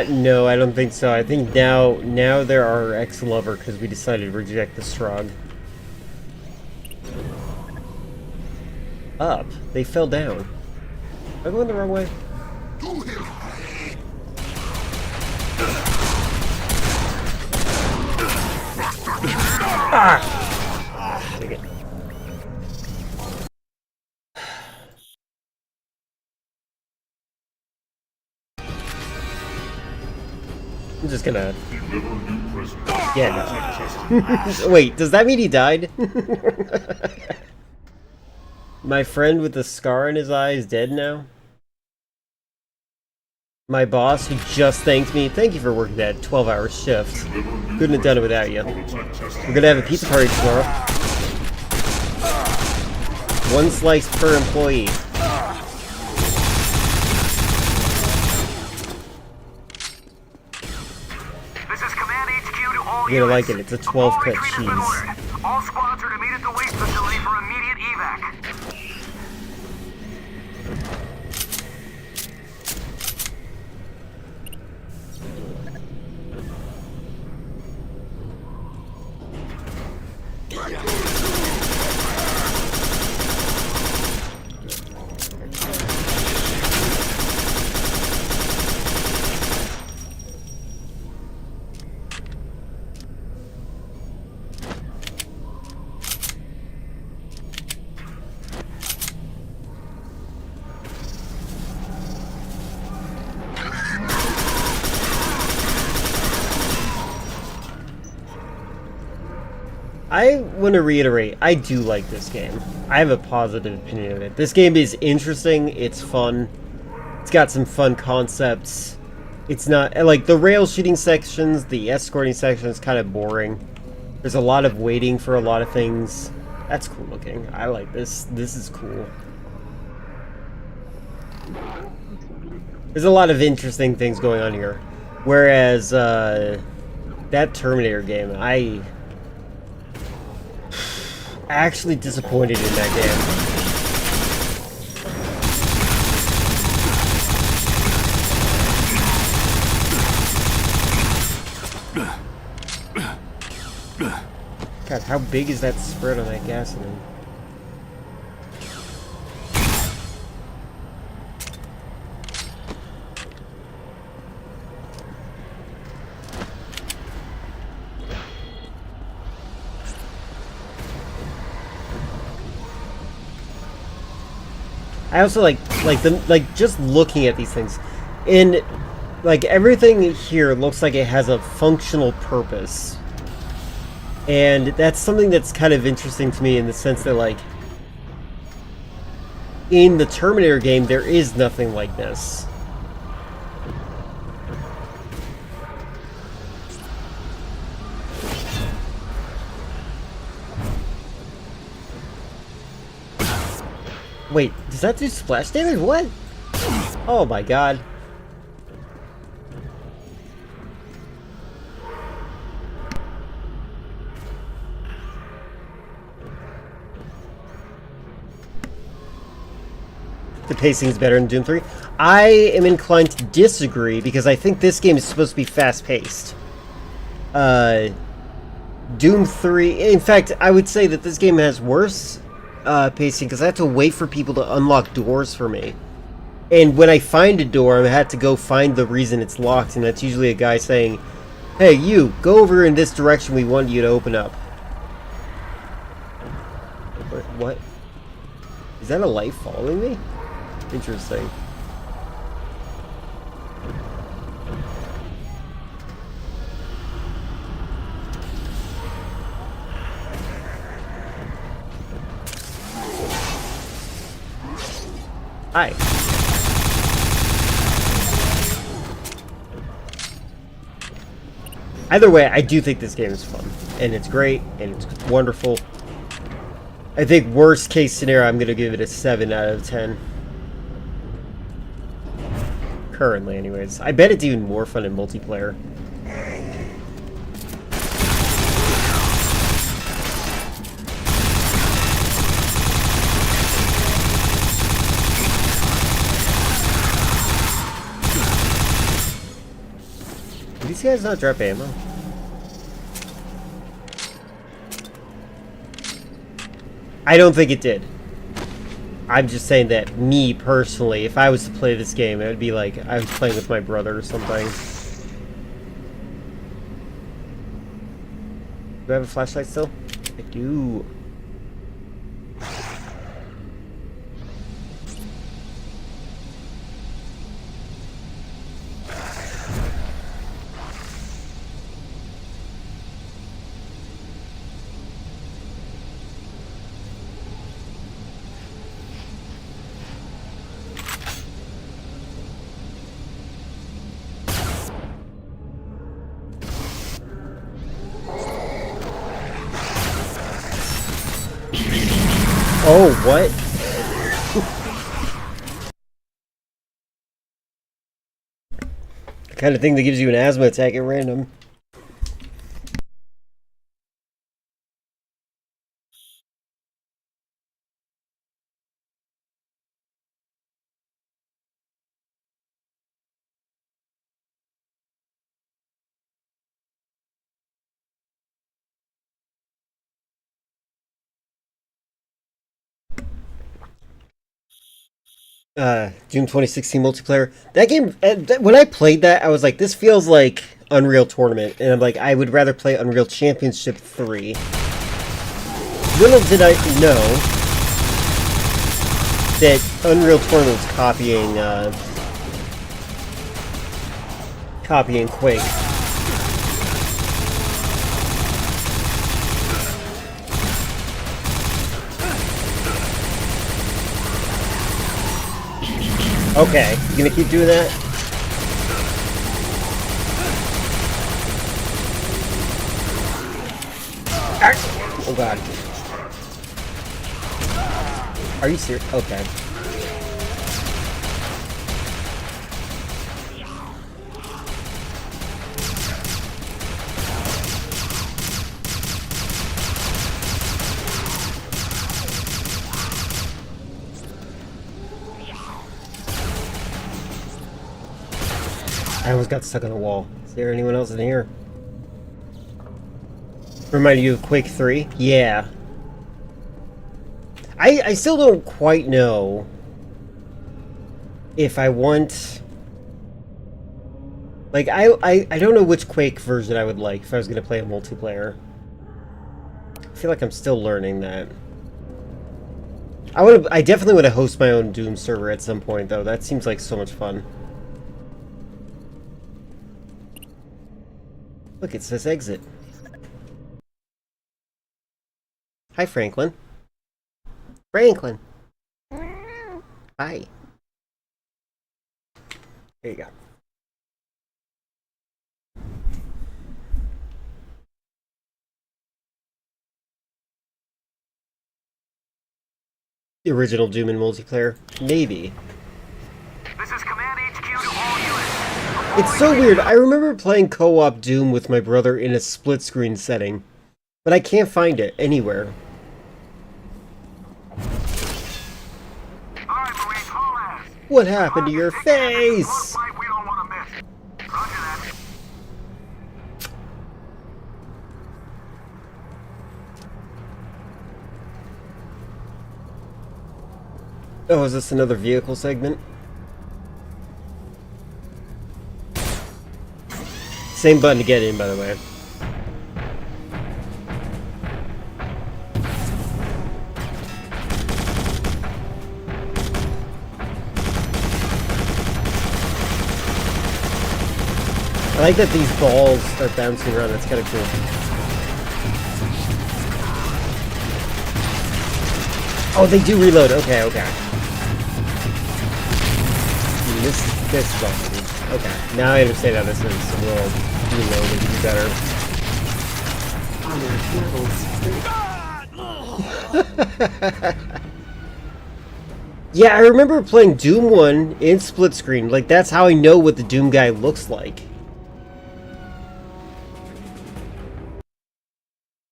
No, I don't think so. I think now they're our ex-lover because we decided to reject the Strogg. Up. They fell down. Am I going the wrong way? Ah! Take it. I'm just gonna... Yeah, no. Wait, does that mean he died? My friend with the scar in his eye is dead now? My boss, who just thanked me, thank you for working that 12-hour shift. Couldn't have done it without you. We're gonna have a pizza party tomorrow. 1 slice per employee. You're gonna like it. It's a 12-cut cheese. All squads are to meet at the waste facility for immediate evac. I want to reiterate, I do like this game. I have a positive opinion of it. This game is interesting, it's fun, it's got some fun concepts. It's not, like, the rail shooting sections, the escorting section is kind of boring. There's a lot of waiting for a lot of things. That's cool looking. I like this. This is cool. There's a lot of interesting things going on here. Whereas, that Terminator game, I actually disappointed in that game. God, how big is that spread on that gasoline? I also like just looking at these things, and like everything here looks like it has a functional purpose, and that's something that's kind of interesting to me in the sense that, like, in the Terminator game there is nothing like this. Wait, does that do splash damage? What? Oh my god. The pacing is better in Doom 3. I am inclined to disagree because I think this game is supposed to be fast-paced. Doom 3... In fact, I would say that this game has worse pacing because I have to wait for people to unlock doors for me. And when I find a door, I have to go find the reason it's locked, and that's usually a guy saying, "Hey, you, go over in this direction, we want you to open up." What? Is that a light following me? Interesting. Hi. Either way, I do think this game is fun, and it's great, and it's wonderful. I think worst case scenario, I'm gonna give it a 7 out of 10. Currently, anyways. I bet it's even more fun in multiplayer. These guys not drop ammo? I don't think it did. I'm just saying that me personally, if I was to play this game, it would be like I was playing with my brother or something. Do I have a flashlight still? I do. Oh, what? The kind of thing that gives you an asthma attack at random. Doom 2016 multiplayer. That game, when I played that, I was like, this feels like Unreal Tournament, and I'm like, I would rather play Unreal Championship 3. Little did I know that Unreal Tournament was copying Quake. Okay, you gonna keep doing that? Oh god. Are you serious? Okay. I almost got stuck on the wall. Is there anyone else in here? Remind you of Quake 3? Yeah. I still don't quite know if I want... Like, I don't know which Quake version I would like if I was going to play a multiplayer. I feel like I'm still learning that. I definitely want to host my own Doom server at some point, though. That seems like so much fun. Look, it says exit. Hi, Franklin. Franklin. Hi. There you go. The original Doom in multiplayer? Maybe. This is Command HQ to all units. It's so weird. I remember playing co-op Doom with my brother in a split-screen setting, but I can't find it anywhere. What happened to your face? Oh, is this another vehicle segment? Same button to get in, by the way. I like that these balls are bouncing around. That's kind of cool. Oh, they do reload. Okay, okay. This button. Okay, now I understand how this is. We'll reload and do better. Yeah, I remember playing Doom 1 in split screen. Like, that's how I know what the Doom guy looks like.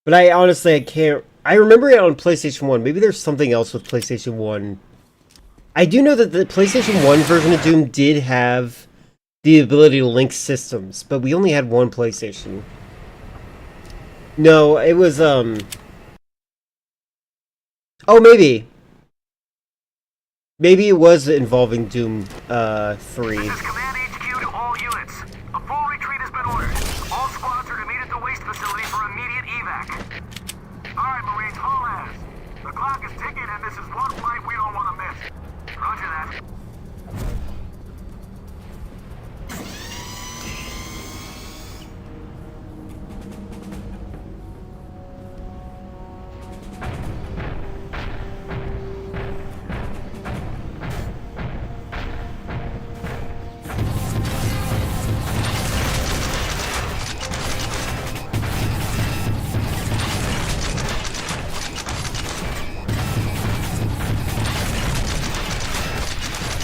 But I honestly, I can't... I remember it on PlayStation 1. Maybe there's something else with PlayStation 1. I do know that the PlayStation 1 version of Doom did have the ability to link systems, but we only had one PlayStation. No, it was, Oh, maybe. Maybe it was involving Doom, 3. This is Command HQ to all units. A full retreat has been ordered. All squads are to meet at the waste facility for immediate evac. Alright, Marines, haul ass. The clock is ticking and this is one flight we don't want to miss. Roger that.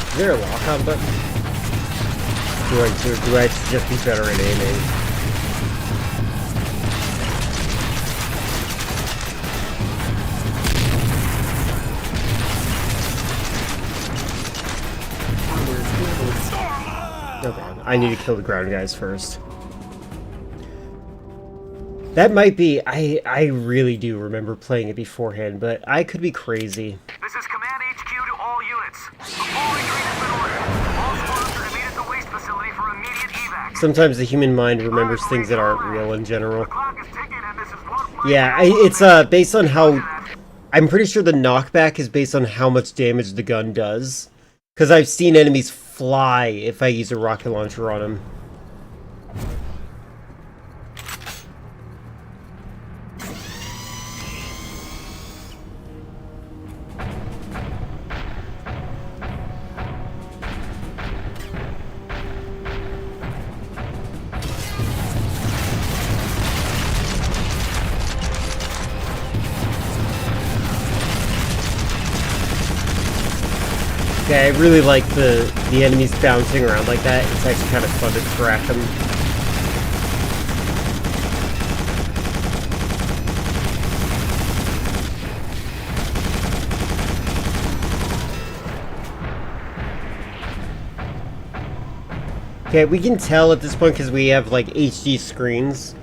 Is there a lock-on button? Do I just be better at aiming? Okay, I need to kill the ground guys first. That might be... I really do remember playing it beforehand, but I could be crazy. This is Command HQ to all units. A full retreat Sometimes the human mind remembers things that aren't real in general. Yeah, it's based on how... I'm pretty sure the knockback is based on how much damage the gun does. Because I've seen enemies fly if I use a rocket launcher on them. Yeah, I really like the enemies bouncing around like that. It's actually kind of fun to track them. Okay, we can tell at this point because we have like HD screens,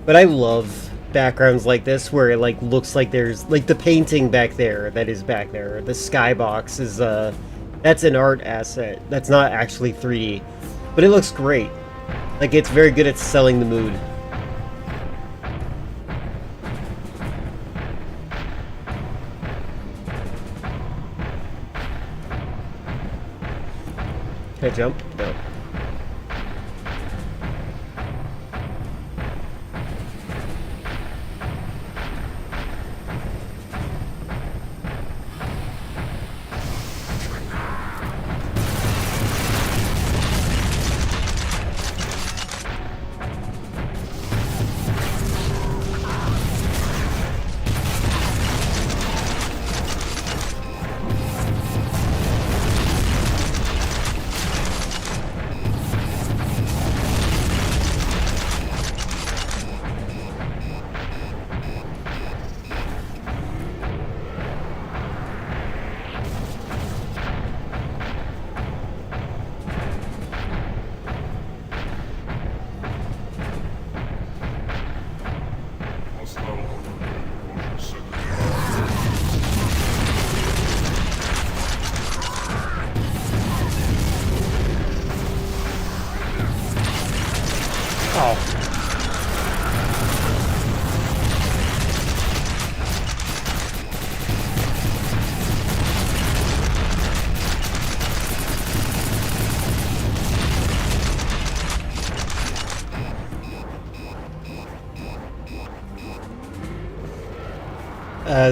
but I love backgrounds like this where it like looks like there's like the painting back there that is back there. The skybox is that's an art asset. That's not actually 3D. But it looks great. Like, it's very good at selling the mood. Can I jump? No.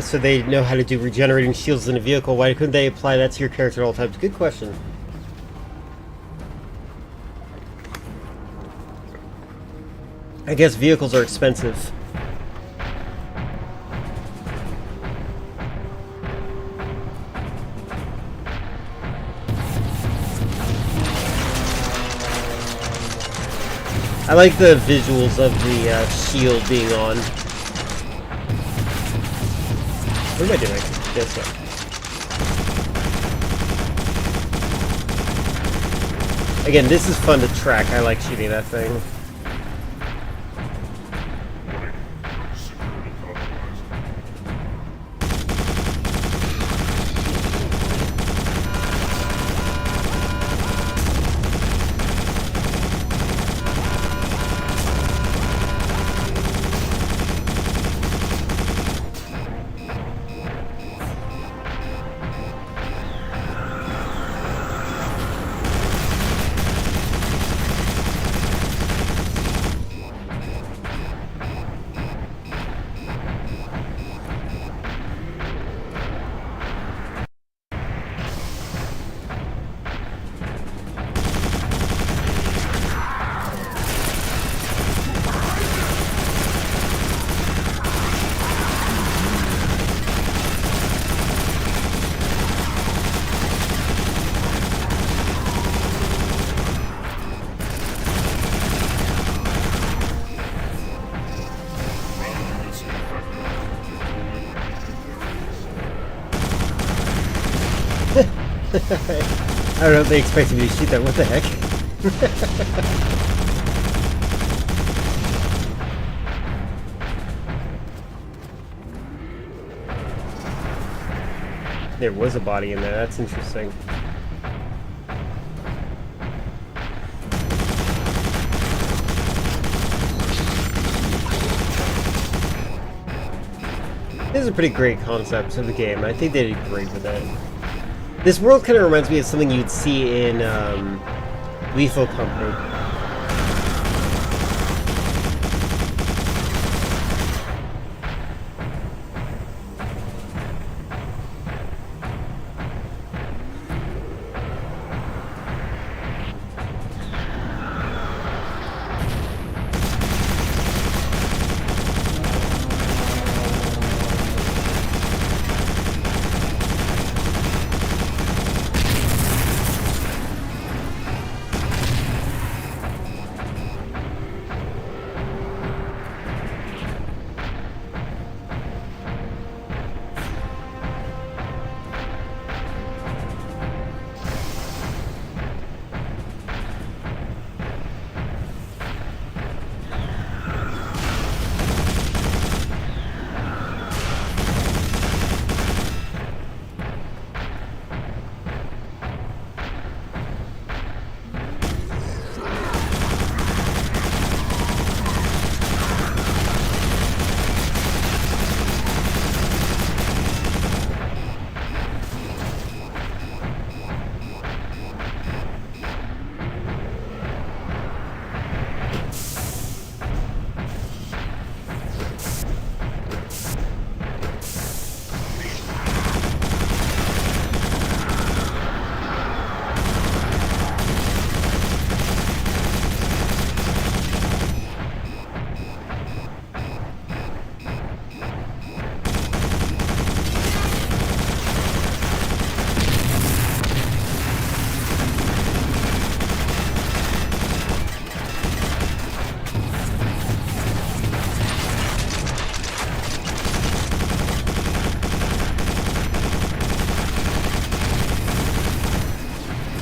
So they know how to do regenerating shields in a vehicle. Why couldn't they apply that to your character at all times? Good question. I guess vehicles are expensive. I like the visuals of the shield being on. What am I doing? This way. Again, this is fun to track. I like shooting that thing. I don't know if they expected me to shoot that. What the heck? There was a body in there. That's interesting. This is a pretty great concept of the game. I think they did great with it. This world kind of reminds me of something you'd see in Lethal Company.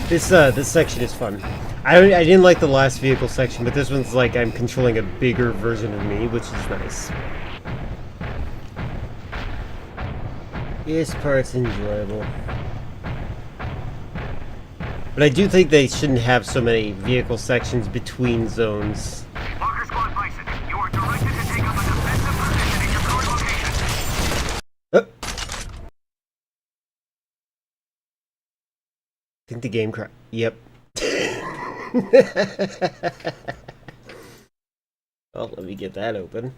This section is fun. I didn't like the last vehicle section, but this one's like I'm controlling a bigger version of me, which is nice. This part's enjoyable. But I do think they shouldn't have so many vehicle sections between zones. Walker Squad Bison, you are directed to take up a defensive position in your current location. I think the game crashed. Yep. Well, let me get that open.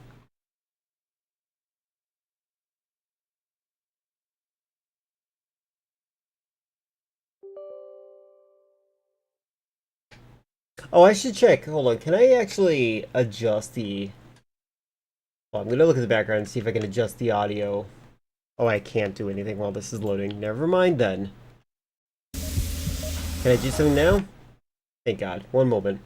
Oh, I should check. Hold on. Can I actually adjust the... Oh, I'm going to look at the background and see if I can adjust the audio. Oh, I can't do anything while this is loading. Never mind then. Can I do something now? Thank God. One moment.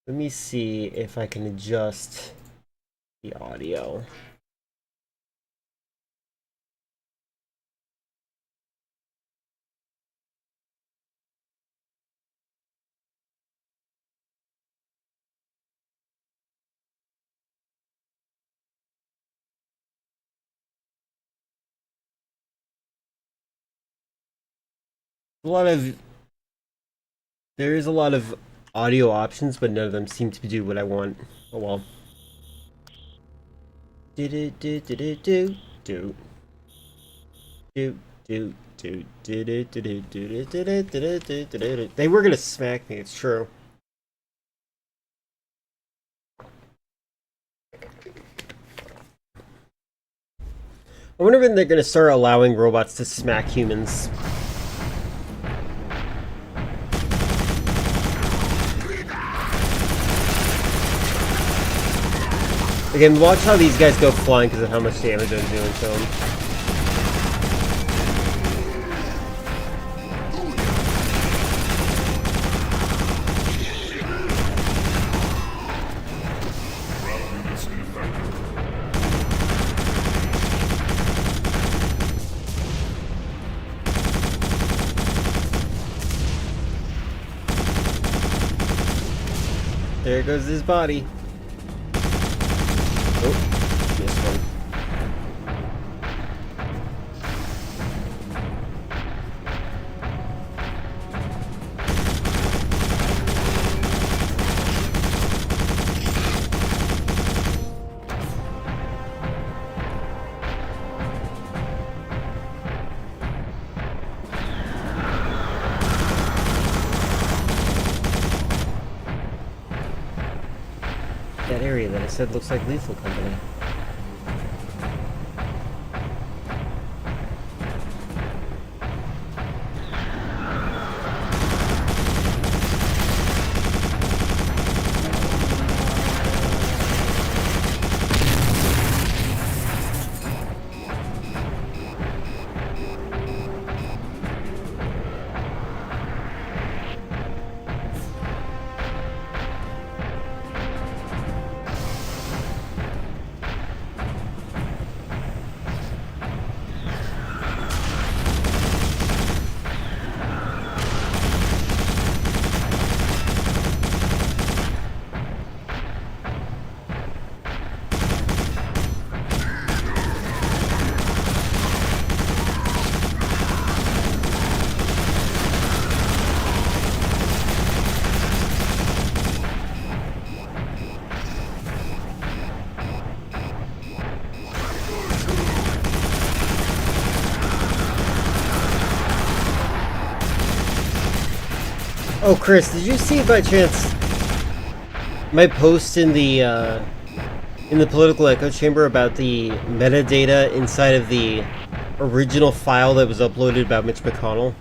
Let me see if I can adjust the audio. There is a lot of audio options, but none of them seem to do what I want. Oh well. They were gonna smack me, it's true. I wonder when they're gonna start allowing robots to smack humans. Again, watch how these guys go flying because of how much damage I'm doing to them. There goes his body. Oh, missed one. that area that I said looks like Lethal Company. Oh, Chris, did you see by chance my post in the political echo chamber about the metadata inside of the original file that was uploaded about Mitch McConnell?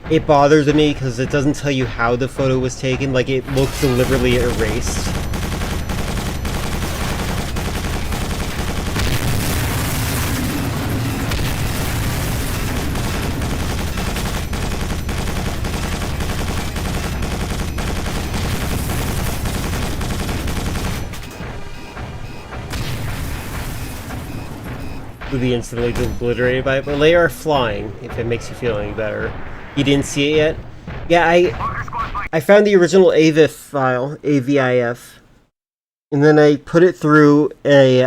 It bothers me because it doesn't tell you how the photo was taken, like it looks deliberately erased. Be instantly obliterated by it, but they are flying, if it makes you feel any better. You didn't see it yet? Yeah, I found the original AVIF file, AVIF, and then I put it through a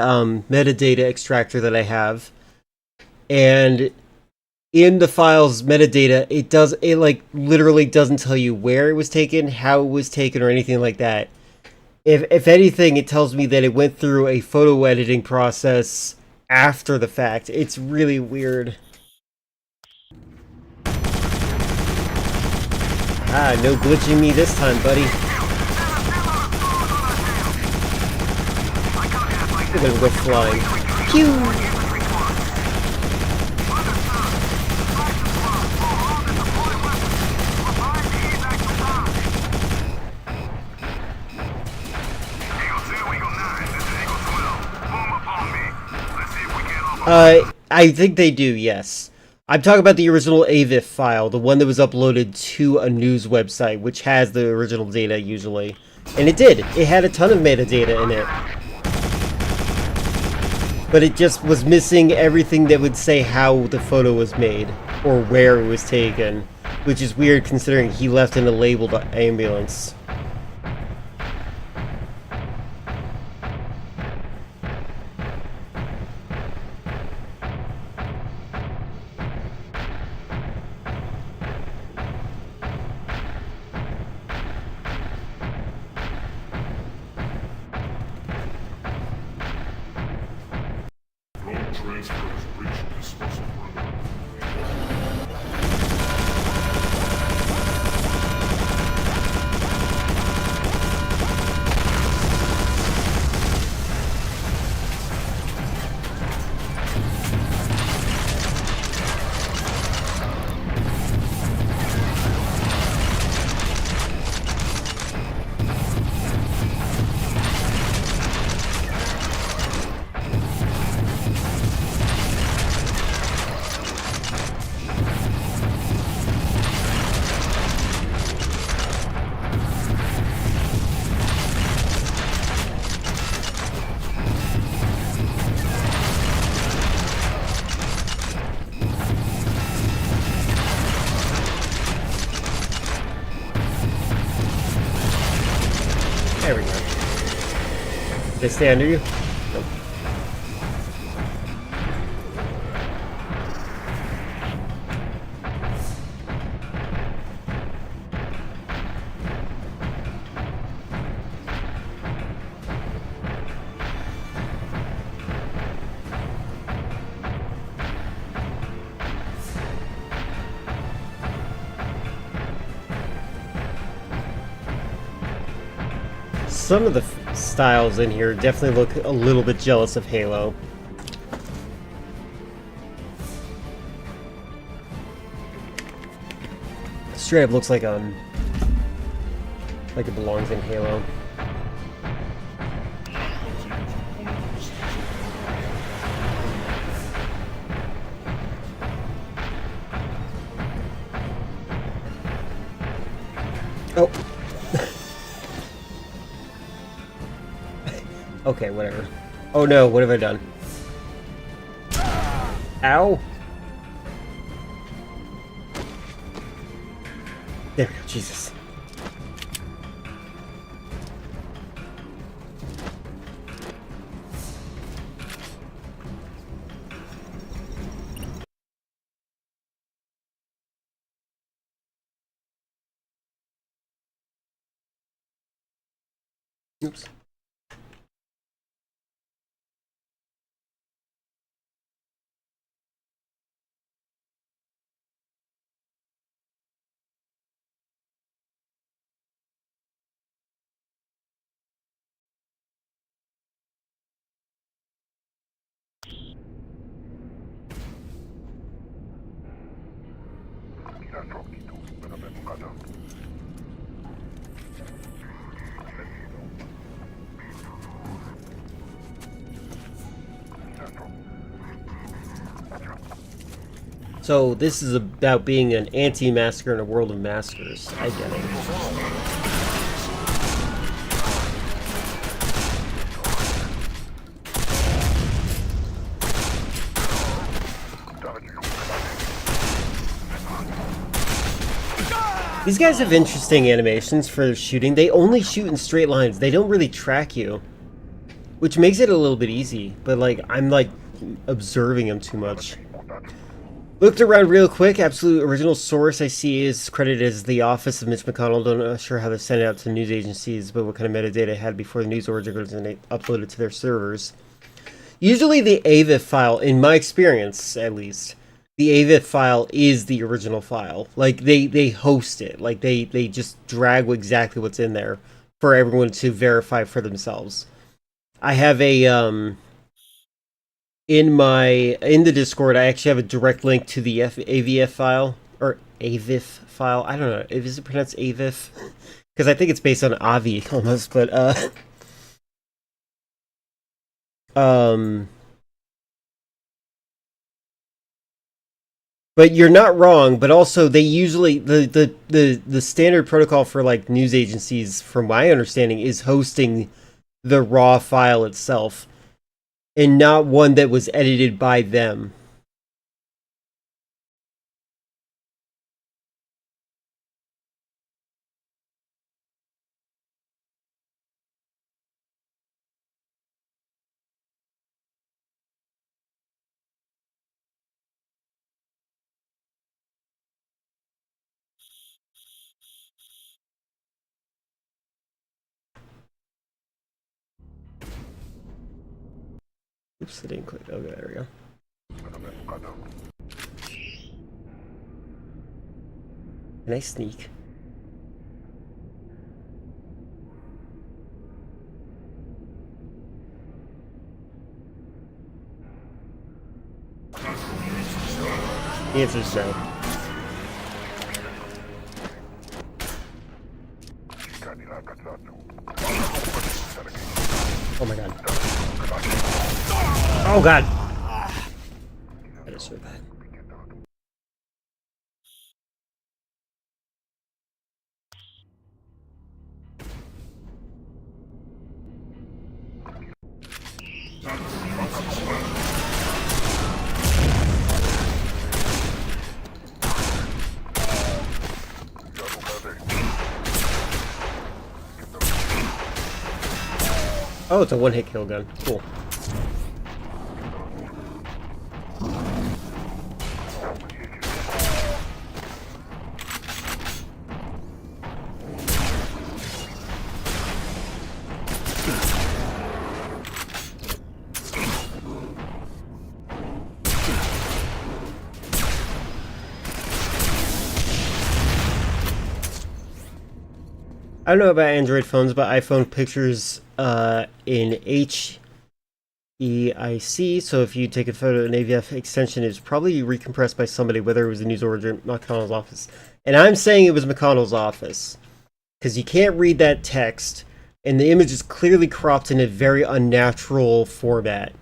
metadata extractor that I have, and in the file's metadata, it like literally doesn't tell you where it was taken, how it was taken, or anything like that. If anything, it tells me that it went through a photo editing process after the fact. It's really weird. Ah, no glitching me this time, buddy. We're gonna go flying. Pew! I think they do, yes. I'm talking about the original AVIF file, the one that was uploaded to a news website, which has the original data usually. And it did. It had a ton of metadata in it. But it just was missing everything that would say how the photo was made, or where it was taken. Which is weird considering he left in a labeled ambulance. There we go. Did they stay under you? Nope. Some of the styles in here definitely look a little bit jealous of Halo. Straight up looks like it belongs in Halo. Oh. Okay, whatever. Oh no, what have I done? Ow! There we go, Jesus. Oops. So this is about being an anti-masker in a world of maskers. I get it. These guys have interesting animations for shooting. They only shoot in straight lines. They don't really track you, which makes it a little bit easy. But like, I'm like observing them too much. Looked around real quick. Absolute original source I see is credited as the Office of Mitch McConnell. Don't know sure how they sent it out to news agencies, but what kind of metadata had before the news articles and they upload it to their servers. Usually the AVIF file, in my experience at least, the AVIF file is the original file. Like they host it. Like they just drag exactly what's in there for everyone to verify for themselves. I have a in the Discord, I actually have a direct link to the AVF file, or AVIF file. I don't know. Is it pronounced AVIF? Because I think it's based on Avi almost, but but you're not wrong. But also, they usually the standard protocol for like news agencies, from my understanding, is hosting the raw file itself, and not one that was edited by them. Oops, I didn't click. Okay, there we go. Can I sneak? The answer is no. Oh my god. Oh god! That is so bad. Oh, it's a one-hit kill gun. Cool. I don't know about Android phones, but iPhone pictures in HEIC. So if you take a photo in AVF extension, it's probably recompressed by somebody, whether it was the news or McConnell's office. And I'm saying it was McConnell's office because you can't read that text, and the image is clearly cropped in a very unnatural format.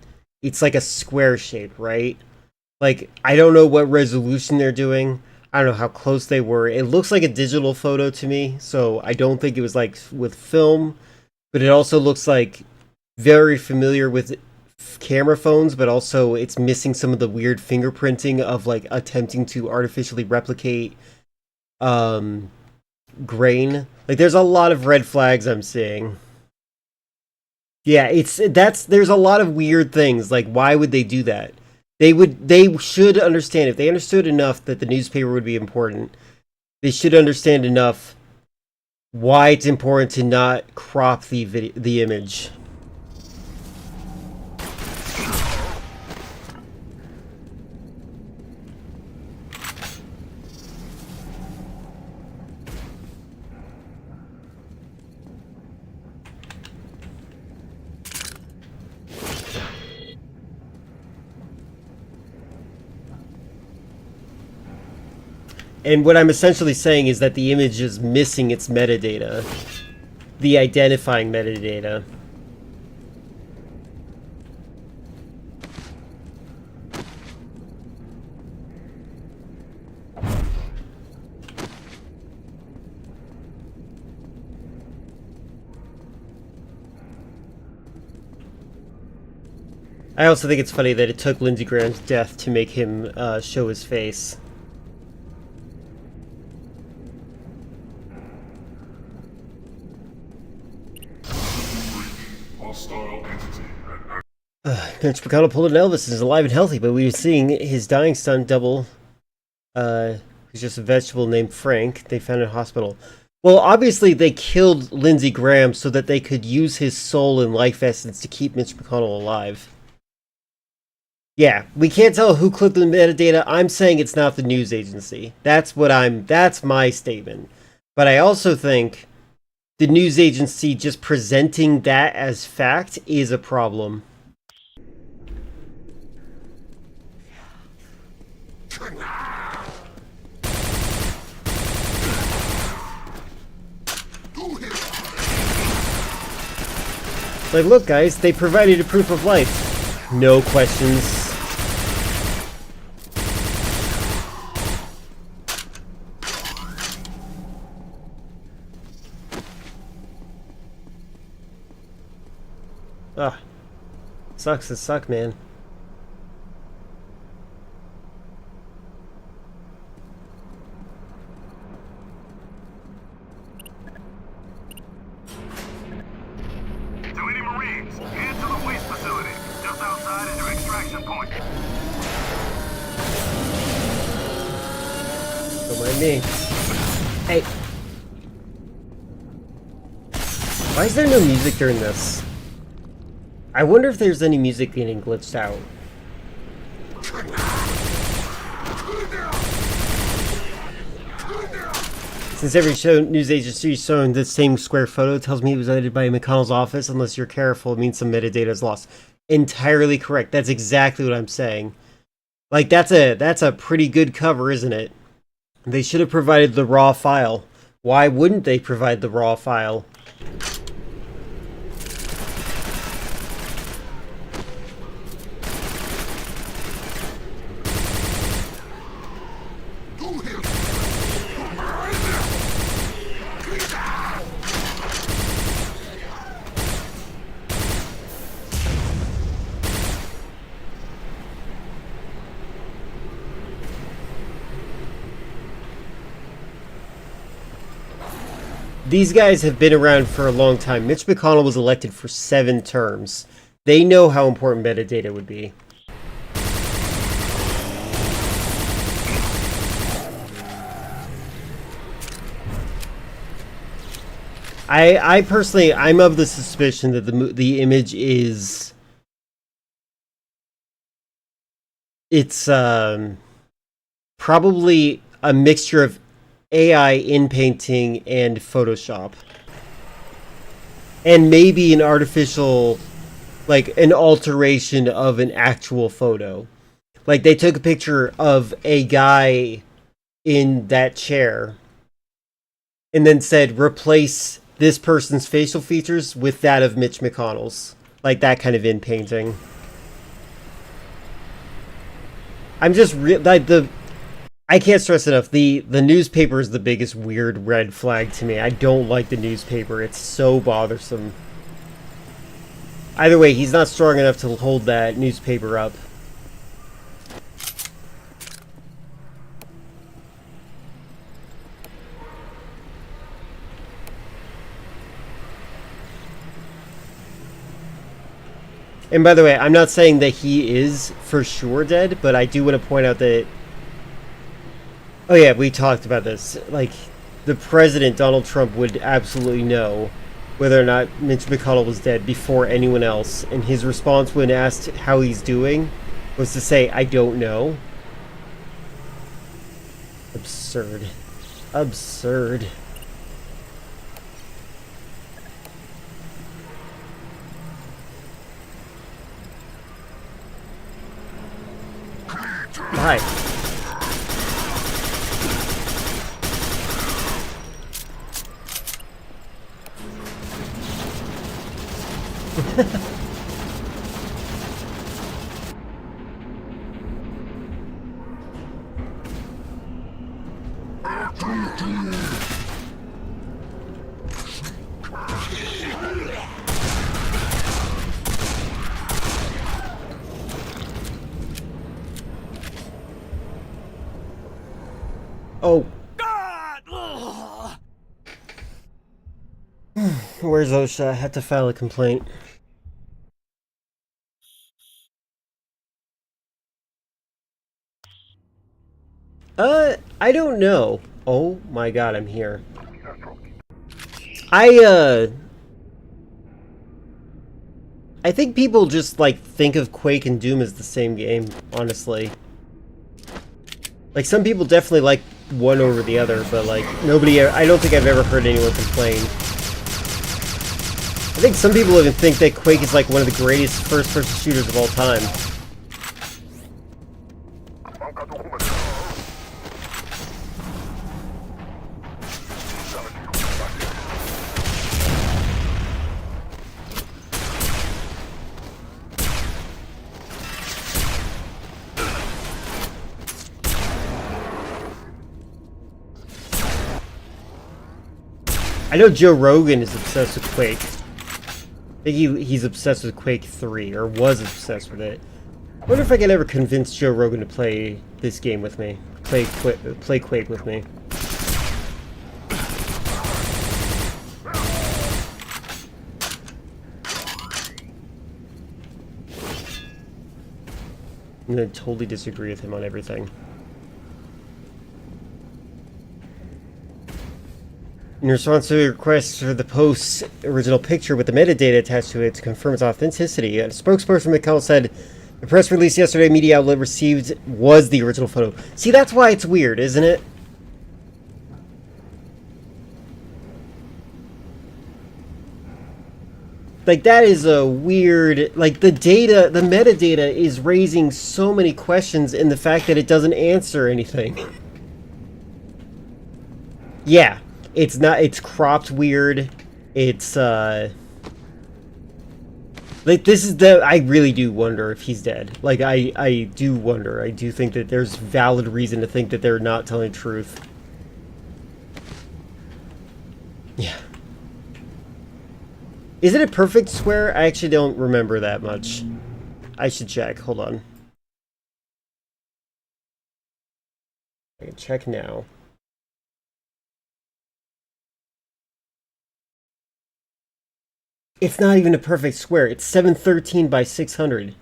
It's like a square shape, right? Like, I don't know what resolution they're doing. I don't know how close they were. It looks like a digital photo to me, so I don't think it was like with film, but it also looks like very familiar with camera phones, but also it's missing some of the weird fingerprinting of like attempting to artificially replicate grain. Like, there's a lot of red flags I'm seeing. Yeah, there's a lot of weird things. Like, why would they do that? They should understand. If they understood enough that the newspaper would be important, they should understand enough why it's important to not crop the image. And what I'm essentially saying is that the image is missing its metadata. The identifying metadata. I also think it's funny that it took Lindsey Graham's death to make him show his face. Mitch McConnell pulled an Elvis and is alive and healthy, but we were seeing his dying son double, who's just a vegetable named Frank. They found in a hospital. Well, obviously they killed Lindsey Graham so that they could use his soul and life essence to keep Mitch McConnell alive. Yeah, we can't tell who clipped the metadata. I'm saying it's not the news agency. That's my statement. But I also think the news agency just presenting that as fact is a problem. Like, look guys, they provided a proof of life. No questions. Ugh. Sucks to suck, man. To any Marines, head to the waste facility. Just outside is your extraction point. Don't mind me. Hey. Why is there no music during this? I wonder if there's any music getting glitched out. Since every news agency is showing the same square photo tells me it was edited by McConnell's office, unless you're careful, it means some metadata is lost. Entirely correct. That's exactly what I'm saying. Like, that's a pretty good cover, isn't it? They should have provided the raw file. Why wouldn't they provide the raw file? These guys have been around for a long time. Mitch McConnell was elected for 7 terms. They know how important metadata would be. I personally, I'm of the suspicion that the image is... It's probably a mixture of AI in painting and Photoshop. and maybe an artificial, like an alteration of an actual photo. Like they took a picture of a guy in that chair and then said, replace this person's facial features with that of Mitch McConnell's. Like that kind of in painting. I'm just I can't stress enough, the newspaper is the biggest weird red flag to me. I don't like the newspaper. It's so bothersome. Either way, he's not strong enough to hold that newspaper up. And by the way, I'm not saying that he is for sure dead, but I do want to point out that... Oh yeah, we talked about this. Like, the president, Donald Trump, would absolutely know whether or not Mitch McConnell was dead before anyone else. And his response when asked how he's doing was to say, I don't know. Absurd. Absurd. Hi. Oh. Where's OSHA? I have to file a complaint. I don't know. Oh my god, I'm here. I think people just, like, think of Quake and Doom as the same game, honestly. Like, some people definitely like one over the other, but, like, nobody... I don't think I've ever heard anyone complain. I think some people even think that Quake is, like, one of the greatest first-person shooters of all time. I know Joe Rogan is obsessed with Quake. I think he's obsessed with Quake 3, or was obsessed with it. I wonder if I can ever convince Joe Rogan to play this game with me. Play Quake with me. I'm gonna totally disagree with him on everything. In response to a request for the post's original picture with the metadata attached to it to confirm its authenticity, a spokesperson McConnell said the press release yesterday media outlet received was the original photo. See, that's why it's weird, isn't it? Like, that is a weird... Like, the data, the metadata is raising so many questions in the fact that it doesn't answer anything. Yeah. It's not, it's cropped weird. It's, like, this is the, I really do wonder if he's dead. Like, I do wonder. I do think that there's valid reason to think that they're not telling the truth. Yeah. Is it a perfect square? I actually don't remember that much. I should check. Hold on. I can check now. It's not even a perfect square. It's 713 by 600.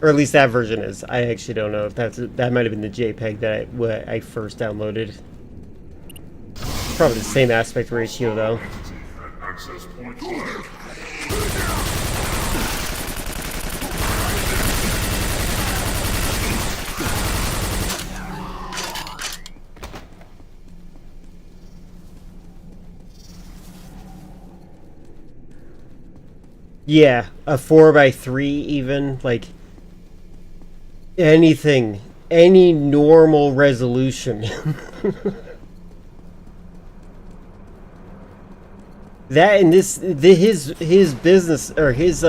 Or at least that version is. I actually don't know if that might have been the JPEG that I first downloaded. Probably the same aspect ratio though. Access point Yeah, a 4x3 even, like anything, any normal resolution. That and his business or his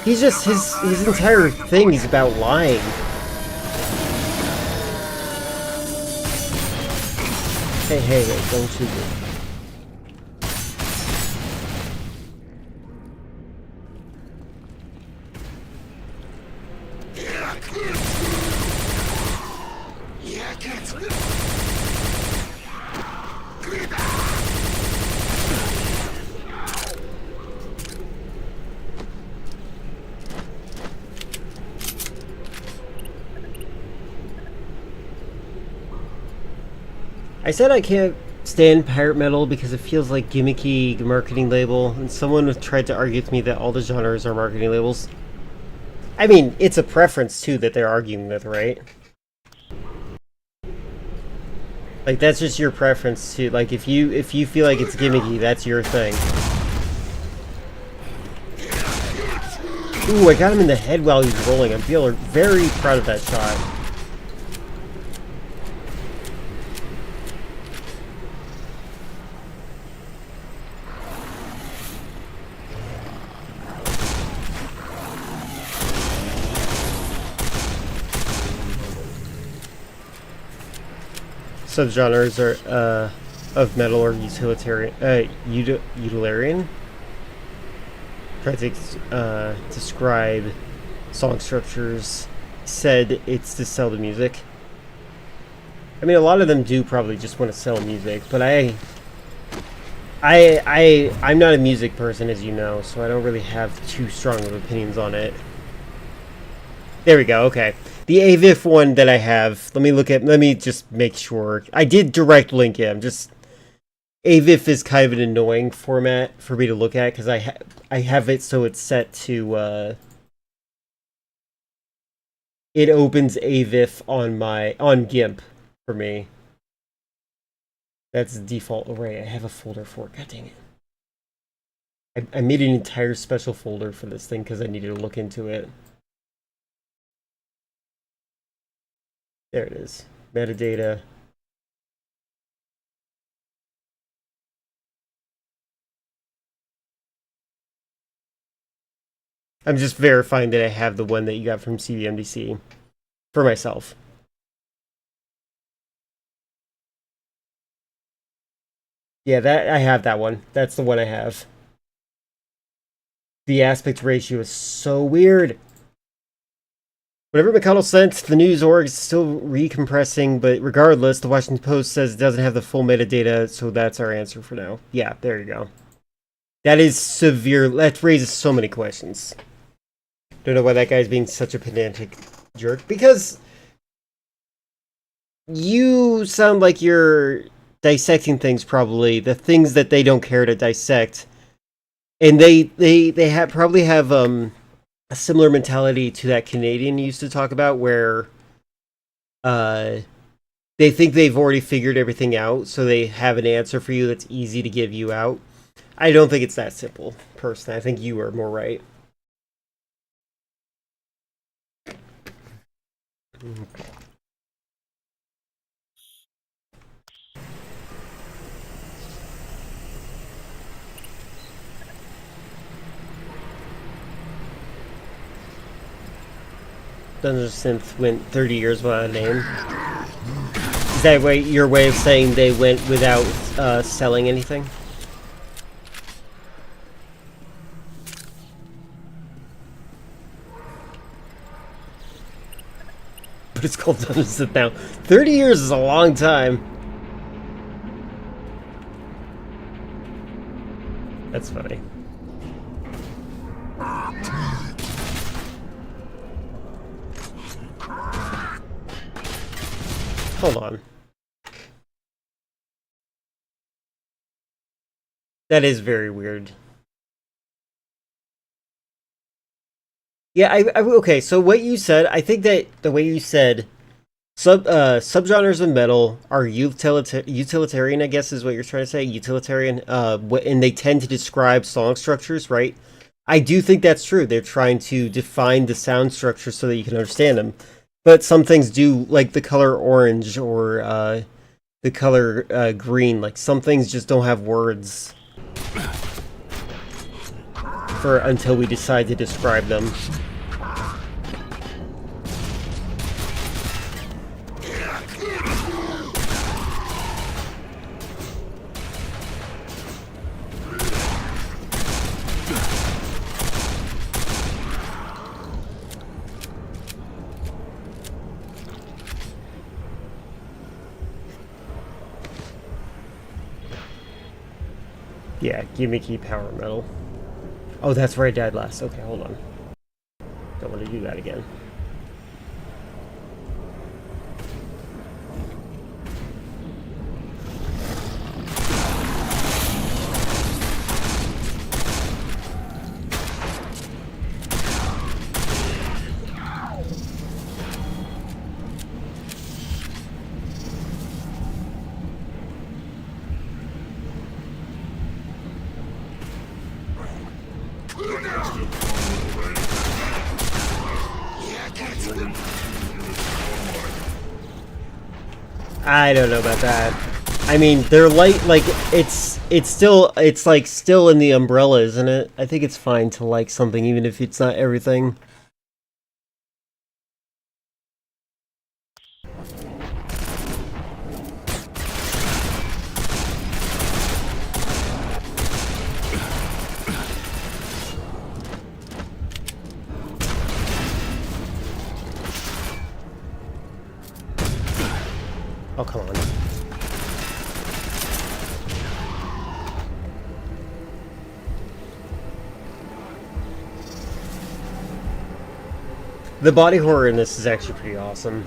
he's just his entire thing is about lying. Hey, don't shoot me. I said I can't stand pirate metal because it feels like gimmicky marketing label, and someone tried to argue with me that all the genres are marketing labels. I mean, it's a preference too that they're arguing with, right? Like that's just your preference too. Like if you feel like it's gimmicky, that's your thing. Ooh, I got him in the head while he was rolling. I'm feeling very proud of that shot. Subgenres are of metal or utilitarian. Utilitarian. Try to describe song structures. Said it's to sell the music. I mean, a lot of them do probably just want to sell music, but I'm not a music person, as you know, so I don't really have too strong of opinions on it. There we go. Okay. The AVIF one that I have, let me just make sure. I did direct link it. AVIF is kind of an annoying format for me to look at because I have it so it's set to, it opens AVIF on GIMP for me. That's the default array. I have a folder for it. God dang it. I made an entire special folder for this thing because I needed to look into it. There it is. Metadata. I'm just verifying that I have the one that you got from CBMDC for myself. Yeah, I have that one. That's the one I have. The aspect ratio is so weird. Whatever McConnell sent, the news org is still recompressing, but regardless, the Washington Post says it doesn't have the full metadata, so that's our answer for now. Yeah, there you go. That is severe. That raises so many questions. Don't know why that guy's being such a pedantic jerk. Because you sound like you're dissecting things, probably. The things that they don't care to dissect. And they probably have a similar mentality to that Canadian used to talk about, where they think they've already figured everything out, so they have an answer for you that's easy to give you out. I don't think it's that simple, personally. I think you are more right. Dungeon Synth went 30 years without a name. Is that your way of saying they went without selling anything? But it's called Dungeon Synth now. 30 years is a long time. That's funny. Hold on. That is very weird. Yeah, okay, so what you said, I think that the way you said Subgenres of metal are utilitarian, I guess is what you're trying to say. Utilitarian, and they tend to describe song structures, right? I do think that's true. They're trying to define the sound structure so that you can understand them. But some things do, like the color orange or the color green. Like some things just don't have words until we decide to describe them. Yeah, gimmicky power metal. Oh, that's where I died last. Okay, hold on. Don't want to do that again. I don't know about that. I mean, they're light, like, it's still in the umbrella, isn't it? I think it's fine to like something even if it's not everything. Oh, come on. The body horror in this is actually pretty awesome.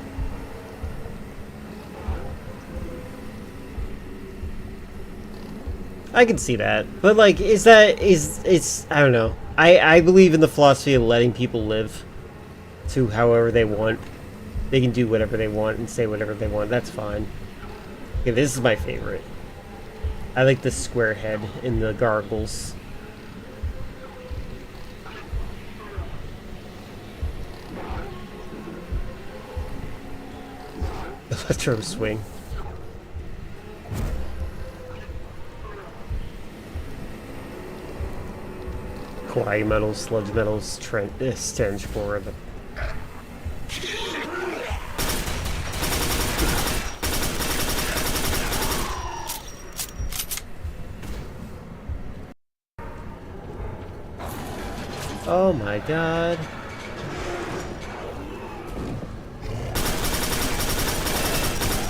I can see that. But like, it's I don't know. I believe in the philosophy of letting people live to however they want. They can do whatever they want and say whatever they want. That's fine. Okay, this is my favorite. I like the square head in the gargles. Electro swing. Kawaii metal, sludge metal, stench core. Oh my god.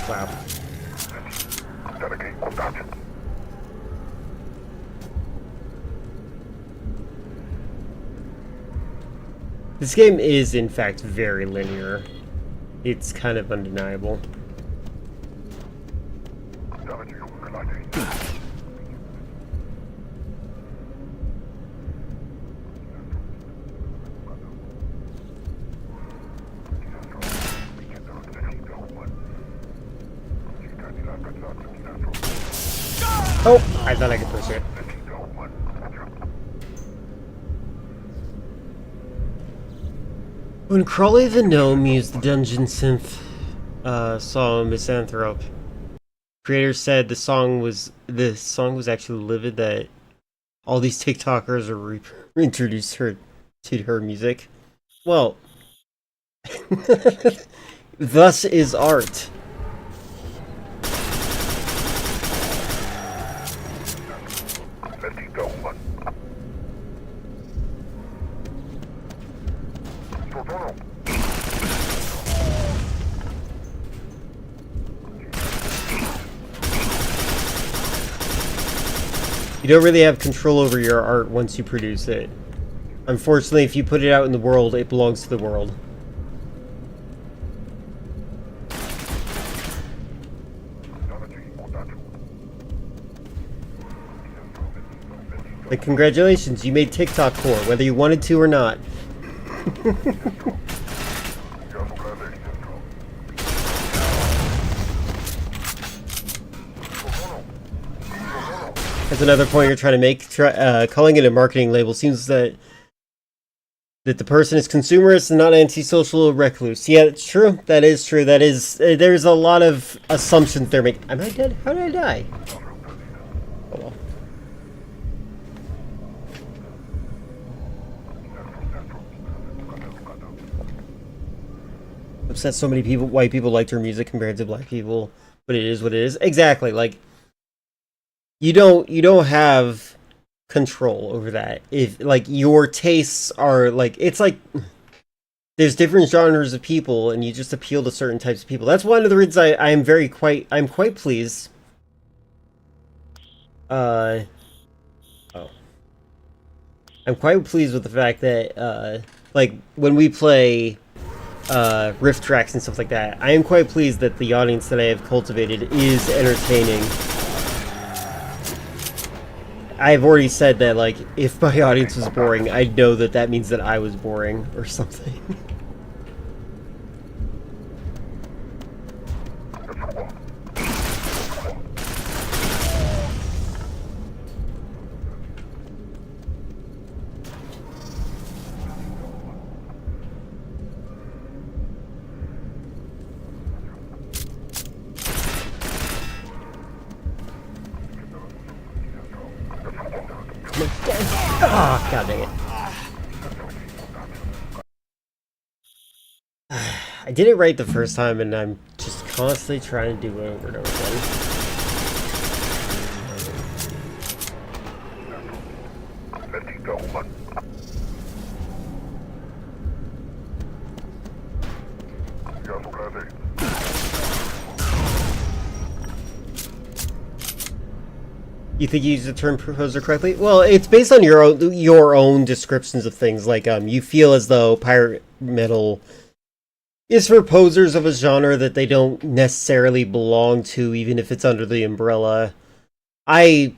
Wow. This game is, in fact, very linear. It's kind of undeniable. Oh, I thought I could push it. When Crawley the Gnome used the Dungeon Synth song Misanthrope, creator said the song was actually livid that all these TikTokers are introduced her to her music. Well, thus is art. You don't really have control over your art once you produce it. Unfortunately, if you put it out in the world, it belongs to the world. Like, congratulations, you made TikTok core, whether you wanted to or not. That's another point you're trying to make. Calling it a marketing label seems that the person is consumerist and not antisocial or recluse. Yeah, it's true. That is true. That is. There's a lot of assumptions they're making. Am I dead? How did I die? Oh well. Upset so many people. White people liked her music compared to black people, but it is what it is. Exactly. Like you don't have control over that. If like your tastes are like, it's like there's different genres of people and you just appeal to certain types of people. That's one of the reasons I'm quite pleased. I'm quite pleased with the fact that like when we play riff tracks and stuff like that, I am quite pleased that the audience that I have cultivated is entertaining. I've already said that, like, if my audience was boring, I'd know that that means that I was boring or something. Oh, god dang it. I did it right the first time and I'm just constantly trying to do it over and over again. You think you used the term proposer correctly? Well, it's based on your own descriptions of things. Like, you feel as though pirate metal is for posers of a genre that they don't necessarily belong to, even if it's under the umbrella. I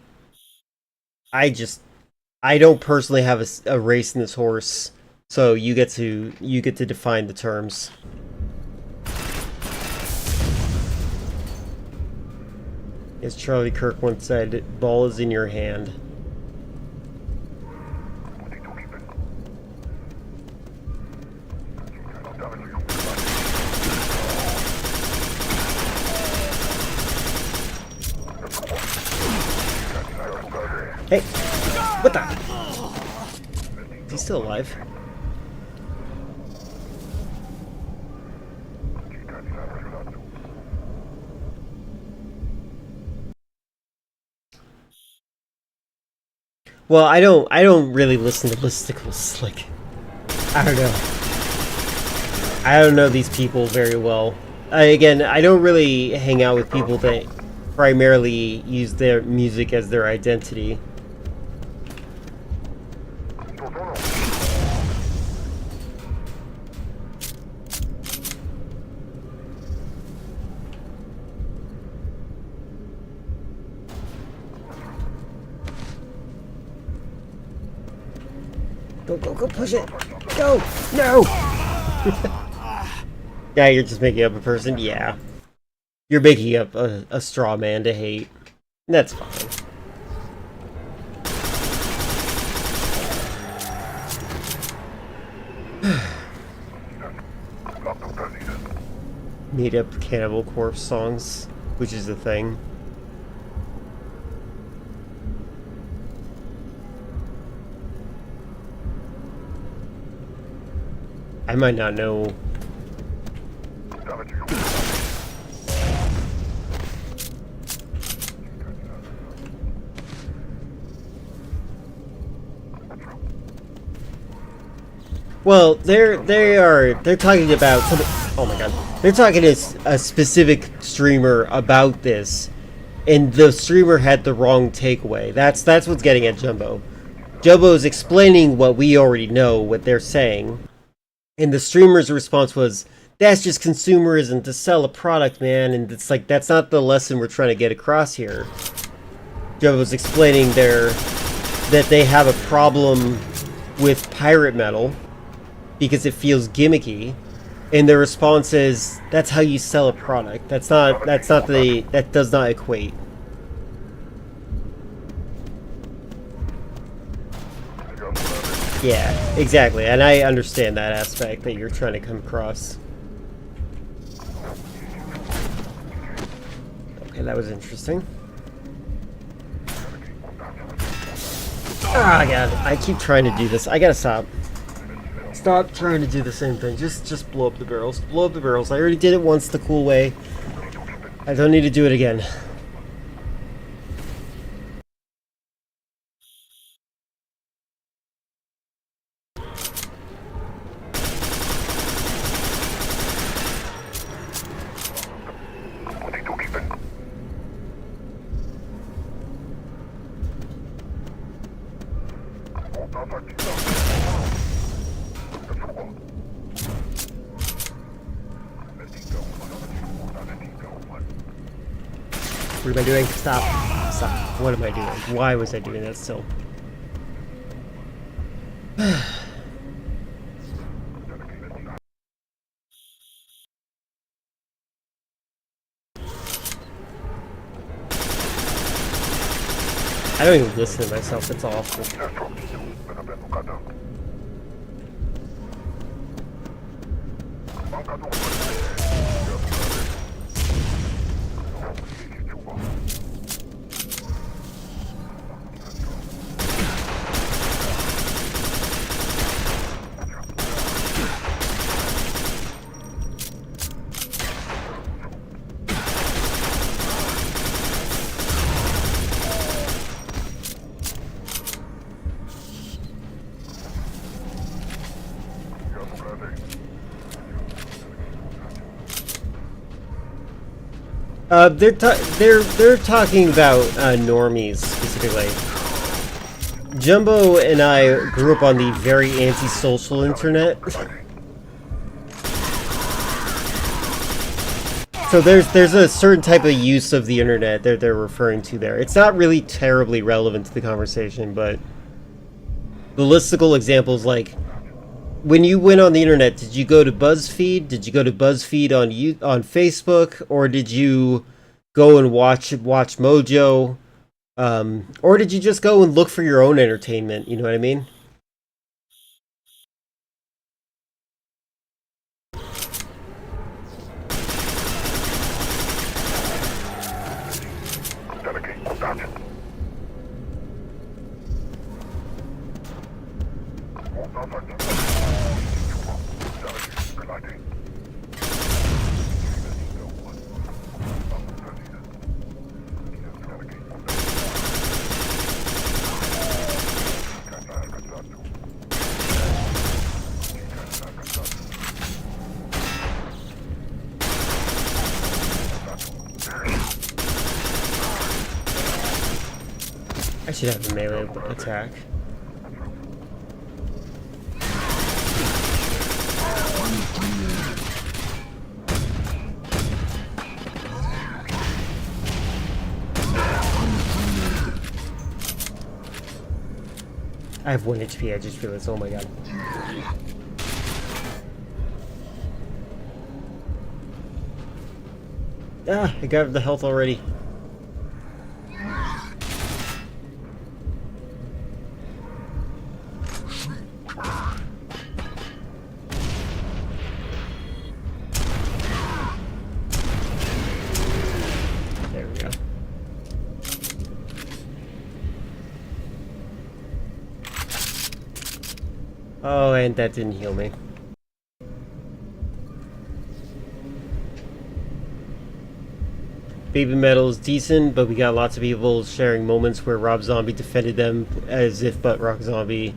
don't personally have a race in this horse, so you get to define the terms. As Charlie Kirk once said, ball is in your hand. Hey! What the? Is he still alive? Well, I don't really listen to listicles. Like, I don't know. I don't know these people very well. Again, I don't really hang out with people that primarily use their music as their identity. Go, push it! Go! No! Yeah, you're just making up a person? Yeah. You're making up a straw man to hate. That's fine. Made up Cannibal Corpse songs, which is a thing. I might not know. Well, they're talking about something. Oh my god, they're talking to a specific streamer about this, and the streamer had the wrong takeaway. That's what's getting at Jumbo. Jumbo is explaining what we already know, what they're saying. And the streamer's response was, that's just consumerism to sell a product, man. And it's like, that's not the lesson we're trying to get across here. Jumbo was explaining that they have a problem with pirate metal because it feels gimmicky. And their response is, that's how you sell a product. That does not equate. Yeah, exactly, and I understand that aspect that you're trying to come across. Okay, that was interesting. Ah, God, I keep trying to do this. I gotta stop. Stop trying to do the same thing. Just blow up the barrels. Blow up the barrels. I already did it once the cool way. I don't need to do it again. What am I doing? Stop. Stop. What am I doing? Why was I doing that still? I don't even listen to myself, it's awful. They're talking about normies specifically. Jumbo and I grew up on the very anti-social internet. So there's a certain type of use of the internet that they're referring to there. It's not really terribly relevant to the conversation, but the listicle examples, like when you went on the internet, did you go to BuzzFeed? Did you go to BuzzFeed on Facebook, or did you go and watch Mojo, or did you just go and look for your own entertainment? You know what I mean? I should have a melee attack. I have 1 HP, I just realized, oh my god. Ah, I got the health already. There we go. Oh, and that didn't heal me. Baby Metal is decent, but we got lots of people sharing moments where Rob Zombie defended them as if but Rob Zombie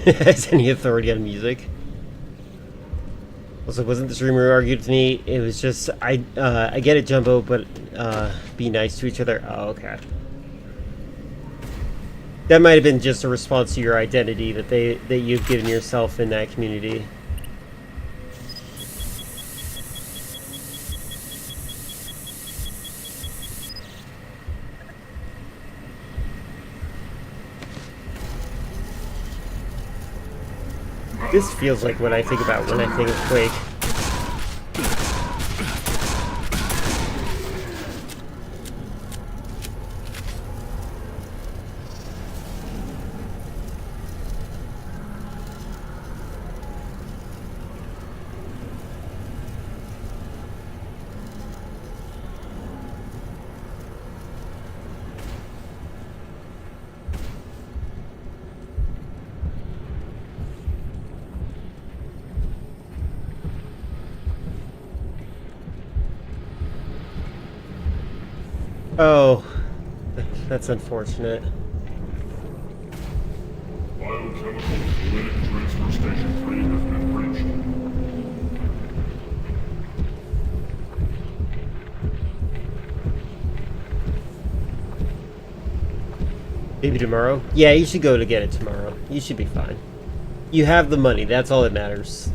has any authority on music. Also, wasn't the streamer argued with me? It was just, I get it, Jumbo, but be nice to each other. Oh, okay. That might have been just a response to your identity that you've given yourself in that community. This feels like what I think about when I think of Quake. Oh, that's unfortunate. Biochemical fluid transfer station 3 has been reached. Maybe tomorrow? Yeah, you should go to get it tomorrow. You should be fine. You have the money, that's all that matters.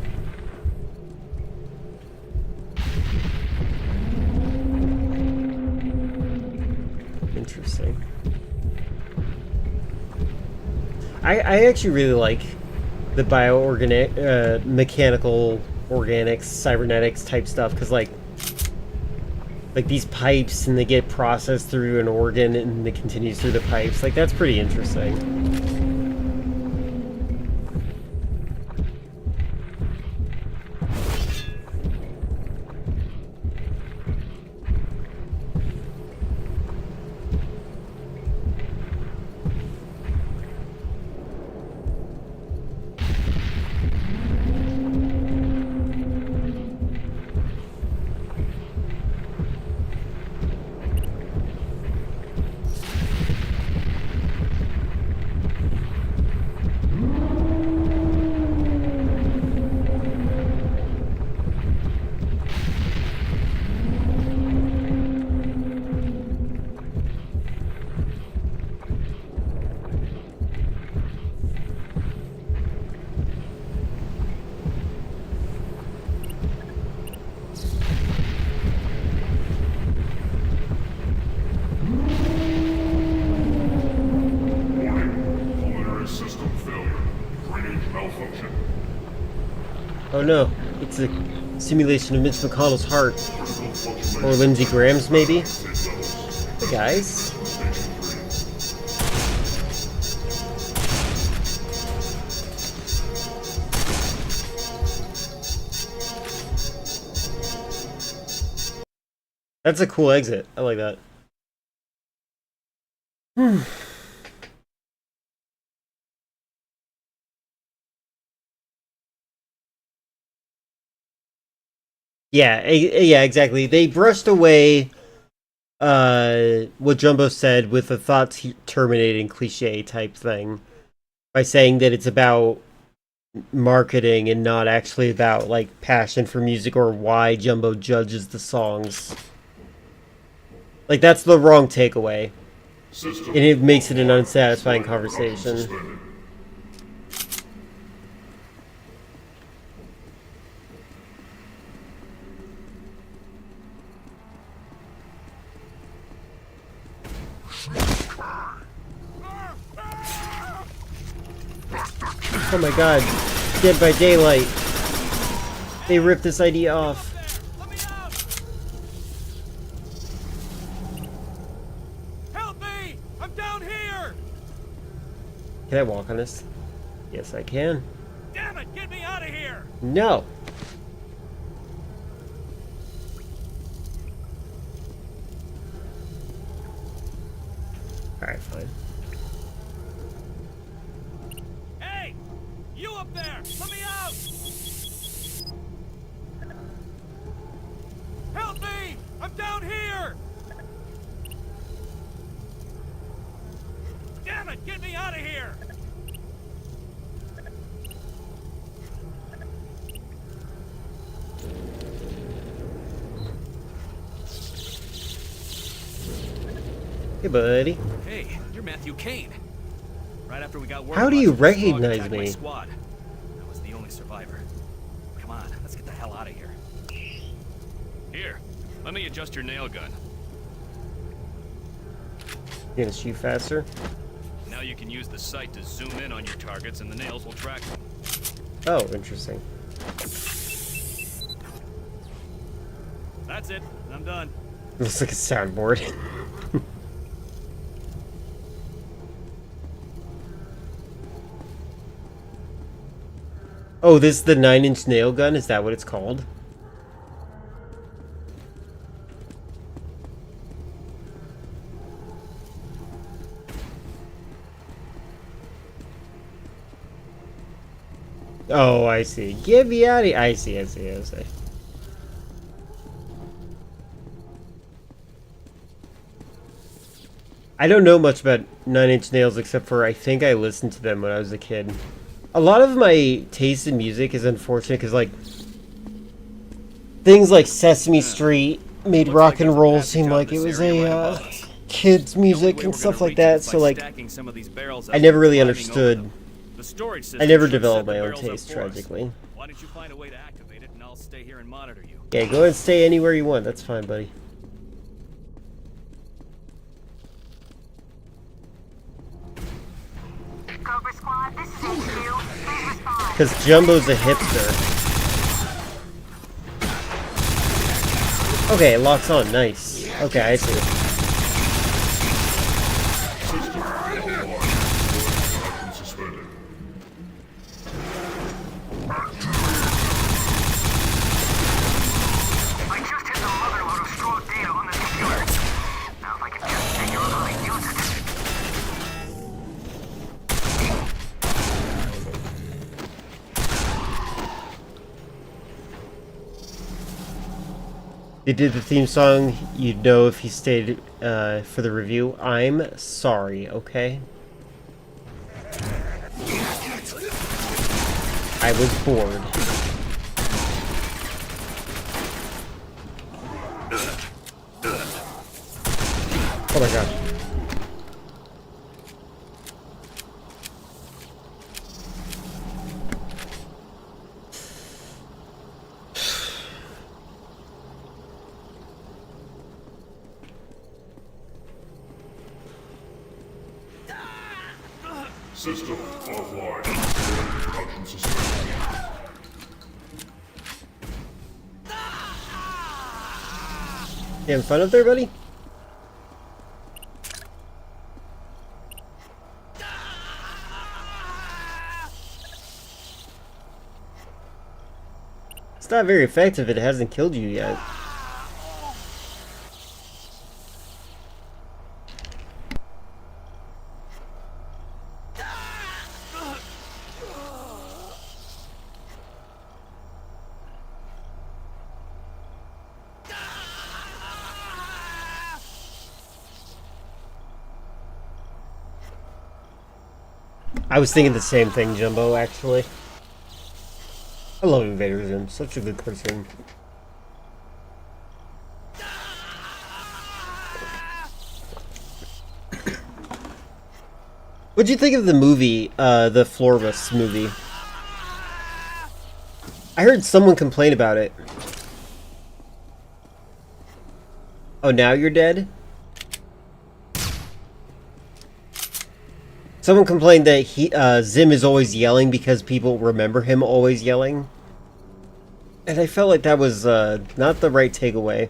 Interesting. I actually really like the bioorganic, mechanical, organics, cybernetics type stuff, because like these pipes and they get processed through an organ and it continues through the pipes. Like, that's pretty interesting. Oh no, it's a simulation of Mitch McConnell's heart. Or Lindsey Graham's, maybe? Hey guys. That's a cool exit. I like that. Yeah, yeah, exactly. They brushed away what Jumbo said with a thoughts terminating cliche type thing by saying that it's about marketing and not actually about like passion for music or why Jumbo judges the songs. Like, that's the wrong takeaway. And it makes it an unsatisfying conversation. Oh my god, Dead by Daylight. They ripped this idea off. Help me! I'm down here! Can I walk on this? Yes, I can. Damn it, get me out of here! No! Alright, fine. Hey! You up there! Let me out! Help me! I'm down here! Damn it! Get me out of here! Hey, buddy. Hey, you're Matthew Kane. Right after we got word. How do you recognize my me? squad. I was the only survivor. Come on, let's get the hell out of here. Here, let me adjust your nail gun. You gonna shoot faster? Now you can use the sight to zoom in on your targets and the nails will track them. Oh, interesting. That's it. I'm done. Looks like a soundboard. Oh, this is the 9-inch nail gun? Is that what it's called? Oh, I see. Get me out of here. I see. I don't know much about Nine Inch Nails except for I think I listened to them when I was a kid. A lot of my taste in music is unfortunate because, like, things like Sesame Street made rock and roll seem like it was a kids' music and stuff like that. So, like, I never really understood. I never developed my own taste, tragically. Why don't you find a way to activate it, and I'll stay here and monitor you. Yeah, go and stay anywhere you want. That's fine, buddy. Cobra Squad, this is HQ. Please respond. Because Jumbo's a hipster. Okay, it locks on. Nice. Okay, I see. System offline. Action suspended. I just hit the motherload of strong data on this computer. Now if I can just figure out how to use it. They did the theme song, you'd know if you stayed for the review. I'm sorry, okay? I was bored. Oh my gosh. System offline. Action suspended. You having fun up there, buddy? It's not very effective if it hasn't killed you yet. I was thinking the same thing, Jumbo, actually. I love Invader Zim. Such a good cartoon. What'd you think of the movie, the Florbus movie? I heard someone complain about it. Oh, now you're dead? Someone complained that Zim is always yelling because people remember him always yelling. And I felt like that was not the right takeaway.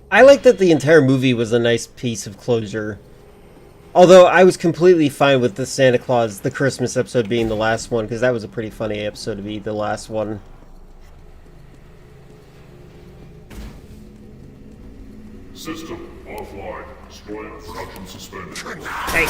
I like that the entire movie was a nice piece of closure. Although I was completely fine with the Santa Claus, the Christmas episode being the last one, because that was a pretty funny episode to be the last one. System offline. Spoiler production suspended. Hey.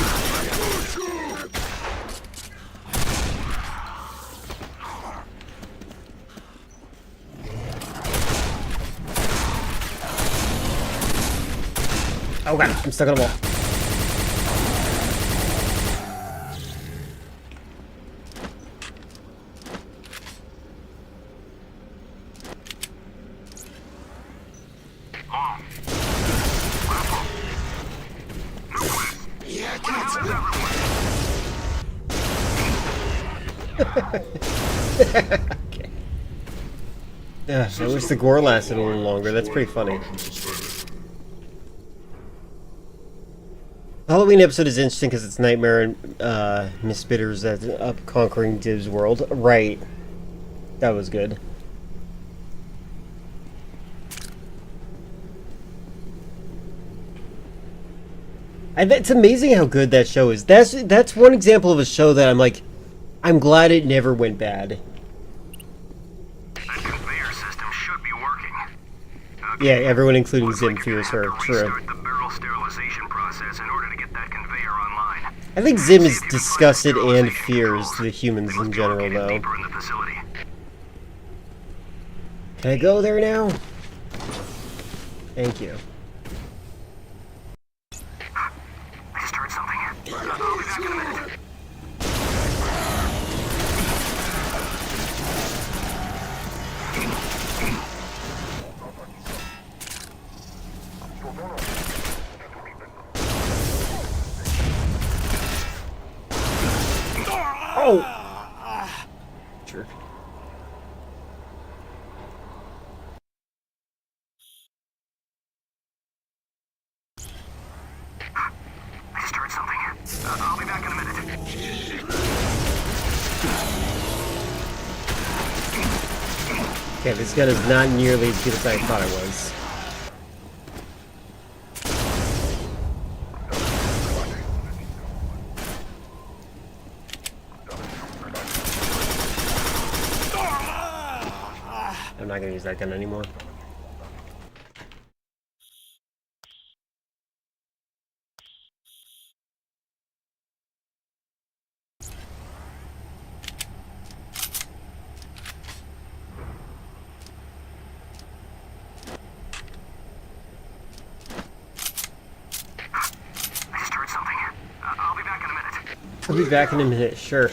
Oh god, I'm stuck on a wall. Okay. Yeah, I wish the gore lasted a little longer. That's pretty funny. The Halloween episode is interesting because it's Nightmare and Miss Bitters up conquering Div's world. Right. That was good. It's amazing how good that show is. That's one example of a show that I'm like, I'm glad it never went bad. That conveyor system should be working. Yeah, everyone including Zim fears her. True. Restart the barrel sterilization process in order to get that conveyor online. I think Zim is disgusted and fears the humans in general, though. Deeper in the facility. Can I go there now? Thank you. I just heard something. I'll be back in a minute. Oh! Jerk. I just heard something. I'll be back in a minute. Okay, this gun is not nearly as good as I thought it was. I'm not gonna use that gun anymore. I just heard something. I'll be back in a minute. I'll be back in a minute, sure.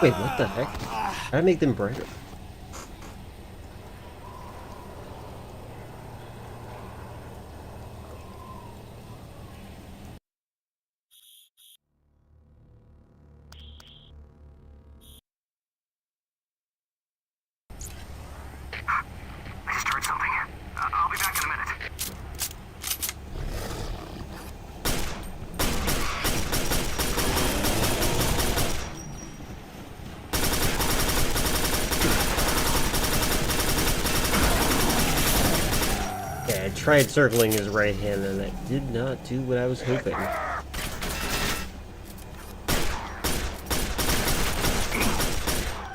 Wait, what the heck? How did I make them brighter? I just heard something. I'll be back in a minute. Yeah, I tried circling his right hand and that did not do what I was hoping.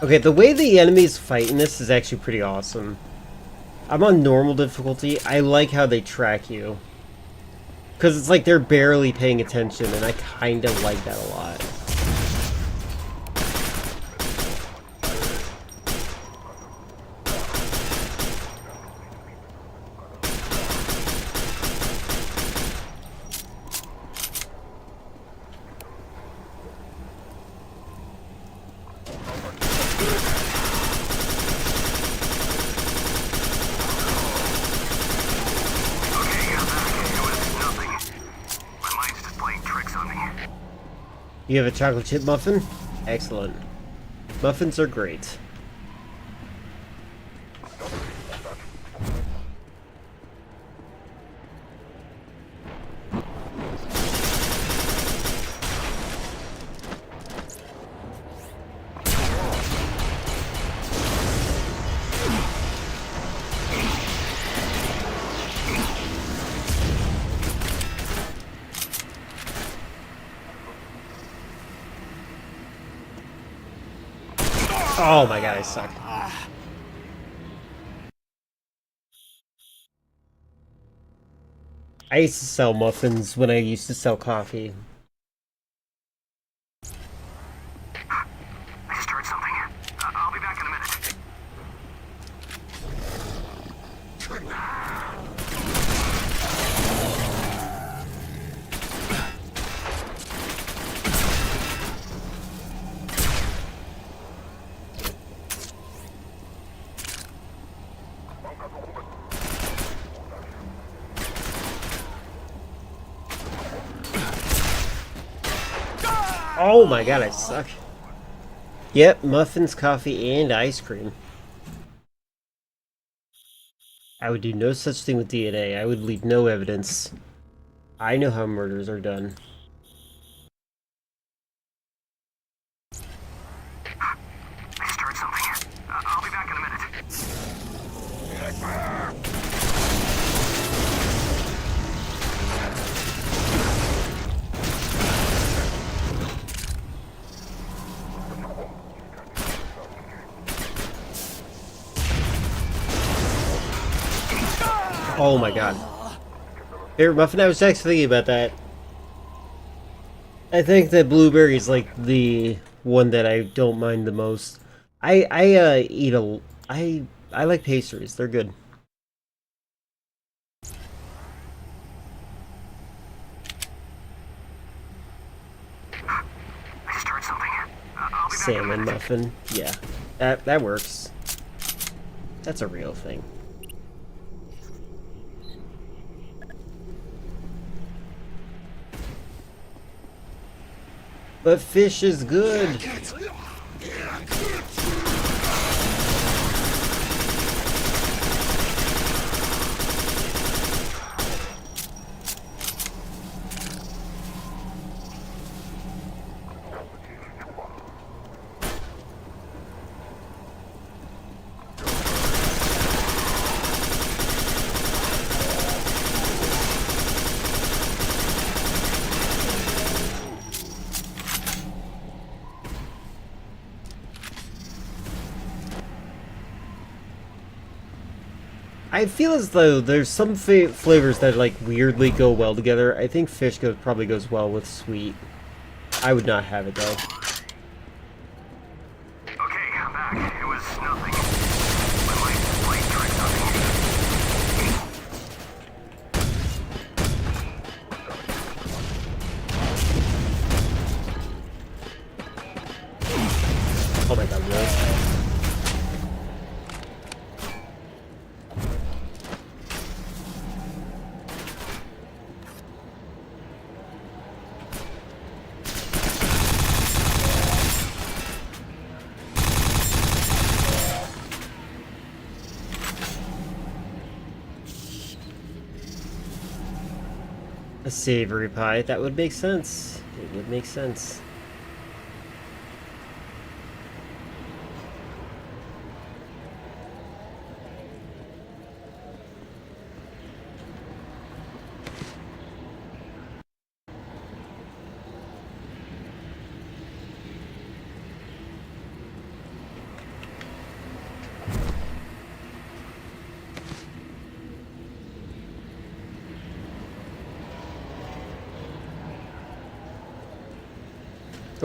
Okay, the way the enemies fight in this is actually pretty awesome. I'm on normal difficulty. I like how they track you. Because it's like they're barely paying attention, and I kind of like that a lot. You have a chocolate chip muffin? Excellent. Muffins are great. Oh my god, I suck. I used to sell muffins when I used to sell coffee. I just heard something. I'll be back in a minute. Oh my god, I suck. Yep, muffins, coffee, and ice cream. I would do no such thing with DNA. I would leave no evidence. I know how murders are done. I just heard something. I'll be back in a minute. Oh my god. Here, Muffin, I was actually thinking about that. I think that blueberry is like the one that I don't mind the most. I like pastries. They're good. I just heard something. I'll be back in a Salmon minute. muffin. Yeah. That works. That's a real thing. But fish is good. I feel as though there's some flavors that like weirdly go well together. I think fish probably goes well with sweet. I would not have it though. Okay, I'm back. It was nothing. My mind played tricks on me. Oh my god, really? A savory pie, that would make sense. It would make sense.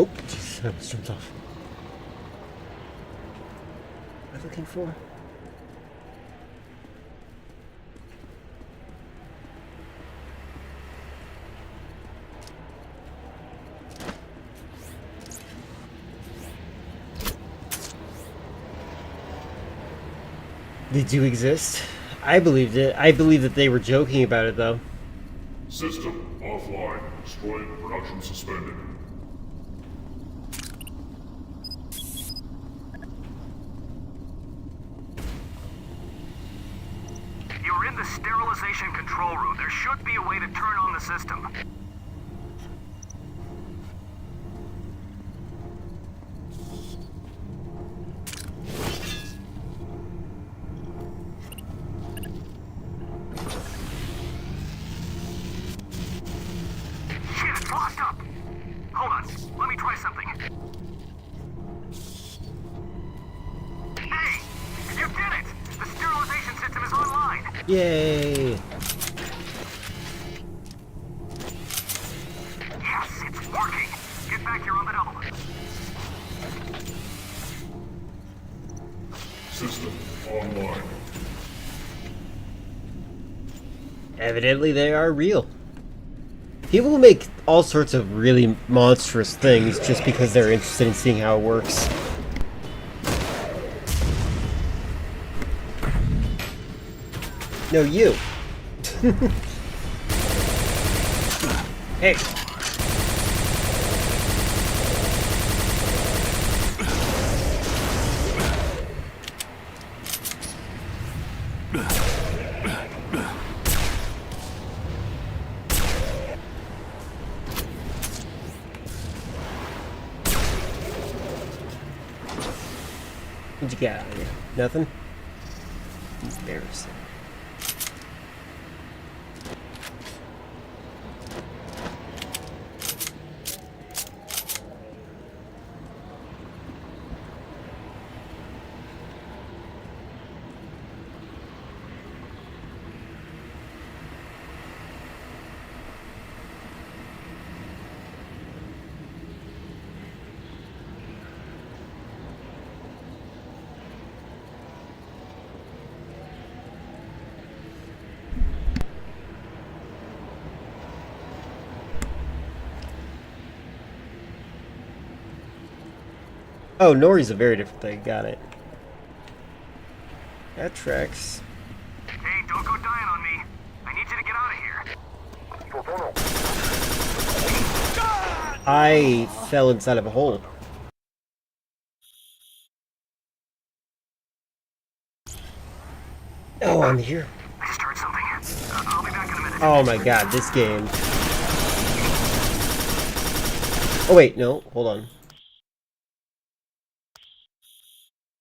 Oh, jeez, I almost jumped off. What am I looking for? They do exist. I believed it. I believe that they were joking about it, though. System offline. Destroying production suspended. You're in the sterilization control room. There should be a way to turn on the system. Shit, it's locked up. Hold on. Let me try something. Hey! You did it! The sterilization system is online. Yay! Yes, it's working. Get back here on the double. System online. Evidently, they are real. People will make all sorts of really monstrous things just because they're interested in seeing how it works. No, you. Hey. What'd you got out of here? Nothing? Embarrassing. Oh, Nori's a very different thing. Got it. That tracks. Hey, don't go dying on me. I need you to get out of here. I fell inside of a hole. Oh, I'm here. I just heard something. I'll be back in a minute. Oh my god, this game. Oh wait, no, hold on.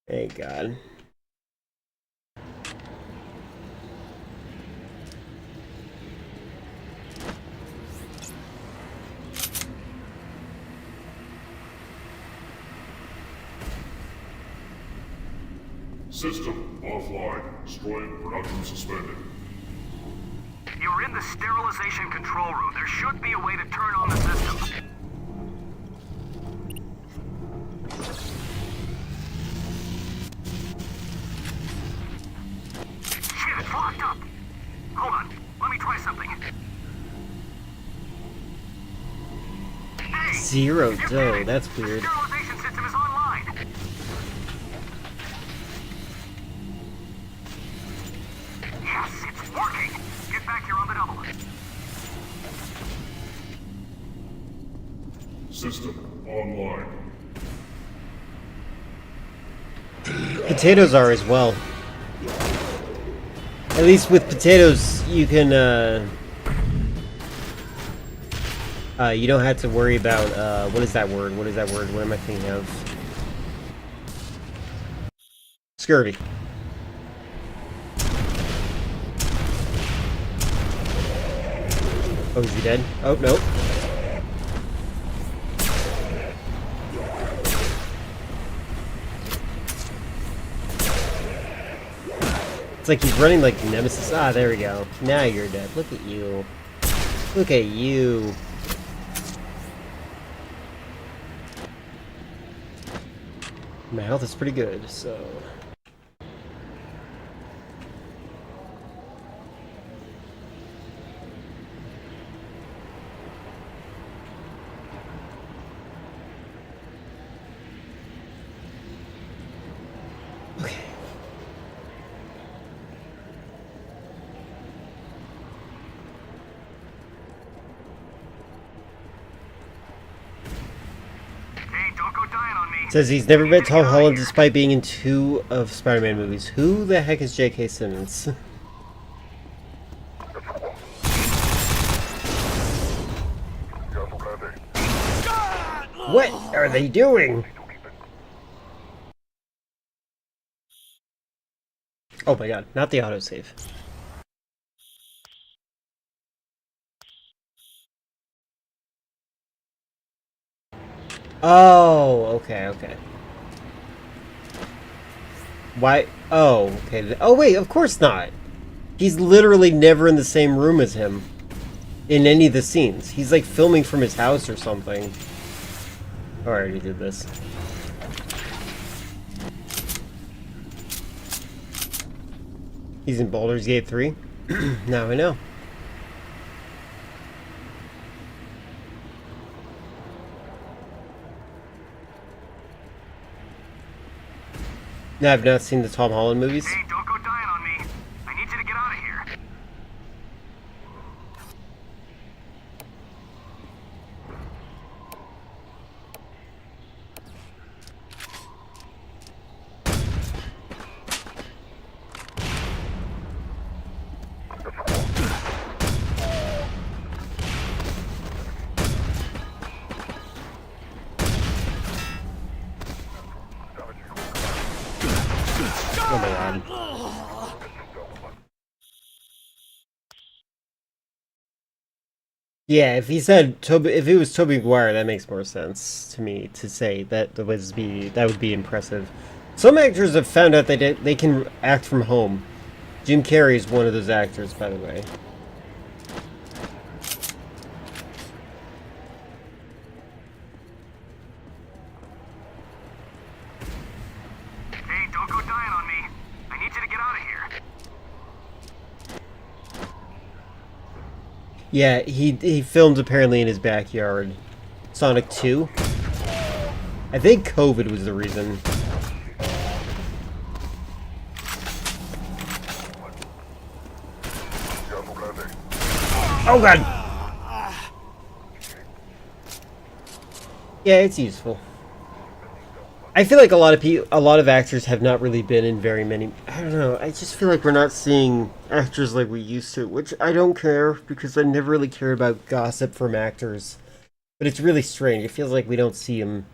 Thank God. System offline. Destroying production suspended. You're in the sterilization control room. There should be a way to turn on the system. Shit, it's locked up. Hold on. Let me try something. Hey! Zero dough, that's weird. Sterilization system is online. Yes, it's working. Get back here on the double. System online. Potatoes are as well. At least with potatoes, you can, you don't have to worry about, what is that word? What is that word? What am I thinking of? Scurvy. Oh, is he dead? Oh, nope. It's like he's running like Nemesis. Ah, there we go. Now you're dead. Look at you. Look at you. My health is pretty good, so... Says he's never met Tom Holland despite being in 2 of Spider-Man movies. Who the heck is J.K. Simmons? What are they doing? Oh my god, not the autosave. Oh, okay. Why? Oh, okay. Oh, wait, of course not. He's literally never in the same room as him in any of the scenes. He's like filming from his house or something. Oh, I already did this. He's in Baldur's Gate 3? Now I know. No, I've not seen the Tom Holland movies. Hey, don't go dying on me. I need you to get out of here. Oh my god. Yeah, if he said if it was Tobey Maguire, that makes more sense to me to say that would be impressive. Some actors have found out that they can act from home. Jim Carrey is one of those actors, by the way. Hey, don't go dying on me. I need you to get out of here. Yeah, he filmed apparently in his backyard. Sonic 2. I think COVID was the reason. Oh god! Yeah, it's useful. I feel like a lot of actors have not really been in very many. I don't know. I just feel like we're not seeing actors like we used to, which I don't care because I never really care about gossip from actors. But it's really strange. It feels like we don't see them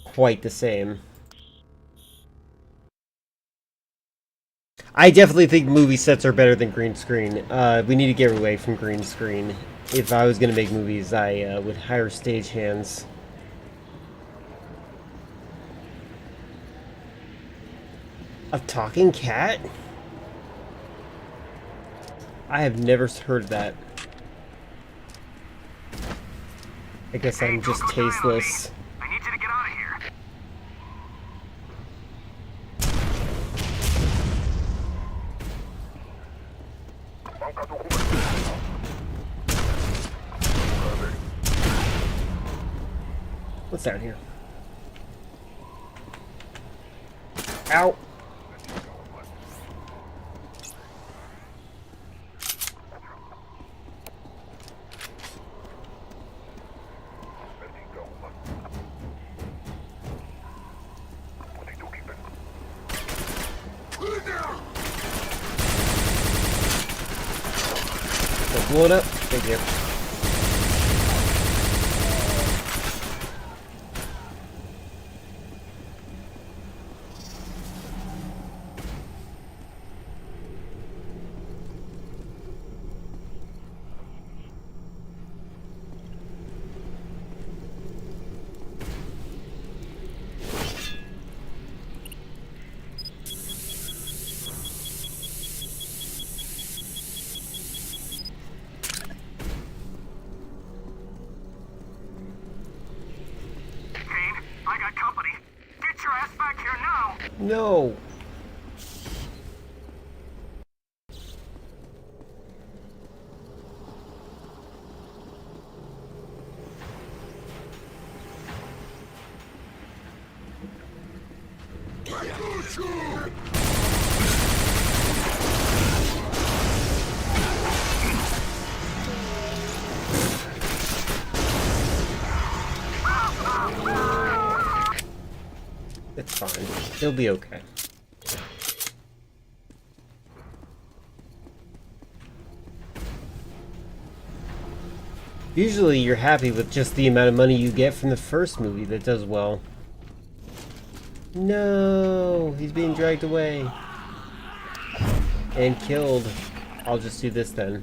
quite the same. I definitely think movie sets are better than green screen. We need to get away from green screen. If I was going to make movies, I would hire stagehands. A talking cat? I have never heard that. I guess I'm just tasteless. I need you to get out of here. What's down here? Ow! Blow it up. Thank you. No. It's fine. He'll be okay. Usually you're happy with just the amount of money you get from the first movie that does well. No, he's being dragged away. And killed. I'll just do this then.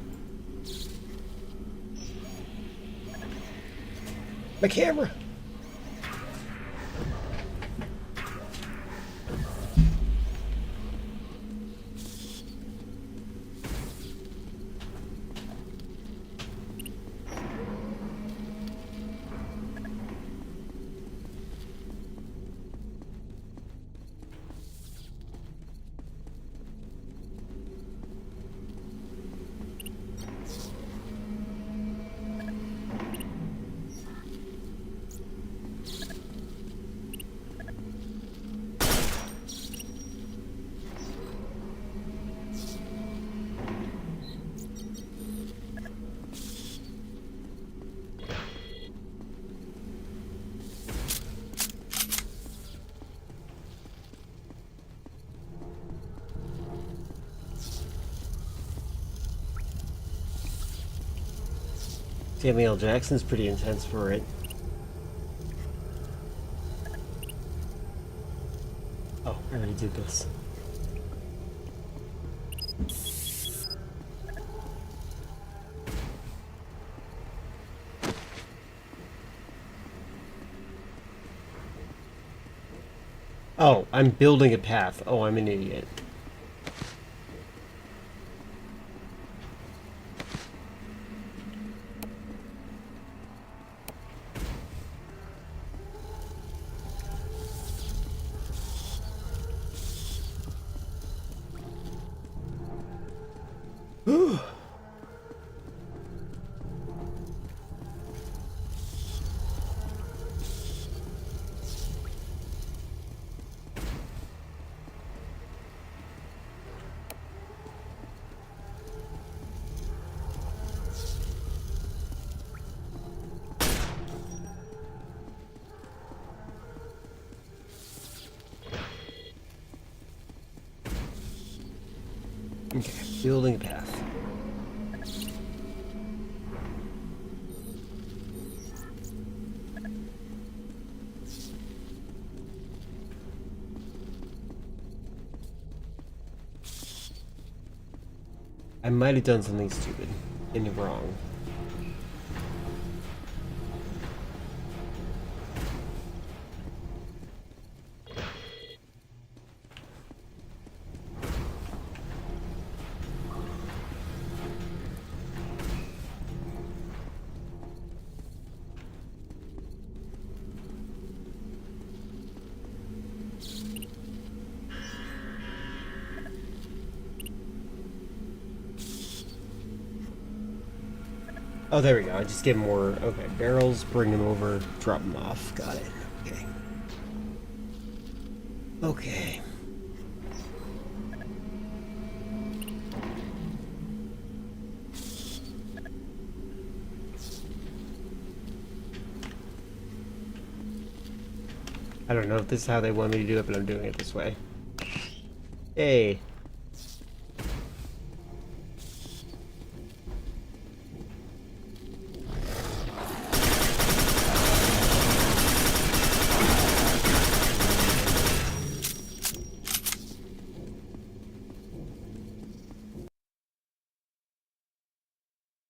My camera! Samuel L. Jackson's pretty intense for it. Oh, I already did this. Oh, I'm building a path. Oh, I'm an idiot. Okay, building a path. I might have done something stupid and wrong. Oh, there we go. I just get more. Okay, barrels, bring them over, drop them off. Got it. Okay. Okay. I don't know if this is how they want me to do it, but I'm doing it this way. Hey.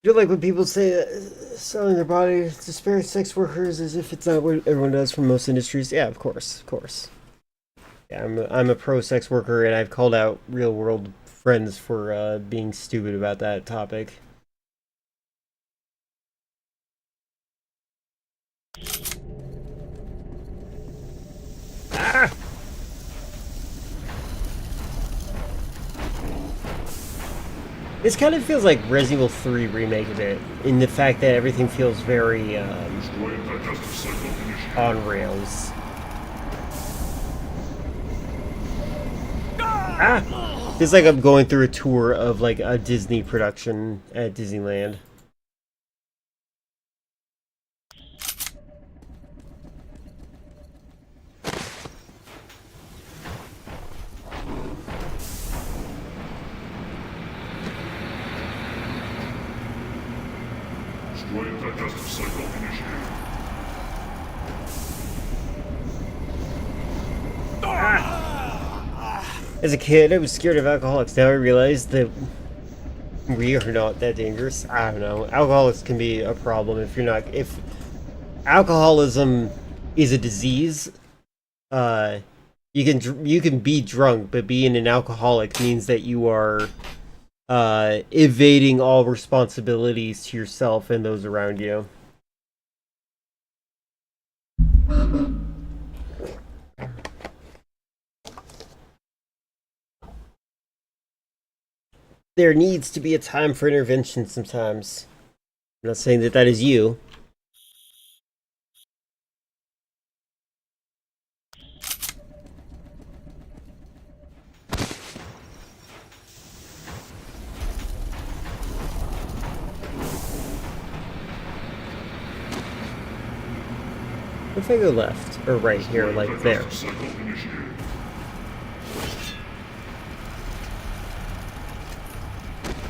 I feel like when people say selling their body to spare sex workers as if it's not what everyone does from most industries. Yeah, of course, of course. Yeah, I'm a pro sex worker, and I've called out real world friends for being stupid about that topic. Ah! This kind of feels like Resident Evil 3 remake of it, in the fact that everything feels very on rails. Ah! It's like I'm going through a tour of like a Disney production at Disneyland. Digestive cycle initiated. As a kid, I was scared of alcoholics. Now I realize that we are not that dangerous. I don't know. Alcoholics can be a problem if you're not. If alcoholism is a disease, you can be drunk, but being an alcoholic means that you are evading all responsibilities to yourself and those around you. There needs to be a time for intervention sometimes. I'm not saying that that is you. What if I go left or right here, like there?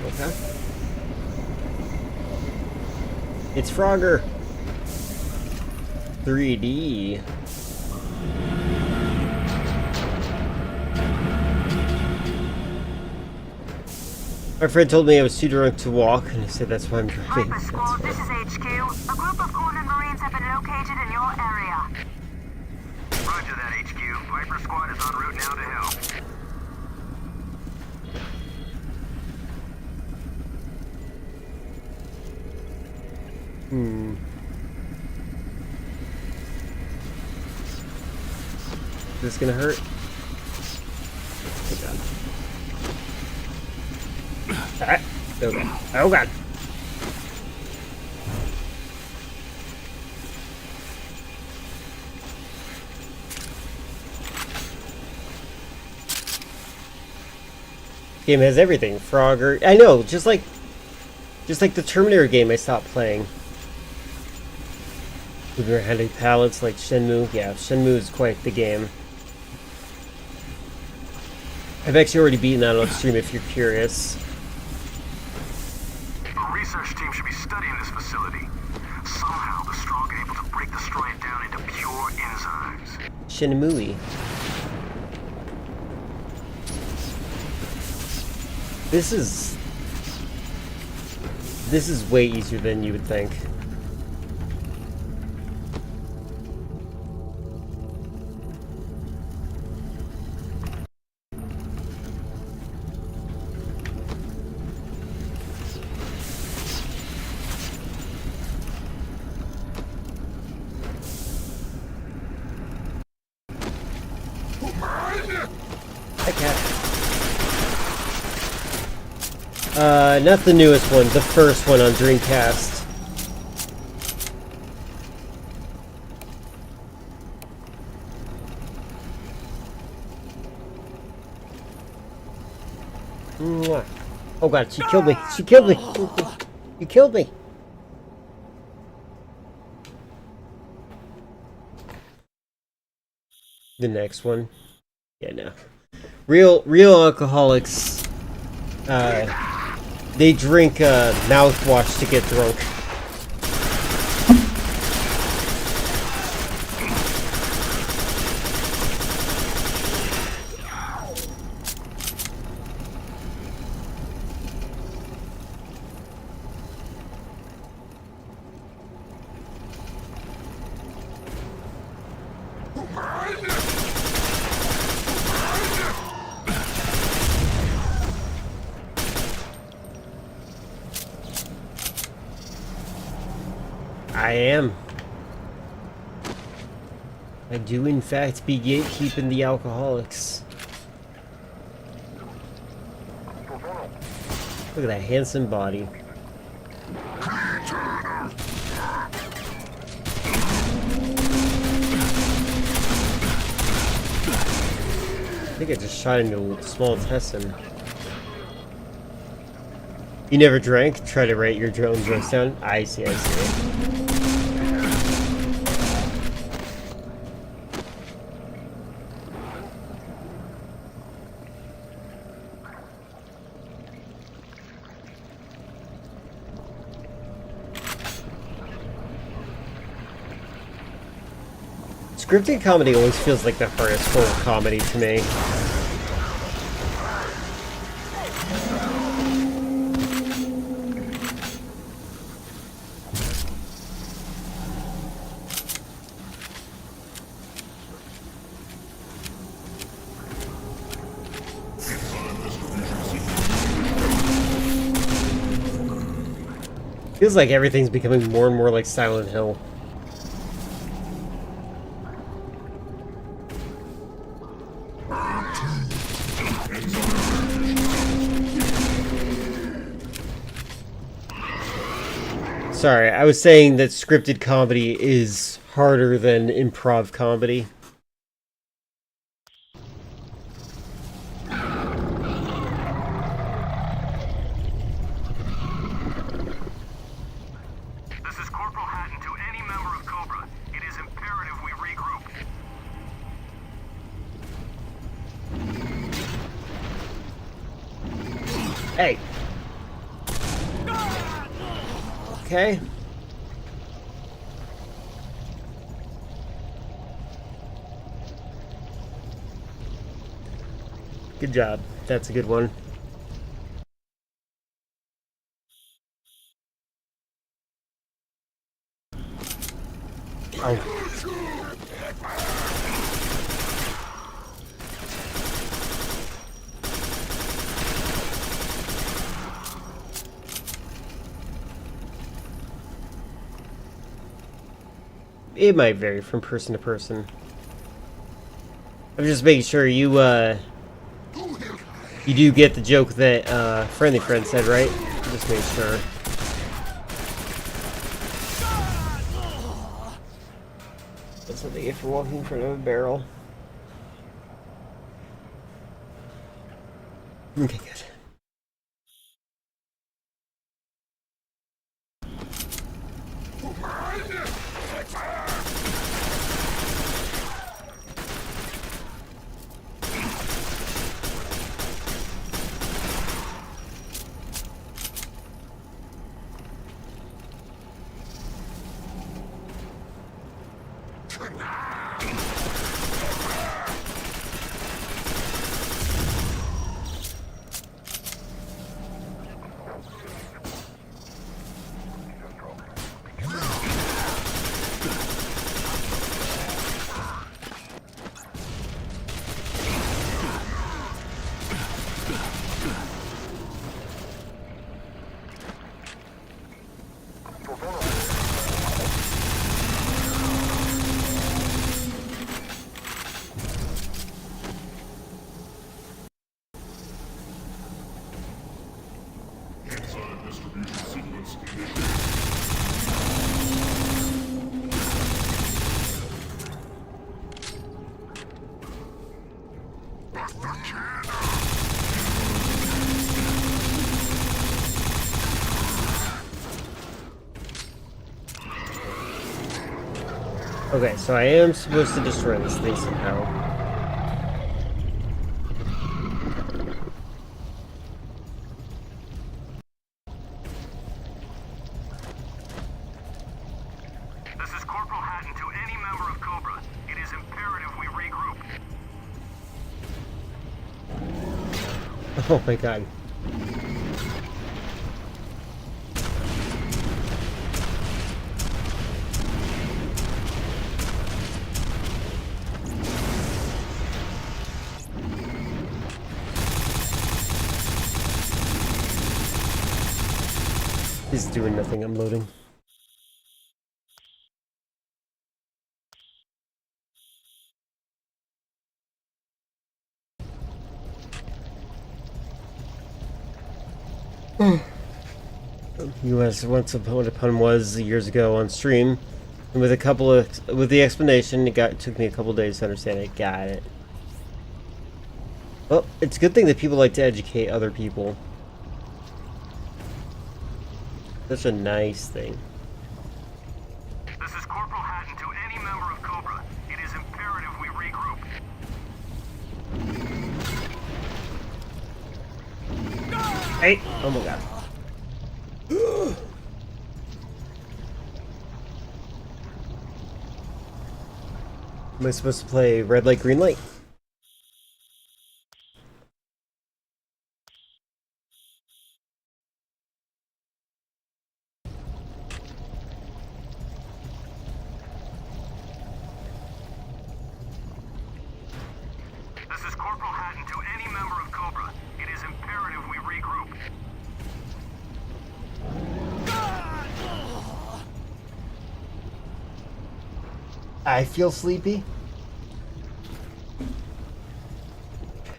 Okay. It's Frogger. 3D. My friend told me I was too drunk to walk, and I said that's why I'm driving. Viper Squad, this is HQ. A group of Conan Marines have been located in your area. Roger that, HQ. Viper Squad is en route now to help. Is this gonna hurt? Oh god. Alright. Oh god. Oh god. Game has everything. Frogger. I know, just like the Terminator game I stopped playing. Moving around heavy pallets like Shenmue. Yeah, Shenmue is quite the game. I've actually already beaten that on stream if you're curious. A research team should be studying this facility. Somehow the Strong are able to break the Stroid down into pure enzymes. Shinamui. This is way easier than you would think. Not the newest one, the first one on Dreamcast. Mwah. Oh god, she killed me. She killed me. You killed me. The next one. Yeah, no. Real alcoholics, they drink mouthwash to get drunk. I am. I do in fact be gatekeeping the alcoholics. Look at that handsome body. I think I just shot into a small intestine. You never drank? Try to write your own drinks down? I see, I see. Scripted comedy always feels like the hardest form of comedy to me. Feels like everything's becoming more and more like Silent Hill. Sorry, I was saying that scripted comedy is harder than improv comedy. This is Corporal Hatton to any member of Cobra. It is imperative we regroup. Hey. Okay. Good job. That's a good one. Oh. It might vary from person to person. I'm just making sure you do get the joke that Friendly Friend said, right? Just make sure. That's what they get for walking in front of a barrel. Okay, good. distribution sequence initiated. Okay, so I am supposed to destroy this thing somehow. This is Corporal Hatton to any member of Cobra. It is imperative we regroup. Oh my god. He's doing nothing, I'm loading. US Once Upon a Pun was years ago on stream, and with the explanation, took me a couple days to understand it. Got it. Well, it's a good thing that people like to educate other people. Such a nice thing. This is Corporal Hatton to any member of Cobra. It is imperative we regroup. Hey! Oh my god. Am I supposed to play red light, green light? This is Corporal Hatton to any member of Cobra. It is imperative we regroup. I feel sleepy.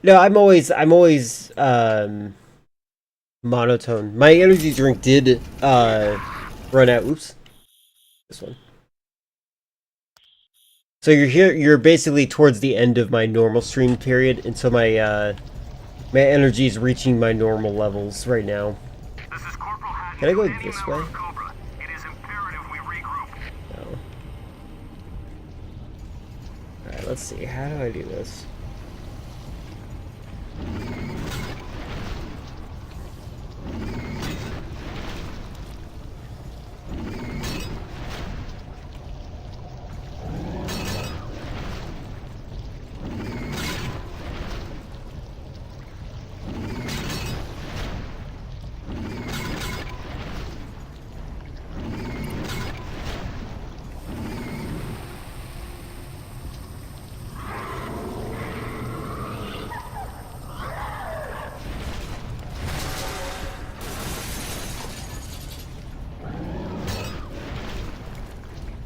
No, I'm always monotone. My energy drink did run out. Oops. This one. So you're basically towards the end of my normal stream period, and so my my energy is reaching my normal levels right now. Can I go this way? No. Alright, let's see. How do I do this?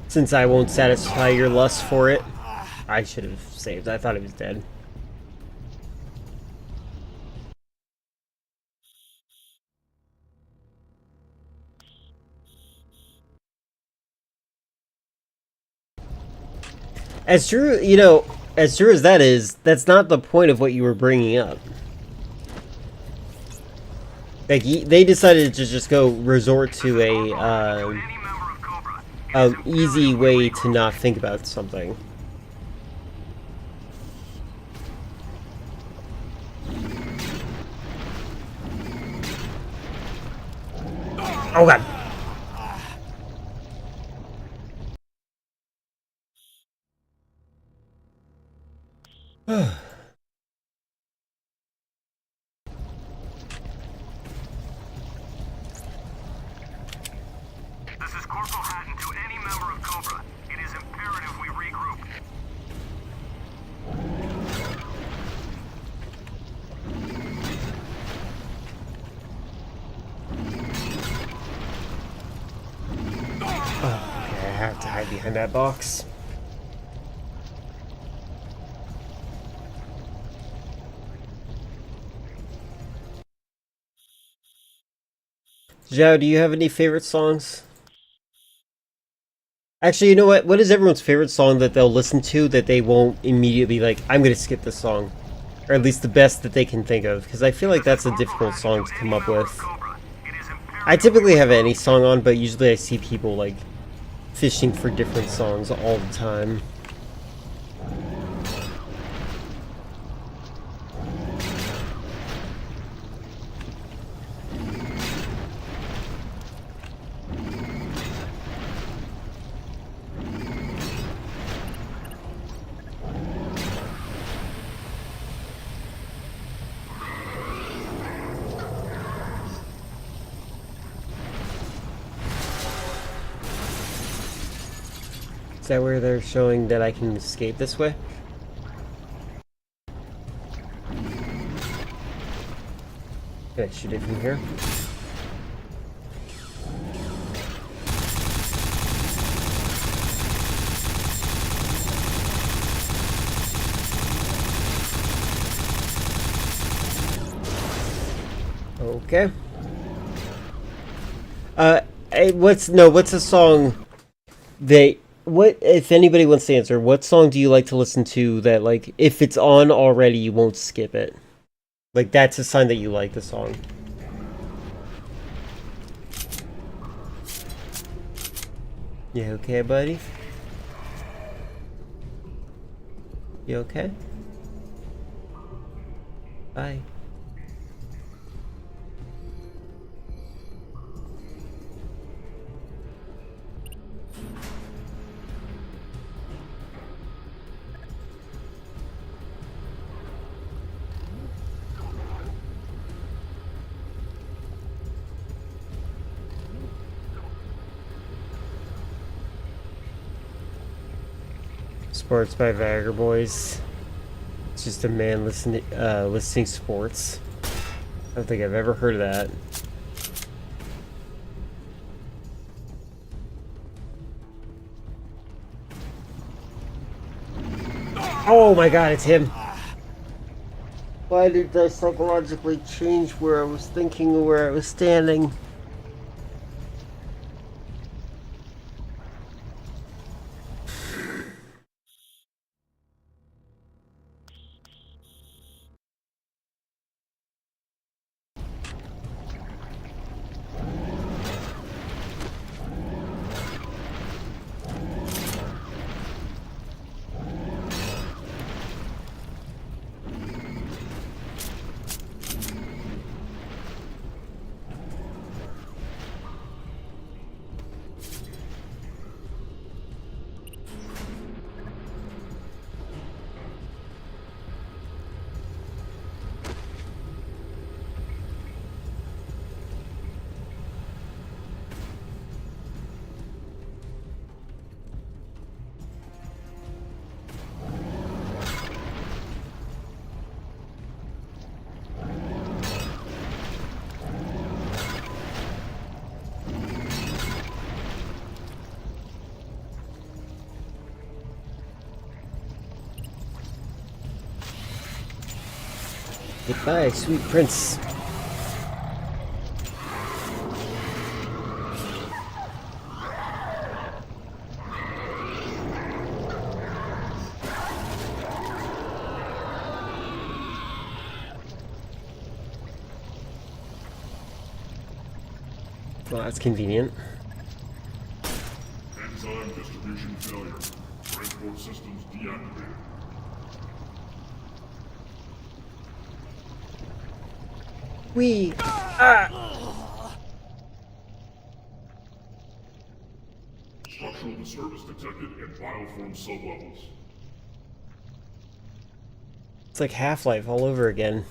Since I won't satisfy your lust for it, I should have saved. I thought he was dead. As true, you know, as true as that is, that's not the point of what you were bringing up. Like, they decided to just go resort to a easy way to not think about something. Oh god. This is Corporal Hatton to any member of Cobra. It is imperative we regroup. Oh, okay, I have to hide behind that box. Zhao, do you have any favorite songs? Actually, you know what? What is everyone's favorite song that they'll listen to that they won't immediately like, I'm gonna skip this song? Or at least the best that they can think of, because I feel like that's a difficult song to come up with. I typically have any song on, but usually I see people like fishing for different songs all the time. Is that where they're showing that I can escape this way? Can I shoot it from here? Okay. What's a song they... What, if anybody wants to answer, what song do you like to listen to that, like, if it's on already, you won't skip it? Like, that's a sign that you like the song. You okay, buddy? You okay? Bye. Sports by Viagra Boys. It's just a man listing sports. I don't think I've ever heard of that. Oh my god, it's him! Why did I psychologically change where I was thinking or where I was standing? Goodbye, sweet prince. Well, that's convenient. Enzyme distribution failure. Transport systems deactivated. Structural disturbance detected at bioform sublevels. It's like Half-Life all over again.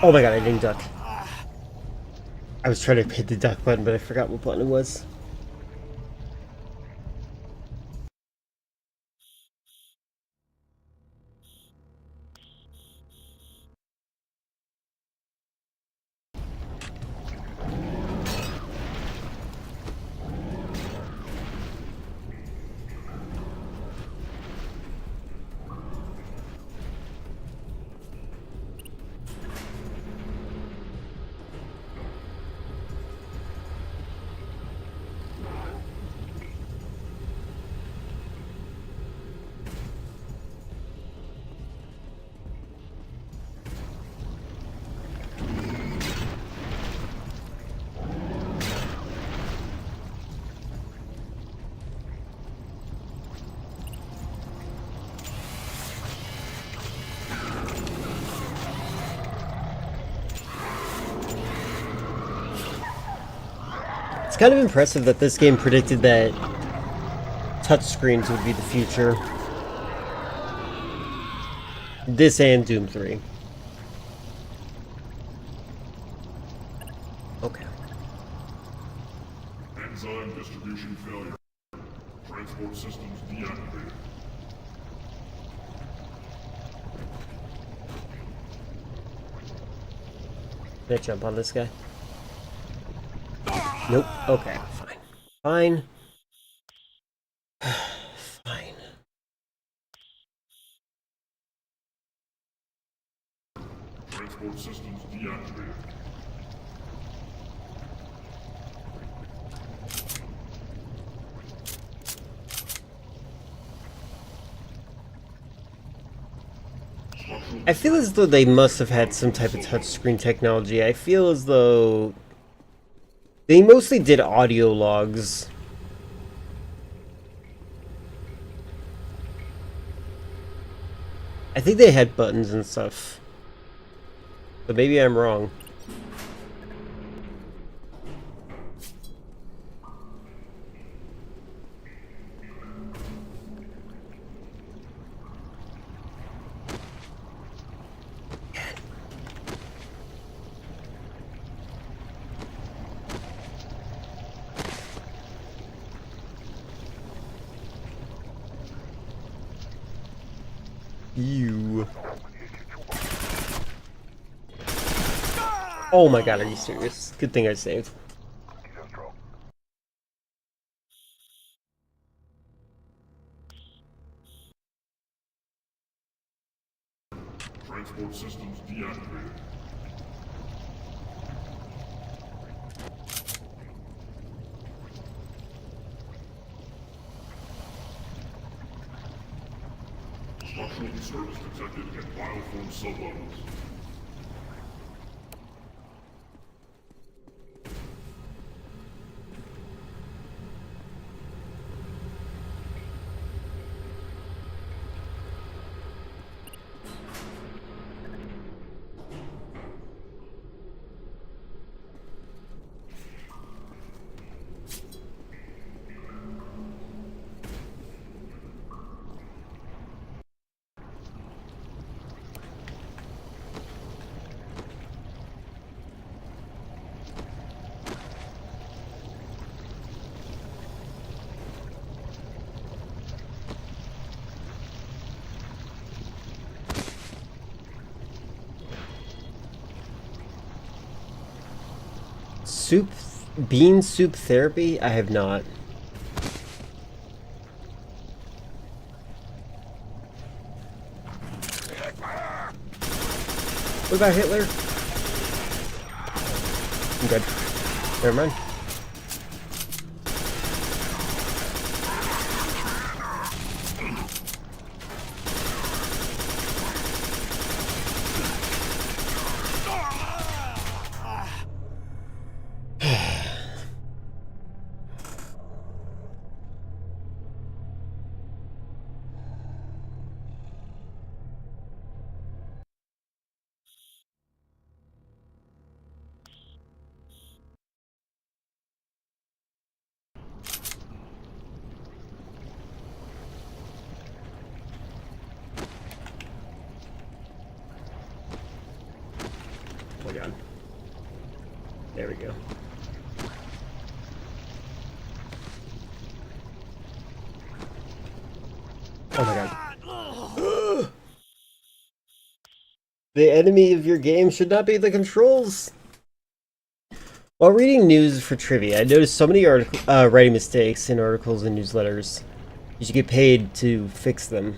Oh my god, I didn't duck. I was trying to hit the duck button, but I forgot what button it was. It's kind of impressive that this game predicted that touchscreens would be the future. This and Doom 3. Okay. Enzyme distribution failure. Transport systems deactivated. Can I jump on this guy? Nope. Okay, fine. Fine. Fine. Transport systems deactivated. I feel as though they must have had some type of touchscreen technology. I feel as though they mostly did audio logs. I think they had buttons and stuff. But maybe I'm wrong. You. Oh my god, are you serious? Good thing I saved. Transport systems deactivated. Structural disturbance detected at bioform sublevels. Soup, bean soup therapy? I have not. What about Hitler? I'm good. Never mind. Oh my god. The enemy of your game should not be the controls. While reading news for trivia, I noticed so many writing mistakes in articles and newsletters. You should get paid to fix them.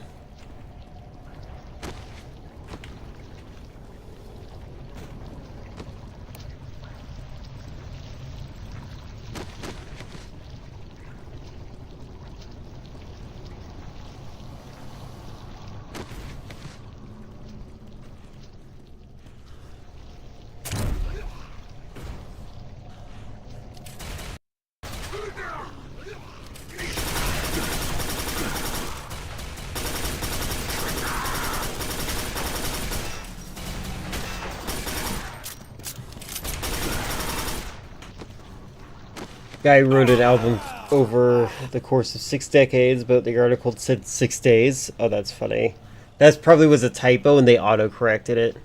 Guy wrote an album over the course of 6 decades, but the article said 6 days. Oh, that's funny. That probably was a typo and they auto-corrected it.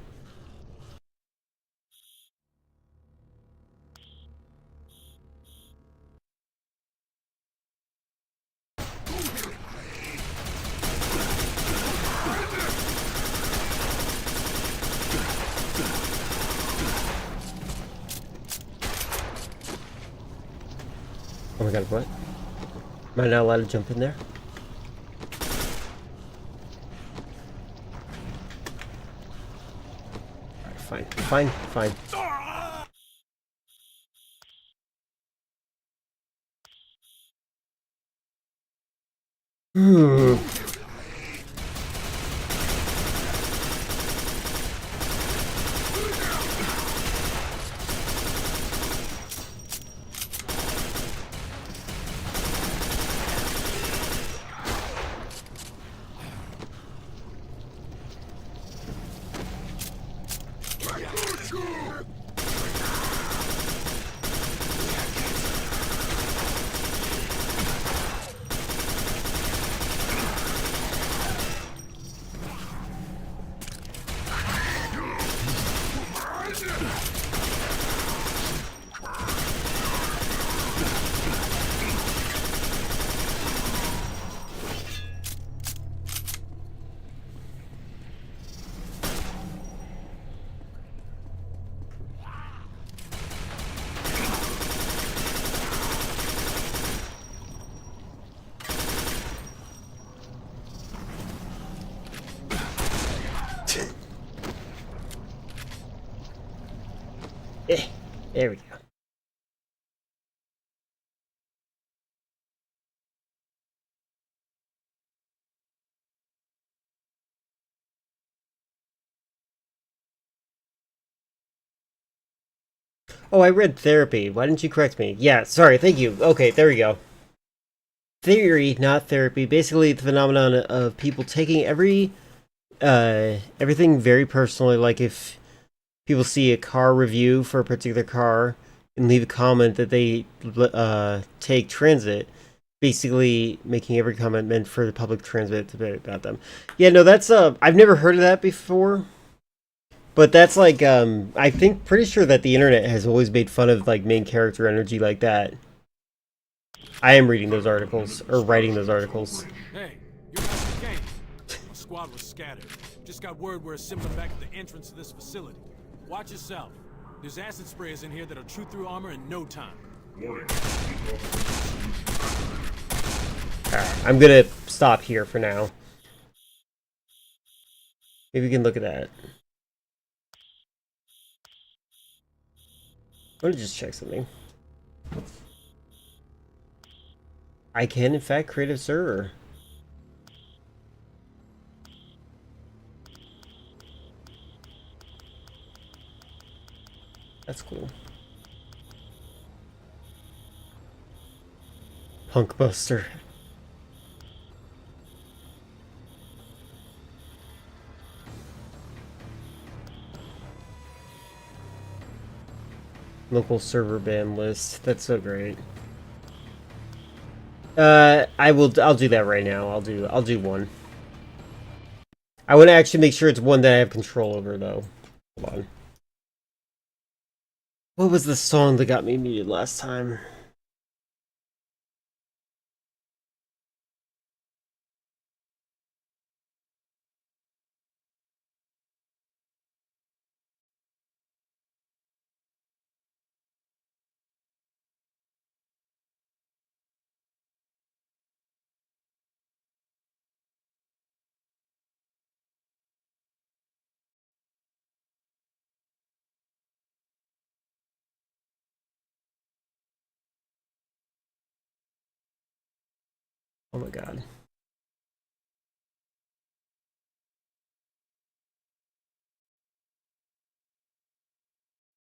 Oh my god, what? Am I not allowed to jump in there? Alright, fine. There we go. Oh, I read therapy. Why didn't you correct me? Yeah, sorry, thank you. Okay, there we go. Theory, not therapy. Basically, the phenomenon of people taking everything very personally. Like if people see a car review for a particular car and leave a comment that they take transit, basically making every comment meant for the public transit to be about them. Yeah, no, that's I've never heard of that before. But that's like, I think, pretty sure that the internet has always made fun of, like, main character energy like that. I am reading those articles, or writing those articles. Hey, you're Master Kane. My squad was scattered. Just got word we're assembling back at the entrance to this facility. Watch yourself. There's acid sprayers in here that'll chew through armor in no time. Warning. Alright, I'm gonna stop here for now. Maybe we can look at that. I'm gonna just check something. I can, in fact, create a server. That's cool. Punkbuster. Local server ban list. That's so great. I'll do that right now. I'll do one. I want to actually make sure it's one that I have control over though. Hold on. What was the song that got me muted last time? Oh my god.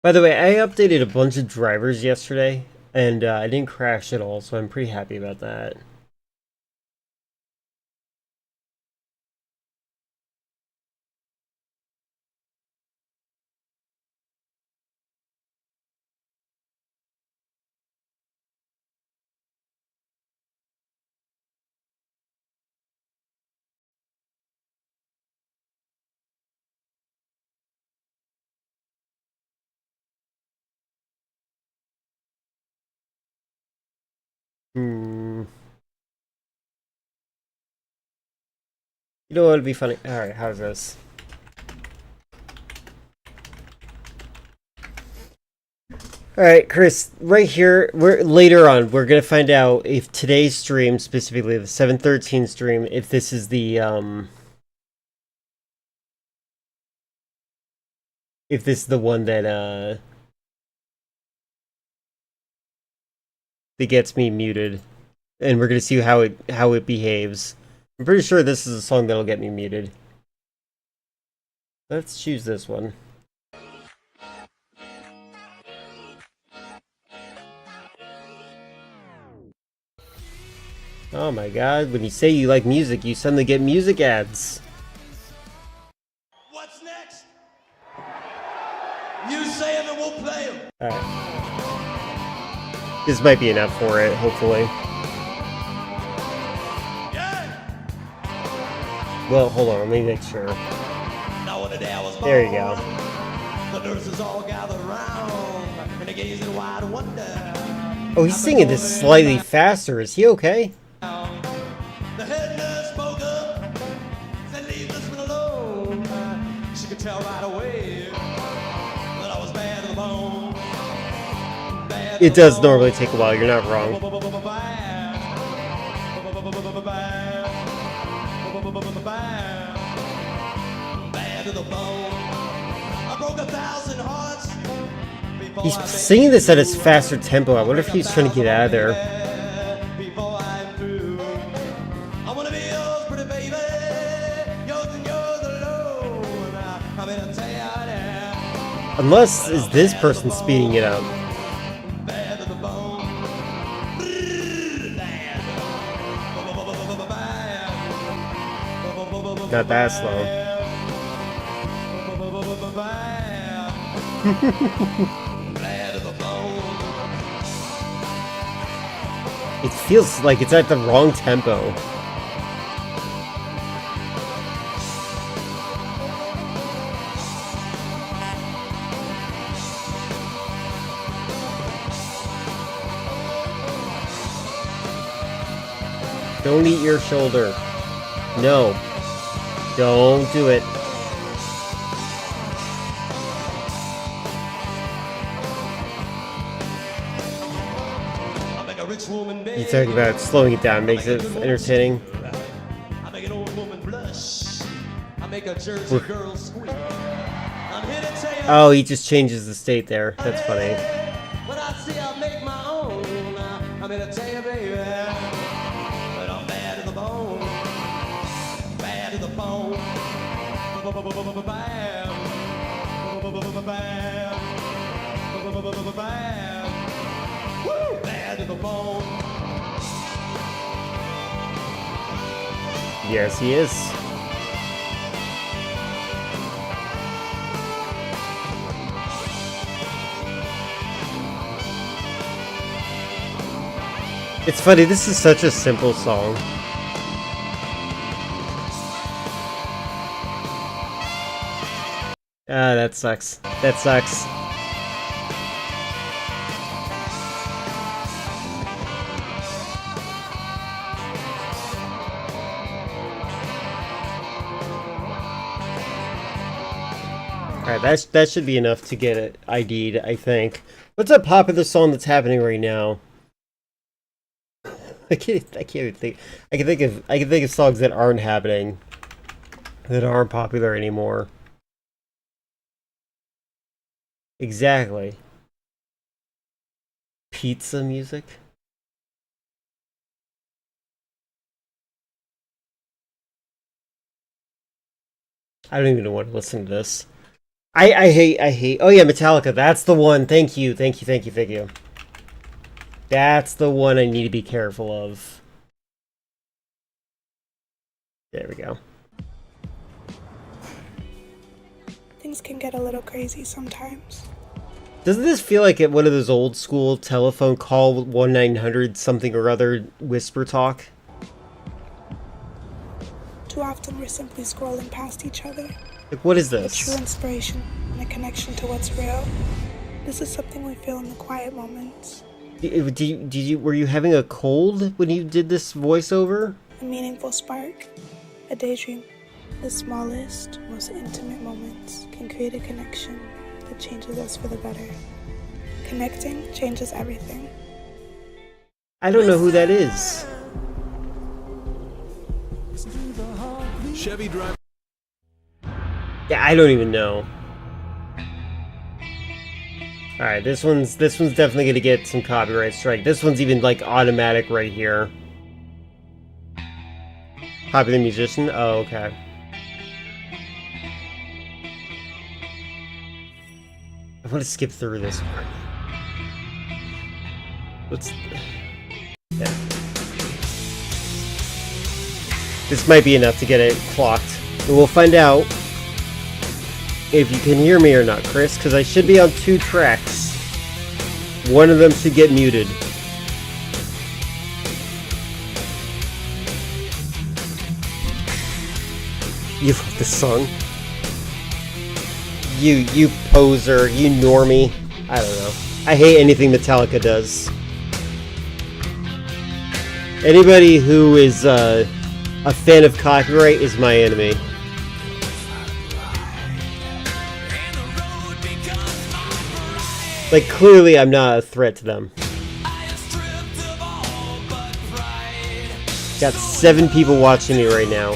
By the way, I updated a bunch of drivers yesterday, and I didn't crash at all, so I'm pretty happy about that. Hmm. You know what would be funny? Alright, how's this? Alright, Chris, right here, later on, we're gonna find out if today's stream, specifically the 713 stream, if this is the, if this is the one that gets me muted. And we're gonna see how it behaves. I'm pretty sure this is a song that'll get me muted. Let's choose this one. Oh my god, when you say you like music, you suddenly get music ads. What's next? You say them and we'll play them. Alright. This might be enough for it, hopefully. Well, hold on, let me make sure. There you go. The nurses all gathered around and they gazed in wide wonder. Oh, he's singing this slightly faster. Is he okay? The head nurse spoke up, said leave this one alone. She could tell right away that I was bad to the bone. It does normally take a while, you're not wrong. Bad to the bone. I broke 1,000 hearts. He's singing this at his faster tempo. I wonder if he's trying to get out of there. Before I'm through, I wanna be yours, pretty baby. Yours and yours alone. I'm gonna tell you now. Unless, is this person speeding it up? Bad to the bone. Not that slow. It feels like it's at the wrong tempo. Don't eat your shoulder. No. Don't do it. You're talking about slowing it down makes it entertaining. I make an old woman blush. I make a Jersey girl squeak. I'm here to tell you. Oh, he just changes the state there. That's funny. When I see I make my own, I'm here to tell you, baby. But I'm bad to the bone. Bad to the bone. Bad. Woo! Bad to the bone. Yes, he is. It's funny, this is such a simple song. Ah, that sucks. That sucks. Alright, that should be enough to get it ID'd, I think. What's a popular song that's happening right now? I can't even think. I can think of songs that aren't happening, that aren't popular anymore. Exactly. Pizza music? I don't even want to listen to this. I hate. Oh yeah, Metallica. That's the one. Thank you. That's the one I need to be careful of. There we go. Things can get a little crazy sometimes. Doesn't this feel like one of those old school telephone call 1-900 something or other whisper talk? Too often we're simply scrolling past each other. Like, what is A this? true inspiration and a connection to what's real. This is something we feel in the quiet moments. Were you having a cold when you did this voiceover? A meaningful spark. A daydream. The smallest, most intimate moments can create a connection that changes us for the better. Connecting changes everything. I don't know who that is. Chevy driver. Yeah, I don't even know. Alright, this one's definitely gonna get some copyright strike. This one's even like automatic right here. Popular musician? Oh, okay. I want to skip through this part. Let's... Yeah. This might be enough to get it clocked. And we'll find out if you can hear me or not, Chris, because I should be on 2 tracks. One of them should get muted. You love this song? You poser, you normie. I don't know. I hate anything Metallica does. Anybody who is a fan of copyright is my enemy. Like, clearly I'm not a threat to them. Got 7 people watching me right now.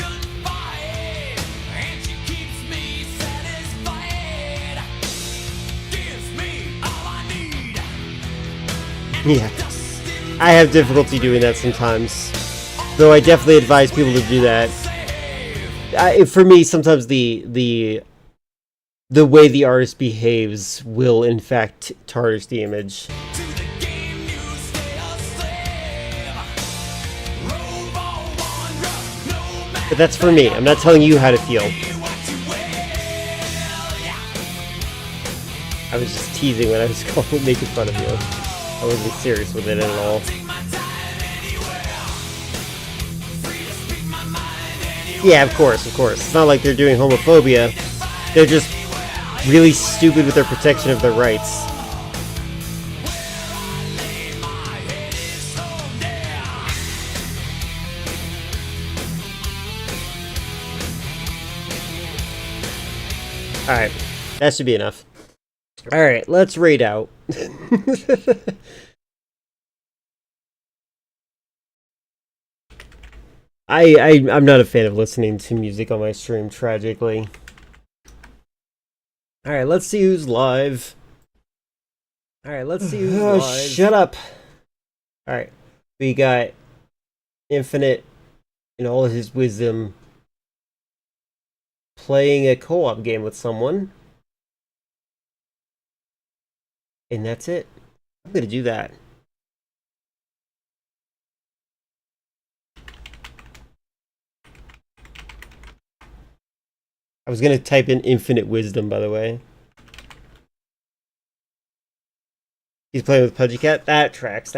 Yeah, I have difficulty doing that sometimes, though I definitely advise people to do that. For me, sometimes the way the artist behaves will, in fact, tarnish the image. But that's for me. I'm not telling you how to feel. I was just teasing when I was making fun of you. I wasn't serious with it at all. Yeah, of course. It's not like they're doing homophobia. They're just really stupid with their protection of their rights. Alright, that should be enough. Alright, let's raid out. I'm not a fan of listening to music on my stream, tragically. Alright, let's see who's live. Shut up. Alright, we got Infinite in all of his wisdom playing a co-op game with someone. And that's it. I'm gonna do that. I was gonna type in infinite wisdom, by the way. He's playing with Pudgy Cat. That tracks.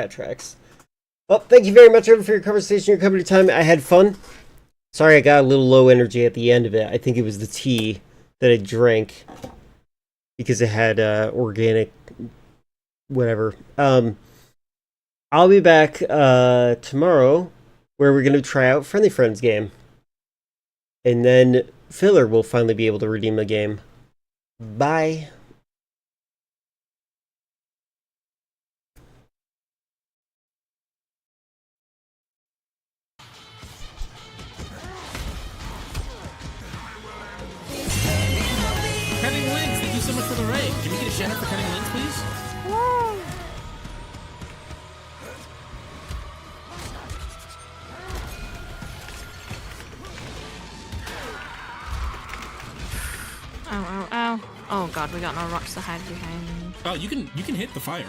Well, thank you very much, everyone, for your conversation, your company time. I had fun. Sorry I got a little low energy at the end of it. I think it was the tea that I drank. Because it had organic whatever. I'll be back tomorrow, where we're gonna try out Friendly Friends game. And then Filler will finally be able to redeem a game. Bye. Cutting links, thank you so much for the raid. Can we get a shout out for cutting links, please? Oh, oh, oh. Oh god, we got no rocks to hide behind. Oh, you can hit the fire.